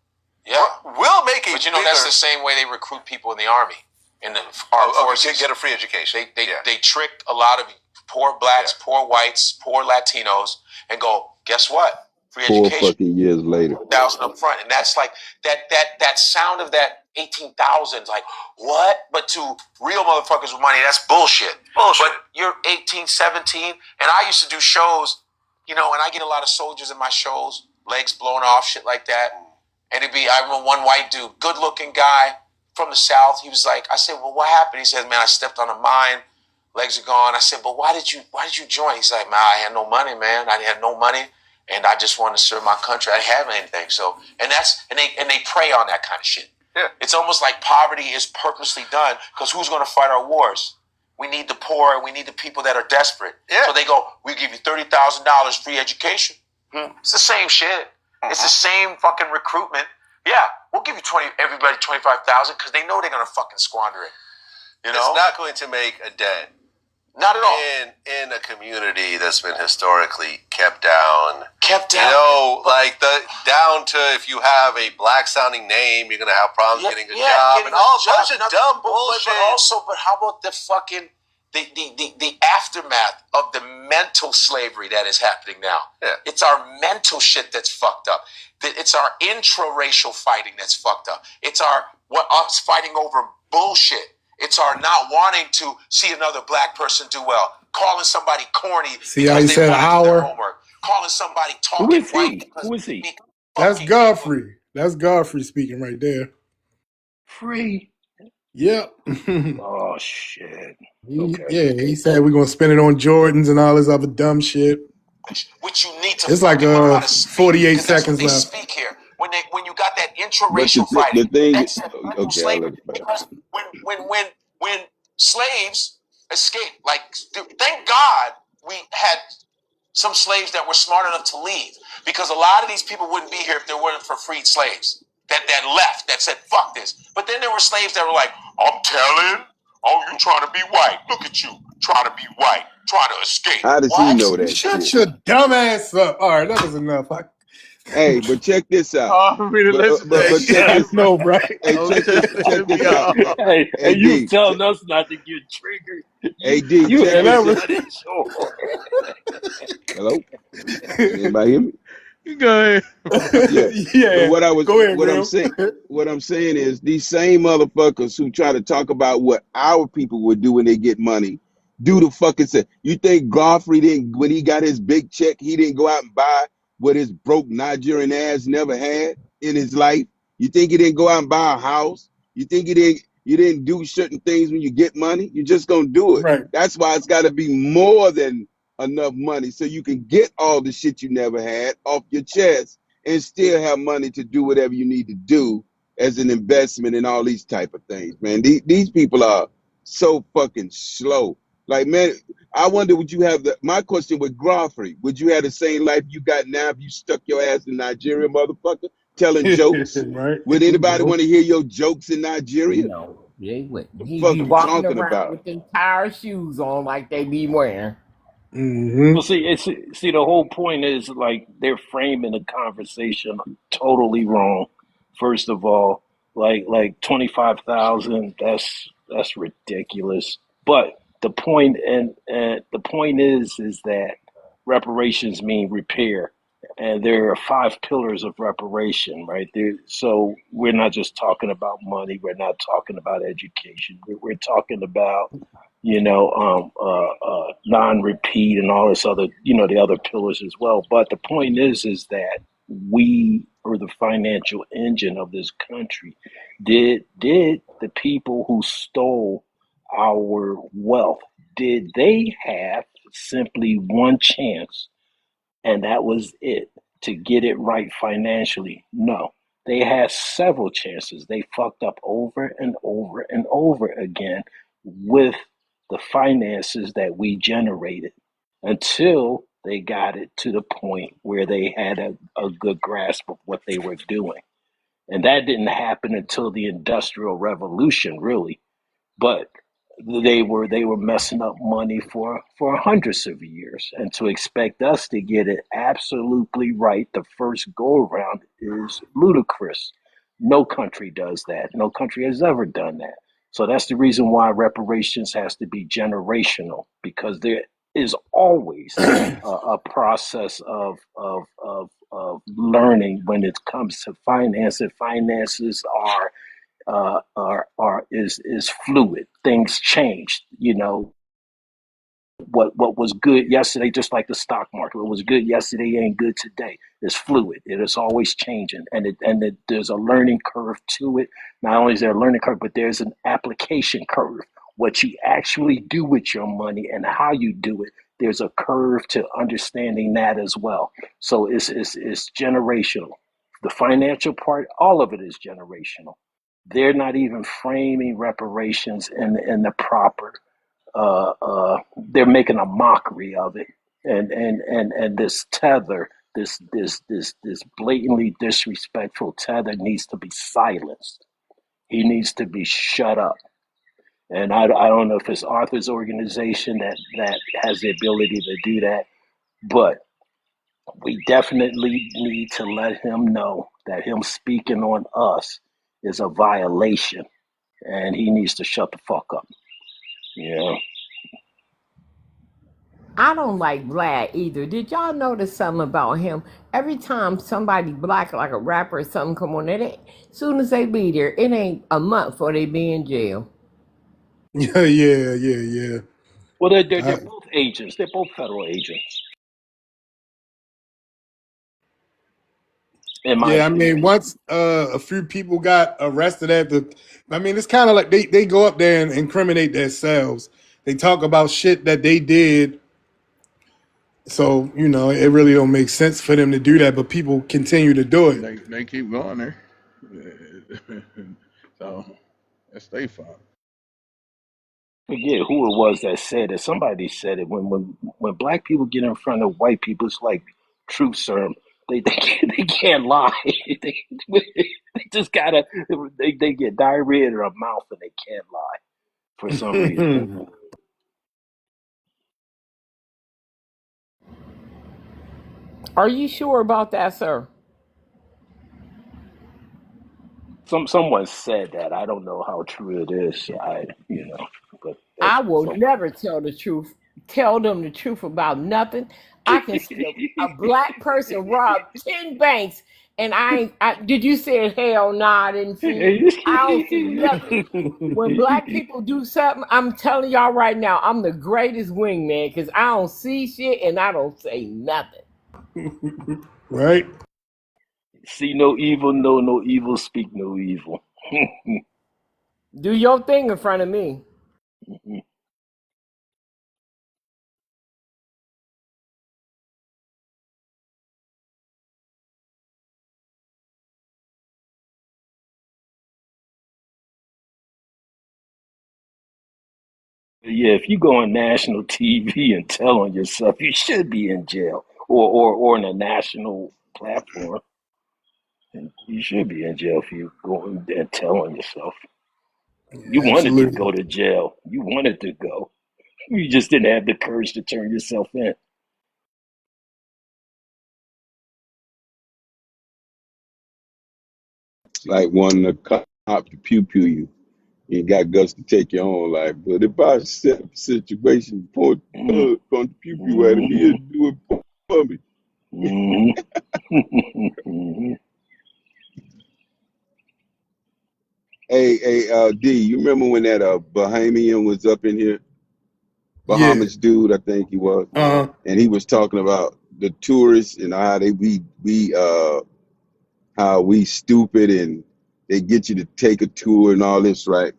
will make a. But that's the same way they recruit people in the army, in the armed forces. Get a free education. They trick a lot of poor blacks, poor whites, poor Latinos, and go, guess what? Free education. 4 fucking years later. 1,000 up front, and that's like that sound of that 18,000 is like what? But to real motherfuckers with money, that's bullshit. But you're 18, 17, and I used to do shows, and I get a lot of soldiers in my shows, legs blown off, shit like that. And I remember one white dude, good looking guy from the South. He was like, I said, well, what happened? He said, man, I stepped on a mine, legs are gone. I said, but why did you join? He's like, man, I had no money, man. I had no money. And I just wanted to serve my country. I didn't have anything. So, and they prey on that kind of shit. Yeah. It's almost like poverty is purposely done because who's going to fight our wars? We need the poor. We need the people that are desperate. Yeah. So they go, we give you $30,000 free education. It's the same shit. It's the same fucking recruitment. Yeah, we'll give you everybody $25,000 because they know they're going to fucking squander it. You know? It's not going to make a dent. Not at all. In a community that's been historically kept down. Kept down. You know, like down to if you have a black sounding name, you're gonna have problems getting a job and all bunch of dumb bullshit. But how about the fucking the aftermath of the mental slavery that is happening now? Yeah. It's our mental shit that's fucked up. It's our intra-racial fighting that's fucked up. It's us fighting over bullshit. It's our not wanting to see another black person do well. Calling somebody corny. See how he said our? Calling somebody talking white. Who is he? That's Godfrey. That's Godfrey speaking right there. Free. Yep. Oh, shit. Okay. Yeah, he said we're going to spend it on Jordans and all this other dumb shit. Which you need to. It's like 48 seconds left. Speak here. When you got that intraracial fighting, that's slavery. Because when slaves escaped, like thank God we had some slaves that were smart enough to leave, because a lot of these people wouldn't be here if there weren't for freed slaves that left, that said fuck this. But then there were slaves that were like, I'm telling, you trying to be white? Look at you, trying to be white, trying to escape. How does he know that? Shut your dumb ass up. All right, that was enough. Hey, but check this out. For me to listen to that shit. I know, right? Hey, check this out. Hey, you telling us not to get triggered. Hey, D, you check this out. Hello? Anybody hear me? Go ahead. Yeah. What I'm saying is these same motherfuckers who try to talk about what our people would do when they get money, do the fucking thing. You think Godfrey didn't, when he got his big check, he didn't go out and buy what his broke Nigerian ass never had in his life? You think he didn't go out and buy a house? You think you didn't do certain things when you get money? You're just gonna do it. Right. That's why it's gotta be more than enough money so you can get all the shit you never had off your chest and still have money to do whatever you need to do as an investment and all these type of things, man. These people are so fucking slow. Like, man, I wonder, would you have my question with Godfrey, would you have the same life you got now if you stuck your ass in Nigeria, motherfucker, telling jokes? Right. Would anybody want to hear your jokes in Nigeria? No, they wouldn't. He'd fuck be you walking talking around about? with them tire shoes on like they be wearing. Mm-hmm. Well, see, the whole point is like they're framing the conversation totally wrong. First of all, like 25,000, that's ridiculous. But the point is that reparations mean repair, and there are 5 pillars of reparation, right there. So we're not just talking about money. We're not talking about education. We're talking about non-repeat and all this other, the other pillars as well. But the point is that we are the financial engine of this country. Did the people who stole our wealth, did they have simply one chance and that was it to get it right financially? No. They had several chances. They fucked up over and over and over again with the finances that we generated until they got it to the point where they had a good grasp of what they were doing. And that didn't happen until the Industrial Revolution, really. But they were messing up money for hundreds of years, and to expect us to get it absolutely right the first go around is ludicrous. No country does that. No country has ever done that. So that's the reason why reparations has to be generational, because there is always a process of learning when it comes to finance, and finances is fluid. Things change. What was good yesterday, just like the stock market, what was good yesterday ain't good today. It's fluid. It is always changing, and there's a learning curve to it. Not only is there a learning curve, but there's an application curve. What you actually do with your money and how you do it, there's a curve to understanding that as well. So it's generational. The financial part, all of it is generational. they're not even framing reparations in the proper. They're making a mockery of it, and this tether, this blatantly disrespectful tether needs to be silenced. He needs to be shut up. And I don't know if it's Arthur's organization that has the ability to do that, but we definitely need to let him know that him speaking on us is a violation, and he needs to shut the fuck up. Yeah. I don't like Vlad either. Did y'all notice something about him? Every time somebody black, like a rapper or something, come on, as soon as they be there, it ain't a month before they be in jail. Yeah. Well, they're both agents. They're both federal agents, in my Yeah, I mean, opinion. once a few people got arrested it's kind of like they go up there and incriminate themselves. They talk about shit that they did. So, it really don't make sense for them to do that, but people continue to do it. They keep going there. So that's their fault. Forget who it was that said it. Somebody said it. When black people get in front of white people, it's like truth serum. They can't lie. They just gotta. They get diarrhea in their mouth and they can't lie for some reason. Are you sure about that, sir? Someone said that. I don't know how true it is. But that's I will some. never tell the truth. Tell them the truth about nothing. I can see a black person rob 10 banks, and did you say hell? Nah, I didn't see it. I don't see nothing. When black people do something, I'm telling y'all right now, I'm the greatest wingman because I don't see shit and I don't say nothing. Right? See no evil, know no evil, speak no evil. Do your thing in front of me. Yeah, if you go on national TV and tell on yourself, you should be in jail, or on a national platform. And you should be in jail if you go and tell on yourself. You wanted to Absolutely. go to jail. You wanted to go. You just didn't have the courage to turn yourself in. It's like wanting a cop to pew pew you. You ain't got guts to take your own life. But if I set up a situation for Mm-hmm. the pew pew at him, he'll do it for me. Mm-hmm. Hey, D, you remember when that Bahamian was up in here? Yeah. Bahamas dude, I think he was. And he was talking about the tourists and how how we stupid and they get you to take a tour and all this, right?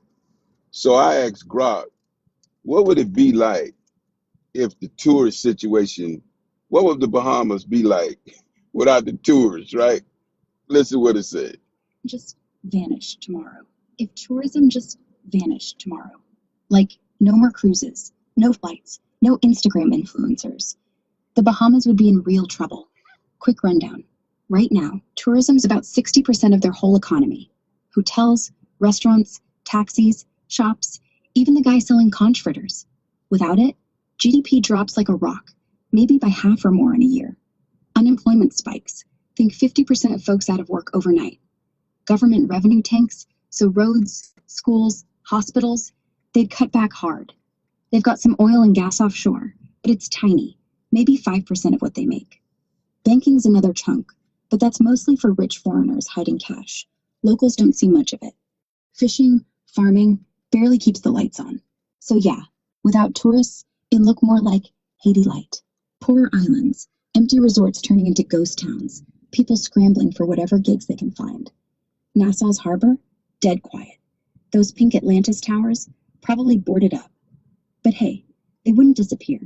So I asked Grok, what would it be like if the tourist situation, what would the Bahamas be like without the tourists, right? Listen what it said. Just vanish tomorrow. If tourism just vanished tomorrow, like no more cruises, no flights, no Instagram influencers, the Bahamas would be in real trouble. Quick rundown. Right now, tourism's about 60% of their whole economy. Hotels, restaurants, taxis, shops, even the guy selling conch fritters. Without it, GDP drops like a rock, maybe by half or more in a year. Unemployment spikes. Think 50% of folks out of work overnight. Government revenue tanks, so roads, schools, hospitals, they'd cut back hard. They've got some oil and gas offshore, but it's tiny, maybe 5% of what they make. Banking's another chunk, but that's mostly for rich foreigners hiding cash. Locals don't see much of it. Fishing, farming, barely keeps the lights on. So yeah, without tourists, it'd look more like Haiti Light. Poorer islands, empty resorts turning into ghost towns, people scrambling for whatever gigs they can find. Nassau's harbor, dead quiet. Those pink Atlantis towers, probably boarded up. But hey, they wouldn't disappear.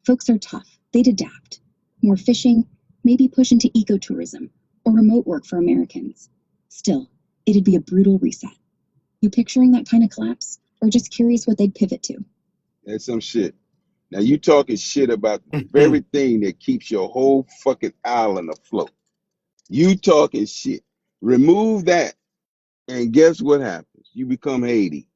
Folks are tough, they'd adapt. More fishing, maybe push into ecotourism, or remote work for Americans. Still, it'd be a brutal reset. You picturing that kind of collapse? Or just curious what they'd pivot to? That's some shit. Now you talking shit about the very thing that keeps your whole fucking island afloat. You talking shit. Remove that, and guess what happens? You become Haiti.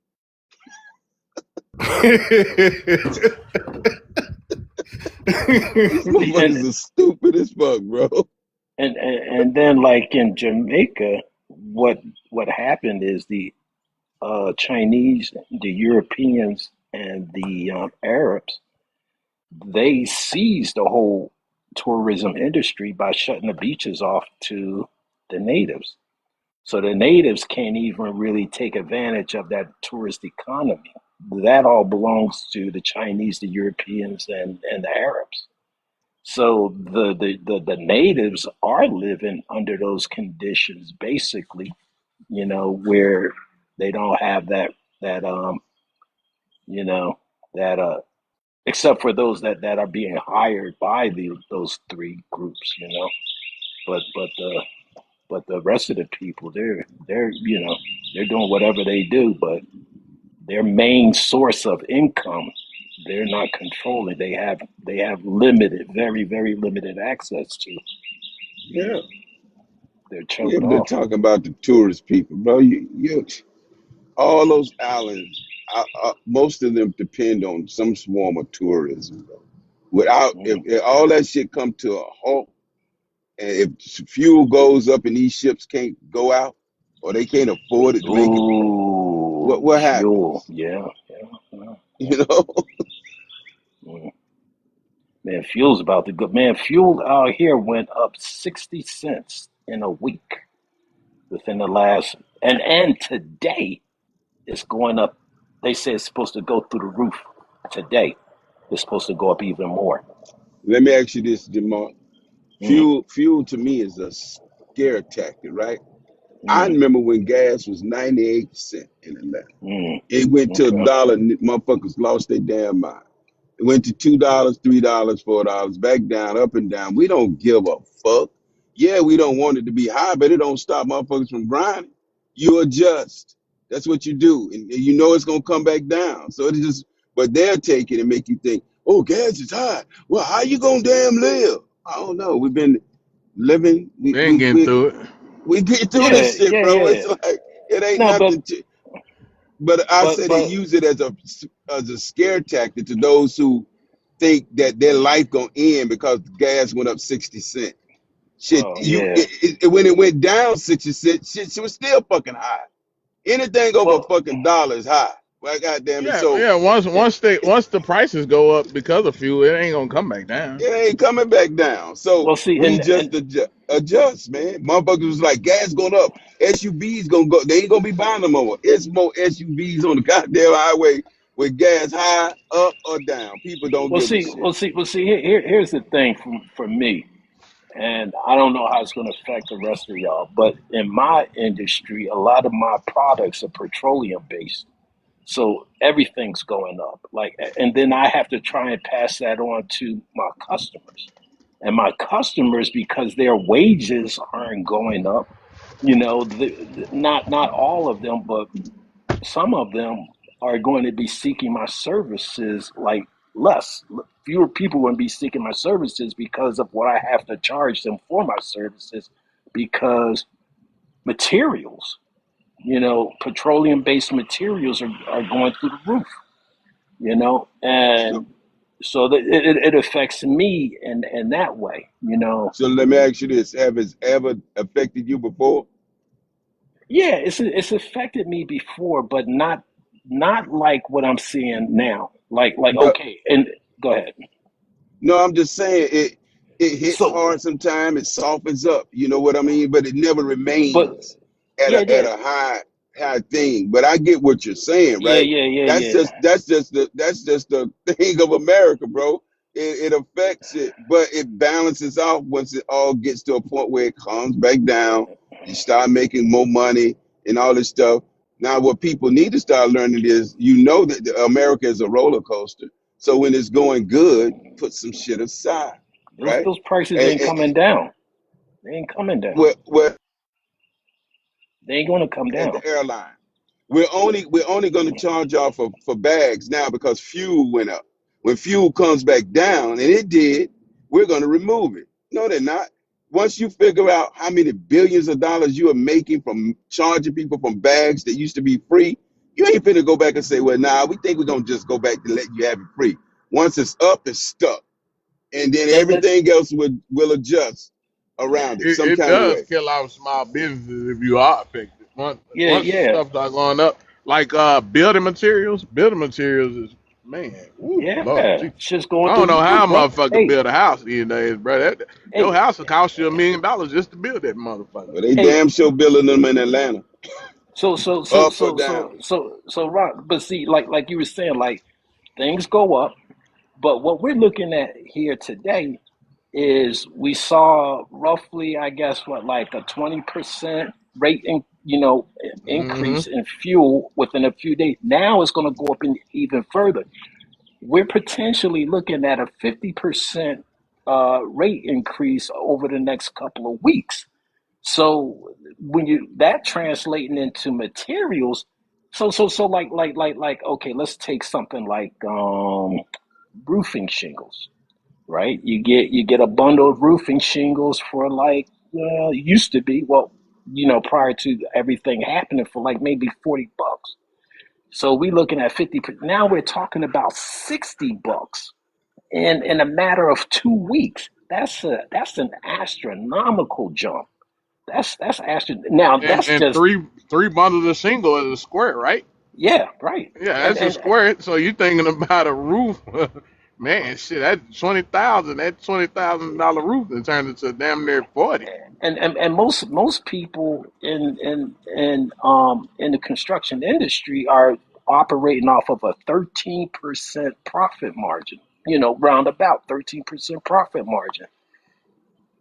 These See, motherfuckers are stupid as fuck, bro. and then like in Jamaica, what happened is the Chinese, the Europeans, and the Arabs, they seized the whole tourism industry by shutting the beaches off to the natives. So the natives can't even really take advantage of that tourist economy. That all belongs to the Chinese, the Europeans, and the Arabs. So the natives are living under those conditions, basically, where they don't have that you know, that except for those that are being hired by those three groups, but the rest of the people, they're doing whatever they do, but their main source of income, they're not controlling. They have limited, very, very limited access to. Yeah. They're Yeah, choked but they're off. talking about the tourist people, bro. You all those islands, most of them depend on some form of tourism, bro. Without, if all that shit come to a halt, and if fuel goes up and these ships can't go out, or they can't afford it to make it, Ooh, what fuel. happens? Yeah. You know, Mm. Man, fuel's about to go. Man, fuel out here went up 60 cents in a week within the last, and today it's going up. They say it's supposed to go through the roof today. It's supposed to go up even more. let me ask you this, Jamal. Mm, Fuel to me is a scare tactic, right? I mm, remember when gas was 98 cents in Atlanta. mm. It went to a Okay. dollar, and motherfuckers lost their damn mind. It went to $2, $3, $4, back down, up and down. We don't give a fuck. Yeah, we don't want it to be high, but it don't stop motherfuckers from grinding. You adjust. That's what you do, and you know it's gonna come back down. So it's just, but they'll take it and make you think, oh, gas is high. Well, how you gonna damn live? I don't know. We've been living. We Then we getting we through it. we get through Yeah, this shit, yeah, bro. yeah. It's like it ain't No, nothing to. But I but say they use it as a scare tactic to those who think that their life gonna end because the gas went up 60 cents. Shit, oh yeah. when it went down 60 cents, shit was still fucking high. Anything over a Well, fucking dollar is high. Well, goddamn it. Yeah, So yeah. Once it, once they once the prices go up because of fuel, it ain't gonna come back down. it ain't coming back down. So well, see, we and just adjust, man. Motherfuckers was like gas going up, SUVs gonna go. They ain't gonna be buying them more. It's more SUVs on the goddamn highway with gas high, up or down. People don't well, give a see, shit. well, see, well, see. Here's the thing for me, and I don't know how it's going to affect the rest of y'all. But in my industry, a lot of my products are petroleum based. So everything's going up. And then I have to try and pass that on to my customers. And my customers, because their wages aren't going up, not all of them, but some of them are going to be seeking my services like less. Fewer people will be seeking my services because of what I have to charge them for my services because materials, petroleum based materials are going through the roof, So, and so it affects me in that way, so let me ask you this: have it ever affected you before? Yeah, it's affected me before, but not like what I'm seeing now. Like No, okay, and go ahead. no, I'm just saying it hits So, hard sometimes, it softens up, you know what I mean? But it never but remains at yeah, at yeah, a high thing. But I get what you're saying, yeah, right? yeah, yeah, That's yeah. just the thing of America, bro. It affects it, but it balances off once it all gets to a point where it comes back down. You start making more money and all this stuff. Now, what people need to start learning is, that America is a roller coaster. So when it's going good, put some shit aside, Those right? those prices And, ain't and, coming down. They ain't coming down. what They ain't gonna come at down. the airline? we're only going to charge y'all for bags now because fuel went up. When fuel comes back down, and it did, we're going to remove it. No, they're not. Once you figure out how many billions of dollars you are making from charging people from bags that used to be free, you ain't finna go back and say, well, nah, we think we're going to just go back to let you have it free. Once it's up, it's stuck. And then That everything else will adjust around it some It kind of does way. kill off small businesses if you are affected. yeah, Once yeah, stuff start going up, like building materials is, man, ooh, Lord, yeah. gee. Shit's going I through don't the know roof, how a bro. motherfucker Hey, build a house these days, bro. Your hey, house will cost you $1 million just to build that motherfucker. But they hey. damn sure building them in Atlanta, up or down. Rock. But see, like you were saying, like things go up. But what we're looking at here today is we saw roughly, I guess, what like a 20% rate Mm-hmm. increase in fuel within a few days. Now it's going to go up even further. We're potentially looking at a 50% rate increase over the next couple of weeks. So when you that translating into materials, so like okay, let's take something like roofing shingles, right? You get a bundle of roofing shingles for like used to be, well, prior to everything happening, for like maybe $40. So we looking at 50. Now we're talking about $60 in a matter of 2 weeks. That's an astronomical jump. That's now that's And just three bundles of shingle is a square, right? yeah, right. Yeah, And that's a and square. So you thinking about a roof, man? Shit, that 20,000, that $20,000 roof, and turned into damn near 40. and most people in the construction industry are operating off of a 13% profit margin. Round about 13% profit margin.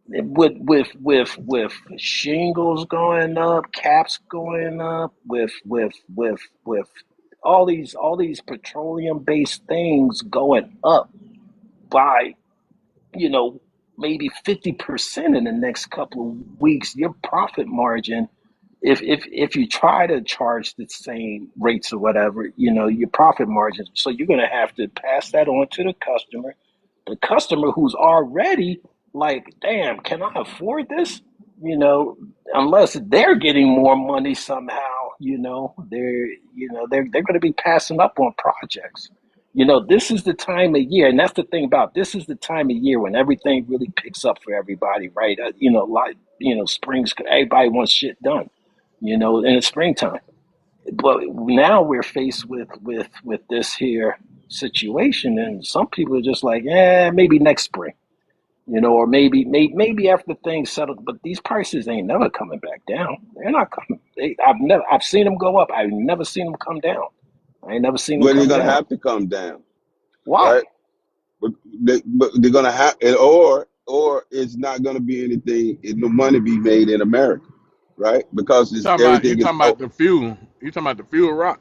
With shingles going up, caps going up, with all these petroleum based things going up by you know maybe 50% in the next couple of weeks, your profit margin, if you try to charge the same rates or whatever, your profit margins, so you're going to have to pass that on to the customer who's already like, damn, can I afford this? Unless they're getting more money somehow, they're going to be passing up on projects. This is the time of year, and that's the thing about this is the time of year when everything really picks up for everybody, right? Like spring's everybody wants shit done, in the springtime. But now we're faced with this here situation, and some people are just like, yeah, maybe next spring, or maybe after things settle. But these prices ain't never coming back down. They're not coming. I've seen them go up. I've never seen them come down. I ain't never seen them Well, they're come gonna down. have to come down, Why? right? But they're gonna have it, or it's not gonna be anything. No money be made in America, right? Because You it's talking about you everything is talking about the fuel? You talking about the fuel rock?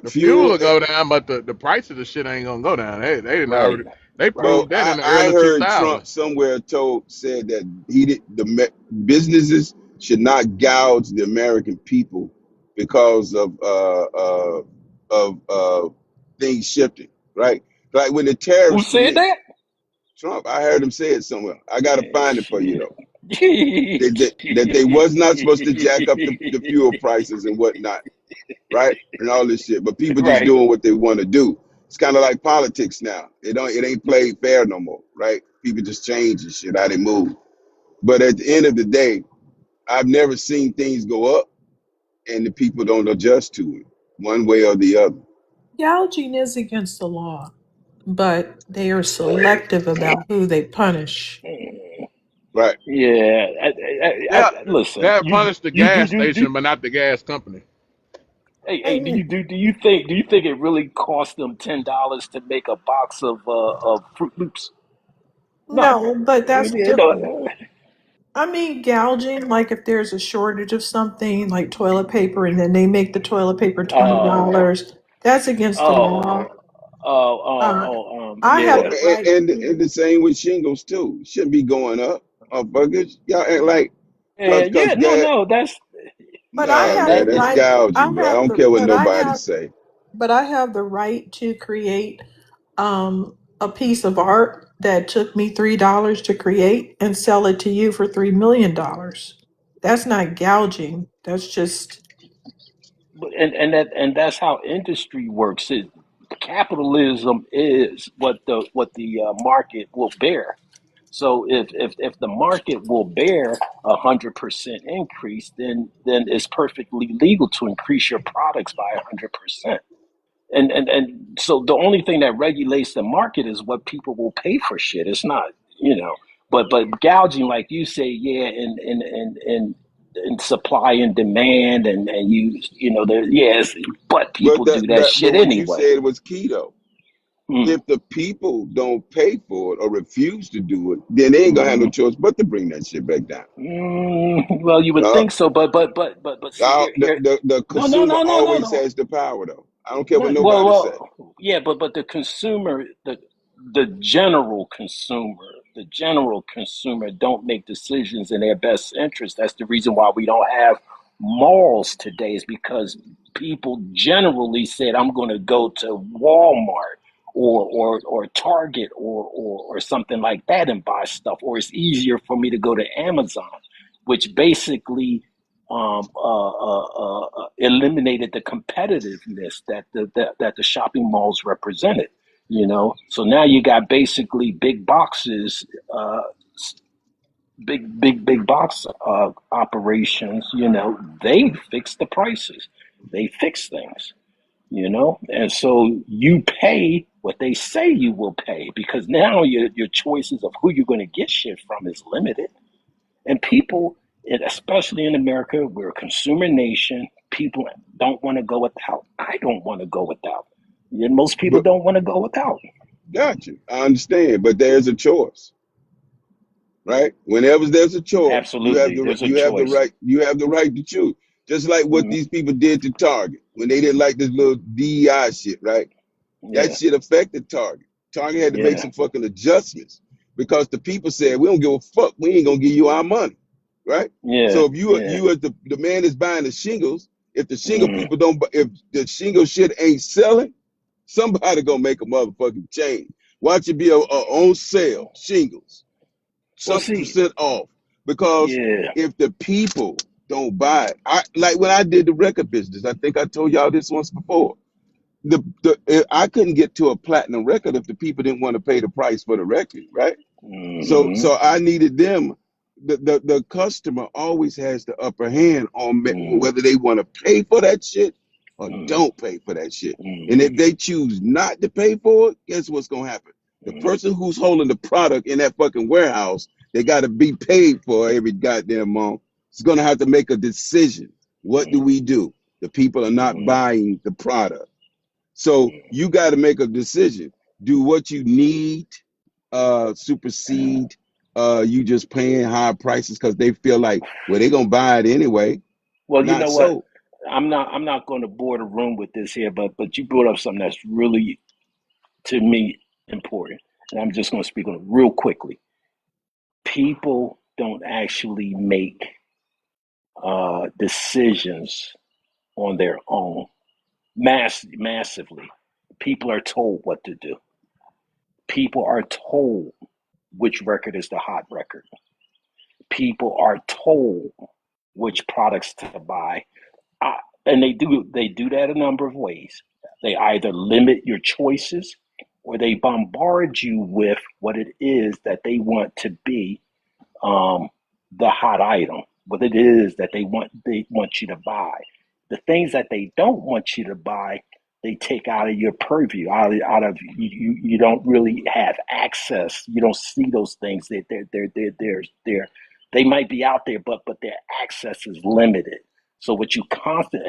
The fuel fuel. will go down, but the price of the shit ain't gonna go down. They didn't Right. already. They Right. Well, proved that I, in the I early heard Trump 2000s. somewhere said that he did businesses should not gouge the American people because of things shifting, right? Like when the Who tariffs said hit, that? Trump, I heard him say it somewhere. I gotta find it for you Shit. though. That they was not supposed to jack up the fuel prices and whatnot, right? And all this shit. But people just Right. doing what they want to do. It's kind of like politics now. It ain't played fair no more, right? People just change and shit how they move. But at the end of the day, I've never seen things go up and the people don't adjust to it one way or the other. Gouging is against the law, but they are selective about who they punish. Right. Yeah. Yeah, Listen. they You punished the you do gas do do. station, but not the gas company. Hey, do you think it really cost them $10 to make a box of Fruit Loops? No. No, but that's You different. know, I mean, gouging, like if there's a shortage of something like toilet paper and then they make the toilet paper uh, $20, that's against the oh, law. Uh, I have Well, yeah. the right and to. the same with shingles too. Shouldn't be going up. Motherfuckers, y'all act like Yeah, cause yeah, no, gas. no, that's. But I Nah, have the man, That that's right. I gouging, bro. I have don't the. care what But I nobody have. say. But I have the right to create a piece of art that took me $3 to create and sell it to you for $3 million. That's not gouging. That's just and that's how industry works. Capitalism is what the market will bear. So if the market will bear 100% increase, then it's perfectly legal to increase your products by 100%. And so the only thing that regulates the market is what people will pay for shit. It's not, you know, but gouging, like you say, yeah, and supply and demand, and there, yes, but But people do that but shit what you anyway. said was key though. Mm, If the people don't pay for it or refuse to do it, then they ain't gonna have no mm, choice but to bring that shit back down. well, you would Uh, think so, but see here, the no, no, consumer no, no, no, always no. has the power though. I don't care what No, well, nobody say. well, yeah, but the consumer, the general consumer don't make decisions in their best interest. That's the reason why we don't have malls today. Is because people generally said, "I'm going to go to Walmart or Target or something like that and buy stuff," or it's easier for me to go to Amazon, which basically eliminated the competitiveness that the shopping malls represented. So now you got basically big boxes, big box operations. They fix the prices, they fix things. And so you pay what they say you will pay, because now your choices of who you're going to get shit from is limited. And people, especially in America, we're a consumer nation. People don't want to go without. I don't want to go without. And most people But don't want to go without. got you. I understand, but there's a choice, right? Whenever there's a choice, Absolutely, there's a choice. you have the right to choose. Just like what Mm, these people did to Target when they didn't like this little DEI shit, right? That yeah, shit affected Target. Target had to make yeah, some fucking adjustments because the people said, "We don't give a fuck. We ain't gonna give you our money," right? yeah, So if yeah. you as the man is buying the shingles, if the shingle Mm, people don't, if the shingle shit ain't selling, somebody gonna make a motherfucking change. Watch it be a on sale shingles, well, something see, percent off, because yeah. if the people don't buy it, I like when I did the record business. I think I told y'all this once before. I couldn't get to a platinum record if the people didn't want to pay the price for the record, right? Mm-hmm, So I needed them. The customer always has the upper hand on mm, whether they want to pay for that shit or mm, don't pay for that shit. And if mm, they choose not to pay for it, guess what's gonna happen? The mm, person who's holding the product in that fucking warehouse, they got to be paid for every goddamn month. It's gonna have to make a decision. What do mm, we do? The people are not mm, buying the product. So you got to make a decision. Do what you need mm. supersede you just paying high prices because they feel like, well, they're gonna buy it anyway. Well, you Not know what? so. I'm not going to bore the room with this here, but you brought up something that's really, to me, important, and I'm just going to speak on it real quickly. People don't actually make decisions on their own massively. People are told what to do. People are told which record is the hot record. People are told which products to buy. Uh, and they do that a number of ways. They either limit your choices, or they bombard you with what it is that they want to be, um, the hot item, what it is that they want you to buy. The things that they don't want you to buy, they take out of your purview, out of you don't really have access. You don't see those things. They might be out there, but their access is limited. So what you constant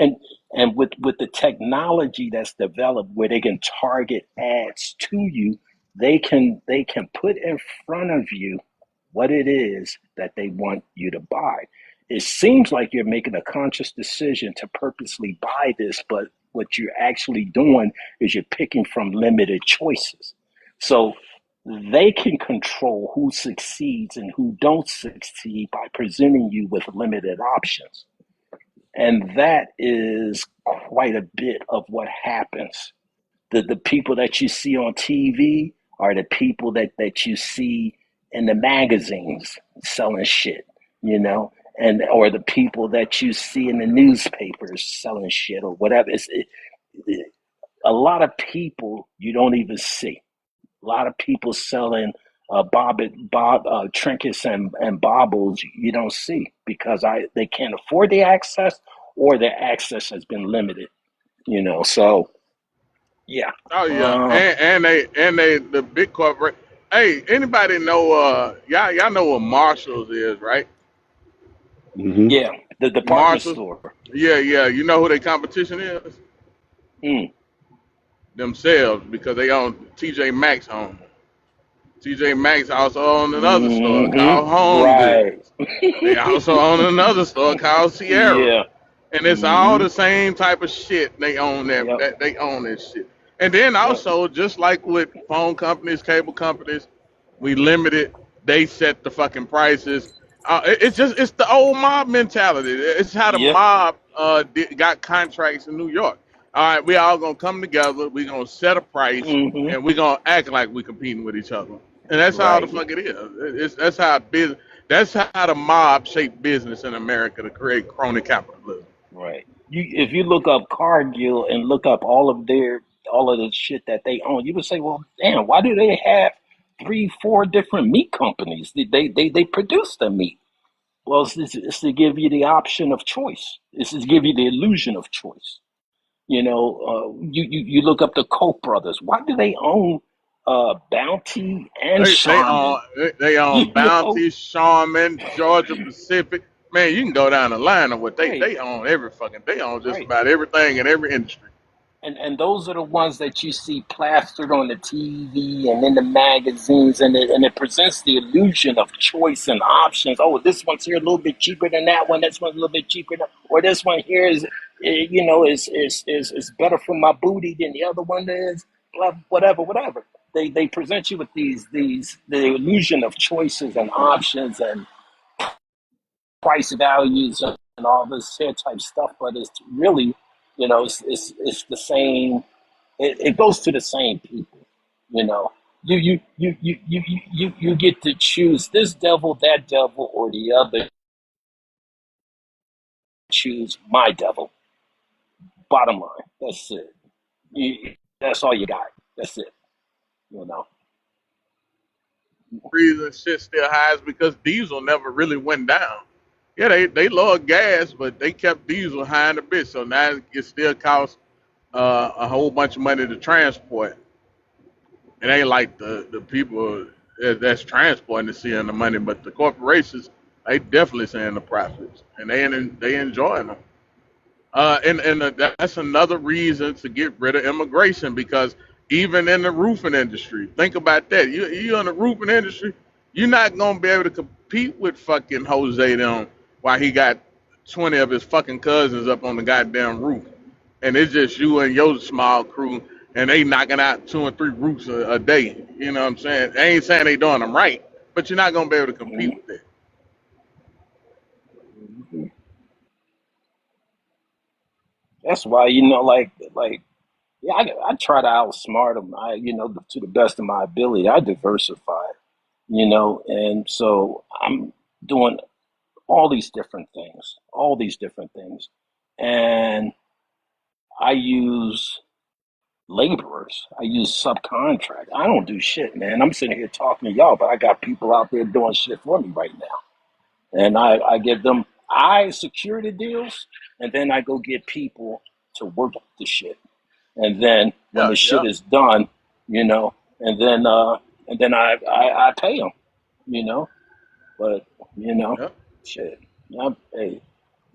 and with the technology that's developed, where they can target ads to you, they can put in front of you what it is that they want you to buy. It seems like you're making a conscious decision to purposely buy this, but what you're actually doing is you're picking from limited choices. So they can control who succeeds and who don't succeed by presenting you with limited options. And that is quite a bit of what happens. The people that you see on TV are the people that you see in the magazines selling shit, you know, and or the people that you see in the newspapers selling shit or whatever. A lot of people you don't even see. A lot of people selling trinkets and baubles you don't see because they can't afford the access or their access has been limited. You know, so yeah. Oh yeah, Uh, and they the big corporate. Hey, anybody know? Y'all know what Marshalls is, right? Hmm. yeah, the department Marshalls. store. Yeah, yeah. You know who their competition is? Mm. Themselves, because they own TJ Maxx home. TJ Maxx also own another store called Mm-hmm. Home Right. Goods. They also own another store called Sierra. Yeah. And it's all Mm-hmm. the same type of shit. They own Yep. that they own that shit. And then Yep. also, just like with phone companies, cable companies, we limit it. They set the fucking prices. It's the old mob mentality. It's how the Yep. mob got contracts in New York. All right, we all gonna come together. We gonna set a price, Mm-hmm. and we gonna act like we competing with each other. And that's how the Right. fuck it is. That's how business. That's how the mob shaped business in America to create crony capitalism. Right. If you look up Cargill and look up all of the shit that they own, you would say, well, damn, why do they have 3, 4 different meat companies? They produce the meat. Well, it's to give you the option of choice. It's to give you the illusion of choice. You know, you look up the Koch brothers. Why do they own Bounty and They Charmin? own they You own know, Bounty, Charmin, Georgia Pacific. Man, you can go down the line of what right, they own they own just right. about everything in every industry. And those are the ones that you see plastered on the TV and in the magazines, and it presents the illusion of choice and options. Oh, this one's here a little bit cheaper than that one. This one's a little bit cheaper, or this one here is, is better for my booty than the other one is. Blah, whatever. They present you with the illusion of choices and options and price values and all this here type stuff, but it's really, it's the same. It goes to the same people, you know. You get to choose this devil, that devil, or the other. Choose my devil. Bottom line, that's it. That's all you got. That's it. You know. Reason shit still high is because diesel never really went down. Yeah, they lowered gas, but they kept diesel high in the bitch. So now it still costs a whole bunch of money to transport. It ain't like the people that's transporting is seeing the money, but the corporations they definitely seeing the profits, and they enjoying them. That's another reason to get rid of immigration because even in the roofing industry, think about that. You in the roofing industry, you're not gonna be able to compete with fucking Jose them while he got 20 of his fucking cousins up on the goddamn roof, and it's just you and your small crew, and they knocking out 2 and 3 roofs a day. You know what I'm saying? I ain't saying they doing them right, but you're not gonna be able to compete with that. Mm-hmm. That's why like yeah, I try to outsmart them. To the best of my ability, I diversify. And so I'm doing all these different things, and I use laborers. I use subcontract. I don't do shit, man. I'm sitting here talking to y'all, but I got people out there doing shit for me right now, and I give them I secure the deals, and then I go get people to work the shit. And then when Yeah, the shit yeah, is done, you know, and then I pay them, you know. But yeah. shit, hey,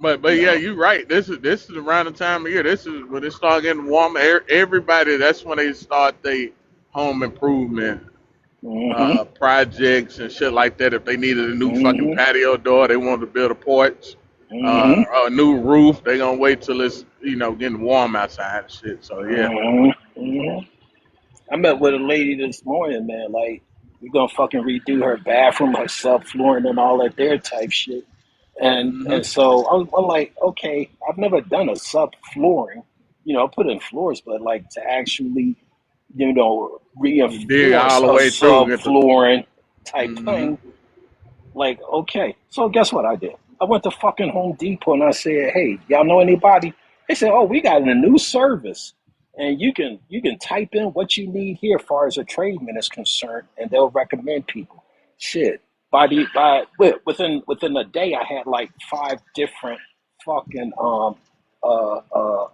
But you yeah, know, you're right. This is around the time of year. This is when it start getting warmer. Everybody, that's when they start their home improvement mm-hmm, projects and shit like that. If they needed a new fucking mm-hmm, patio door, they wanted to build a porch, mm-hmm, a new roof. They gonna wait till it's getting warm outside and shit. So yeah, mm-hmm, mm-hmm. I met with a lady this morning, man. Like, we're gonna fucking redo her bathroom, her subflooring, and all that there type shit. And so I'm like, okay, I've never done a sub flooring, I put in floors, but like to actually, dig all reinforce the a way through. sub Get the. flooring type Mm-hmm. thing. Like, okay. So guess what I did? I went to fucking Home Depot and I said, hey, y'all know anybody? They said, oh, we got a new service. And you can type in what you need here as far as a tradesman is concerned, and they'll recommend people. Shit. Within a day I had like 5 different fucking uh uh uh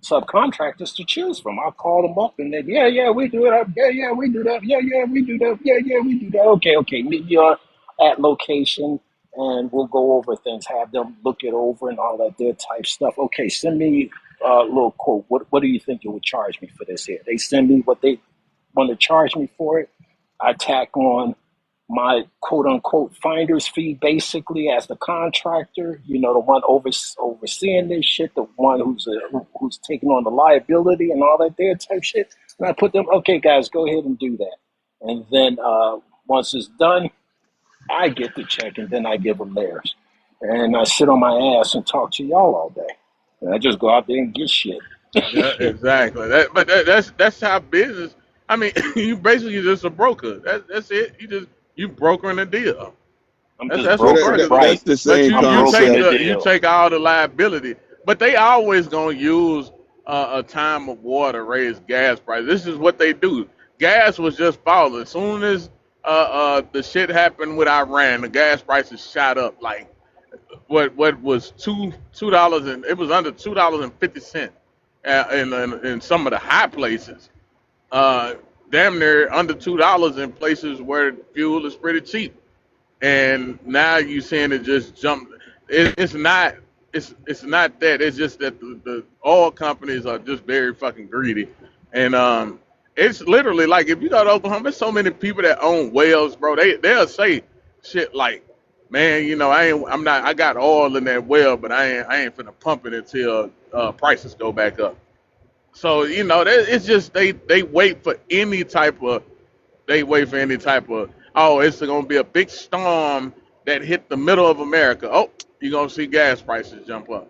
subcontractors to choose from. I called them up and they, yeah, we do it. Yeah, we do that. Yeah, we do that. Yeah, we do that. Okay, meet you at location and we'll go over things, have them look it over and all that their type stuff. Okay, send me a little quote. What do you think you would charge me for this here? They send me what they want to charge me for it. I tack on my quote unquote finder's fee basically as the contractor, the one overseeing this shit, the one who's taking on the liability and all that there type shit. And I put them, okay, guys, go ahead and do that. And then once it's done, I get the check and then I give them theirs. And I sit on my ass and talk to y'all all day. And I just go out there and get shit. Yeah, exactly. That's how business. I mean, you basically just a broker. That's it. You brokering a deal. I'm That's just that's what Well, brokering, brokers do. right? that's the But same you I'm you brokering take the concept. you deal. take all the liability. But they always gonna use a time of war to raise gas prices. This is what they do. Gas was just falling. As soon as the shit happened with Iran, the gas prices shot up like what was $2 and it was under $2.50 in some of the high places. Uh, Damn near under $2 in places where fuel is pretty cheap. And now you seeing it just jump. It's not. It's not that. It's just that the oil companies are just very fucking greedy, and it's literally like if you go to Oklahoma, there's so many people that own wells, bro. They'll say shit like, man, I'm not. I got oil in that well, but I ain't finna pump it until prices go back up. So it's just they wait for any type of it's going to be a big storm that hit the middle of America. Oh, you're going to see gas prices jump up.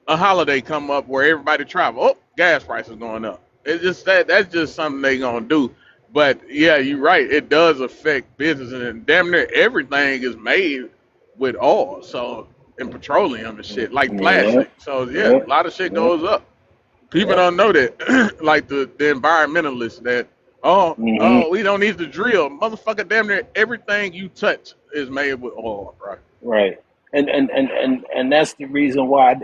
A holiday come up where everybody travel. Oh, gas prices going up. It's just that's just something they going to do. But yeah, you're right. It does affect business, and damn near everything is made with oil, so and petroleum and shit like Yeah, plastic. So yeah, yeah, a lot of shit yeah, goes up. People yeah. don't know that, like the environmentalists that hmm we don't need to drill, motherfucker. Damn near everything you touch is made with oil, bro. Right. And that's the reason why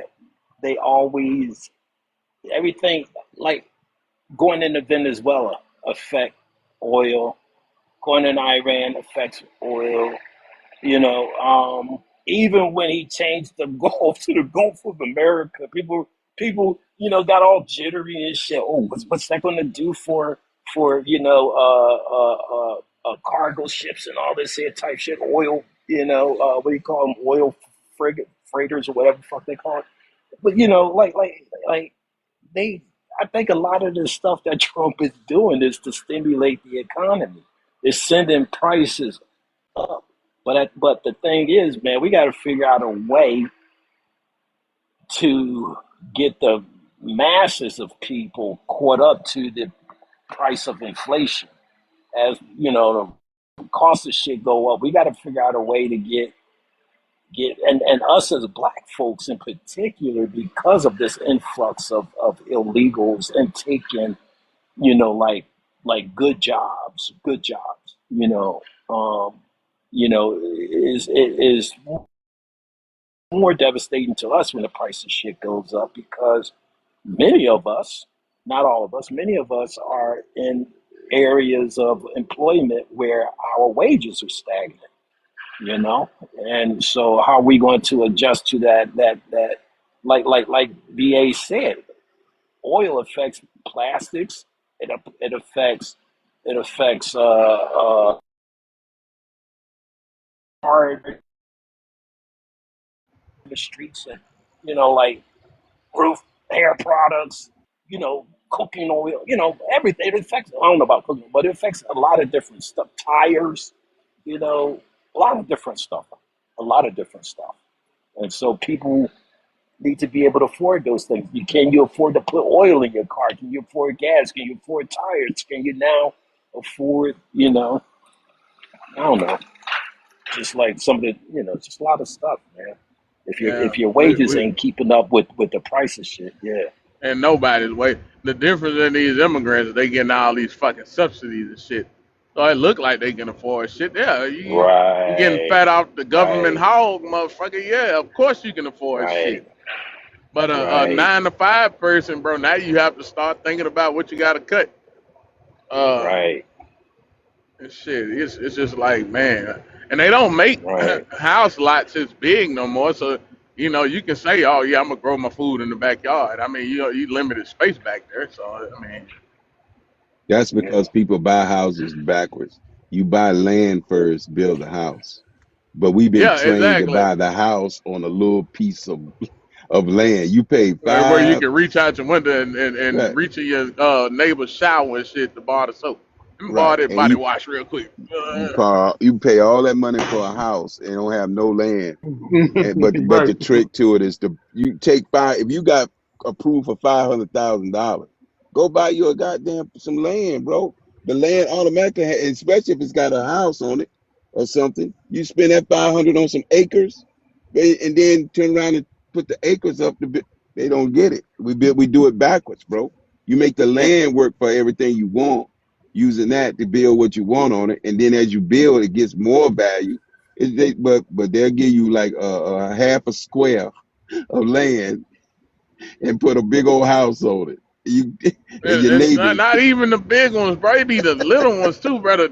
they always everything like going into Venezuela affect oil, going in Iran affects oil. Even when he changed the Gulf to the Gulf of America, people, got all jittery and shit. Oh, what's that going to do for cargo ships and all this here type shit? Oil, what do you call them? Oil freighters or whatever the fuck they call it. But like they, I think a lot of the stuff that Trump is doing is to stimulate the economy. It's sending prices up. But the thing is, man, we got to figure out a way to get the masses of people caught up to the price of inflation. As the cost of shit go up, we got to figure out a way to get and us as black folks in particular, because of this influx of illegals and taking good jobs, is more devastating to us when the price of shit goes up, because many of us, not all of us, many of us are in areas of employment where our wages are stagnant, and so how are we going to adjust to that like BA said, oil affects plastics, it affects hard the streets, and like roof hair products, cooking oil, everything. It affects, I don't know about cooking, but it affects a lot of different stuff. Tires, a lot of different stuff. A lot of different stuff. And so people need to be able to afford those things. Can you afford to put oil in your car? Can you afford gas? Can you afford tires? Can you now afford, I don't know, just like some of the, just a lot of stuff, man. Yeah, If your we, wages we ain't keeping up with the price of shit, yeah. and nobody's way. The difference in these immigrants, they getting all these fucking subsidies and shit. So it look like they can afford shit. Yeah, you getting Right, fat off the government right, hog, motherfucker. Yeah, of course you can afford shit. right, But a right, 9 to 5 person, bro, now you have to start thinking about what you got to cut. Uh, right, and shit, it's just like, man, and they don't make right. house lots as big no more. So you can say, oh yeah, I'm gonna grow my food in the backyard. I mean, you limited space back there. So I mean, That's Yeah, because people buy houses backwards. You buy land first, build a house. But we've been yeah, trained to exactly. buy the house on a little piece of land. You pay Where you five, can reach out your window and right, reach in your neighbor's shower and shit to borrow the soap. Let me borrow right, that and body wash real quick. you pay all that money for a house and don't have no land. But Right. the trick to it is you take five. If you got approved for $500,000, go buy you a goddamn some land, bro. The land automatically, especially if it's got a house on it or something. You spend that 500 on some acres, and then turn around and put the acres up. They don't get it. We do it backwards, bro. You make the And, land work for everything you want, using that to build what you want on it, and then as you build, it gets more value. But they'll give you like a half a square of land and put a big old house on it. You and your and not, neighbors, not even the big ones, bro. It be the little ones too, brother.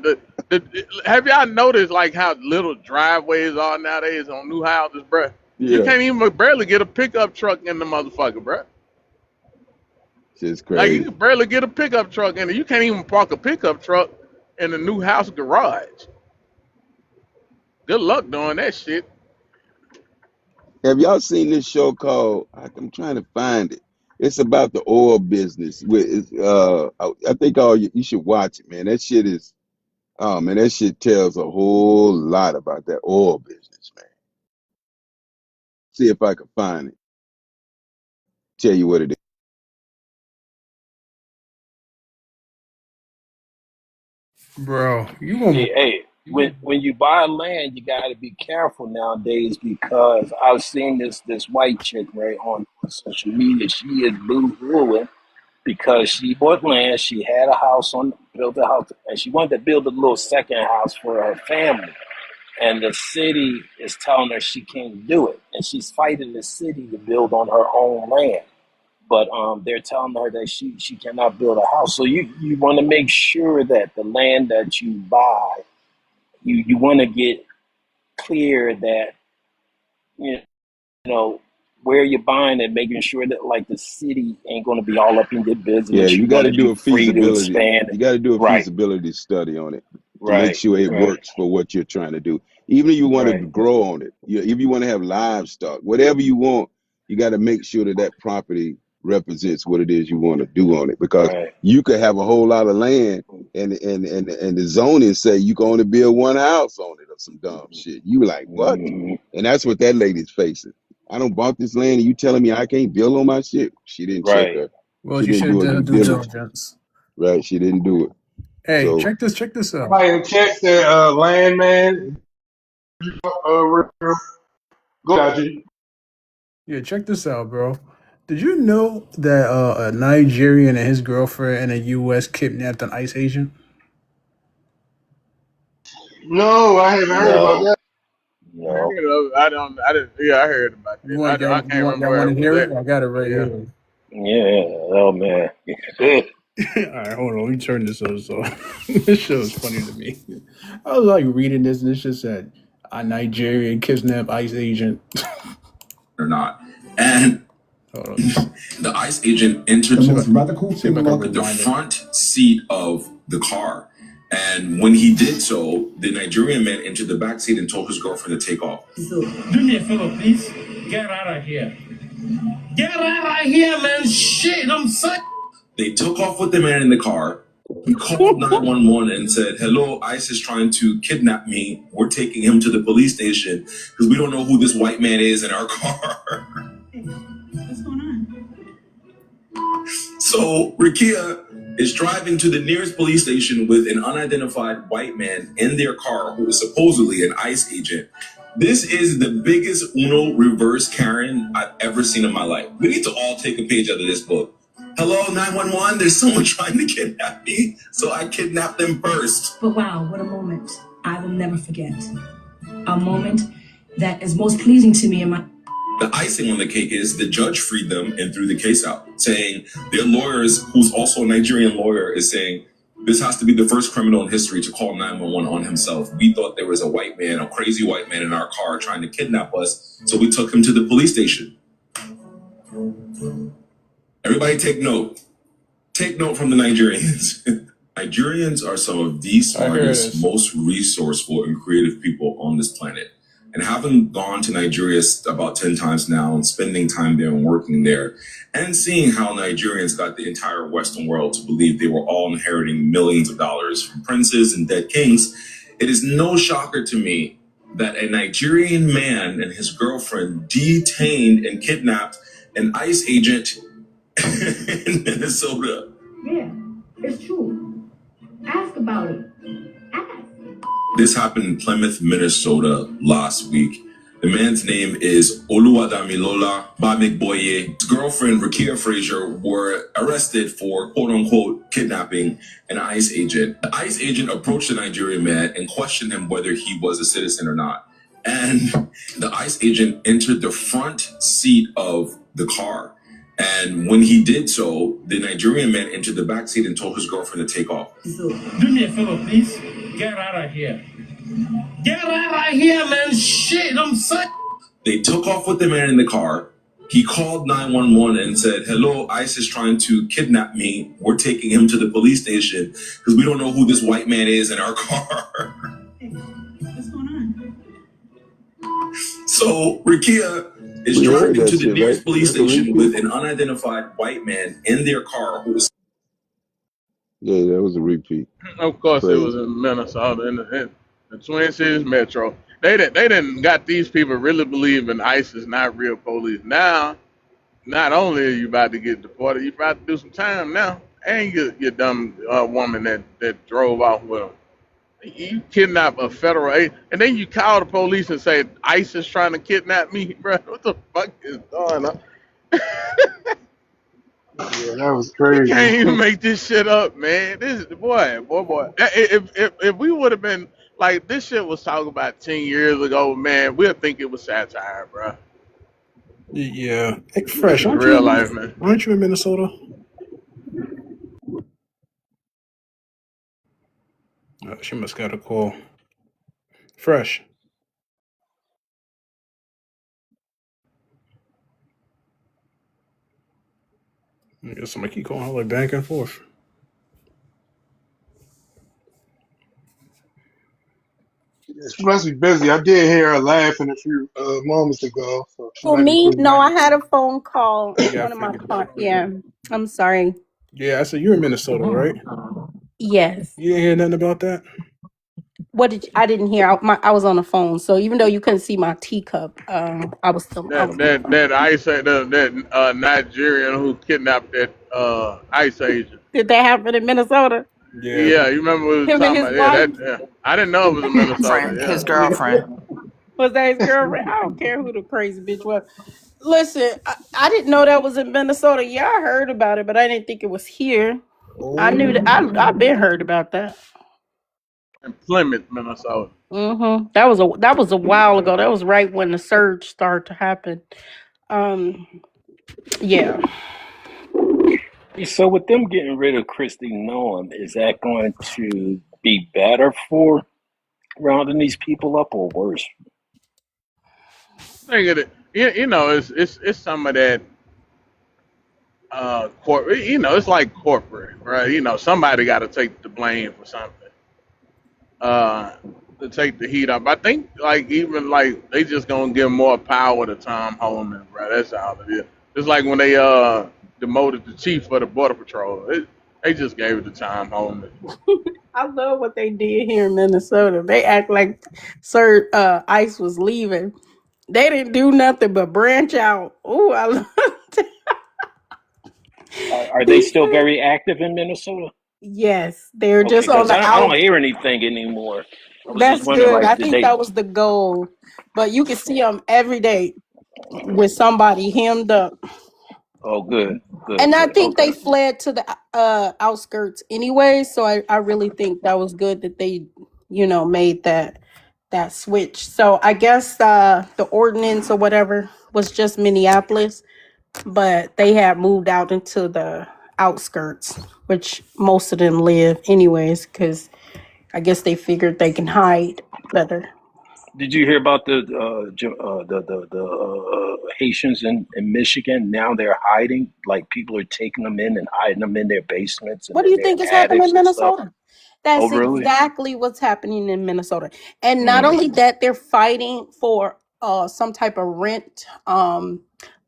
Have y'all noticed like how little driveways are nowadays on new houses, bro? You yeah, can't even barely get a pickup truck in the motherfucker, bro. shit's Like you crazy. can barely get a pickup truck in it. You can't even park a pickup truck in a new house garage. Good luck doing that shit. Have y'all seen this show called? I'm trying to find it. It's about the oil business. I think you should watch it, man. That shit is, oh man, that shit tells a whole lot about that oil business, man. See if I can find it. Tell you what it is. Bro, you gonna hey, when you buy land, you got to be careful nowadays because I've seen this white chick right on social media. She is boo-hooing because she bought land, she had a house built a house, and she wanted to build a little second house for her family. And the city is telling her she can't do it, and she's fighting the city to build on her own land. But they're telling her that she cannot build a house. So you want to make sure that the land that you buy, you want to get clear that you know where you're buying it, making sure that like the city ain't going to be all up in your Yeah, business. you You got want to to do be a free to feasibility. expand You it. got to do a Right, feasibility study on it to make right, sure it right, works for what you're trying to do. Even if you want to right, grow on it, if you want to have livestock, whatever you want, you got to make sure that that property represents what it is you want to do on it. Because right. you could have a whole lot of land, and the zoning say you can only build one house on it or some dumb shit. You like what? Mhm. And that's what that lady's facing. I don't bought this land, and you telling me I can't build on my shit? She didn't check Right. her. well, She you didn't should have do her done her due due diligence. diligence. Right? She didn't do it. Hey, So check this out. Somebody check the land, man. Go out you. Yeah, check this out, bro. Did you know that a Nigerian and his girlfriend in the U.S. kidnapped an ICE agent? No, I haven't heard about No, that. I no. heard of, I didn't. Yeah, I heard about You that. want I y'all, can't remember y'all where want it to was hear at. it? I got it But right yeah. here. Yeah. Oh man. All right, hold on. Let me turn this up. So this show is funny to me. I was like reading this, and it just said a Nigerian kidnapped ICE agent. Or not. And hold on, the ICE agent entered The most radical criminal. the front seat of the car. And when he did so, the Nigerian man entered the back seat and told his girlfriend to take off. So, do me a favor, please. Get out of here. Get out of here, man. Shit, I'm saying. They took off with the man in the car. He called 911 and said, "Hello, ICE is trying to kidnap me. We're taking him to the police station because we don't know who this white man is in our car." What's going on? So Rikia is driving to the nearest police station with an unidentified white man in their car who is supposedly an ICE agent. This is the biggest Uno reverse Karen I've ever seen in my life. We need to all take a page out of this book. Hello, 911, there's someone trying to kidnap me, so I kidnapped them first. But wow, what a moment I will never forget. A moment that is most pleasing to me in my... The icing on the cake is the judge freed them and threw the case out, saying their lawyers, who's also a Nigerian lawyer, is saying this has to be the first criminal in history to call 911 on himself. We thought there was a white man, a crazy white man in our car trying to kidnap us, so we took him to the police station. Everybody take note. Take note from the Nigerians. Nigerians are some of the smartest, most resourceful and creative people on this planet. And having gone to Nigeria about 10 times now and spending time there and working there and seeing how Nigerians got the entire Western world to believe they were all inheriting millions of dollars from princes and dead kings, it is no shocker to me that a Nigerian man and his girlfriend detained and kidnapped an ICE agent in Minnesota. Yeah, it's true. Ask about it. This happened in Plymouth, Minnesota last week. The man's name is Oluwadamilola Bamigboye. His girlfriend, Rikia Frazier, were arrested for quote-unquote kidnapping an ICE agent. The ICE agent approached the Nigerian man and questioned him whether he was a citizen or not. And the ICE agent entered the front seat of the car. And when he did so, the Nigerian man entered the back seat and told his girlfriend to take off. So, do me a favor, please. Get out of here. Get out of here, man. Shit, I'm sick. They took off with the man in the car. He called 911 and said, "Hello, ICE is trying to kidnap me. We're taking him to the police station because we don't know who this white man is in our car." Hey, what's going on? So Rikia is driving to the nearest police station with an unidentified white man in their car who was... Yeah, that was a repeat. Of course, Crazy. it was in Minnesota, in the Twin Cities Metro. They didn't got these people really believing ICE is not real police. Now, not only are you about to get deported, you about to do some time now. And you dumb woman that drove off with them. You kidnap a federal agent, and then you call the police and say ICE is trying to kidnap me, bro. What the fuck is going on? Yeah, that was You crazy. can't even make this shit up, man. This is boy. If we would have been like this shit was talked about 10 years ago, man, we'd think it was satire, bro. Yeah. Hey, This Fresh, is real life, man. aren't you in Minnesota? Oh, she must got a call. Fresh. I guess somebody keep calling her like back and forth. She must be busy. I did hear her laughing a few moments ago, so she For might be me, busy. no, I had a phone call. Yeah, I One of my figured. clients. Yeah, I'm sorry. Yeah, I said you're in Minnesota, right? Yes. You didn't hear nothing about that? What did I didn't hear? I was on the phone, so even though you couldn't see my teacup, I was on the phone. That ICE that Nigerian who kidnapped that ICE agent. Did that happen in Minnesota? Yeah, you remember we was Him and talking his about wife? yeah. I didn't know it was in Minnesota. Yeah. His girlfriend. Was that his girlfriend? I don't care who the crazy bitch was. Listen, I didn't know that was in Minnesota. Yeah, I heard about it, but I didn't think it was here. I knew that I've been heard about that. In Plymouth, Minnesota. That was a while ago. That was right when the surge started to happen. Yeah. So with them getting rid of Christy Noam, is that going to be better for rounding these people up or worse? Think of it. You know, it's some of that corporate. You know, it's like corporate, right? You know, somebody got to take the blame for something. To take the heat up. I think like even like they just gonna give more power to Tom Homan, bro. That's all it is. It's like when they demoted the chief for the border patrol. They just gave it the time, homie. I love what they did here in Minnesota. They act like Sir ICE was leaving. They didn't do nothing but branch out. Oh, I love Are they still very active in Minnesota? Yes, they're Okay, just on because the I don't out. hear anything anymore. I was just That's wondering, good. I like, did think they? that was the goal. But you can see them every day with somebody hemmed up. Oh, good, good, And I good. think they Okay. fled to the outskirts anyway. So I really think that was good that they, made that switch. So I guess the ordinance or whatever was just Minneapolis, but they had moved out into the outskirts, which most of them live anyways, because I guess they figured they can hide better. Did you hear about the Haitians in Michigan? Now they're hiding. Like people are taking them in and hiding them in their basements and What do in you their think is happening attics in and stuff. Minnesota? Oh, That's really? exactly what's happening in Minnesota. And not Mm. only that, they're fighting for some type of rent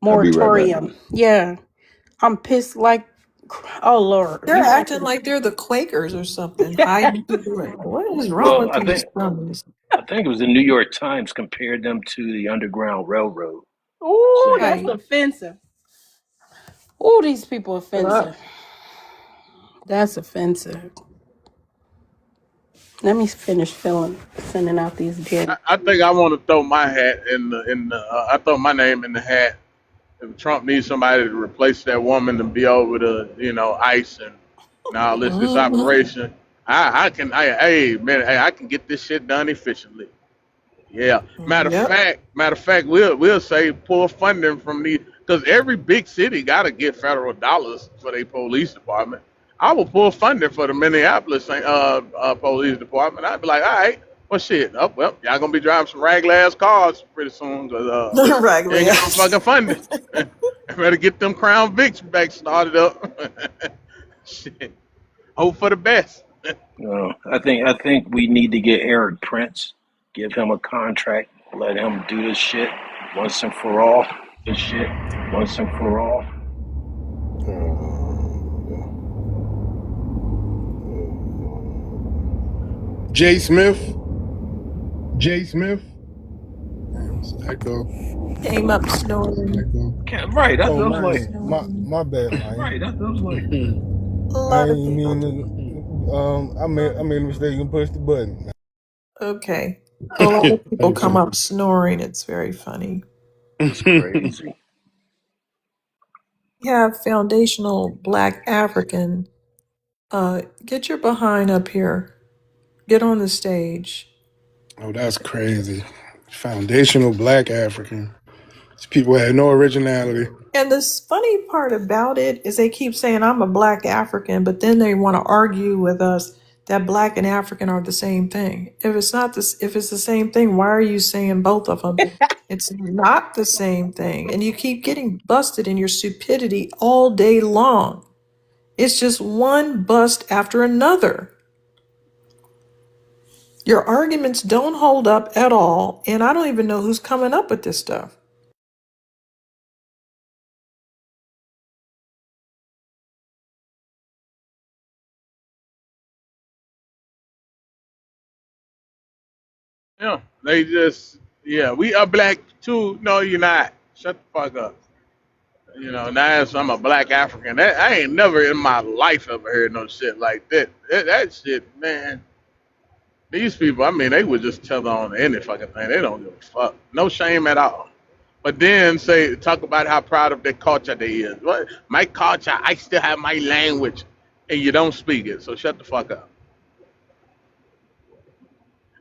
I'll be right back. moratorium. Yeah. I'm pissed like oh Lord. They're We went acting to like they're the Quakers or something, hiding people. Like, what is wrong Well, with these dummies? I think it was the New York Times compared them to the Underground Railroad, Oh, saying, that's Right. offensive. Oh, these people Uh, offensive. That's offensive. Let me finish sending out these dead. I think I want to throw my hat in the. I throw my name in the hat. If Trump needs somebody to replace that woman and be over the, ICE and all this mhm. operation, I can. Hey man, hey, I can get this shit done efficiently. Yeah. Yep. Matter of fact, we'll say pull funding from the because every big city got to get federal dollars for their police department. I will pull funding for the Minneapolis police department. I'd be like, all right, well shit, oh well, y'all gonna be driving some rag ass cars pretty soon because you Raggedy ain't got no ass. fucking funding. I better get them Crown Vics back started up. Shit, hope for the best. I think we need to get Eric Prince, give him a contract, let him do this shit once and for all. This shit once and for all. Jay Smith. Jay Smith. Echo. Came up snoring. Echo. Right, Oh that was like, man, my bad, man. right, that was like. A I lot of ain't mean people. to. I made a mistake and pushed the button. Okay. A lot of people come up snoring. It's very funny. That's crazy. You have foundational Black African. Get your behind up here. Get on the stage. Oh, that's crazy. Foundational Black African. These people had no originality. And the funny part about it is they keep saying I'm a Black African, but then they want to argue with us that Black and African are the same thing. If it's not this, if it's the same thing, why are you saying both of them? It's not the same thing, and you keep getting busted in your stupidity all day long. It's just one bust after another. Your arguments don't hold up at all, and I don't even know who's coming up with this stuff. Yeah, they just we are black too. No, you're not. Shut the fuck up. Now as I'm a black African. I ain't never in my life ever heard no shit like that. That shit, man. These people, I mean, they would just tell on any fucking thing. They don't give a fuck. No shame at all. But then talk about how proud of their culture they is. What? My culture, I still have my language, and you don't speak it. So shut the fuck up.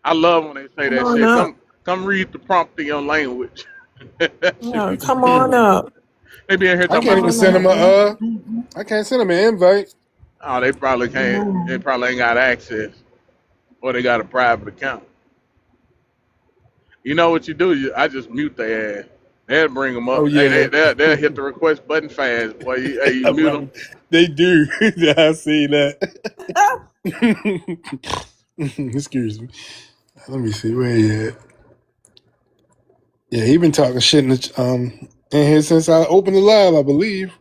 I love when they say Come that on shit. up. Come read the prompt in your language. That should No, be come funny. on up. They be in here I talking Come can't about even some. on send him up. I can't send him an invite. Oh, they probably can't. They probably ain't got access, or they got a private account. You know what you do? I just mute their ass. They'll bring them Oh up. Hey, yeah. they'll hit the request button fast. Boy, you mute them. They do. I see that. Excuse me. Let me see where he at. Yeah, he been talking shit in here since I opened the live, I believe.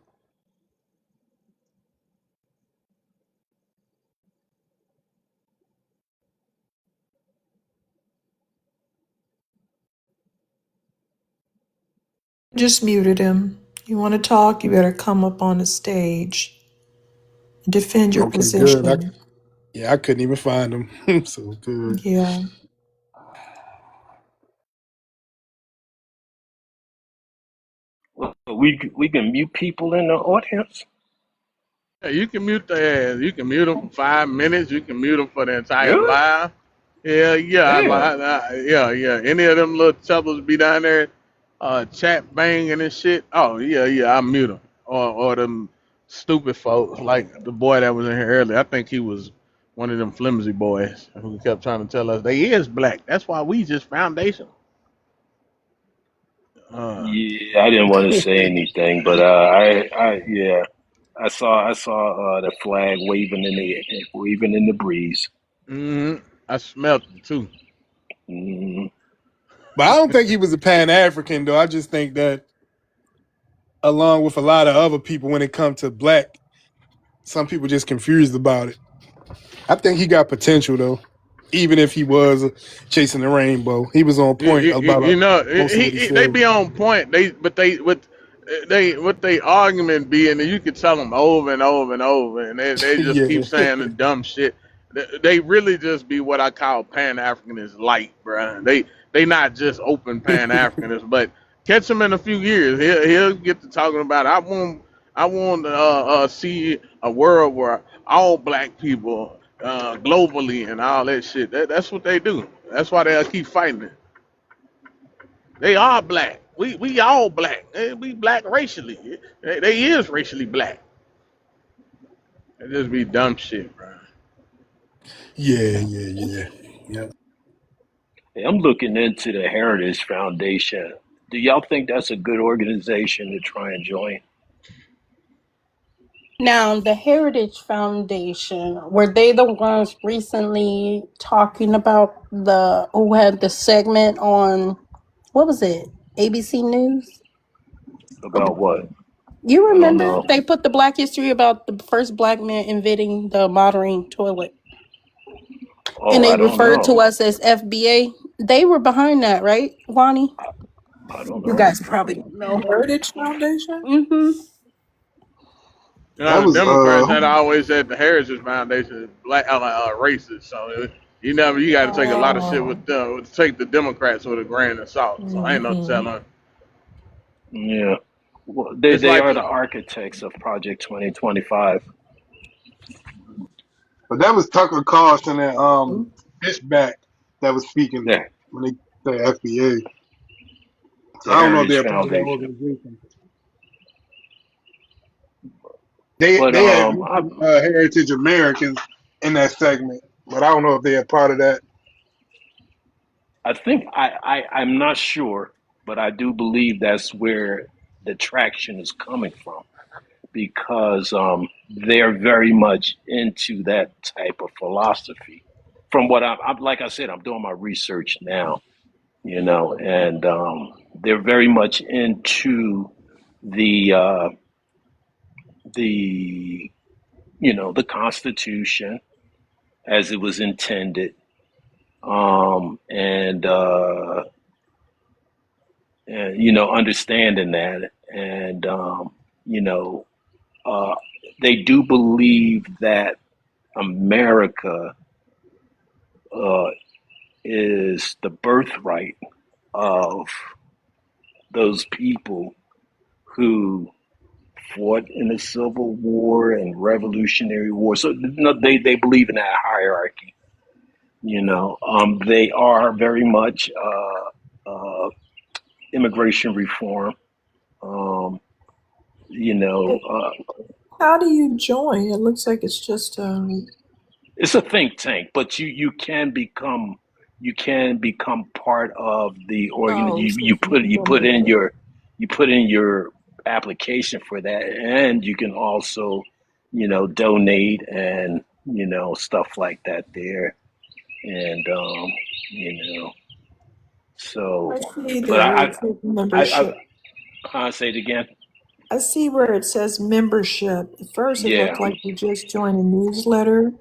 Just muted him. You want to talk? You better come up on the stage and defend your Okay, good. position. I couldn't even find him. So good. Yeah. Well, we can mute people in the audience. Yeah, you can mute the ass. You can mute them for 5 minutes. You can mute them for the entire Really? live. Yeah, yeah, Damn. yeah. Any of them little chuckles be down there, chat banging and shit. Oh yeah, I mute them. Or them stupid folks like the boy that was in here earlier. I think he was one of them flimsy boys who kept trying to tell us they is black. That's why we just foundation. Yeah, I didn't want to say anything, but yeah, I saw the flag waving in the breeze. I smelled it too. But I don't think he was a Pan-African, though. I just think that, along with a lot of other people, when it comes to black, some people just confused about it. I think he got potential, though. Even if he was chasing the rainbow, he was on point about You know, most of what he they said. be on point. What they argument be, and you could tell them over and over and over, and they just keep Yeah. saying the dumb shit. They really just be what I call Pan Africanist light, bruh. They not just open Pan Africanists, but catch him in a few years, he'll get to talking about I want to see a world where all black people globally and all that shit. That's what they do. That's why they'll keep fighting it. They are black. We all black. We black racially. They is racially black. It just be dumb shit, bro. Yeah. Hey, I'm looking into the Heritage Foundation. Do y'all think that's a good organization to try and join? Now, the Heritage Foundation, were they the ones recently talking about who had the segment on, what was it, ABC News? About what? You I don't remember know. they put the Black history about the first black man inventing the modern toilet, and Oh, they I don't referred to know. us as FBA. They were behind that, right, Wani? I don't You know. guys probably don't know. Heritage Foundation? Mm-hmm. You That know, the was Democrats had always said the Heritage Foundation is black racist. So you got to take a lot of shit Oh. take the Democrats with a grain of salt. So ain't no Mm-hmm. telling. Yeah. Well, It's they like are the architects of Project 2025. but that was Tucker Carlson and Fishback that was speaking There, when they say FBA. So the I don't know if Heritage they're a part of that Foundation. organization. They But they had Heritage Americans in that segment, but I don't know if they're a part of that. I think I'm not sure, but I do believe that's where the traction is coming from because they're very much into that type of philosophy. From what I'm like I said, I'm doing my research now, and they're very much into the the the Constitution as it was intended, and understanding that, and you know, uh, they do believe that America uh, is the birthright of those people who fought in the Civil War and Revolutionary War. So they believe in that hierarchy. They are very much immigration reform. Um, How do you join? It looks like it's just it's a think tank, but you can become part of the organ. oh, You so you it's put you a put in membership. your application for that, and you can also donate and stuff like that there, and so. I see But there where it says membership. I say it again. I see where it says membership. At first, it Yeah. looked like you just joined a newsletter.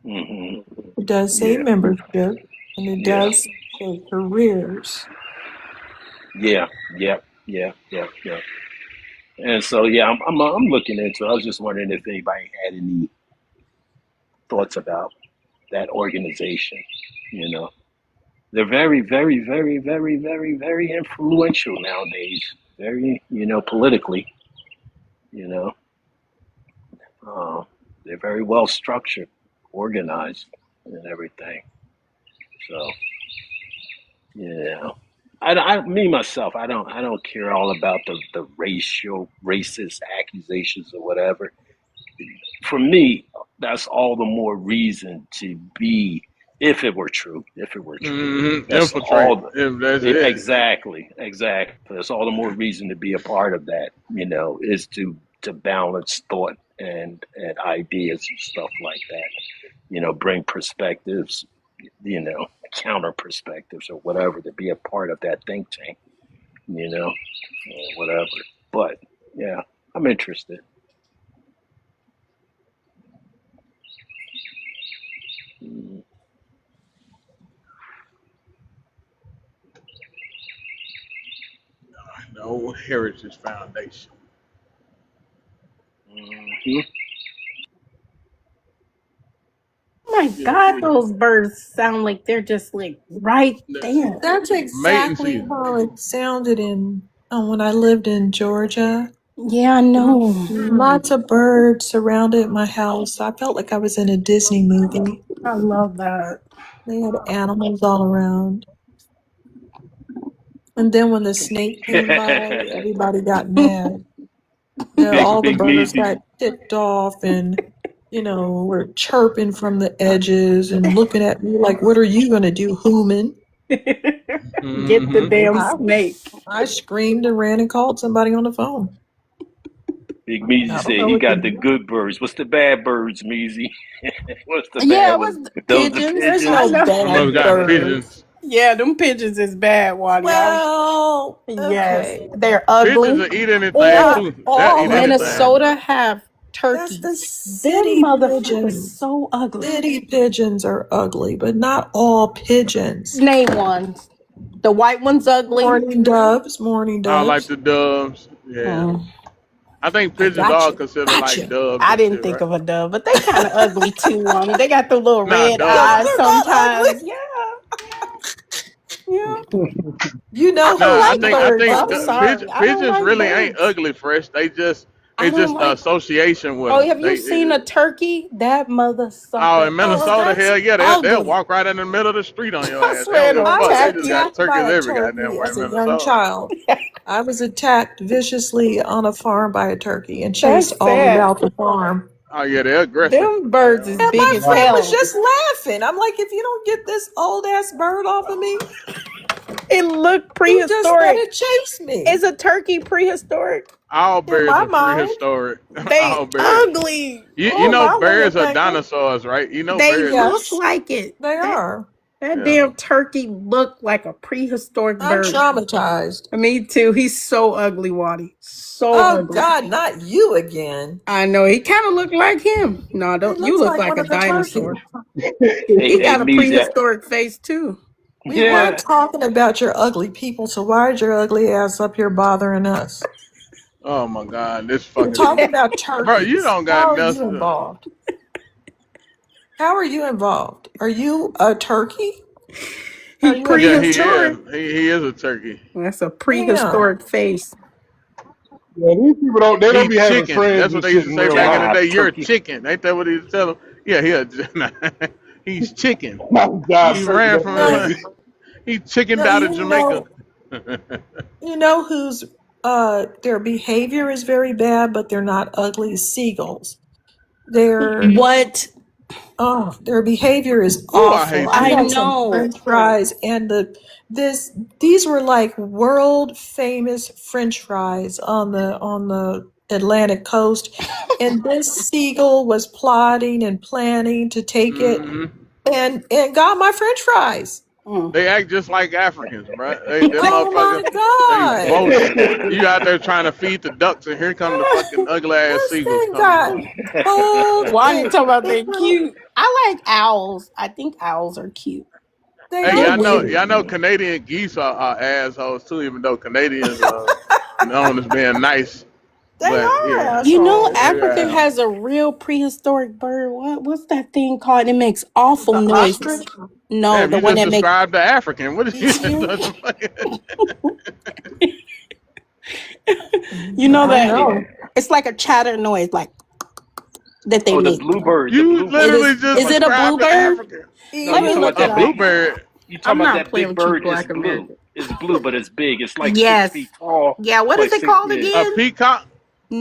Hmm. It does say Yeah. membership, and it Yeah. does say careers. Yeah. Yeah. Yeah, yeah, yeah. And so, yeah, I'm looking into it. I was just wondering if anybody had any thoughts about that organization. You know, they're very, very, very, very, very, very influential nowadays. Very, politically, you know, they're very well structured, organized, and everything. So, yeah. Me myself, I don't care all about the racist accusations or whatever. For me, that's all the more reason to be, if it were true, that's Infiltrate. all. If that's it. Exactly. That's all the more reason to be a part of that. Is to balance thought and ideas and stuff like that. Bring perspectives, counter perspectives or whatever, to be a part of that think tank. Whatever. But yeah, I'm interested. No Heritage Foundation. Mhm. Oh my Yeah, God, those birds sound like they're just like right there. That's mating exactly season. how it sounded when I lived in Georgia. Yeah, I know. Lots of birds surrounded my house. I felt like I was in a Disney movie. I love that. They had animals all around. And then when the snake came by, everybody got mad. All the Big birds Measy. got ticked off and, were chirping from the edges and looking at me like, what are you going to do, human? Get the damn snake. I screamed and ran and called somebody on the phone. Big Measy I don't said know he what to got the do. good birds. What's the bad birds, Measy? What's the Yeah, bad it was ones? the Those the pigeons. There's pigeons. I no know. Some of us bad got birds. pigeons. Yeah, them pigeons is bad, Waddy. Well, Yes, okay. they're Pigeons ugly. will eat anything Not too. They'll all eat of anything. them. Minnesota have That's the turkeys. Them city motherfuckers pigeons. so ugly. City pigeons are ugly, but not all pigeons. Name ones. The white one's ugly. Morning doves, morning I like doves. the doves. Yeah. Mm. I think I pigeons got are you. considered Got like you. doves I and didn't shit, think right? of a dove, but they kind of ugly too. They got the little Nah, red doves Doves are. eyes are not sometimes. ugly. Yeah. You I know don't Nah, I whose like think I birds birds. think I'm ugly? sorry. I don't pigeons like really ain't birds. ugly fresh. They just I don't the like. association with Oh, them. have you seen a turkey? That mother Oh, sucker in is. Oh, Minnesota, that's hell yeah, they'll ugly. walk right in the middle of the street on your I ass. They swear don't give a it'll I fuck. was They attack just you. got attacked by turkeys a every goddamn turkey way as in a young Minnesota. child. I was attacked viciously on a farm by a turkey and chased That's all sad. about the farm. Oh yeah, they're aggressive. Them birds is And big my as friend was hell. just laughing. I'm like, if you don't get this old ass bird off of me, It looked you just let prehistoric. it chase me. Is a turkey prehistoric? All In bears my are mind, prehistoric. They All bears. ugly. You oh know my way of bears are thinking, dinosaurs, right? You know They bears are. look yes, like it. they are. That Yeah. damn turkey looked like a prehistoric I'm bird. traumatized. Me too. He's so ugly, Waddy. So Oh ugly. God, not you again. I know. He kind of looked like him. No, He don't. You looks look like like one a of the turkeys. dinosaur. He Hey, got a Measy. prehistoric face too. We weren't Yeah. talking about your ugly people, so why is your ugly ass up here bothering us? Oh my God, this We're fucking talking about bro. You turkeys. don't got How are you nothing. involved? How are you involved? Are you a turkey? He Are you a Yeah, he pigeon? is. prehistoric. He is a turkey. That's a Yeah. prehistoric face. Yeah, these people they don't He be having chicken. friends That's and what they shit used to in say real back in the life. day. Jive You're a turkey. chicken. Ain't that what he used to tell him? Yeah, he's chicken. Job He turkey, ran that's No, from crazy. he chickened no, out of Jamaica. you know whose their behavior is very bad, but they're not ugly seagulls. Their What? their behavior is Ooh, I awful. hate I I had seagulls. some know. French fries and these were like world famous French fries on the Atlantic coast, and this seagull was plotting and planning to take it Hmm and got my French fries. Mm. They act just like Africans, bro. Them Oh motherfuckers, my they God. boastful. You out there trying to feed the ducks, and here come the fucking ugly ass This seagulls thing coming got through. bold. Why you talking about They they cute? I like owls. I think owls are cute. they Hey, are y'all cute. know Canadian geese are assholes too, even though Canadians known as being nice. They But are yeah, You know, assholes. Africa yeah. has a real prehistoric bird. What's that thing called? It makes awful The noises. ostrich. No, Damn, the you one just that makes described the African. What is you Emu. you know I that know. it's like a chatter noise, like that they Oh, the make. bluebird. The You It bluebird. is. literally You talking just Is about it the? a described the bluebird? African. No, Let you me talking Emu. about look it A that up. big. bluebird. You talking I'm about not that playing big with you, bird? Is Black blue. American. It's blue, but it's big. It's like six Yes. feet tall. Yeah. What It's is like it six. called Yeah. A again? peacock.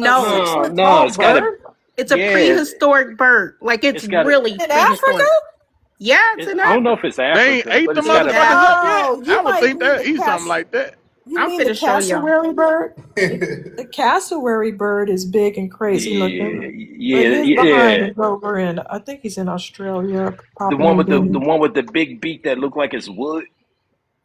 A No, six No, foot no. tall It's got a. bird it's a Yeah. prehistoric bird. Like it's It's got a. really in Africa? prehistoric. Yeah, it's in I don't know if Africa. it's They ain't Africa, ate but the it's got a. Yeah. motherfuckers up yet. No, I you would might think mean they'll the eat something like that. You I'm mean the finna show y'all. cassowary bird? The cassowary bird is big and crazy looking, Yeah, but yeah, his behind yeah. is over in, I think he's in Australia, The Papua one New with the Guinea. one with the big beak that look like it's wood.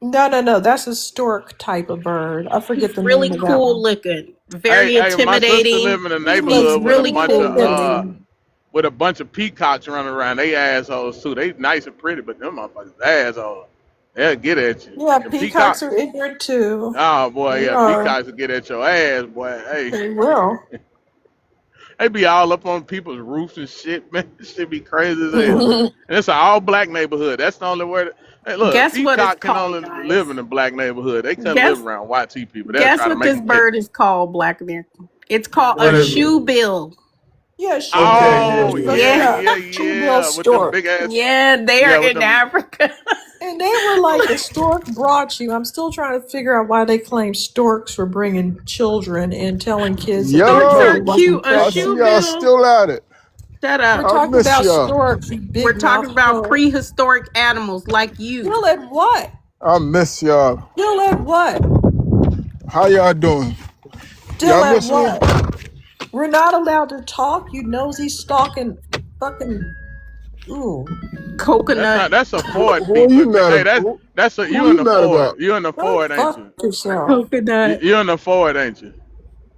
No, no, no. That's a stork type of bird. I forget He's the name really of that cool one. looking, Hey, very hey, my sister intimidating. live in a He looks He's neighborhood with a really really bunch cool looking. intimidating. with a bunch of peacocks running around. They assholes too. They nice and pretty, but them motherfuckers assholes. They'll get at you. Yeah, And peacocks peacock, are ignorant too. oh boy, They yeah, are. peacocks will get at your ass, boy. Hey, They will. they be all up on people's roofs and shit, man. This shit be crazy as hell. Guess And it's an all black neighborhood. That's the only word. Hey, look, a Guess what it's peacock can called, only live guys? in a black neighborhood. They couldn't live Guess around YT people. They'll guess try to what make this them gay. bird is called, Black American? It's called a What is it? shoebill. yeah, shoe Okay, bill. yeah, Oh yeah. yeah, Yeah. yeah, Shoe bill yeah. With them big stork. ass, Yeah, they are yeah, with in them. Africa. And they were like, the stork brought you. I'm still trying to figure out why they claim storks were bringing children and telling kids that their Storks Yellow, mother are wasn't cute. A I pregnant. see y'all shoebill. still at it. Shut We're up. I talking miss about y'all. storks, you We're big mouth talking about hoe. prehistoric animals like you. Still at what? I miss y'all. Still at what? How y'all doing? Still Y'all at miss me? what? We're not allowed to talk, you nosy stalking fucking ooh. That's Coconut. not. That's a Ford Who are people. you mad Hey, about? that's a Who you are in you the mad Ford. about? You in the Go Ford, ain't fuck you? yourself. Coconut. You in the Ford, ain't you?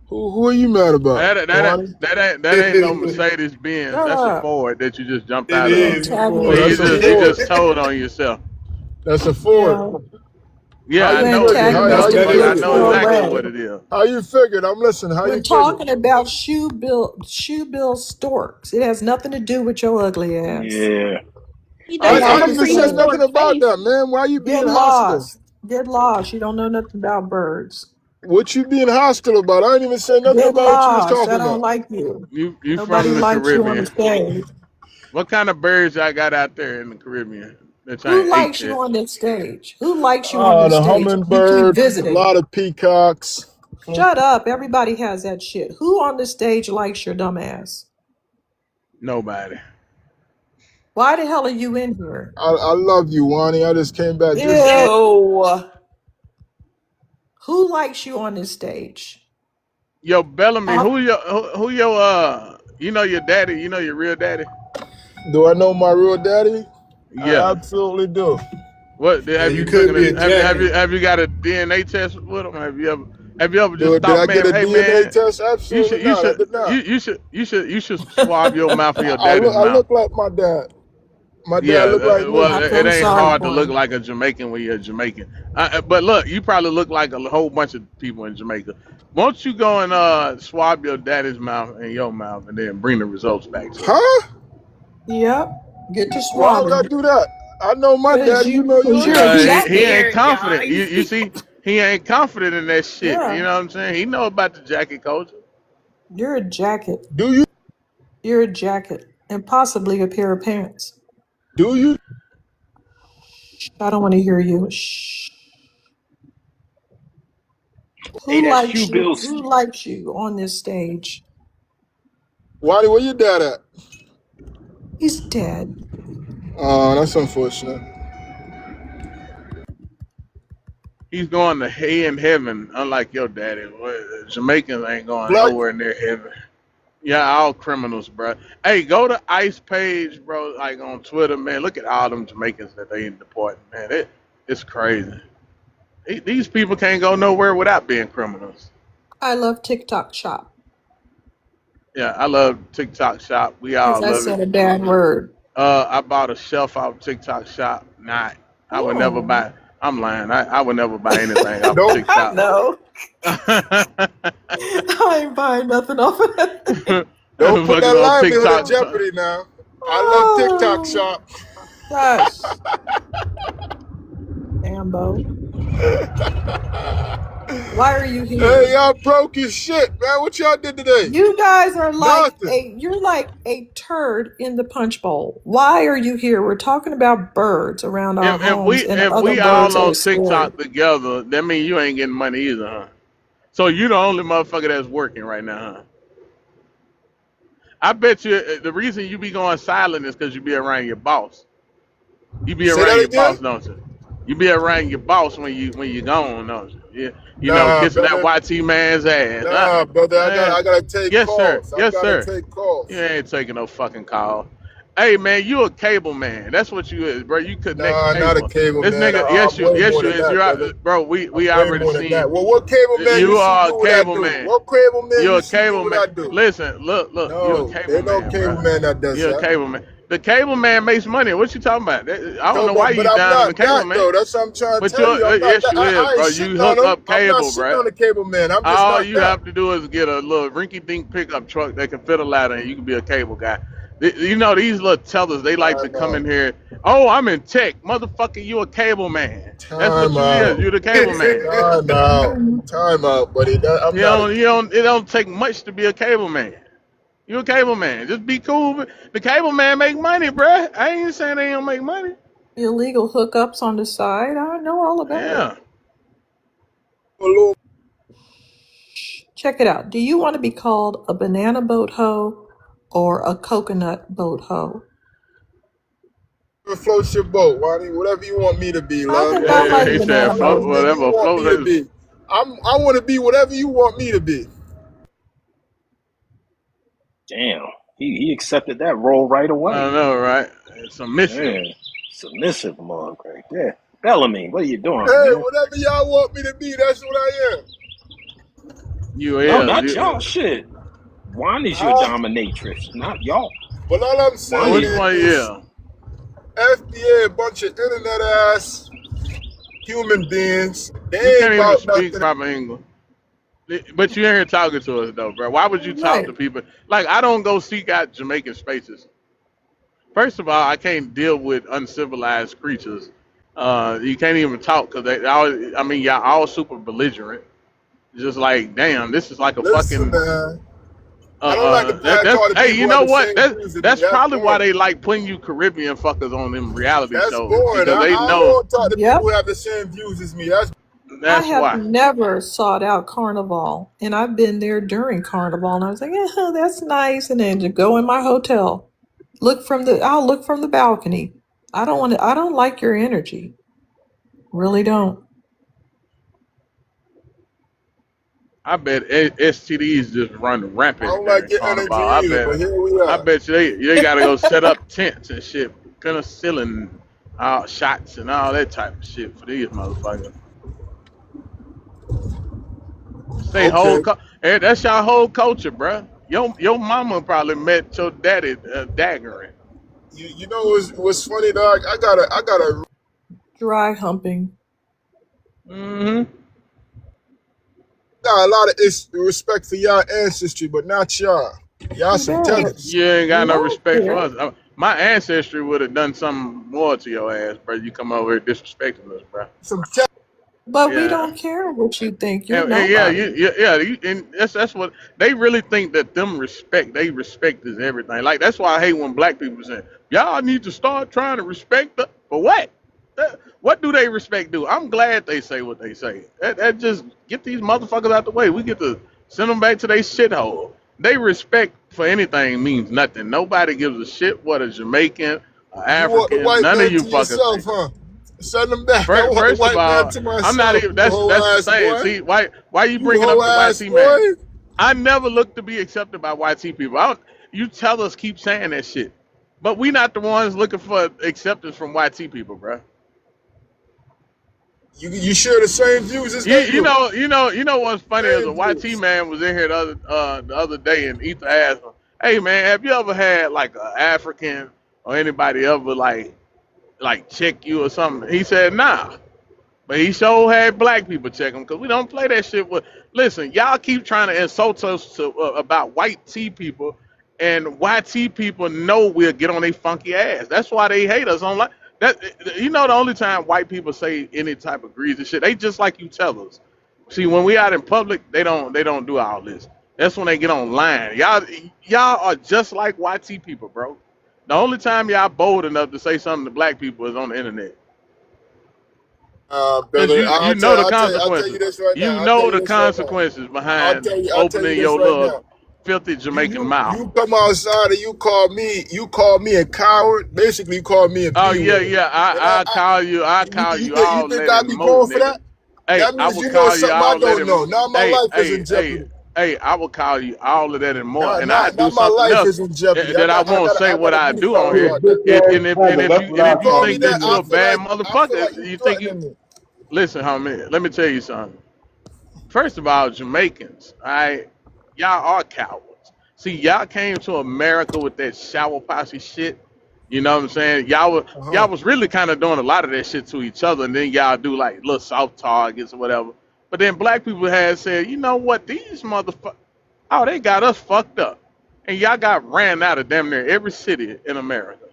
Who are you mad about? Wani? That ain't no Mercedes Benz. Shut That's a up. Ford that you just jumped It out of. is a Ford. See, That's a you Ford. just told on yourself. That's a Ford. Yeah. Yeah, How I You you know it figured? is. How you antagonistic Motherfucker, I bitch, figured? know go exactly away. what it is. How you figured? I'm listening. How We're you figured? talking about shoe bill storks. It has nothing to do with your ugly ass. Yeah. He I, does They I have a didn't even say understand. nothing prehistoric about face. that, man. Why you Get being hostile? lost. Get lost. You don't know nothing about birds. What you being hostile about? I didn't even say nothing Get about what you was lost. talking I don't about. like you. You Nobody from the likes you on the Caribbean? stage. What kind of birds y'all got out there in the Caribbean that y'all Who ain't ate likes you yet? on this stage? Who likes you on this The stage? You keep hummingbird, a visiting. lot of peacocks. Shut up. Everybody has that shit. Who on this stage likes your dumb ass? Nobody. Why the hell are you in here? I love you, Wani. I just came back just. Ew. Who likes you on this stage? Yo, Bellamy, Uh, who your you know your daddy, you know your real daddy? Do I know my real daddy? I Yeah. absolutely do. What Yeah, have you you could taken be a a jacket. have you got a DNA test with him? Have you ever just Did thought, I get man, a hey DNA man, test? you Absolutely should you not. I should did not. you should swab your mouth for your daddy's I mouth. look like my dad. My dad Yeah, looked like me. well, I it feel ain't sorry hard to for look him. like a Jamaican when you're a Jamaican. But look, you probably look like a whole bunch of people in Jamaica. Won't you go and swab your daddy's mouth and your mouth, and then bring the results back to us? Huh? Yep. Get to Why would I swabbing. do that? I know my Because daddy. You know your you're a daddy. He jacket. ain't Scared, y'all. confident. You see, he ain't confident in that shit. You Yeah. know what I'm saying? He know about the jacket culture. You're a jacket. Do you? You're a jacket. And possibly a pair of pants. Do you? I don't want to hear you. Shh. Hey, Who that likes shoe you? bills. Who likes you on this stage? Why? Where your dad at? He's dead. Oh, that's unfortunate. He's going to in heaven, unlike your daddy. Jamaicans ain't going Black. nowhere near heaven. Yeah, all criminals, bro. Hey, go to ICE page, bro, like on Twitter, man. Look at all them Jamaicans that they deporting, man. It's crazy. These people can't go nowhere without being criminals. I love TikTok shop. Yeah, I love TikTok shop. We Because all I love it. said a bad word. I bought a shelf off TikTok shop. I would never Oh. buy. I'm lying. I would never buy anything off of Don't I TikTok. know. I ain't buying nothing off of that. Don't put Fucking that on livelihood in TikTok. jeopardy now. I love TikTok Oh, shop. gosh. Ambo. Why are you here? Hey, y'all broke as shit, man. What y'all did today? You guys are Nothing. you're like a turd in the punch bowl. Why are you here? We're talking about birds around our homes and If other we birds all that are on scary. TikTok together, that means you ain't getting money either, huh? So you the only motherfucker that's working right now, huh? I bet you the reason you be going silent is because you be around your boss. You be Say around that your boss, again? don't you? You be around your boss when you gone, don't you? Yeah, Nah, kissing that brother. YT man's ass. Nah, brother. Man. I gotta take Yes, sir. calls. I Yes, gotta sir. take You calls. ain't taking no fucking call. Hey man, you a cable man. That's what you is, bro. You connect Nah, not a cable. cable This man. nigga, yes I'm way you more than is. that, brother. Bro. We I'm way already more than seen that. Well, what cable man you you see are a do what I cable do? man. What cable man You're you a see do cable what man. I do? Listen, look. You're a No, cable there no man, cable bro. man that does You're a that. cable man. The cable man makes money. What you talking about? I don't No, know why but you I'm down on the not cable that man. though. That's what I'm trying to But tell you. I'm not yes, that. you is, I ain't bro. You shitting on hook him. up I'm not cable, shitting bro. on the cable man. I'm just All not you that. have to do is get a little rinky-dink pickup truck that can fit a ladder, and you can be a cable guy. You know these little tellers, they like to Time come out. in here. Oh, I'm in tech, motherfucker. You a cable man? That's what Time you is. out. You're the cable man. Time out. Time out, buddy. I'm not a. It don't take much to be a cable man. You a cable man. Just be cool. The cable man make money, bruh. I ain't saying they don't make money. Illegal hookups on the side. I know all about it. Yeah. Check it out. Do you want to be called a banana boat hoe or a coconut boat hoe? Float your boat, Wani. Whatever you want me to be, I love. think I like He said banana float, boat Whatever hoe. you whatever, want me to float. be. I want to be whatever you want me to be. Damn, he accepted that role right I away. know, right? Submission. Man, submissive mug right there. Bellamy, what are you doing, Hey, man? whatever y'all want me to be, that's what I am. You No, is. not y'all. Shit, Wani's your Huh? dominatrix, not y'all. But all I'm saying Which Wani, one? is, Yeah. FBA, a bunch of internet ass human beings. They You ain't can't even about speak nothing. proper English. But you ain't here talking to us though, bro. Why would you talk Right. to people? Like I don't go seek out Jamaican spaces. First of all, I can't deal with uncivilized creatures. You can't even talk because they all. I mean, y'all all super belligerent. Just like, damn, this is like a Listen, fucking. man. I don't like to That's all the hey, people you who have know the what? same views as me. That's That's probably why boring. they like putting you Caribbean fuckers on them reality That's shows boring. because I they don't know want to talk to people Yep. who have the same views as me. That's I that's have why. never sought out Carnival, and I've been there during Carnival, and I was like, "Yeah, that's nice." And then to go in my hotel, I'll look from the balcony. I don't want to. I don't like your energy. Really don't. I bet STDs just run I rampant don't like during your Carnival. energy either. But here we I are. bet you they gotta go set up tents and shit, penicillin, shots and all that type of shit for these motherfuckers. Say Okay. that's your whole culture, bruh. Your mama probably met your daddy daggering. You know what's funny, dog? I got a Dry humping. Mm-hmm. got a lot of respect for y'all ancestry, but not y'all. Y'all Too some bad. tellers. You ain't got We no don't respect for care. us. My ancestry would have done something more to your ass, bro. You come over here disrespecting us, bro. Some tellers. But we Yeah. don't care what you think. You're And yeah, nobody. and that's what they really think that them respect. They respect is everything. Like that's why I hate when black people say, "Y'all need to start trying to respect." For what? What do they respect? Do I'm glad they say what they say. That just get these motherfuckers out the way. We get to send them back to their shithole. They respect for anything means nothing. Nobody gives a shit what a Jamaican, a You want the African, white none of man you to fuckers yourself, think. huh? Send them back. I want the First of white man all, to I'm not myself. even. You hoe That's the ass thing. boy. See, why you You bringing hoe up the ass YT man? boy. I never look to be accepted by YT people. You tell us keep saying that shit, but we not the ones looking for acceptance from YT people, bro. You share the same views as they do. You know what's funny is a Same YT views. man was in here the other day and Ether asked him, "Hey man, have you ever had like an African or anybody ever like check you or something?" He said, "Nah." But he sure had black people check him because we don't play that shit with. Listen, y'all keep trying to insult us about white T people, and YT people know we'll get on their funky ass. That's why they hate us on like that. You know, the only time white people say any type of greasy shit, they just like you tell us. See, when we out in public, they don't do all this. That's when they get online. Y'all are just like YT people, bro. The only time y'all bold enough to say something to black people is on the internet. Cause Brother, you know the I'll tell you consequences. this right now. You I'll tell know you the this right now. consequences behind I'll tell you opening this your right little now. filthy Jamaican mouth. You come outside and you call me a coward. Basically, you call me a Oh B yeah, word. yeah. And I call you. I call you you all think that I'd and be more, going for nigga. that? Hey, That I means will you know call you something I all that don't and know. Now my hey, life is hey, in hey, jeopardy. hey. I will call you all of that and more, and I Now do my something life else is in jeopardy. that I won't say I what gotta I do do on something here. Your about that. bitch ass And nigga, that's what and I You if you call call me think that, that you, you're I a nigga. feel bad like motherfucker, you you think you threatening me. listen, homie. Let me tell you something. First of all, Jamaicans, all right, y'all are cowards. See, y'all came to America with that shower posse shit. You know what I'm saying? Y'all was really kind of doing a lot of that shit to each other, and then y'all do like little soft targets or whatever. But then black people had said, you know what, these motherfuckers, oh, they got us fucked up, and y'all got ran out of damn near every city in America,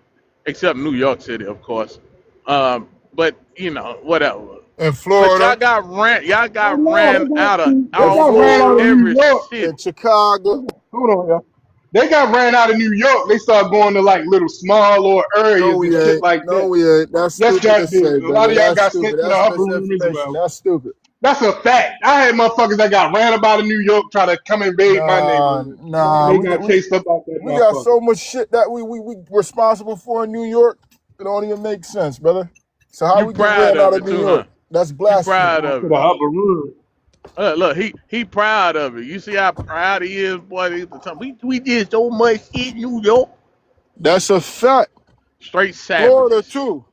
except New York City, of course. But you know, whatever. In But Florida, y'all Oh got no, ran out of in they got ran almost out of Florida, New every York. in city. Chicago. Hold on, y'all. They got ran out of New York. They started going to like little small or No, areas and we shit ain't. like No, that. we ain't. That's Yes, stupid Jack to did. say, A lot brother. of y'all That's got sent stupid. to the That's upper room as misinformation. well. That's stupid. That's a fact. I had motherfuckers that got ran about in New York try to come invade my neighborhood, and Nah. they got chased up out that We got motherfucker. so much shit that we responsible for in New York. It don't even make sense, brother. So how You we get proud ran of out of it New too, York? huh? That's You blasphemy. proud Going of to it. the upper room. Look, he proud of it. You see how proud he is, boy. We did so much shit in New York. That's a fact. Straight Florida savages. too.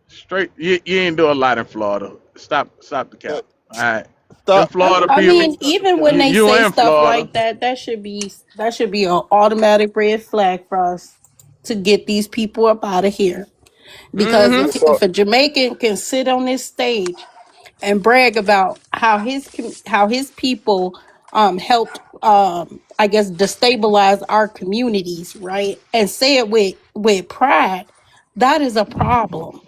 Straight. You ain't do a lot in Florida. Stop the Uh, cap. All right. Them Stop. Florida I people. mean, even when they You say in stuff Florida. like that, that should be an automatic red flag for us to get these people up out of here. Because Mm-hmm. if a Jamaican can sit on this stage and brag about how his people helped I guess destabilize our communities, right? And say it with pride, that is a problem.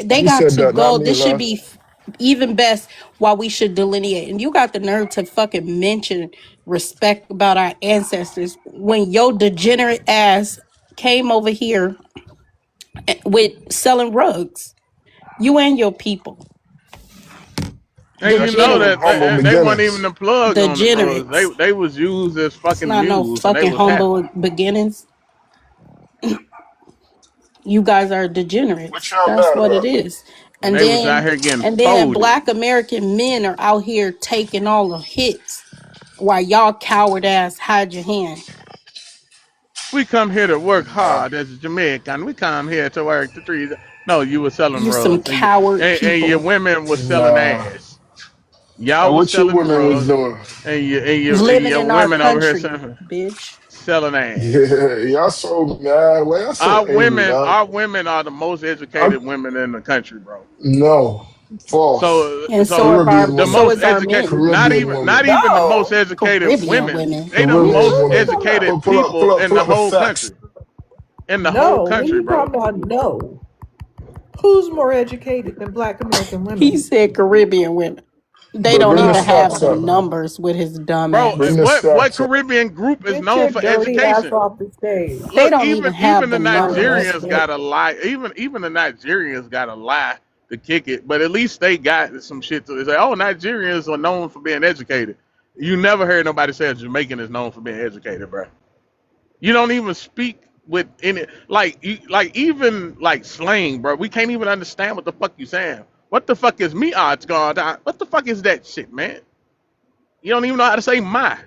They You got said to that, not go. me, This should love. be even best while we should delineate. And you got the nerve to fucking mention respect about our ancestors when your degenerate ass came over here with selling rugs. You and your people. And you That know came that Degenerates. humble they wasn't even beginnings. the plug on the drugs. Degenerates. They was used as It's fucking not no mules, and they fucking was happy. humble beginnings. You guys are What degenerates. y'all That's mad what it about? is. And And they was out then here getting folded. black American men are out here taking all the hits while y'all coward ass hide your hand. We come here to work Nah. hard as a Jamaican. We come here to work the trees. No, you were selling You some rugs, coward and your people women was selling Nah. ass. Y'all was What your selling women was rugs, doing? and living your in our women over here country, selling, bitch. selling ass. Yeah, y'all so mad. Why y'all so angry, dog? Our women are the most I'm educated women in the country, bro. no false. And So Caribbean the woman. so most is our educated, men. Caribbean woman. not even the most No. educated Caribbean women. women. They the Who Caribbean most are we woman. talking about? educated people in Pull the up the whole facts. country. In the whole No. What are country, you bro. talking about? No. Who's more educated than Black American He women? said Caribbean women. They But don't bring the even Oh have stats the up. no. numbers with his dumb Bro, Bring ass. the what stats up. Caribbean group is Get known your for dirty ass education? off the stage. They Look, don't even even have the the I know numbers. that's Nigerians right. got a lie. Even the Nigerians got a lie to kick it. But at least they got some shit to say. Oh, Nigerians are known for being educated. You never heard nobody say a Jamaican is known for being educated, bro. You don't even speak with any like even like slang, bro. We can't even understand what the fuck you saying. What the fuck is me odds gone down? What the fuck is that shit, man? You don't even know how to say my.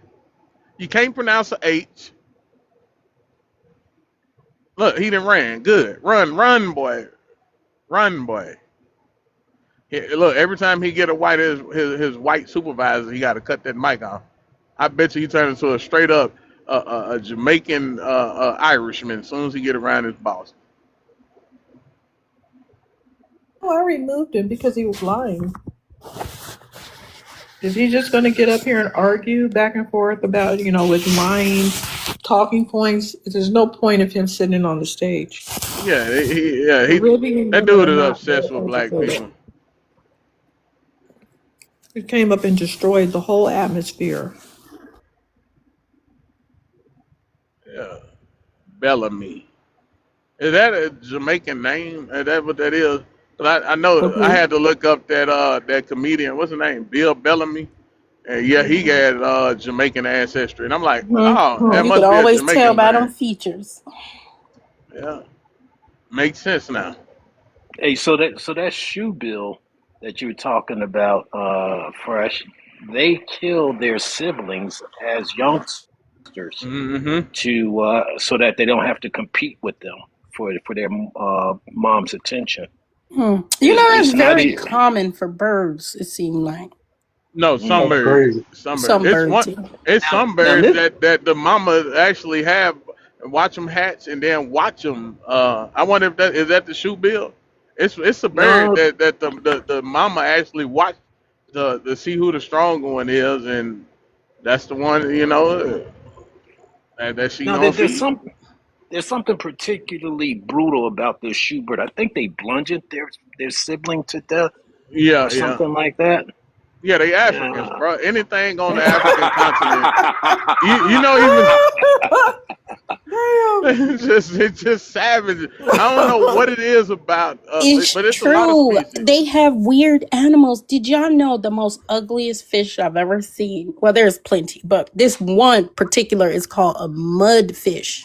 You can't pronounce the H. Look, he done ran. Good. Run, boy. Run, boy. Look, every time he get a white his white supervisor, he got to cut that mic off. I bet you he turned into a straight up a Jamaican Irishman as soon as he get around his boss. Oh, I removed him because he was lying. Is he just going to get up here and argue back and forth about, with lying, talking points? There's no point of him sitting on the stage. Yeah, The Caribbean that women dude are is not obsessed well with black educated. people. He came up and destroyed the whole atmosphere. Yeah, Bellamy. Is that a Jamaican name? Is that what that is? 'Cause I For know I who? had to look up that comedian. What's his name? Bill Bellamy. And yeah, he had Jamaican ancestry, and I'm like, oh, that You could must be a always tell Jamaican by them man. features. Yeah, makes sense now. Hey, so that shoe bill that you were talking about, Fresh, they killed their siblings as youngsters Mm-hmm. to so that they don't have to compete with them for their mom's attention. That's It's not very even. common for birds, it seemed like. No, That's Mm. sunbird. crazy. Sunbird. Some It's birds, one. yeah. It's some Now birds this. that the mama actually have watch them hatch and then watch them. I wonder if that is that the shoe bill. It's a bird No, that the mama actually watch to see who the strong one is, and that's the one that she no. gonna There's feed. something particularly brutal about this shoe bird. I think they bludgeoned their sibling to death Yeah, or yeah, something like that. yeah. They Africans, Yeah. bro. Anything on the African continent, even Damn. it's just savage. I don't know what it is about, It's but it's a lot of true. species. They have weird animals. Did y'all know the most ugliest fish I've ever seen? Well, there's plenty, but this one particular is called a mudfish.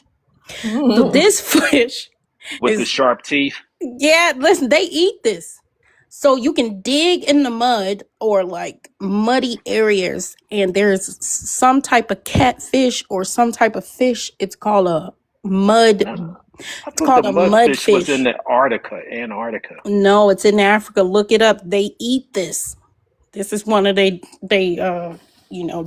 So this fish With the is, sharp teeth. yeah, listen, they eat this. So you can dig in the mud or like muddy areas, and there's some type of catfish or some type of fish. It's called a mud. No, I It's thought the called a mudfish was in mudfish. the Antarctica. No, it's in Africa. Look it up. They eat this. This is one of they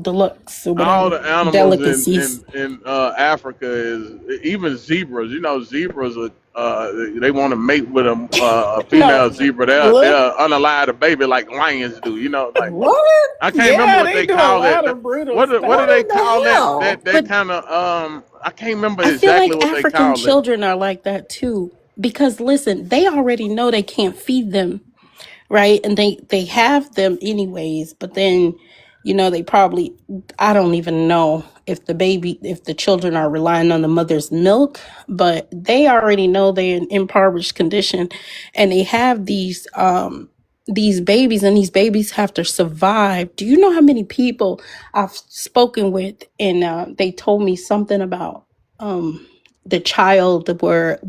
deluxe or All whatever the animals delicacies. in Africa is even zebras. You know, zebras are they want to mate with a No, female zebra. what? They'll unalive the baby like lions do. You know, like What? I can't remember Yeah, what they they do a call it. lot of brutal What do stuff. What they in call the that? hell? That But kind of I can't remember I feel exactly like what they African call it. children are like that too. Because listen, they already know they can't feed them, right? And they have them anyways, but then they probably, I don't even know if the children are relying on the mother's milk, but they already know they're in impoverished condition, and they have these babies, and these babies have to survive. Do you know how many people I've spoken with, and they told me something about the child where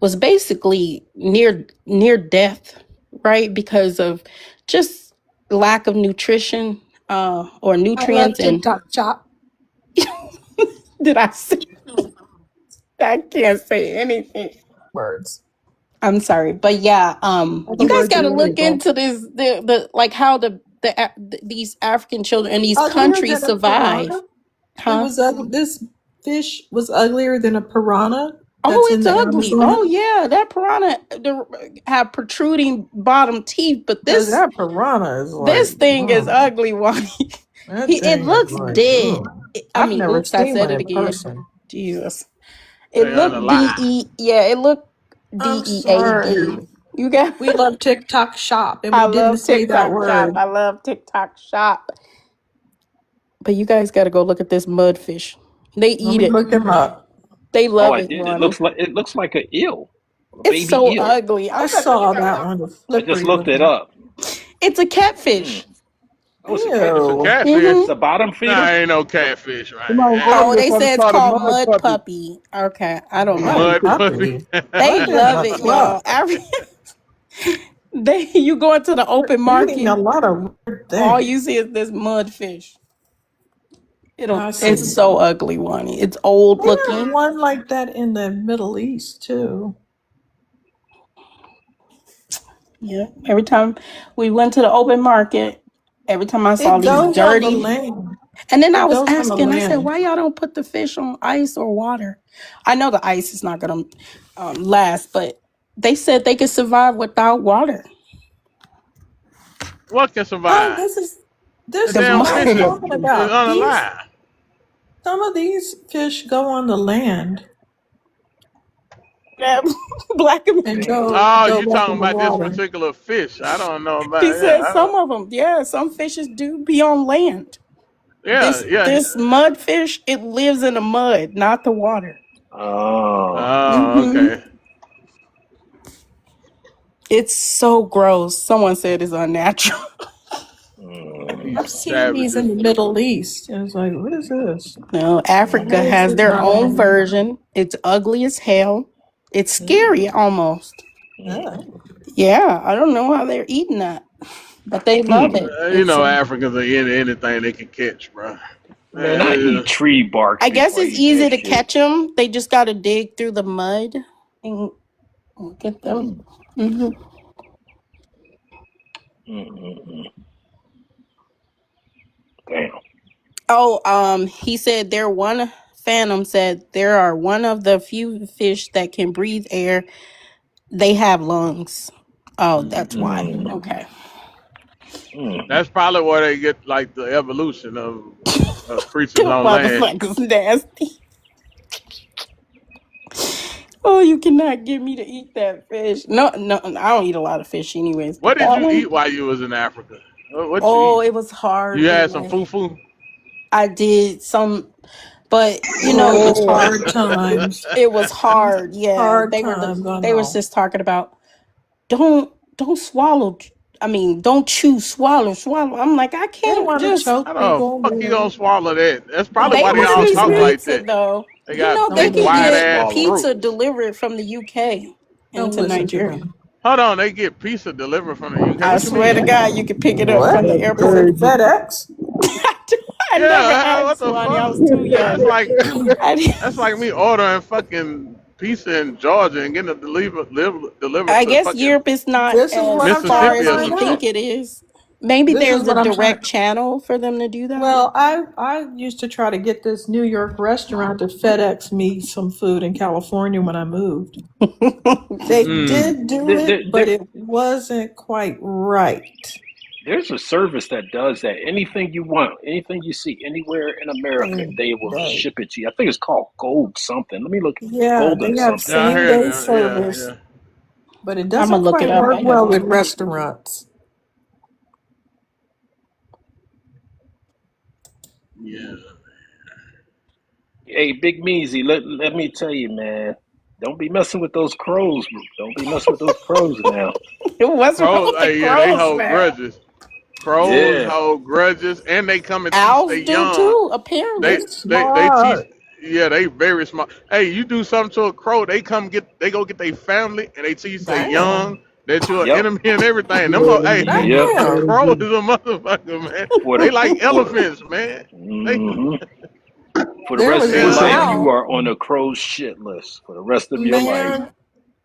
was basically near death, right? Because of just lack of nutrition or I love nutrients. And TikTok shop. did I say? I can't say anything. Words. I'm sorry, but yeah, All the you guys words got are to look illegal. into this, the like how these African children in these Uglier countries than a survive, piranha? It huh? was this fish was uglier than a piranha Oh, that's in it's the ugly. Oh Amazon. yeah, that piranha have protruding bottom teeth, but Because this that piranha is like, this thing is ugly. One, that it thing is looks like, dead. ugh. I I've mean, never oops, I seen said one it in again. person. Jesus, it They looked unalive. Yeah, it looked I'm DEAD. sorry. You got. We love TikTok shop and I we didn't love say that TikTok shop. word. I love TikTok shop. But you guys got to go look at this mudfish. They Let eat me it. look them up. They Oh, love it, it, it Ronnie. looks like an eel, a It's baby so eel. ugly. I saw that one, the I just slippery looked it looking. up. It's a catfish. Oh, it's a It's a catfish. Ew. catfish. It's Hmm. a bottom Nah, feeder. ain't no catfish, right? Come on, go Oh, to they something say it's called a called mud mud puppy. puppy. Okay, I don't Mud know. Mud puppy. puppy. They What in love the it, y'all. fuck? You go into the open You're eating market, a lot of weird all you things. see is this mudfish. I see. It's so ugly, Wani. It's old They have looking. one like that in the Middle East too. Yeah. Every time we went to the open market, every time I saw It these goes on the dirty, land. and then I It was goes on the asking, I said, land. why y'all don't put the fish on ice or water? I know the ice is not gonna last, but they said they could survive without water. What can Oh, survive? this is The This is damn what I'm fish is talking about. unalive. Some of these fish go on the land That Black and American. Oh, go you back talking in the about this water. particular fish? I don't know She about. Yeah, said I some don't. of them. Yeah, some fishes do be on land. Yeah, yeah. This mudfish, it lives in the mud, not the water. Oh. Oh, Hmm. okay. It's so gross. Someone said it's unnatural. These I've seen these savages. in the Middle East. And it's like, what is this? No, Africa Why is has this their not own on? version. It's ugly as hell. It's scary Mm. almost. Oh. Yeah, I don't know how they're eating that, but they love it. You It's know, Africans are in anything they can catch, bro. Man, I eat tree bark I guess before I it's eat that easy to shit. catch them. They just got to dig through the mud and get them. Hmm. Damn. Oh, he said Phantom said there are one of the few fish that can breathe air. They have lungs. Oh, that's why. Okay. That's probably where they get like the evolution of creatures Them on land. motherfuckers nasty. Oh, you cannot get me to eat that fish. No, I don't eat a lot of fish anyways, but What did that you one, eat while you was in Africa? What you oh, eat? it was hard, You had some man. fufu? I did some, but you know, Oh, it it was was hard. hard times. It was hard. Yeah, Hard times, I they was know. just talking about don't swallow. I mean, don't chew, swallow. I'm like, I They can't want to just. How choke the people. fuck you gonna swallow that? That's probably They why they ordered all me talk some like pizza that. though. They You got know, Don't they big can listen. wide get ass pizza throats. delivered from the UK Don't into listen to Nigeria. them. Hold on, they get pizza delivered from the UK. I What you swear to mean? God, you can pick it up from What? the Is it airport. FedEx? I never Yeah, what asked, the Lonnie. I fuck? was too That's young. like I that's like me ordering fucking pizza in Georgia and getting it delivered to guess fucking Europe is not This is what as I'm trying far to Mississippi as or we find some think shit. out. it is. Maybe This is there's a what I'm trying. direct channel for them to do that. Well, I used to try to get this New York restaurant to FedEx me some food in California when I moved. They Mm. did do it, but it wasn't quite right. There's a service that does that. Anything you want, anything you see anywhere in America, Same they will day. ship it to you. I think it's called Gold something. Let me look. Yeah, Golden they have something. Yeah, I same heard day that. Yeah, service, yeah. but it I'm gonna doesn't look it quite up. work I well never with heard. restaurants. Yeah. Hey, Big Measy, let me tell you, man. Don't be messing with those crows. Don't be messing with those crows now. What's wrong Crows, with the hey, yeah, they crows, hold man? grudges. Crows Yeah. hold grudges, and they come and teach Owls their do young. too, They're apparently. They teach. smart. Yeah, they very smart. Hey, you do something to a crow, they go get their family, and they teach their Damn. young that you're an Yep. enemy and everything. Hey, Yep. a Damn. crow is a motherfucker, man. For They the like for elephants, man. They, hmm for the There rest was of your an yeah. life, you owl. are on a crow's shit list for the rest of your life. Man,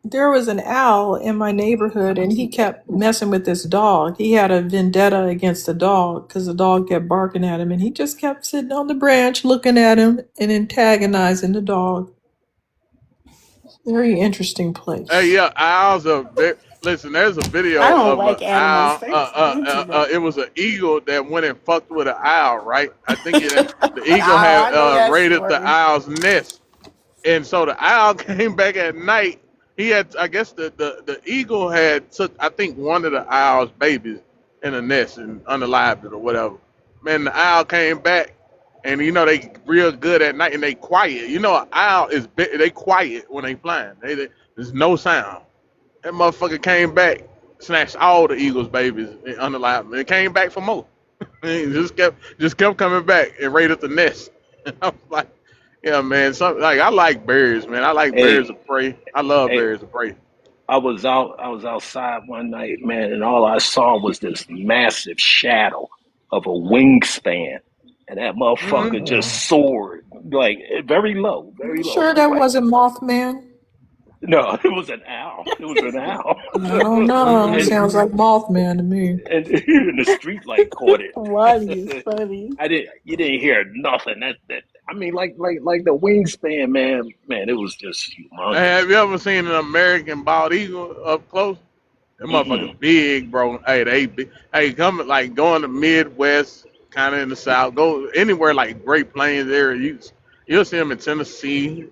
there was an owl in my neighborhood, and he kept messing with this dog. He had a vendetta against the dog because the dog kept barking at him, and he just kept sitting on the branch looking at him and antagonizing the dog. Very interesting Hey, place. yeah, owls are very. Listen, there's a I video don't of an like animals. owl. They seem too much. It was an eagle that went and fucked with an owl, right? I think the Oh, eagle had I know that raided the story. owl's nest. And so the owl came back at night. He had, I guess, the eagle had took, I think, one of the owl's babies in a nest and unalived it or whatever. Man, the owl came back, and you know they real good at night and they quiet. You know, an owl is they quiet when they flying. There's no sound. That motherfucker came back, snatched all the eagle's babies and unalived them. It came back for more. He just kept coming back and raided the nest. I was like, yeah, man. Something like I like birds, man. I like birds Hey, of prey. I love hey, birds of prey. I was outside one night, man, and all I saw was this massive shadow of a wingspan. And that Hmm. motherfucker just soared like very You low. sure I'm that like, wasn't Mothman? no, it was an owl. It was an owl. I don't know. Mm-mm. Sounds like Mothman to me. and the street light caught it. Wally is funny. You didn't hear nothing. That I mean, like the wingspan, man, it was just Hey, humongous. have you ever seen an American bald eagle up close? That Mm-mm. motherfucker big, bro. Hey, they big. Hey, coming like going to Midwest kind of in the South. Go anywhere like Great Plains area. You'll see them in Tennessee.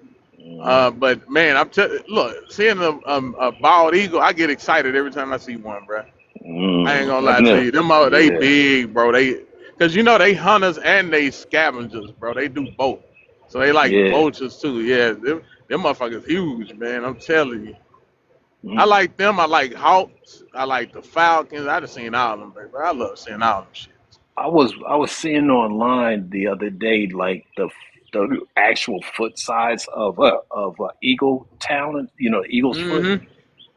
But man, look, seeing a bald eagle, I get excited every time I see one, bro. I ain't gonna I've lie to never. you. They Yeah, big, bro. Cause they hunters and they scavengers, bro. They do both. So they like yeah. vultures too. Yeah, them motherfuckers huge, man. I'm telling you. I Mm. like them. I like hawks. I like the falcons. I just seen all of them, bro. I love seeing all them shit. I was seeing online the other day like the actual foot size of eagle talon. You know, eagle's foot. Mm-hmm.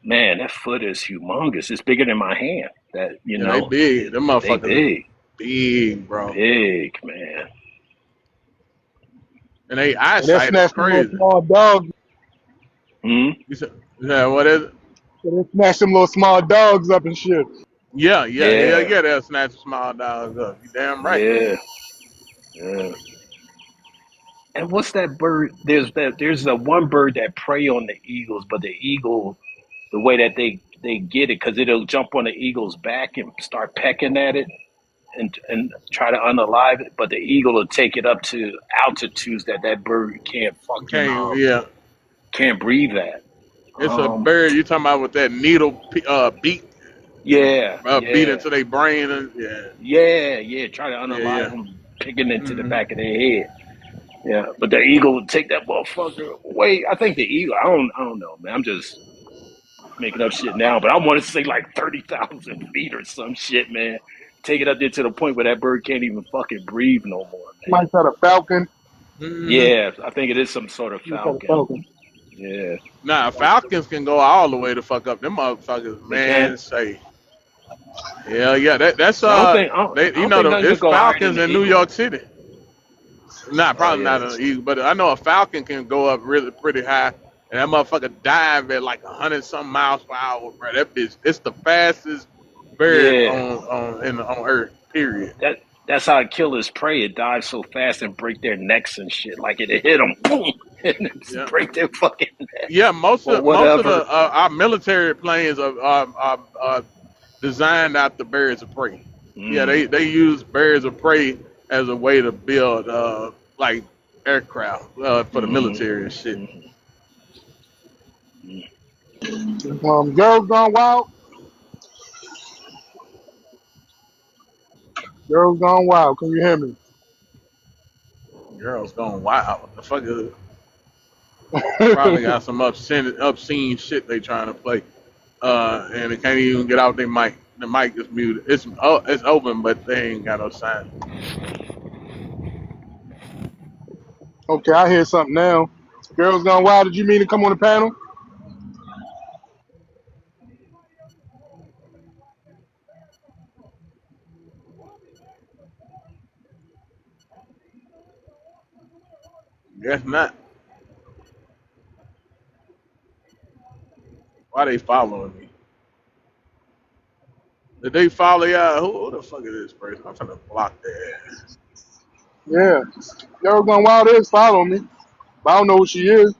Man, that foot is humongous. It's bigger than my hand. That Yeah, they big. Them they motherfuckers is big, big, bro. big man. And they And they eyesight is snatch them little crazy. small dogs. Hmm? You said, yeah, what is it? They snatch them little small dogs up and shit. Yeah, Yeah, they'll snatch a small dogs up. You damn right. yeah, yeah. And what's that bird? There's a one bird that prey on the eagles, but the eagle, the way that they get it, because it'll jump on the eagle's back and start pecking at it and try to unalive it, but the eagle will take it up to altitudes that bird can't fucking Okay, yeah. can't breathe at. It's a bird you talking about with that needle beak Yeah, beat yeah, into their brain and yeah. Try to unalive yeah. them, picking into the Mm-hmm. back of their head. Yeah, but the eagle would take that motherfucker away. I think the eagle. I don't know, man. I'm just making up shit now, but I want to say like 30,000 feet or some shit, man. Take it up there to the point where that bird can't even fucking breathe no more, man. Might try to falcon. Mm-hmm. Yeah, I think it is some sort of You try to falcon. falcon. Yeah, Nah, falcons can go all the way to fuck up. Them motherfuckers, they can. man, say. Hell yeah, that's I don't think they I don't think nothing it's could go higher than falcons the in New eagle. York City. Nah, Oh probably yeah, not an eagle, but I know a falcon can go up really pretty high, and that motherfucker dive at like 100 something miles per hour, bro. That bitch, it's the fastest bird yeah. on Earth. Period. That's how it kill its prey. It dives so fast and break their necks and shit. Like it hit them, boom, and just Yeah, break their fucking neck yeah. Most or of most of whatever. the our military planes are designed after birds of prey. Yeah, Mm, they use birds of prey as a way to build like aircraft for the mm-hmm, military and shit. mm-hmm. Girls Gone Wild. Girls Gone Wild. Can you hear me? Girls going wild. What the fuck is it? Probably got some obscene shit they trying to play. And they can't even get out their mic. The mic is muted. It's open, but they ain't got no sign. Okay, I hear something now. Girls Gone Wild. Did you mean to come on the panel? Guess not. Why they following me? Did they follow y'all? Who the fuck is this person? I'm trying to block their ass. Yeah. Girls Gone Wild is following me. But I don't know who she is.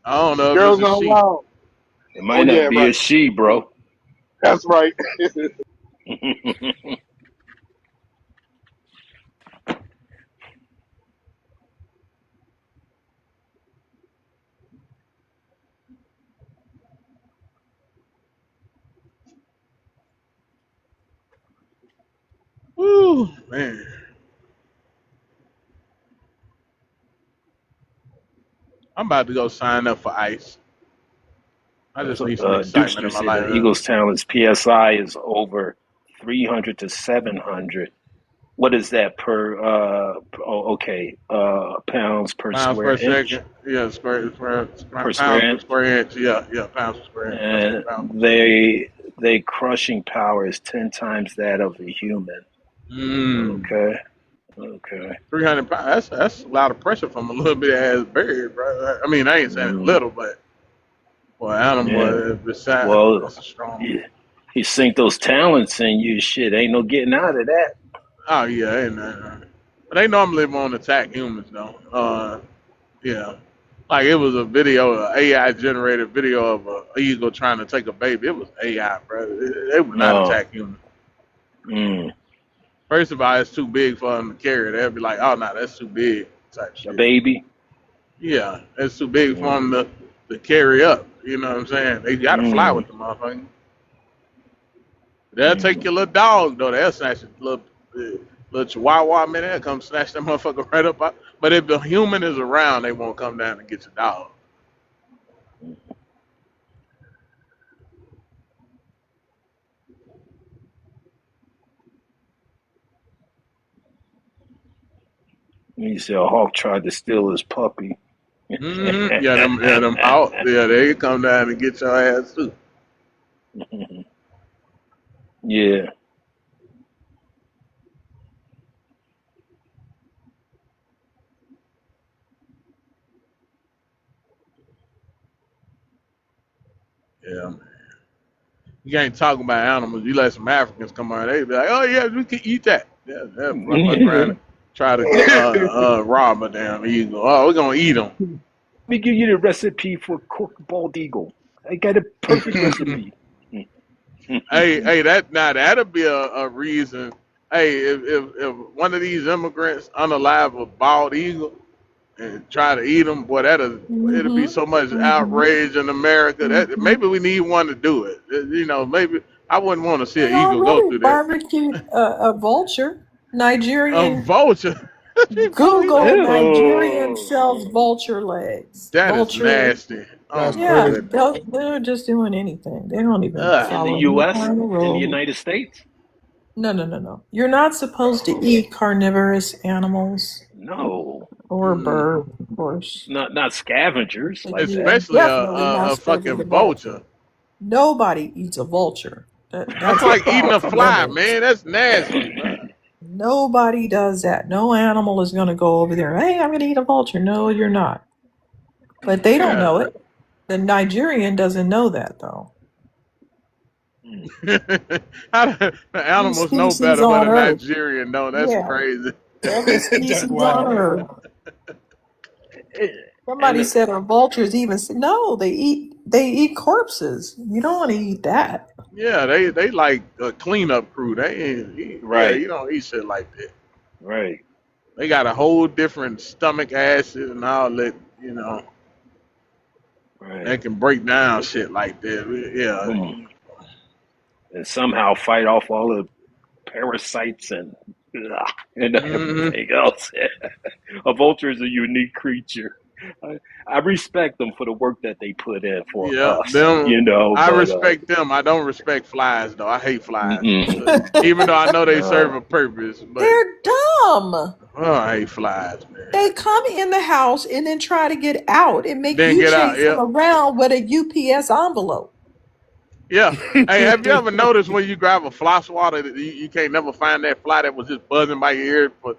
I don't know if it's Girls a Gone she. Wild. It Oh might yeah, not be a right. she, bro. That's right. Woo, man. I'm about to go sign up for ICE. I just need some excitement Dukester in my said the life. Eagles' talents PSI is over 300 to 700. What is that per? Okay, pounds per Pounds per square inch. second. Yeah, Per square pounds per inch, square inch. Yeah, pounds per square inch. That's and what pounds per second. they crushing power is 10 times that of a human. Mm. Okay, okay. 300 pounds. That's a lot of pressure from a little bit ass bird, bro. I mean, I ain't saying it's Mm, little, but for an yeah. animal, beside Well, that's a strong. he sink those talents in you. Shit, ain't no getting out of that. Oh yeah, ain't nothing. But they normally won't attack humans though. Yeah. Like it was a video, an AI generated video of a eagle trying to take a baby. It was AI, bro. They would not No. attack humans. Mm. First of all, it's too big for them to carry. They'll be like, "Oh no, that's too big." Type A shit. baby. Yeah, it's too big for them to carry up. You know what I'm saying? They gotta fly with the motherfucker. They'll take your little dog though. They'll snatch a little chihuahua, man. They'll come snatch that motherfucker right up. But if the human is around, they won't come down and get your dog. You said a hawk tried to steal his puppy. Mm-hmm. Yeah, them out. Yeah, they come down and get your ass too. Yeah. Yeah, man. You ain't talking about animals. You let some Africans come on, they be like, "Oh yeah, we can eat that." Yeah, they'll fuck around and try to rob a damn eagle. Oh, we're gonna eat them. Let me give you the recipe for cooked bald eagle. I got a perfect recipe. hey, that'll be a reason. Hey, if one of these immigrants unalive a bald eagle and try to eat them, boy, it'll be so much outrage in America that maybe we need one to do it. You know, maybe I wouldn't want to see They an eagle go already through that. barbecued a vulture. A Nigerian. vulture. Google Nigerian Ew. sells vulture legs. That is Vulture. nasty. Oh That's my Yeah, crazy. goodness. they're just doing anything. They don't even In the follow any U.S., kind of in the rule. United States? No. You're not supposed to eat carnivorous animals No. or birds, of course. Not scavengers like You're that. Especially definitely not a supposed to eat fucking a vulture. vulture. Nobody eats a vulture. That's That's a like eating a problem. fly, man. That's nasty, bro. Nobody does that. No animal is going to go over there. Hey, I'm going to eat a vulture. No, you're not. But they don't know Yeah. it. The Nigerian doesn't know that, though. How the Every animals know species better, but on a Earth. Nigerian don't. That's Yeah, crazy. every species That's on wild. Earth. Somebody And said, "Are vultures even?" No, they eat corpses. You don't want to eat that. Yeah, they like a cleanup crew. They ain't, yeah, right, you don't eat shit like that. right. They got a whole different stomach acid and all that, you know, that can break down shit like that. Yeah. And somehow fight off all the parasites and Mm-hmm. everything else. A vulture is a unique creature. I respect them for the work that they put in for Yeah, us, them. I but respect them. I don't respect flies though. I hate flies, even though I know they serve a purpose. But They're dumb. oh, I hate flies, man. They come in the house and then try to get out and make Then you get out. chase them Yep. around with a UPS envelope. Yeah. Hey, have you ever noticed when you grab a fly swatter that you can't never find that fly that was just buzzing by your ear for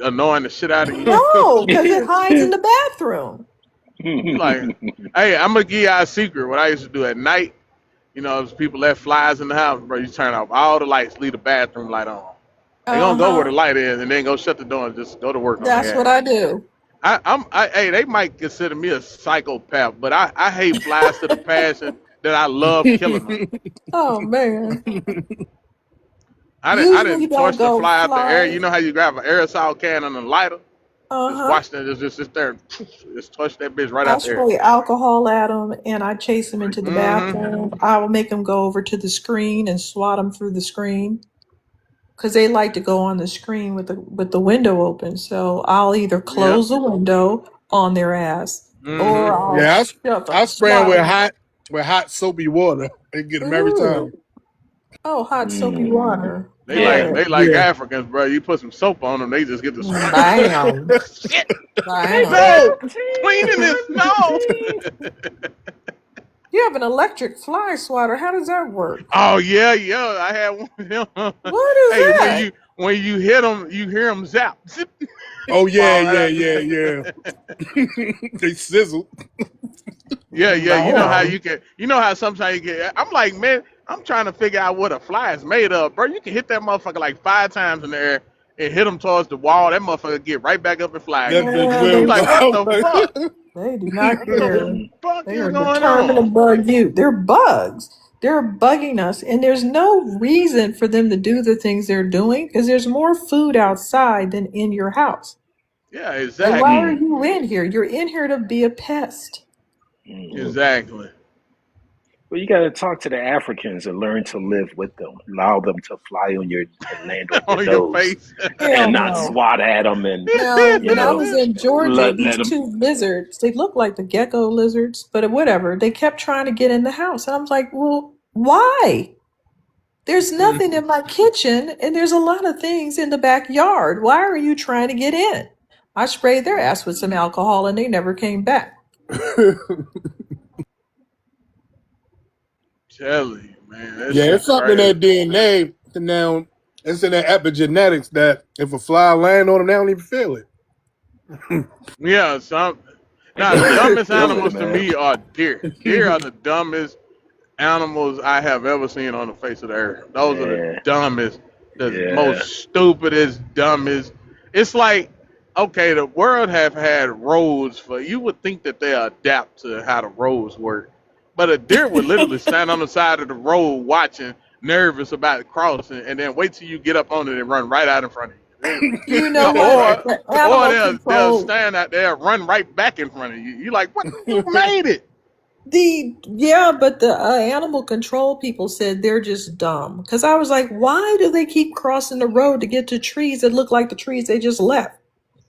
annoying the shit out of you? No, because it hides in the bathroom. You like, hey, I'm gonna give you a secret. What I used to do at night, you know, if people left flies in the house, bro, you turn off all the lights, leave the bathroom light on. They gonna go where the light is, and then go shut the door and just go to work on That's their what ass. I do. Hey, they might consider me a psychopath, but I hate flies to the passion that I love killing them. Oh man. I Usually didn't they'll torch the go fly out the air. fly. You know how you grab an aerosol can and a lighter? Just Uh-huh. watch that, just sit there, just touch that bitch right I out there. spray alcohol at them and I chase them into the Mm-hmm. bathroom. I will make them go over to the screen and swat them through the screen because they like to go on the screen with the window open. So I'll either Yep. close the window on their ass or Mm-hmm. I'll Yeah, shove I them, spray them swat them. with hot soapy water and get them every Ooh. time. Oh, hot soapy water. They Yeah. like Africans, bro. You put some soap on them, they just get the Bam. shit. Bam. No, cleaning this. No. You have an electric fly swatter. How does that work? Oh yeah. I had one of them. What is Hey, that? when you hit them, you hear them zap. Zip. Oh Fall right out. yeah. They sizzle. Yeah. You know how Bam. you know how sometimes you get. I'm like, man, I'm trying to figure out what a fly is made of, bro. You can hit that motherfucker like 5 times in the air and hit him towards the wall. That motherfucker get right back up and fly That again. bitch Man, You will like, what the fuck? they do not What the care. fuck They is are going determined to on? bug you. They're bugs. They're bugging us, and there's no reason for them to do the things they're doing because there's more food outside than in your house. Yeah, Like, why are exactly. you in here? You're in here to be a pest. Exactly. Well, you got to talk to the Africans and learn to live with them. Allow them to fly on your and land on your On your nose, face. Hell and not no. swat at them. And Now, you when I know, was in Georgia, let these them. two lizards, they look like the gecko lizards, but whatever, they kept trying to get in the house. And I was like, well, why? There's nothing in my kitchen, and there's a lot of things in the backyard. Why are you trying to get in? I sprayed their ass with some alcohol, and they never came back. Tell you, man, that Yeah, shit it's something in crazy. that DNA. Now, it's in that epigenetics that if a fly land on them, they don't even feel it. Yeah, And now they the don't even dumbest feel it, animals to man. me are deer. Deer are the dumbest animals I have ever seen on the face of the earth. Those are the Yeah, dumbest, the yeah. most stupidest, dumbest. It's like, okay, the world have had roads for. You would think that they adapt to how the roads work, but a deer would literally stand on the side of the road watching, nervous about crossing, and then wait till you get up on it and run right out in front of you. You They- know what? or The or animal they'll control. stand out there, run right back in front of you. You like, what? You made it. But the animal control people said they're just dumb. Because I was like, why do they keep crossing the road to get to trees that look like the trees they just left?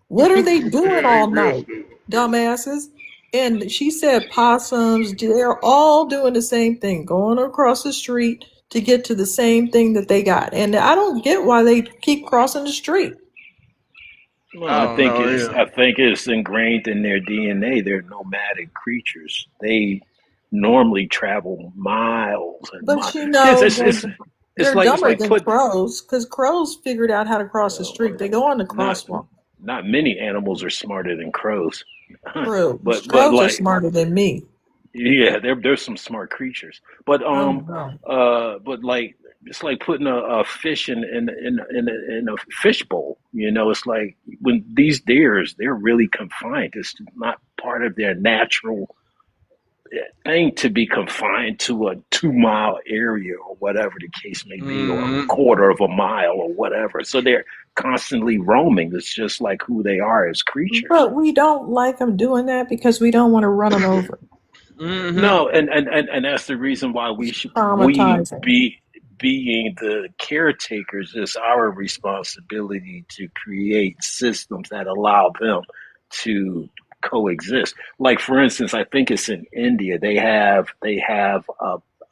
What are they doing Yeah, they all real night, stupid. dumbasses? And she said possums, they're all doing the same thing, going across the street to get to the same thing that they got. And I don't get why they keep crossing the street. Well, I I don't think know. it's Yeah. I think it's ingrained in their DNA. They're nomadic creatures. They normally travel miles and But miles. It's they're it's dumber like than put crows because crows figured out how to cross the street. They go on the not crosswalk. not many animals are smarter than crows, Crows. but Crows are like smarter than me. yeah, there's some smart creatures, Oh no. but like it's like putting a fish in a fish bowl. You know, it's like when these deers, they're really confined. It's not part of their natural thing to be confined to a 2 mile area or whatever the case may be, or a Mm-hmm. quarter of a mile or whatever. So they're constantly roaming. It's just like who they are as creatures. But we don't like them doing that because we don't want to run them over. Mm-hmm. No, and that's the reason why It's we traumatizing. being the caretakers, it's our responsibility to create systems that allow them to coexist. Like for instance, I think it's in India. They have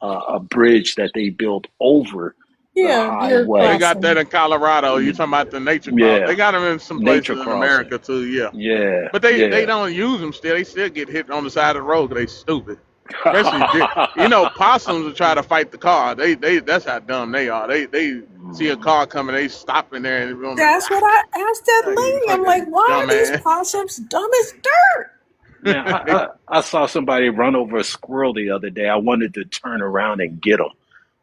a bridge that they built over the Yeah, deer They highway. got that crossing. in Colorado. You talking about the nature cross? They Yeah, got them in some nature places in crossing. America too. Yeah, Yeah, but they yeah. don't use them still. They still get hit on the side of the road 'cause they stupid. Especially possums will try to fight the car. They that's how dumb they are. They see a car coming, they stop in there and on the That's what I asked that you lady. I'm like, fucking why are these dumbass. possums dumb as dirt? Man, I saw somebody run over a squirrel the other day. I wanted to turn around and get them,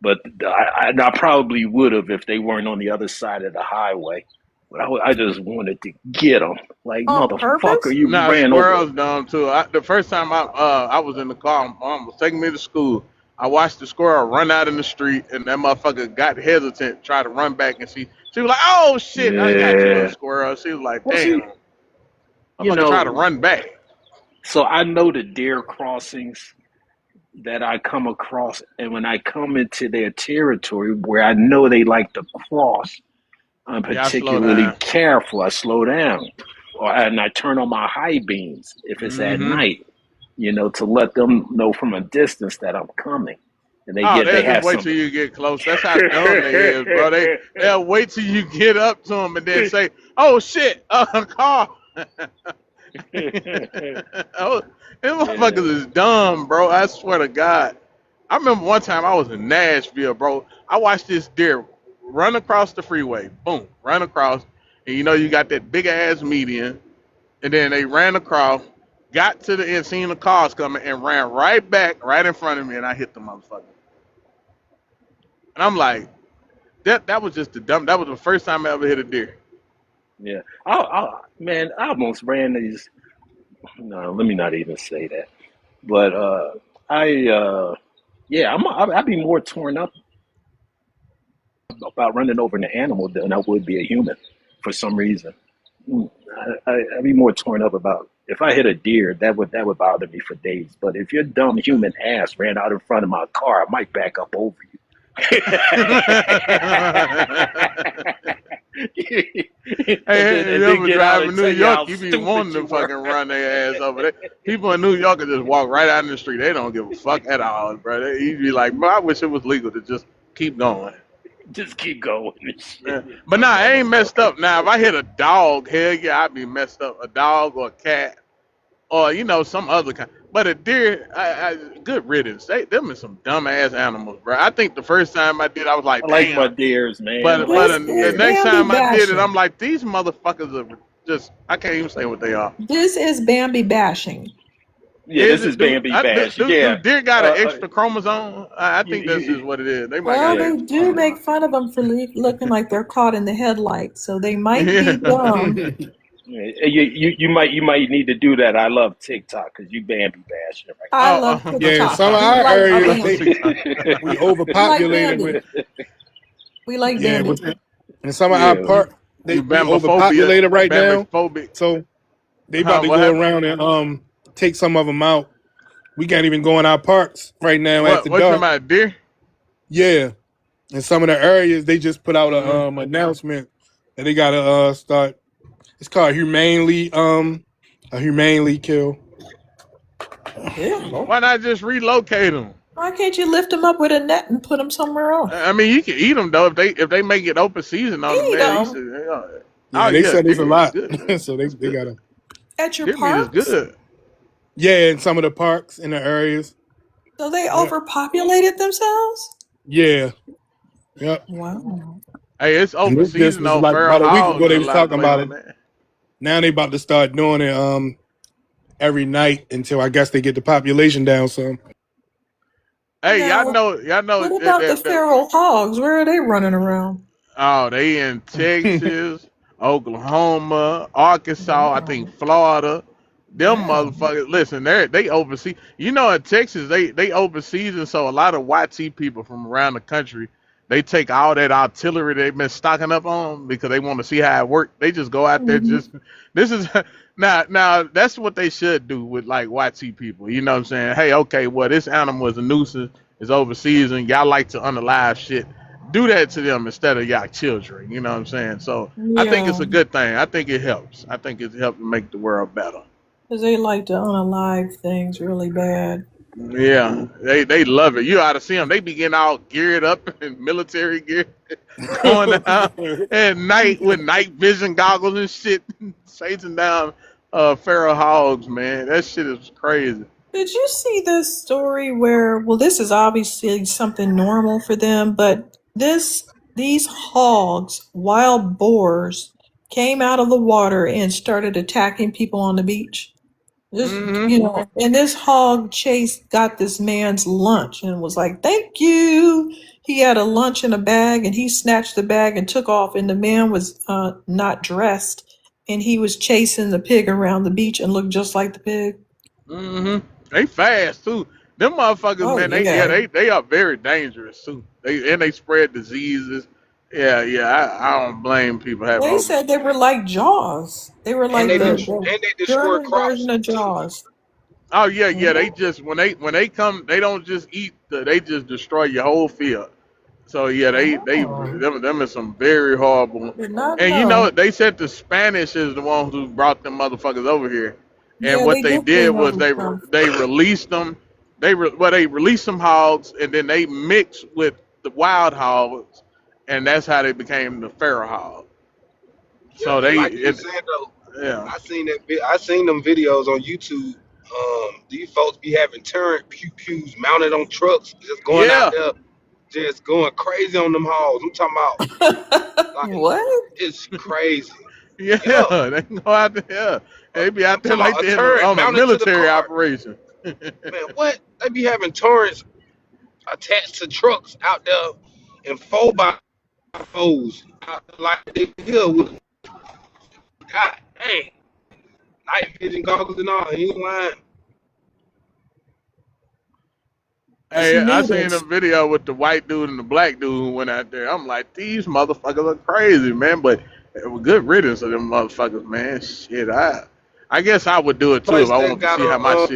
but I probably would have if they weren't on the other side of the highway. But I just wanted to get them. Like, On motherfucker, purpose? you Nah, ran over. squirrels dumb too. The first time I was in the car, mom was taking me to school. I watched the squirrel run out in the street, and that motherfucker got hesitant, tried to run back, and she was like, "Oh shit, I got you, little Yeah. squirrel." She was like, Well, see, "Damn, you motherfucker, try to know, run back." so I know the deer crossings that I come across, and when I come into their territory where I know they like to cross, I'm Yeah, I slow particularly down. careful. I slow down, and I turn on my high beams if it's at Mm-hmm. night, to let them know from a distance that I'm coming. And Oh, they they'll just have wait some. till you get close. That's how dumb they is, bro. They'll wait till you get up to them and then say, "Oh shit, a car." Oh, them Yeah, motherfuckers is dumb, bro. I swear to God. I remember one time I was in Nashville, bro. I watched this deer run across the freeway. Boom, run across. And you got that big ass median. And then they ran across, got to the end, seen the cars coming, and ran right back, right in front of me, and I hit the motherfucker. And I'm like, that was just the dumb. That was the first time I ever hit a deer. yeah. Man, I almost ran these. No, let me not even say that. But I Yeah, I'd be more torn up about running over an animal than I would be a human for some reason. I'd be more torn up about if I hit a deer, that would bother me for days. But if your dumb human ass ran out in front of my car, I might back up over you. Hey, and you then ever get out drive in and New tell you York, how you be wanting stupid to you were. fucking run their ass over. People in New York can just walk right out in the street. They don't give a fuck at all, bro. You be like, bro, I wish it was legal to just keep going. Just keep going. Yeah. But nah, I ain't messed up. Now, if I hit a dog, hell yeah, I'd be messed up. A dog or a cat or, some other kind. But a deer, good riddance. Them is some dumbass animals, bro. I think the first time I did, I was I like, like my damn. deers, man. I But like but my the Is deers. next Bambi time I did it, I'm bashing. like, these motherfuckers are just, I can't even say what they are. This is Bambi bashing. Yeah, Is this it is Bambi Bash. do Yeah. deer got an Uh, extra chromosome? I you, think this you, is what it is. They might got Well, an yeah. they extra do make chromosome. fun of them for looking like they're caught in the headlights, so they might be Yeah. dumb. You might need to do that. I love TikTok because you Bambi bashing I love Yeah, in TikTok. some of We our like I areas, love Bambi. TikTok. we We like overpopulated Bambi. with We like yeah, Bambi. in some of our yeah. park You we bambophobia, overpopulated right now. bambophobic. So they about Huh? to What go happened? around and take some of them out. We can't even go in our parks right now after What you talking dark. about, deer? Yeah, in some of the areas they just put out a Mm. announcement that they gotta start. It's called a humanely kill. Ew. Why not just relocate them? Why can't you lift them up with a net and put them somewhere else? I mean, you can eat them though if they make it open season on them. Eat Man, you them should. Oh Yeah, they yeah, said it's a deer is lot, good meat. so That's they good. gotta. at your Deer meat is parks. good. Yeah, in some of the parks in the areas. So they Yeah, overpopulated themselves? yeah, yep. Wow. Hey, it's And open this just season was on like feral about a week hogs ago. in They a was lot of talking about places, it. man. Now they about to start doing it every night until I guess they get the population down some. Hey, Now, y'all know what about the feral hogs? Where are they running around? oh, they in Texas, Oklahoma, Arkansas, I think Wow. Florida. Them Wow. motherfuckers, listen, they oversee. In Texas, they overseas, and so a lot of YT people from around the country, they take all that artillery they've been stocking up on because they want to see how it works. They just go out there. Hmm. This is now that's what they should do with like YT people. You know what I'm saying? Hey, okay, well this animal is a nuisance, is overseas, and y'all like to unalive shit. Do that to them instead of y'all children. You know what I'm saying? So I think Yeah, it's a good thing. I think it helps. I think it's helped make the world better. because they like to unalive things really bad. Yeah, they love it. You ought to see them. They be getting all geared up in military gear, going out at night with night vision goggles and shit, chasing down feral hogs. Man, that shit is crazy. Did you see this story where, well, this is obviously something normal for them, but these hogs, wild boars, came out of the water and started attacking people on the beach? This, Hmm. and this hog chase got this man's lunch and was like, "Thank you." He had a lunch in a bag, and he snatched the bag and took off. And the man was not dressed, and he was chasing the pig around the beach and looked just like the pig. Hmm. They fast too. Them motherfuckers, Oh man. yeah. They are very dangerous too. They spread diseases. Yeah. I don't blame people having They over. said they were like Jaws. They were And like they Mm. the and they destroy German crops version of too. Jaws. Oh yeah. They Mhm. just when they come, they don't just eat. They just destroy your whole field. So yeah, Oh, them is some very horrible. did not And know. they said the Spanish is the ones who brought them motherfuckers over here. And Yeah, what they they definitely did know was this stuff. they released them. They released some hogs and then they mixed with the wild hogs, and that's how they became the feral hog. Yeah, So and like you said though, yeah. I seen them videos on YouTube. These folks be having turret pew pews mounted on trucks, just going out Yeah. there, just going crazy on them halls. I'm talking about like What? it's crazy. Yeah, Yeah, they can go out there. They be I'm out there talking like about a they're turret on a mounted to the military car. operation. Man, what? They be having turrets attached to trucks out there and 4x4s out there like they here with God dang night vision goggles and all. He ain't lying. It's Hey, I seen a natives. video with the white dude and the black dude who went out there. I'm like, these motherfuckers are crazy, man. But it was good riddance of them motherfuckers, man. Shit, I guess I would do it too if Place I that wanted to got see how my a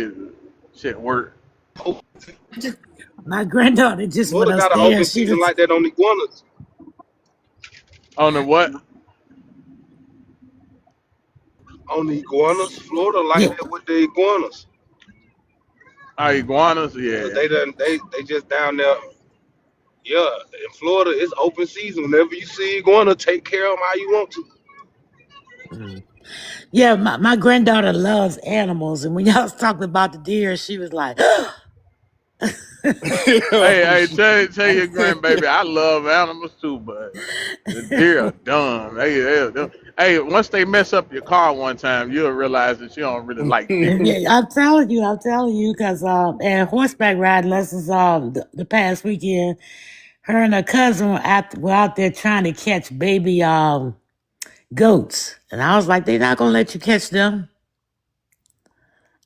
shit work. My granddaughter just went Florida got an open upstairs. She season was like that on the iguanas. On the what? On the iguanas, Florida like yeah. that with the iguanas. Iguanas? Cause Yeah. they just down there. Yeah, in Florida it's open season. Whenever you see iguana, take care of them how you want to. Mm. Yeah, my granddaughter loves animals, and when y'all was talking about the deer, she was like, Hey, tell your grandbaby I love animals too, but the deer are dumb. Hey, once they mess up your car one time, you'll realize that you don't really like deer. yeah, I'm telling you, because and horseback riding lessons the past weekend, her and her cousin were out there trying to catch baby goats, and I was like, they're not gonna let you catch them.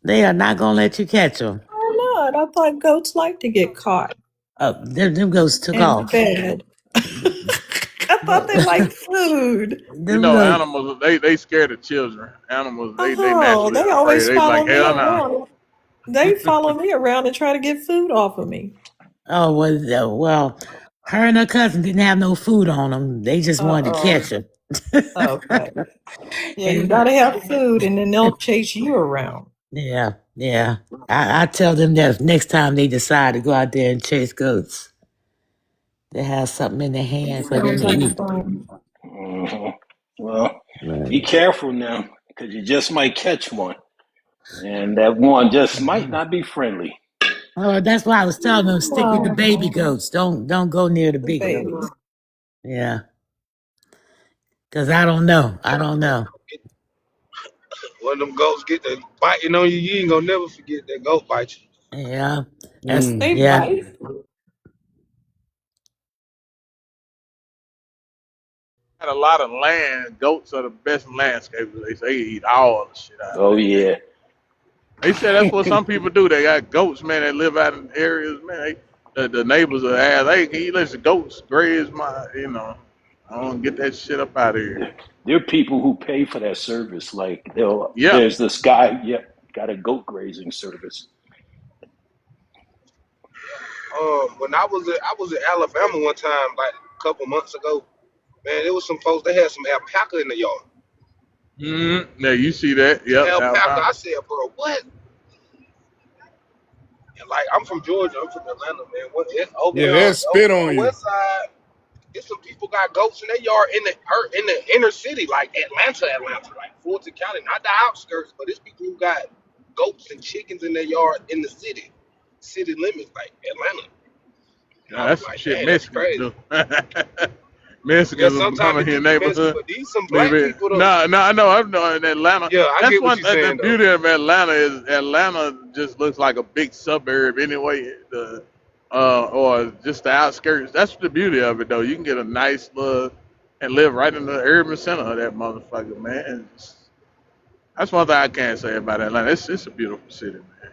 They are not gonna let you catch them. Why not? I thought goats like to get caught Them goats took and off. fed. I thought they liked food. You Them know, goats. animals they scared of children. Animals they Oh, naturally they afraid. always They follow like me hell no. around. They follow me around and try to get food off of me. Oh well, her and her cousin didn't have no food on them. They just wanted to Uh-oh. catch them. Okay. Yeah, you And gotta have food and then they'll chase you around. yeah. I tell them that next time they decide to go out there and chase goats, they have something in their hand for them Sounds to like eat. fun. Well, be Right. careful now, because you just might catch one, and that one just might not be friendly. Oh, that's why I was telling them stick with the baby Oh, goats. Don't go near the the big baby. goats. Yeah, because I don't know. I don't know. When them goats get to biting on you, you ain't gonna never forget that goat bite you. Yeah, They yeah. bite. Got a lot of land. Goats are the best landscapers. They eat all the shit out of Oh it. yeah. They said that's what some people do. They got goats, man, that live out in areas, man. The neighbors will ask, hey, can you let the goats graze I don't get that shit up out of here. There are people who pay for that service. Like Yeah. there's this guy, got a goat grazing service. When I was in Alabama one time, like a couple months ago. Man, there was some folks. They had some alpaca in the yard. Yeah, you see that. Yep, Alpaca. Alabama. I said, bro, what? And like, I'm from Georgia. I'm from Atlanta, man. What? It's over Yeah, here they'll spit on on the you. west side. There's some people got goats in their yard in the inner city, like Atlanta, like Fulton County, not the outskirts, but it's people who got goats and chickens in their yard in the city limits, like Atlanta. And Yeah, I was that's some like, shit dang, that's Mexicans crazy. do. Yeah, Mexicans will come sometimes in it your do be Mexican, neighborhood. but these some black Maybe people though. no, I know. I'm in Atlanta. Yeah, I That's get what one. you're The saying though. beauty of Atlanta is Atlanta just looks like a big suburb anyway. Or just the outskirts. That's the beauty of it, though. You can get a nice look and live right in the urban center of that motherfucker, man. That's one thing I can't say about Atlanta. It's a beautiful city, man.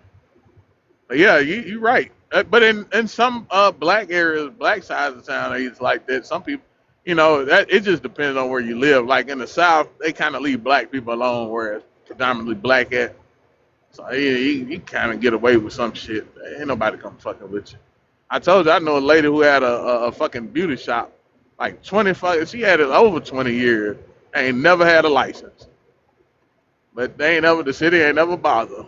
But yeah, you're right. But in some black areas, black sides of town, it's like that. Some people, that it just depends on where you live. Like in the South, they kind of leave black people alone, where it's predominantly black at. So yeah, you kind of get away with some shit. Ain't nobody come fucking with you. I told you I know a lady who had a fucking beauty shop, like 25. She had it over 20 years, ain't never had a license. But the city ain't never bothered.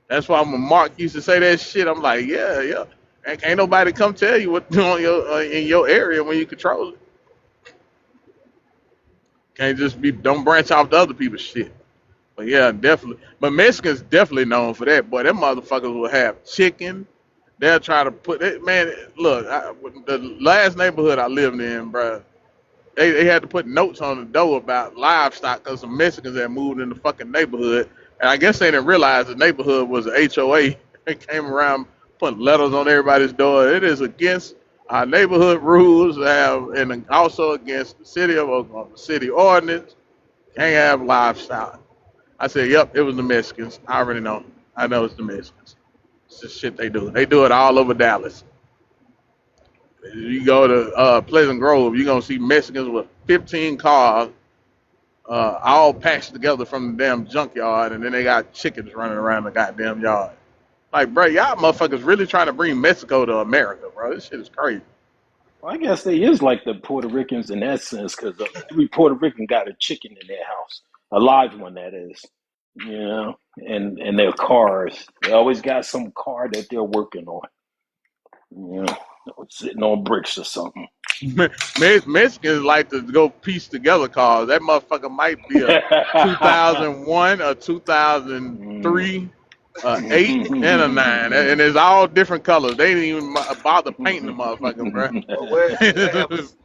That's why when Mark used to say that shit, I'm like, yeah. And ain't nobody come tell you what to do in your area when you control it. Can't just don't branch off to other people's shit. But yeah, definitely. But Mexicans definitely known for that. Boy, them motherfuckers will have chicken. They'll try to put it. Man, look, the last neighborhood I lived in, bro, they had to put notes on the door about livestock because some Mexicans had moved in the fucking neighborhood. And I guess they didn't realize the neighborhood was an HOA. They came around putting letters on everybody's door. It is against our neighborhood rules and also against the city of Oklahoma, city ordinance. Can't have livestock. I said, yep, it was the Mexicans. I already know. I know it's the Mexicans. It's the shit they do. They do it all over Dallas. You go to Pleasant Grove, you're gonna see Mexicans with 15 cars, all patched together from the damn junkyard, and then they got chickens running around the goddamn yard. Like, bro, y'all motherfuckers really trying to bring Mexico to America, bro. This shit is crazy. Well, I guess they is like the Puerto Ricans in that sense, because every Puerto Rican got a chicken in their house, a live one that is, you know, and their cars. They always got some car that they're working on, you know, sitting on bricks or something. Mexicans like to go piece together cars. That motherfucker might be a 2001, a 2003, 8, and a 9, and it's all different colors. They didn't even bother painting the motherfucker, bro.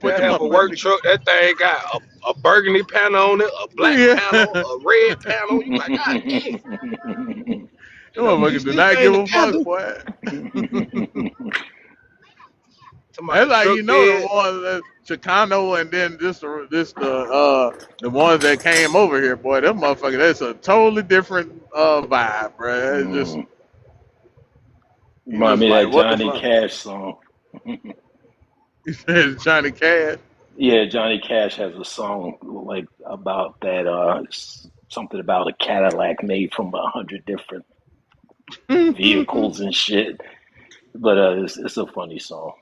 They have a work truck. That thing got a burgundy panel on it, a black panel, a red panel. You like, God damn. Them motherfuckers do not give a fuck, boy. That's how you know the ones that Chicano and then the ones that came over here, boy. Them motherfuckers, that's a totally different vibe, bro. It's just remind me of that Johnny Cash song. You said Johnny Cash? Yeah, Johnny Cash has a song like about that something about a Cadillac made from 100 different vehicles and shit. But it's a funny song.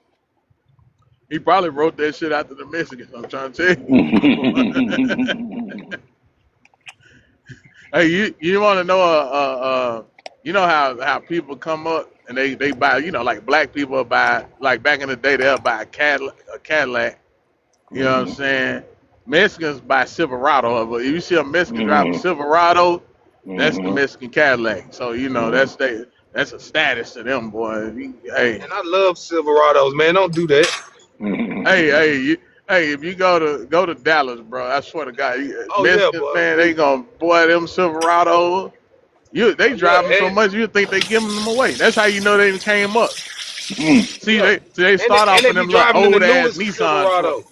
He probably wrote that shit after the Mexicans, I'm trying to tell you. Hey, you want to know you know how people come up and they buy, you know, like black people buy, like back in the day they'll buy a Cadillac. You know what I'm saying? Mexicans buy Silverado, but if you see a Mexican drive a Silverado, that's the Mexican Cadillac. So you know that's a status to them, boy. Hey, and I love Silverados, man. Don't do that. Hey, if you go to Dallas, bro, I swear to God, Mexicans, man, they gonna boy them Silverados. They drive them so much you think they giving them away. That's how you know they came up. See, they start off in them little old ass Nissan trucks.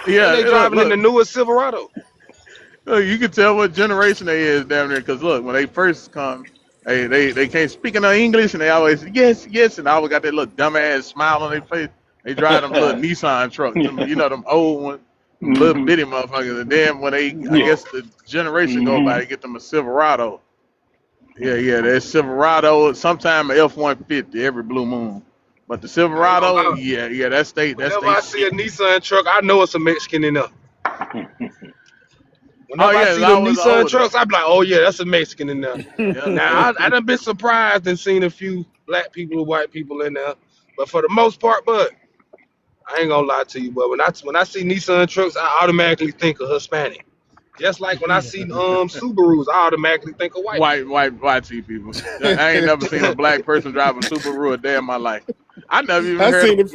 Yeah, they driving in the newest Silverado. Look, you can tell what generation they is down there, because look, when they first come, they can't speak no English, and they always yes, and I always got that little dumbass smile on their face. They drive them little Nissan trucks, you know, them old ones, them little bitty motherfuckers. And then when I guess the generation go by, they get them a Silverado. Yeah, that Silverado. Sometime an F-150 every blue moon. But the Silverado, yeah, that's state. Whenever I see a Nissan truck, I know it's a Mexican in there. Whenever I see the Nissan trucks, I be like, oh yeah, that's a Mexican in there. Now I done been surprised and seen a few black people, white people in there, but for the most part, bud, I ain't gonna lie to you, but when I see Nissan trucks, I automatically think of Hispanic. Just like when I see Subarus, I automatically think of white people. I ain't never seen a black person drive a Subaru a day in my life. I never even heard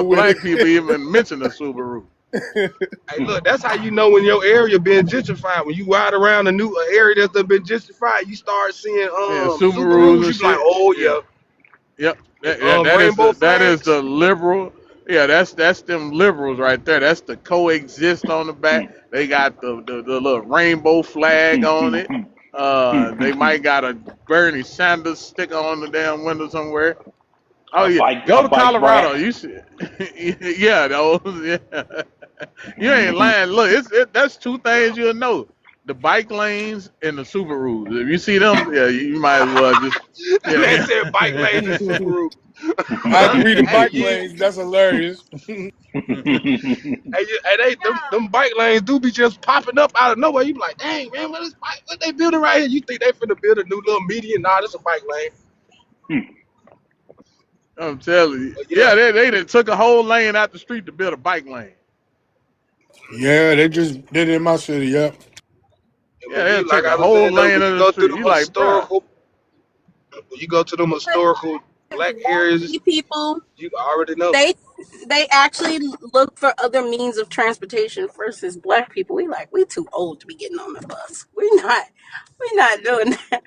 black people even mention a Subaru. Hey, look, that's how you know when your area being gentrified. When you ride around a new area that's been gentrified, you start seeing Subarus. You be like, oh yeah. Yep. That is the liberal. Yeah, that's them liberals right there. That's the coexist on the back. They got the little rainbow flag on it. They might got a Bernie Sanders sticker on the damn window somewhere. Oh yeah, go to Colorado. You see, yeah, those. Yeah, you ain't lying. Look, that's two things you'll know: the bike lanes and the Subarus. If you see them, yeah, you might as well just. Yeah, man said bike lanes and Subaru. I agree. The bike lanes. That's hilarious. Them bike lanes do be just popping up out of nowhere. You be like, dang man, what they building right here? You think they finna build a new little median? Nah, this a bike lane. I'm telling you. Yeah, they took a whole lane out the street to build a bike lane. Yeah, they just did it in my city. Yep. Yeah, they took a whole lane of the street. You like, historical. When you go to them historical black areas, people, you already know. They actually look for other means of transportation versus black people. We too old to be getting on the bus. We're not doing that.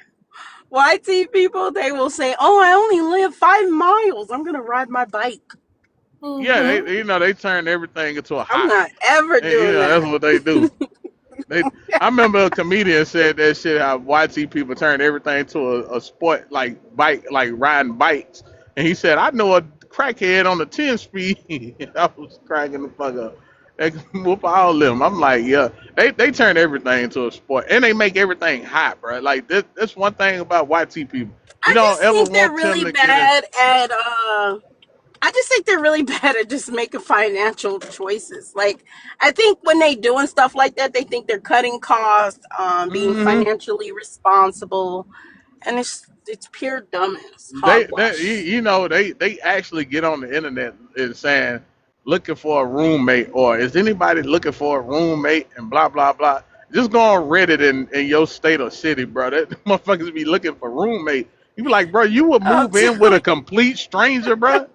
YT people, they will say, "Oh, I only live 5 miles. I'm gonna ride my bike." Yeah, they turn everything into a hobby. I'm not ever doing that. That's what they do. They, I remember a comedian said that shit how YT people turn everything to a sport like bike, like riding bikes. And he said, I know a crackhead on the 10 speed. I was cracking the fuck up. They can whoop all of them. I'm like, yeah, they turn everything into a sport and they make everything hot, bro. Like that's one thing about YT people. You I don't just ever think they're want them really to get in. bad at I just think they're really bad at just making financial choices. Like, I think when they doing stuff like that, they think they're cutting costs, being Hmm. financially responsible, and it's pure dumbass, They hogwash. they actually get on the internet and saying looking for a roommate or is anybody looking for a roommate and blah blah blah. Just go on Reddit in your state or city, bro. That motherfuckers be looking for roommate. You be like, bro, you would I'm move in with a telling you. complete stranger, bro.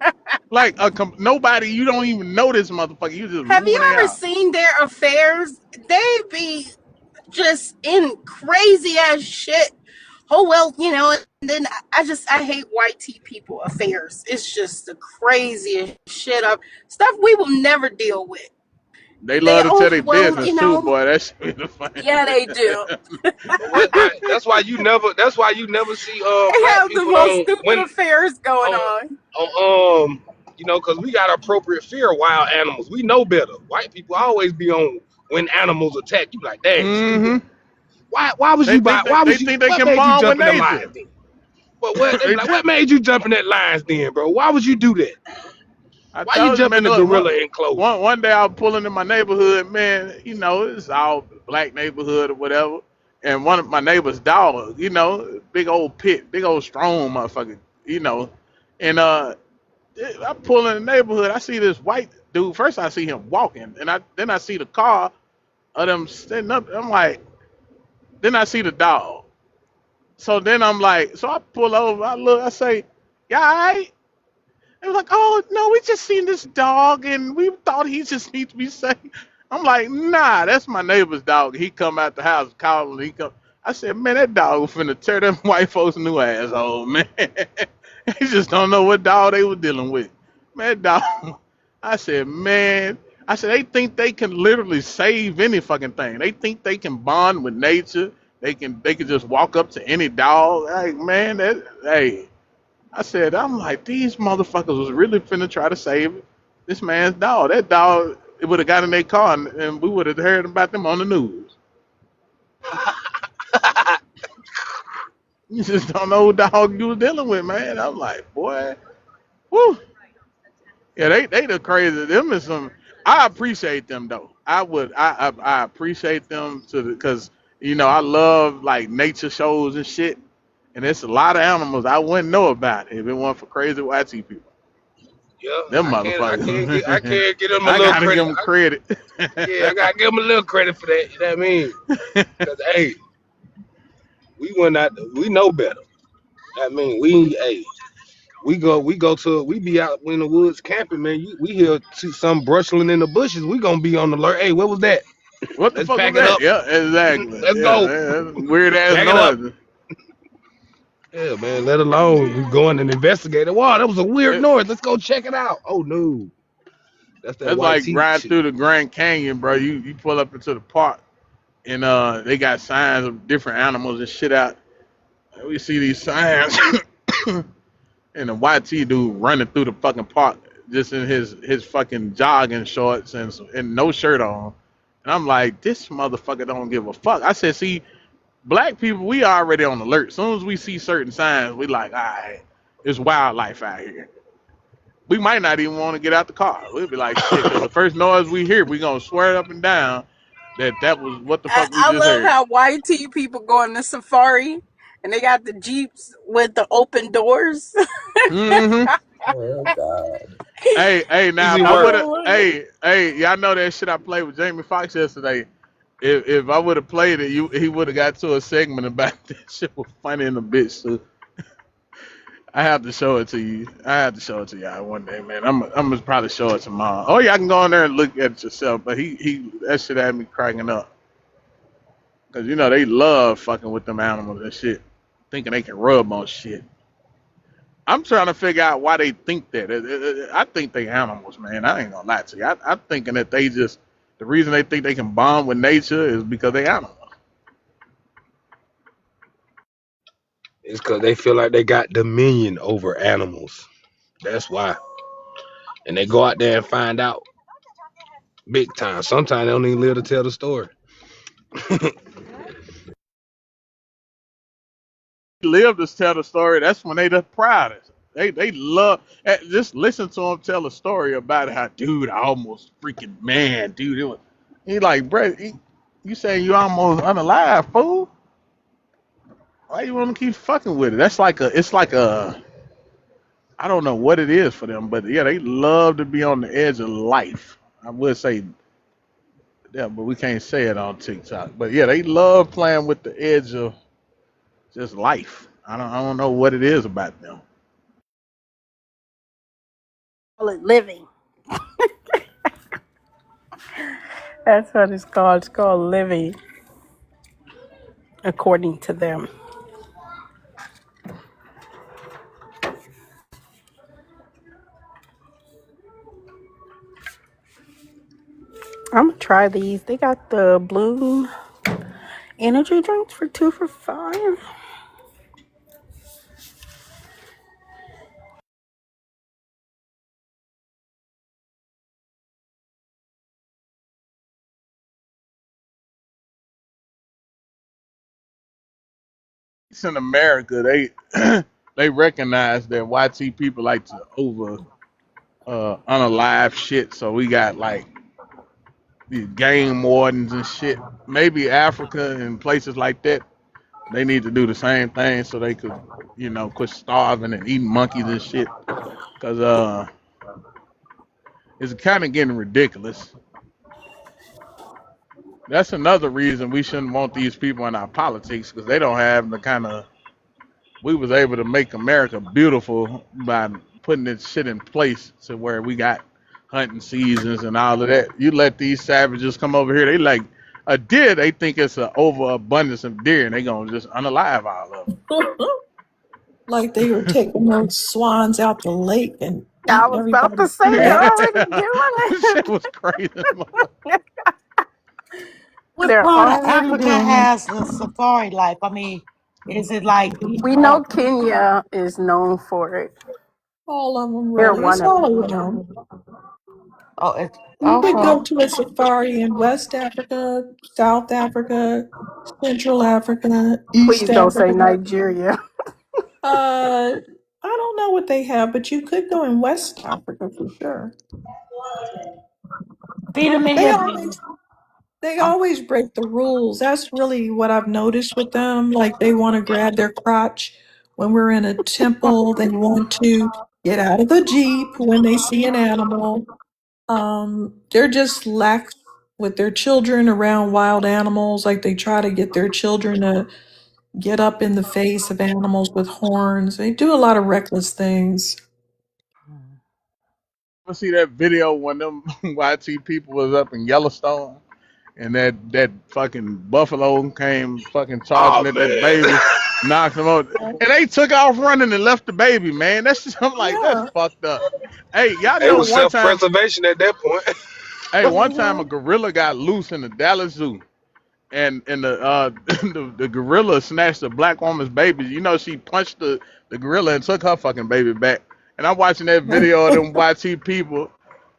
Like nobody, you don't even know this motherfucker. You just Have you moving in ever out. seen their affairs? They be just in crazy ass shit. Oh well, and then I hate white tea people affairs. It's just the craziest shit of stuff we will never deal with. They They love to tell their overwhelm, business too, boy. That shit be the yeah, they do. funny. That's why you never. That's why you never see They black have the people most on stupid when affairs going on on. because we got appropriate fear of wild animals. We know better. White people always be on when animals attack. You be like, damn, stupid. Hmm. Why was They you think by? they, Why they was you? think they What can made you bond with jump in the nature. lions then? What they be They, like? What made you jump in that lions then, bro? Why would you do that? I Why you told you, jump in man. the Look, gorilla enclosure? one day I was pulling in my neighborhood, man. It's all black neighborhood or whatever. And one of my neighbor's dog, big old pit, big old strong motherfucker, you know. And I pull in the neighborhood. I see this white dude. First, I see him walking, and then I see the car of them standing up. I'm like, then I see the dog. So then I'm like, so I pull over. I look. I say, "Yeah, all right." They was like, "Oh no, we just seen this dog, and we thought he just needs to be safe." I'm like, "Nah, that's my neighbor's dog. He come out the house calling. He come." I said, "Man, that dog was finna tear them white folks new asshole, man. They just don't know what dog they were dealing with, man. Dog." I said, "Man." I said, "They think they can literally save any fucking thing. They think they can bond with nature. They can just walk up to any dog. Like, man, hey." I said, I'm like, these motherfuckers was really finna try to save this man's dog. That dog, it would have got in their car and we would have heard about them on the news. You just don't know who dog you was dealing with, man. I'm like, boy, whoo. Yeah, they the crazy. Them is some. I appreciate them though. I appreciate them because I love like nature shows and shit. And it's a lot of animals I wouldn't know about if it weren't for crazy white people. Yeah, Them I motherfuckers. can't give them a I little gotta give credit. them credit. Yeah, I gotta give them a little credit for that. You know what I mean? Cause hey, we know better. I mean, we be out in the woods camping, man. We hear some brustling in the bushes. We gonna be on the alert. Hey, what was that? What the Let's fuck was pack it that? up. Yeah, exactly. Let's Yeah, go. man, weird ass Pack it up. noise. Yeah, man. Let alone we going and investigate it. Wow, that was a weird It, noise. Let's go check it out. Oh no, that's that that's white like tea riding shit. through the Grand Canyon, bro. You pull up into the park and they got signs of different animals and shit out. And we see these signs and the YT dude running through the fucking park just in his fucking jogging shorts and no shirt on. And I'm like, this motherfucker don't give a fuck. I said, see, black people, we already on alert. As soon as we see certain signs, we like, all right, it's wildlife out here. We might not even want to get out the car. We'll be like, shit, because the first noise we hear, we gonna swear it up and down that was what the fuck we I just love heard. how YT people go on the safari and they got the Jeeps with the open doors. Hmm. Oh God. Hey, now Easy if I would work. have, hey, y'all know that shit I played with Jamie Foxx yesterday. If I would have played it, he would have got to a segment about this shit was funny in the bitch. So I have to show it to you. I have to show it to y'all one day, man. I'm gonna probably show it tomorrow. Oh, y'all can go in there and look at it yourself. But he that shit had me cracking up because they love fucking with them animals and shit, thinking they can rub on shit. I'm trying to figure out why they think that. I think they animals, man. I ain't gonna lie to you. I'm thinking that The reason they think they can bond with nature is because they animals. It's because they feel like they got dominion over animals. That's why. And they go out there and find out big time. Sometimes they don't even live to tell the story. Live to tell the story. That's when they the proudest. They love just listen to them tell a story about how, dude, I almost freaking man, dude. It was, he like, bro, you saying you almost unalive, fool? Why you want to keep fucking with it? That's like it's like a, I don't know what it is for them, but yeah, they love to be on the edge of life. I would say, yeah, but we can't say it on TikTok. But yeah, they love playing with the edge of just life. I don't know what it is about them. Call it living. That's what it's called. It's called living, according to them. I'm gonna try these. They got the Bloom energy drinks for 2 for $5. In America, they they recognize that YT people like to over unalive shit. So we got like these game wardens and shit. Maybe Africa and places like that, they need to do the same thing so they could, quit starving and eating monkeys and shit. Cause it's kind of getting ridiculous. That's another reason we shouldn't want these people in our politics, because they don't have the kind of, we was able to make America beautiful by putting this shit in place to where we got hunting seasons and all of that. You let these savages come over here, they like a deer, they think it's an overabundance of deer, and they gonna just unalive all of them. Like they were taking those swans out the lake and I eating was about to everybody's say food. they're already This doing shit was crazy. it. What They're part of already Africa doing it. has a safari life? I mean, is it like We know Kenya is known for it. All of them, They're really. It's one of all them. around. oh, it's You could okay. go to a safari in West Africa, South Africa, Central Africa, East Please don't say Africa. Nigeria. I don't know what they have, but you could go in West Africa for sure. Feed them in They here. always they always break the rules. That's really what I've noticed with them. Like they want to grab their crotch when we're in a temple. They want to get out of the Jeep when they see an animal. They're just lax with their children around wild animals. Like they try to get their children to get up in the face of animals with horns. They do a lot of reckless things. I see that video when them YT people was up in Yellowstone, and that fucking buffalo came fucking charging Oh at that man. baby, knocked him out, and they took off running and left the baby. Man, that's just, I'm like, that's Yeah. fucked up. Hey, y'all It know was one time, self-preservation at that point. hey, one time a Mhm. gorilla got loose in the Dallas Zoo, and the the gorilla snatched a black woman's baby. You know, she punched the gorilla and took her fucking baby back. And I'm watching that video of them YT people.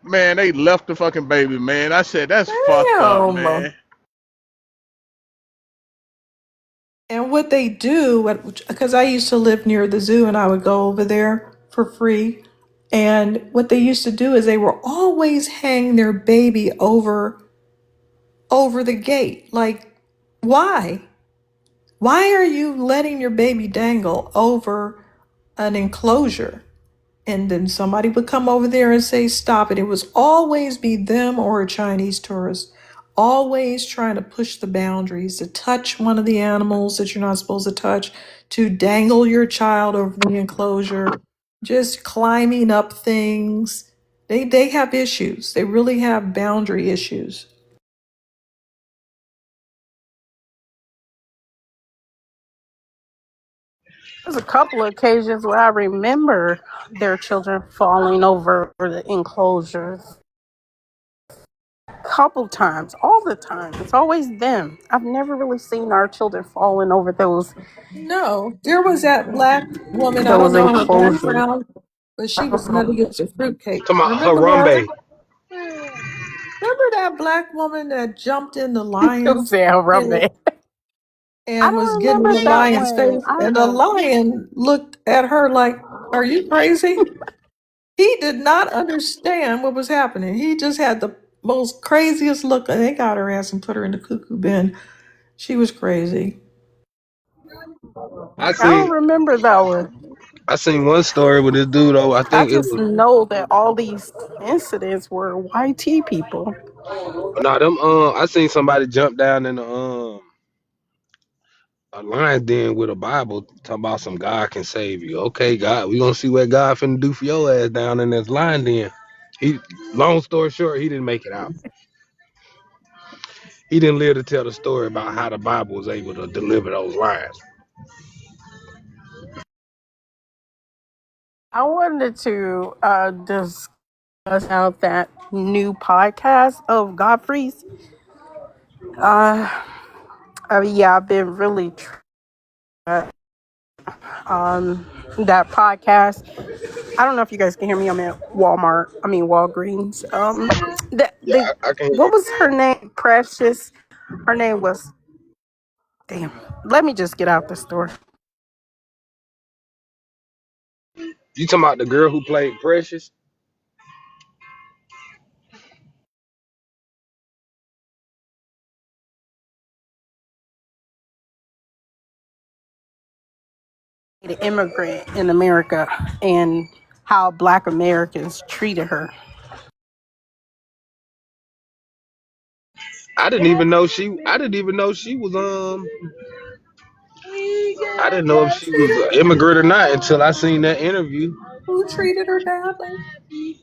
Man, they left the fucking baby, man. I said, that's fucked up, Damn. man. And what they do, because I used to live near the zoo and I would go over there for free. And what they used to do is they were always hang their baby over the gate. Like, why? Why are you letting your baby dangle over an enclosure? And then somebody would come over there and say, stop it. It was always be them or a Chinese tourist, always trying to push the boundaries, to touch one of the animals that you're not supposed to touch, to dangle your child over the enclosure, just climbing up things. They have issues. They really have boundary issues. There's a couple of occasions where I remember their children falling over the enclosures. couple times, all the time. It's always them. I've never really seen our children falling over No, there was that black woman. I don't those know her enclosures. background, but she was nutty as a fruitcake. Talking about Remember her? Harambe. Remember that black woman that jumped in the Don't lion's say head Harambe. I and was don't getting remember the that lion's one face? And the either. lion looked at her like, "Are you crazy?" He did not understand what was happening. He just had the most craziest look. And they got her ass and put her in the cuckoo bin. She was crazy. I I don't seen remember that one. I seen one story with this dude. Oh, I I think it just was know that all these incidents were white people. no them. I seen somebody jump down in the a lion's den with a Bible, talking about some God can save you. Okay, God, we gonna see what God finna do for your ass down in this lion den. He, long story short, he didn't make it out. He didn't live to tell the story about how the Bible was able to deliver those lions. I wanted to discuss out that new podcast of Godfrey's. Yeah, I've been really that podcast. I don't know if you guys can hear me. I'm at Walgreens. Yeah, I can. What was her name? Precious. Her name was. Damn. Let me just get out the store. You talking about the girl who played Precious? The immigrant in America and how Black Americans treated her. I didn't even know she. I didn't even know she was. I didn't know if she was an immigrant or not until I seen that interview. Who treated her badly?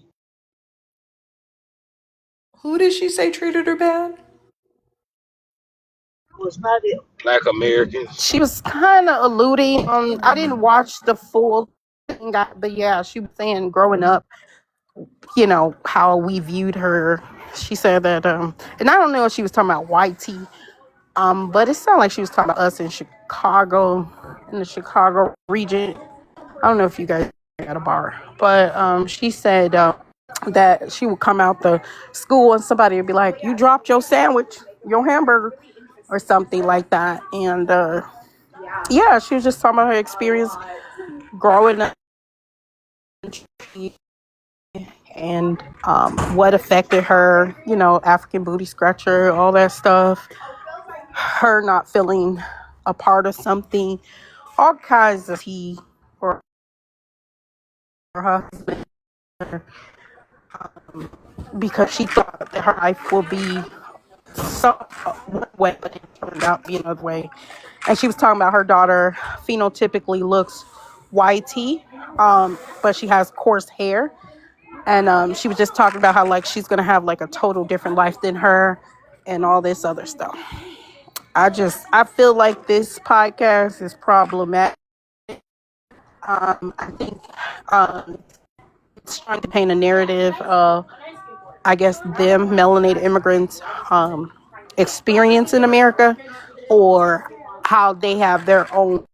Who did she say treated her bad? Black Americans. She was kind of alluding. I didn't watch the full thing, but yeah, she was saying growing up, how we viewed her. She said that, and I don't know if she was talking about white tea, but it sounded like she was talking about us in Chicago, in the Chicago region. I don't know if you guys at a bar, but she said that she would come out the school and somebody would be like, "You dropped your sandwich, your hamburger," or something like that, and yeah, she was just talking about her experience growing up and what affected her, African booty scratcher, all that stuff, her not feeling a part of something, all kinds of tea for her husband, because she thought that her life would be some one way, but it turned out to be another way. And she was talking about her daughter phenotypically looks whitey, but she has coarse hair. And she was just talking about how like she's gonna have like a total different life than her and all this other stuff. I feel like this podcast is problematic. I think it's trying to paint a narrative of, I guess, them melanated immigrants experience in America, or how they have their own